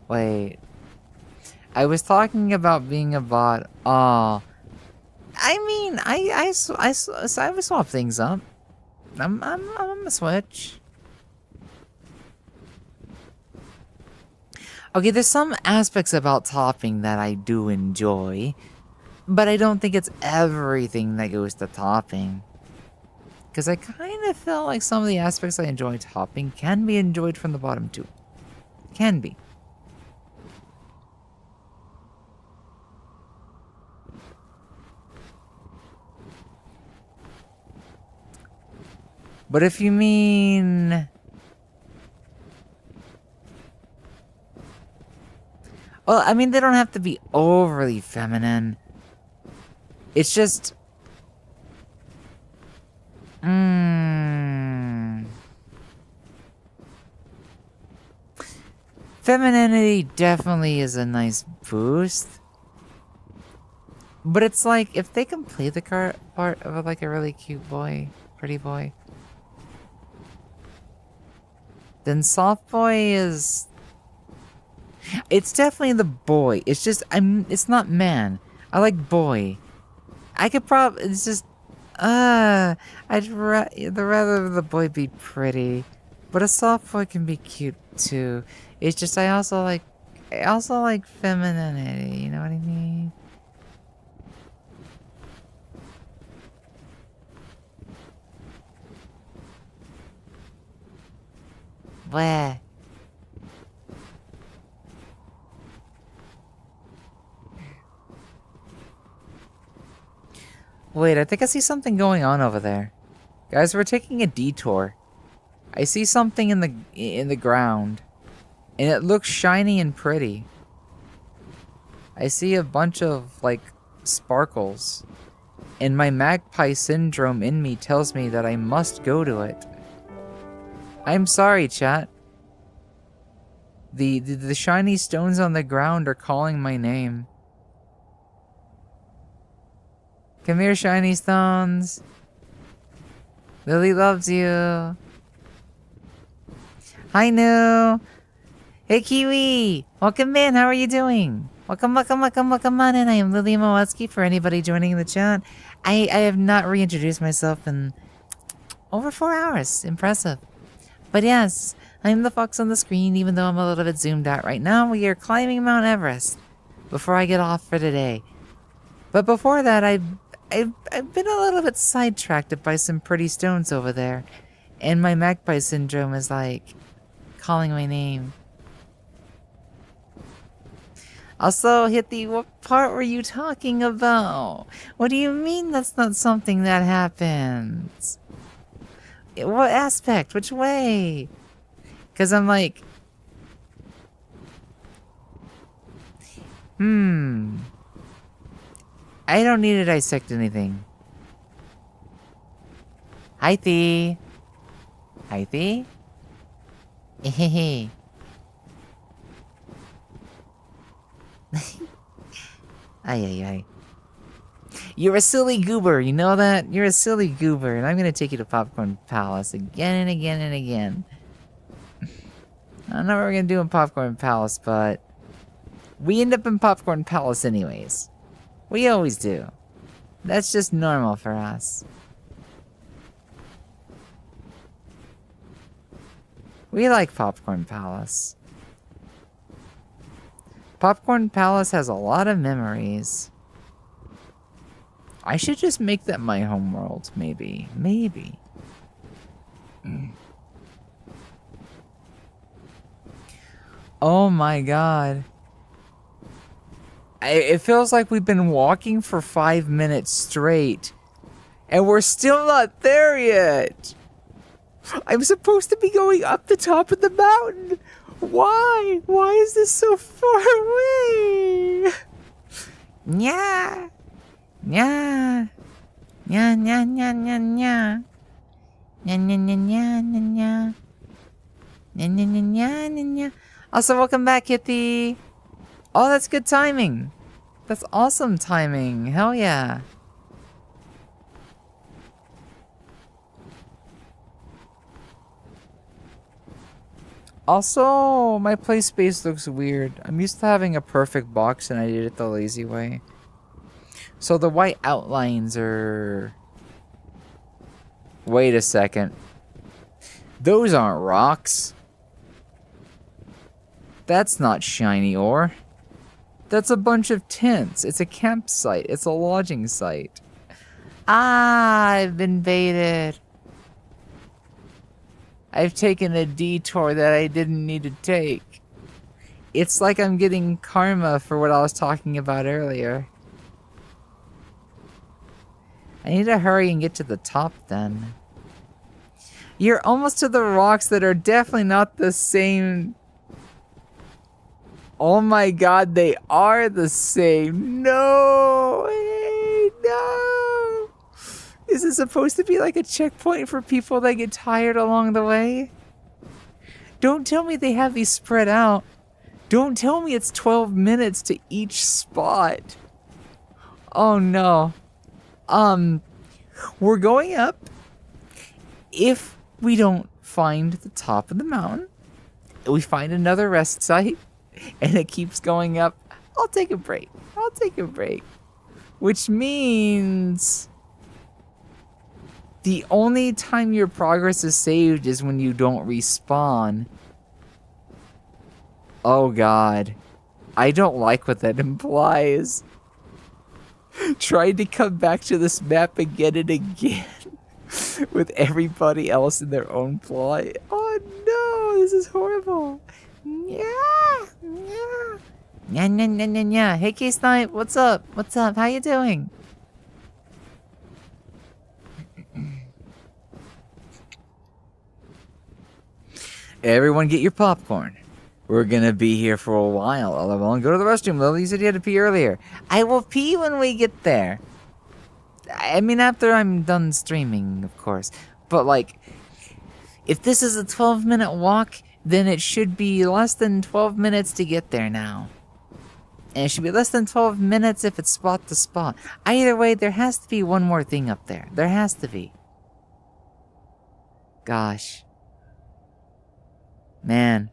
Wait. I was talking about being a bot. Oh. I mean, I would swap things up. I'm a switch. Okay, there's some aspects about topping that I do enjoy, but I don't think it's everything that goes to topping. Because I kind of felt like some of the aspects I enjoy topping can be enjoyed from the bottom too. Can be. But if you mean... Well, I mean, they don't have to be overly feminine. It's just... Femininity definitely is a nice boost. But it's like, if they can play the part of like a really cute boy, pretty boy, then soft boy is... It's definitely the boy. It's just, it's not man. I like boy. I could probably, it's just, I'd rather the boy be pretty. But a soft boy can be cute too. It's just, I also like femininity, you know what I mean? Where? Wait, I think I see something going on over there. Guys, we're taking a detour. I see something in the ground, and it looks shiny and pretty. I see a bunch of like sparkles. And my magpie syndrome in me tells me that I must go to it. I'm sorry, chat. The shiny stones on the ground are calling my name. Come here, shiny stones. Lily loves you. Hi, New. Hey, Kiwi. Welcome in. How are you doing? Welcome on in. I am Lily Moetsuki for anybody joining the chat. I have not reintroduced myself in over 4 hours. Impressive. But yes, I'm the fox on the screen, even though I'm a little bit zoomed out right now. We are climbing Mount Everest before I get off for today. But before that, I've been a little bit sidetracked by some pretty stones over there. And my magpie syndrome is like calling my name. Also, Hithy, what part were you talking about? What do you mean that's not something that happens? What aspect? Which way? Because I'm like... I don't need to dissect anything. Hi, Thee. Hi, Thee. Hehehe. Ay. You're a silly goober, you know that? You're a silly goober, and I'm gonna take you to Popcorn Palace again and again and again. I don't know what we're gonna do in Popcorn Palace, but we end up in Popcorn Palace anyways. We always do. That's just normal for us. We like Popcorn Palace. Popcorn Palace has a lot of memories. I should just make that my homeworld, maybe. Maybe. Oh my god. It feels like we've been walking for 5 minutes straight, and we're still not there yet. I'm supposed to be going up the top of the mountain. Why? Why is this so far away? Nya. Nya. Nya, nya, nya, nya, nya. Nya, nya, nya, nya, nya, nya. Nya, nya, nya, nya, nya, nya. Also, welcome back, Hithy. Oh, that's good timing. That's awesome timing. Hell yeah. Also, my play space looks weird. I'm used to having a perfect box and I did it the lazy way. So the white outlines are... Wait a second. Those aren't rocks. That's not shiny ore. That's a bunch of tents. It's a campsite. It's a lodging site. Ah, I've been baited. I've taken a detour that I didn't need to take. It's like I'm getting karma for what I was talking about earlier. I need to hurry and get to the top then. You're almost to the rocks that are definitely not the same. Oh my god, they are the same. No! Hey, no! Is it supposed to be like a checkpoint for people that get tired along the way? Don't tell me they have these spread out. Don't tell me it's 12 minutes to each spot. Oh no. We're going up. If we don't find the top of the mountain, we find another rest site, and it keeps going up, I'll take a break. I'll take a break. Which means the only time your progress is saved is when you don't respawn. Oh god. I don't like what that implies. Trying to come back to this map again and again with everybody else in their own plot. Oh no, this is horrible. Yeah. Yeah. Nya, nya, nya, nya, nya. Hey, K-Snipe, what's up? What's up? How you doing? Everyone get your popcorn. We're gonna be here for a while. I'll go to the restroom. Lily said you had to pee earlier. I will pee when we get there. I mean, after I'm done streaming, of course. But, like, if this is a 12-minute walk, then it should be less than 12 minutes to get there now. And it should be less than 12 minutes if it's spot to spot. Either way, there has to be one more thing up there. There has to be. Gosh. Man.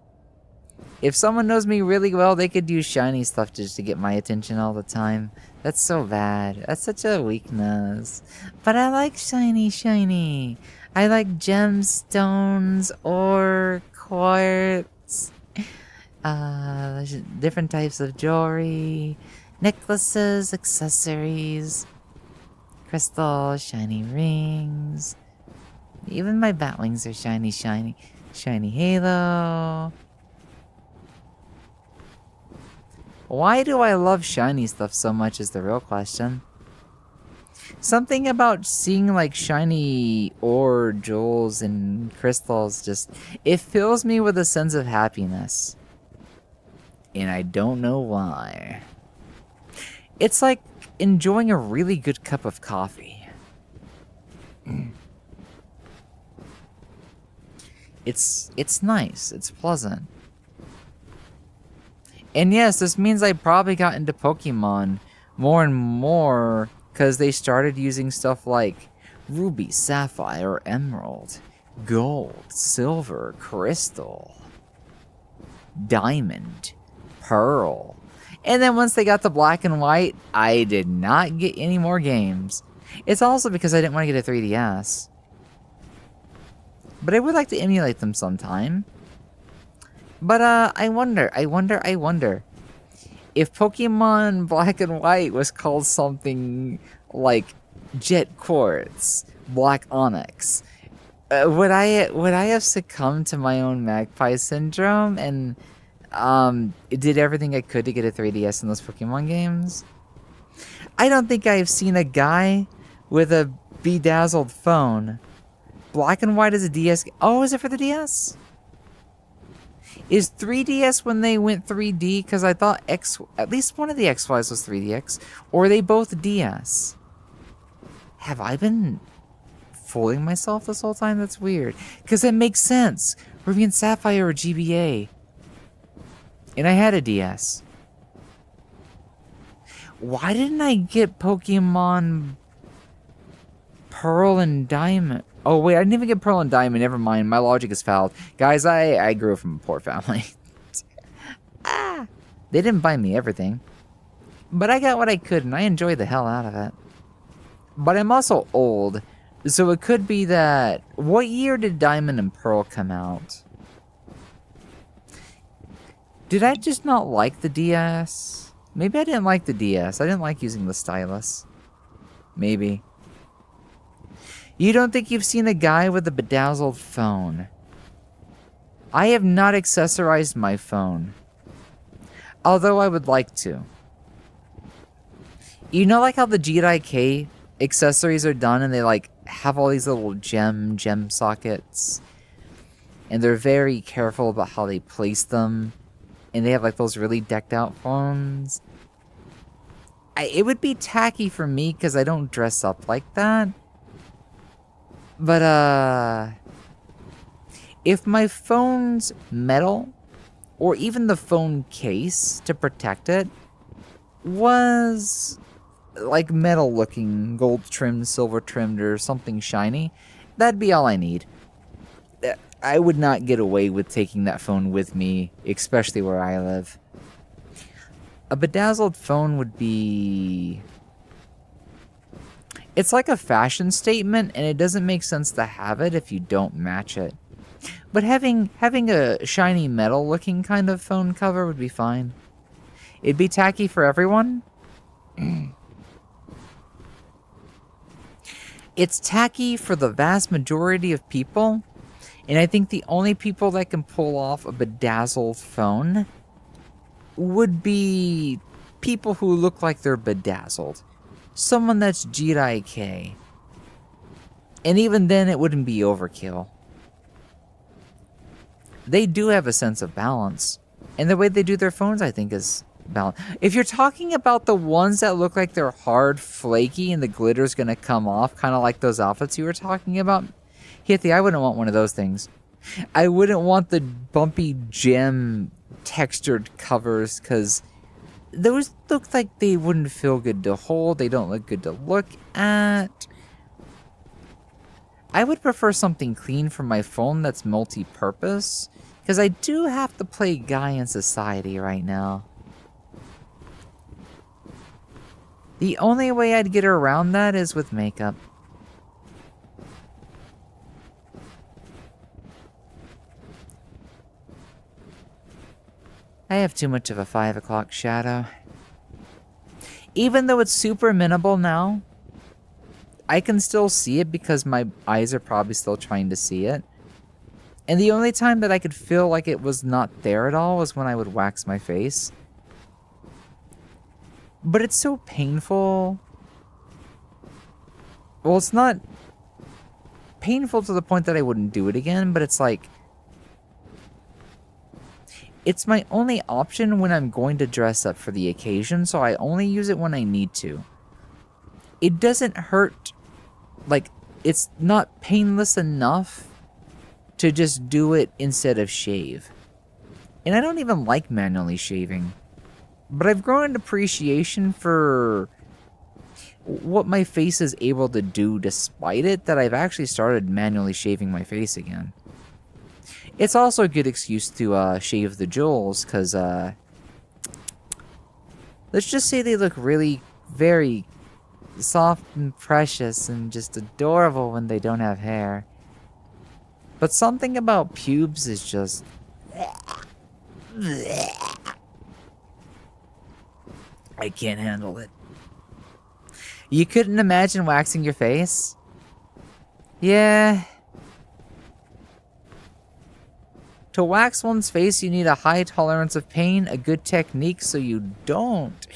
If someone knows me really well, they could use shiny stuff just to get my attention all the time. That's so bad. That's such a weakness. But I like shiny. I like gemstones or quartz. Different types of jewelry, necklaces, accessories, crystals, shiny rings. Even my bat wings are shiny. Shiny halo. Why do I love shiny stuff so much is the real question. Something about seeing like shiny ore, jewels, and crystals just, it fills me with a sense of happiness. And I don't know why. It's like enjoying a really good cup of coffee. It's nice, it's pleasant. And yes, this means I probably got into Pokemon more and more because they started using stuff like ruby, sapphire, emerald, gold, silver, crystal, diamond, pearl. And then once they got to black and white, I did not get any more games. It's also because I didn't want to get a 3DS. But I would like to emulate them sometime. But I wonder if Pokemon Black and White was called something like Jet Quartz, Black Onyx, would I have succumbed to my own Magpie syndrome and did everything I could to get a 3DS in those Pokemon games? I don't think I've seen a guy with a bedazzled phone. Black and White is a DS. Oh, is it for the DS? Is 3DS when they went 3D? Because I thought at least one of the XYs was 3DX. Or are they both DS? Have I been fooling myself this whole time? That's weird. Because it makes sense. Ruby and Sapphire or GBA. And I had a DS. Why didn't I get Pokemon Pearl and Diamond? Oh, wait, I didn't even get Pearl and Diamond. Never mind. My logic is fouled. Guys, I grew up from a poor family. They didn't buy me everything. But I got what I could, and I enjoyed the hell out of it. But I'm also old, so it could be that... What year did Diamond and Pearl come out? Did I just not like the DS? Maybe I didn't like the DS. I didn't like using the stylus. Maybe. You don't think you've seen a guy with a bedazzled phone? I have not accessorized my phone. Although I would like to. You know like how the GDIK accessories are done and they like have all these little gem sockets? And they're very careful about how they place them. And they have like those really decked out phones. It would be tacky for me because I don't dress up like that. But, if my phone's metal, or even the phone case to protect it, was like metal looking, gold trimmed, silver trimmed, or something shiny, that'd be all I need. I would not get away with taking that phone with me, especially where I live. A bedazzled phone would be... It's like a fashion statement, and it doesn't make sense to have it if you don't match it. But having a shiny metal-looking kind of phone cover would be fine. It'd be tacky for everyone. It's tacky for the vast majority of people, and I think the only people that can pull off a bedazzled phone would be people who look like they're bedazzled. Someone that's GDIK. And even then, it wouldn't be overkill. They do have a sense of balance. And the way they do their phones, I think, is balance. If you're talking about the ones that look like they're hard, flaky, and the glitter's gonna come off, kind of like those outfits you were talking about, Hithy, I wouldn't want one of those things. I wouldn't want the bumpy gem textured covers, because those look like they wouldn't feel good to hold. They don't look good to look at. I would prefer something clean for my phone that's multi-purpose, because I do have to play Guy in Society right now. The only way I'd get around that is with makeup. I have too much of a 5 o'clock shadow. Even though it's super minimal now, I can still see it because my eyes are probably still trying to see it. And the only time that I could feel like it was not there at all was when I would wax my face. But it's so painful. Well, it's not painful to the point that I wouldn't do it again, but it's like, it's my only option when I'm going to dress up for the occasion, so I only use it when I need to. It doesn't hurt, like, it's not painless enough to just do it instead of shave. And I don't even like manually shaving. But I've grown an appreciation for what my face is able to do despite it, that I've actually started manually shaving my face again. It's also a good excuse to shave the jewels, because let's just say they look really very soft and precious and just adorable when they don't have hair. But something about pubes is just... I can't handle it. You couldn't imagine waxing your face? Yeah. To wax one's face, you need a high tolerance of pain, a good technique so you don't,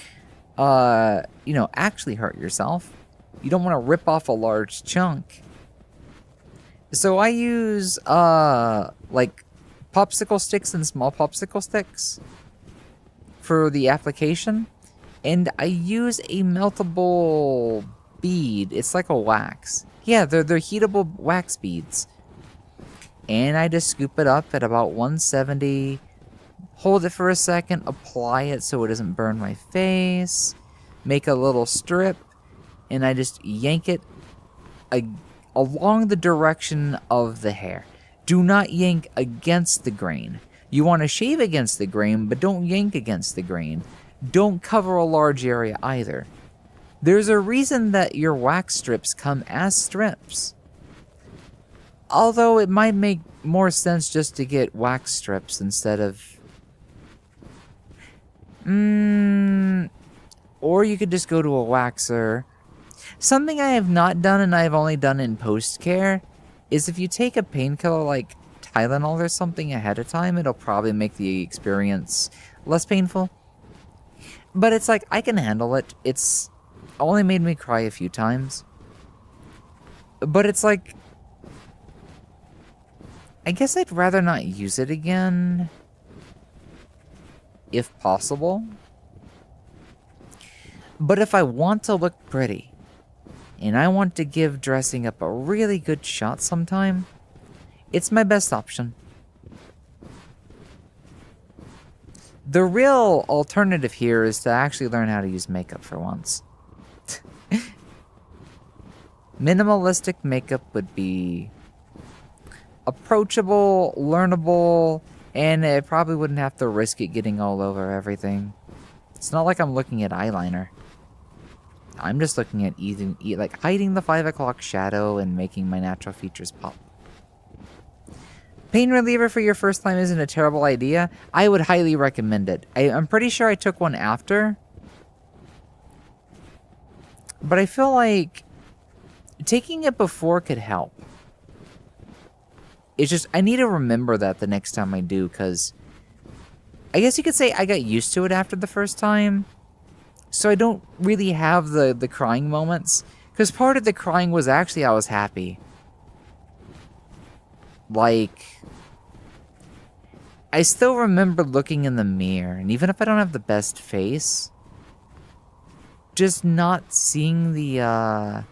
actually hurt yourself. You don't want to rip off a large chunk. So I use, like, popsicle sticks and small popsicle sticks for the application. And I use a meltable bead. It's like a wax. Yeah, they're heatable wax beads. And I just scoop it up at about 170, hold it for a second, apply it so it doesn't burn my face, make a little strip, and I just yank it along the direction of the hair. Do not yank against the grain. You want to shave against the grain, but don't yank against the grain. Don't cover a large area either. There's a reason that your wax strips come as strips. Although it might make more sense just to get wax strips instead of... Or you could just go to a waxer. Something I have not done and I've only done in post-care is if you take a painkiller like Tylenol or something ahead of time, it'll probably make the experience less painful. But it's like, I can handle it. It's only made me cry a few times. But it's like... I guess I'd rather not use it again, if possible. But if I want to look pretty, and I want to give dressing up a really good shot sometime, it's my best option. The real alternative here is to actually learn how to use makeup for once. Minimalistic makeup would be approachable, learnable, and I probably wouldn't have to risk it getting all over everything. It's not like I'm looking at eyeliner. I'm just looking at like hiding the 5 o'clock shadow and making my natural features pop. Pain reliever for your first time isn't a terrible idea. I would highly recommend it. I'm pretty sure I took one after. But I feel like taking it before could help. It's just, I need to remember that the next time I do, because I guess you could say I got used to it after the first time. So I don't really have the crying moments. Because part of the crying was actually I was happy. Like, I still remember looking in the mirror, and even if I don't have the best face, just not seeing the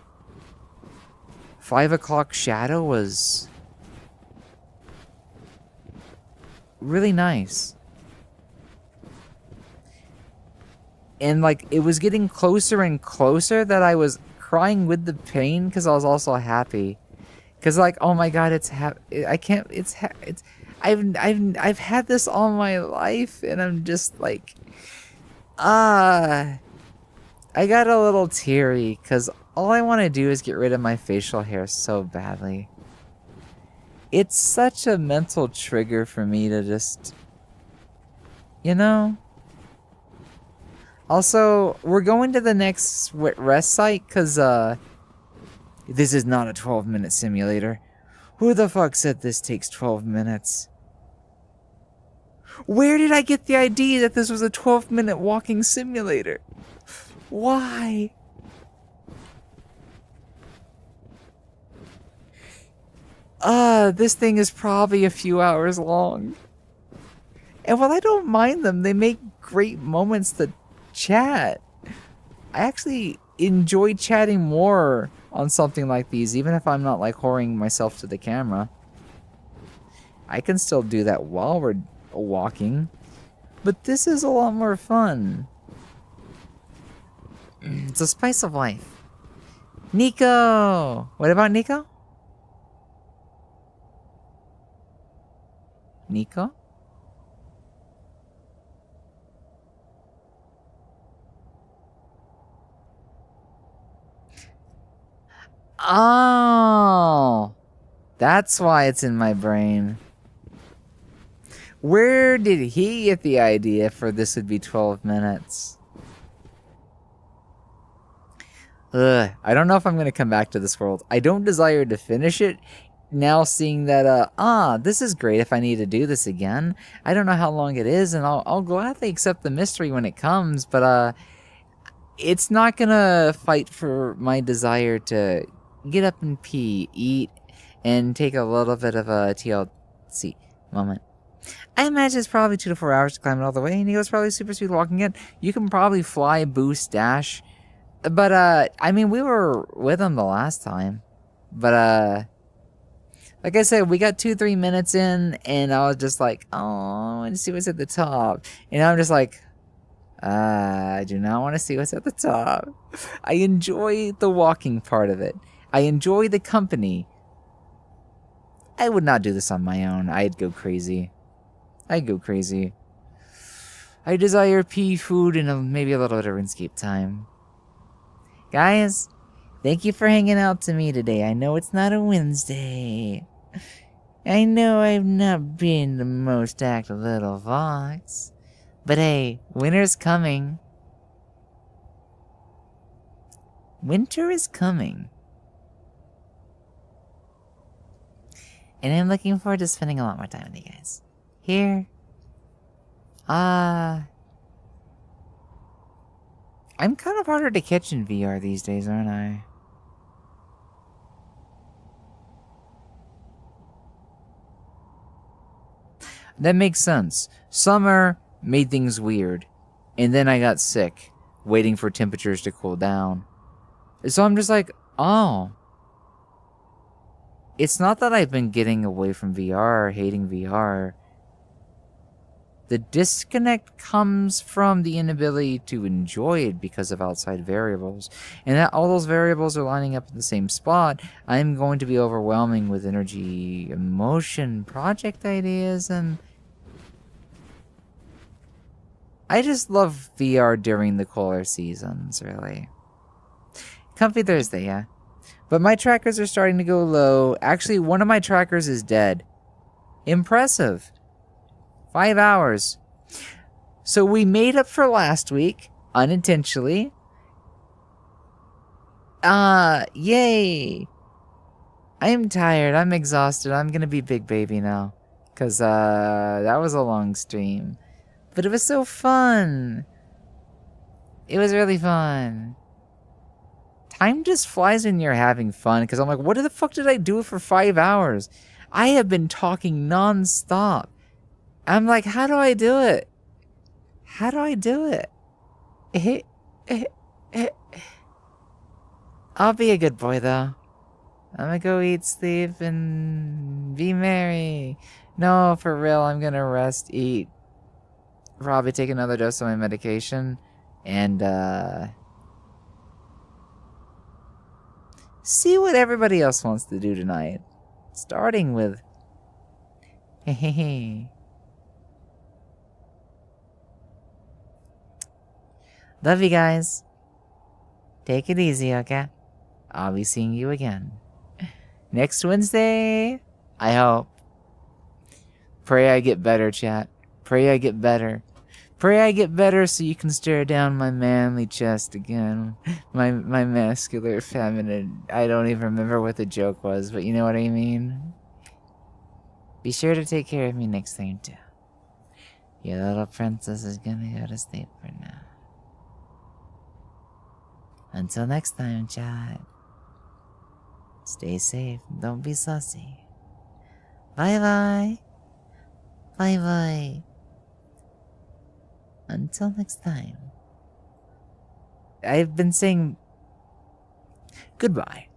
5 o'clock shadow was really nice. And like it was getting closer and closer that I was crying with the pain because I was also happy. Cause like, oh my god, I've had this all my life, and I'm just like, I got a little teary because all I want to do is get rid of my facial hair so badly. It's such a mental trigger for me to just, you know. Also, we're going to the next rest site because this is not a 12-minute simulator. Who the fuck said this takes 12 minutes? Where did I get the idea that this was a 12-minute walking simulator? Why? This thing is probably a few hours long. And while I don't mind them, they make great moments to chat. I actually enjoy chatting more on something like these, even if I'm not like whoring myself to the camera. I can still do that while we're walking, but this is a lot more fun. It's a spice of life. Nico! What about Nico? Nico? Oh, that's why it's in my brain. Where did he get the idea for this would be 12 minutes? I don't know if I'm going to come back to this world. I don't desire to finish it. Now seeing that, this is great if I need to do this again. I don't know how long it is, and I'll gladly accept the mystery when it comes, but, it's not gonna fight for my desire to get up and pee, eat, and take a little bit of a TLC moment. I imagine it's probably 2 to 4 hours to climb it all the way, and he was probably super speed walking it. You can probably fly, boost, dash. But, I mean, we were with him the last time. But, like I said, we got 2-3 minutes in, and I was just like, oh, I want to see what's at the top. And I'm just like, I do not want to see what's at the top. I enjoy the walking part of it. I enjoy the company. I would not do this on my own. I'd go crazy. I desire pea, food, and maybe a little bit of RuneScape time. Guys, thank you for hanging out to me today. I know it's not a Wednesday. I know I've not been the most active little fox. But hey, winter's coming. Winter is coming. And I'm looking forward to spending a lot more time with you guys. Here. I'm kind of harder to catch in VR these days, aren't I? That makes sense. Summer made things weird. And then I got sick, waiting for temperatures to cool down. So I'm just like, oh. It's not that I've been getting away from VR or hating VR. The disconnect comes from the inability to enjoy it because of outside variables. And that all those variables are lining up in the same spot, I'm going to be overwhelming with energy, emotion, project ideas, and I just love VR during the cooler seasons, really. Comfy Thursday, yeah. But my trackers are starting to go low. Actually, one of my trackers is dead. Impressive. 5 hours. So we made up for last week, unintentionally. Yay. I am tired. I'm exhausted. I'm gonna be big baby now. Because, that was a long stream. But it was so fun. It was really fun. Time just flies when you're having fun. Because I'm like, what the fuck did I do for 5 hours? I have been talking non-stop. I'm like, how do I do it? How do I do it? I'll be a good boy, though. I'm gonna go eat, sleep, and be merry. No, for real, I'm gonna rest, eat, probably take another dose of my medication, and, see what everybody else wants to do tonight. Starting with... Hey. Love you guys. Take it easy, okay? I'll be seeing you again next Wednesday, I hope. Pray I get better, chat. Pray I get better. Pray I get better so you can stare down my manly chest again. My masculine, feminine. I don't even remember what the joke was, but you know what I mean? Be sure to take care of me next time, too. Your little princess is gonna go to sleep for now. Until next time, chat. Stay safe. Don't be sussy. Bye-bye. Bye-bye. Until next time. I've been saying goodbye.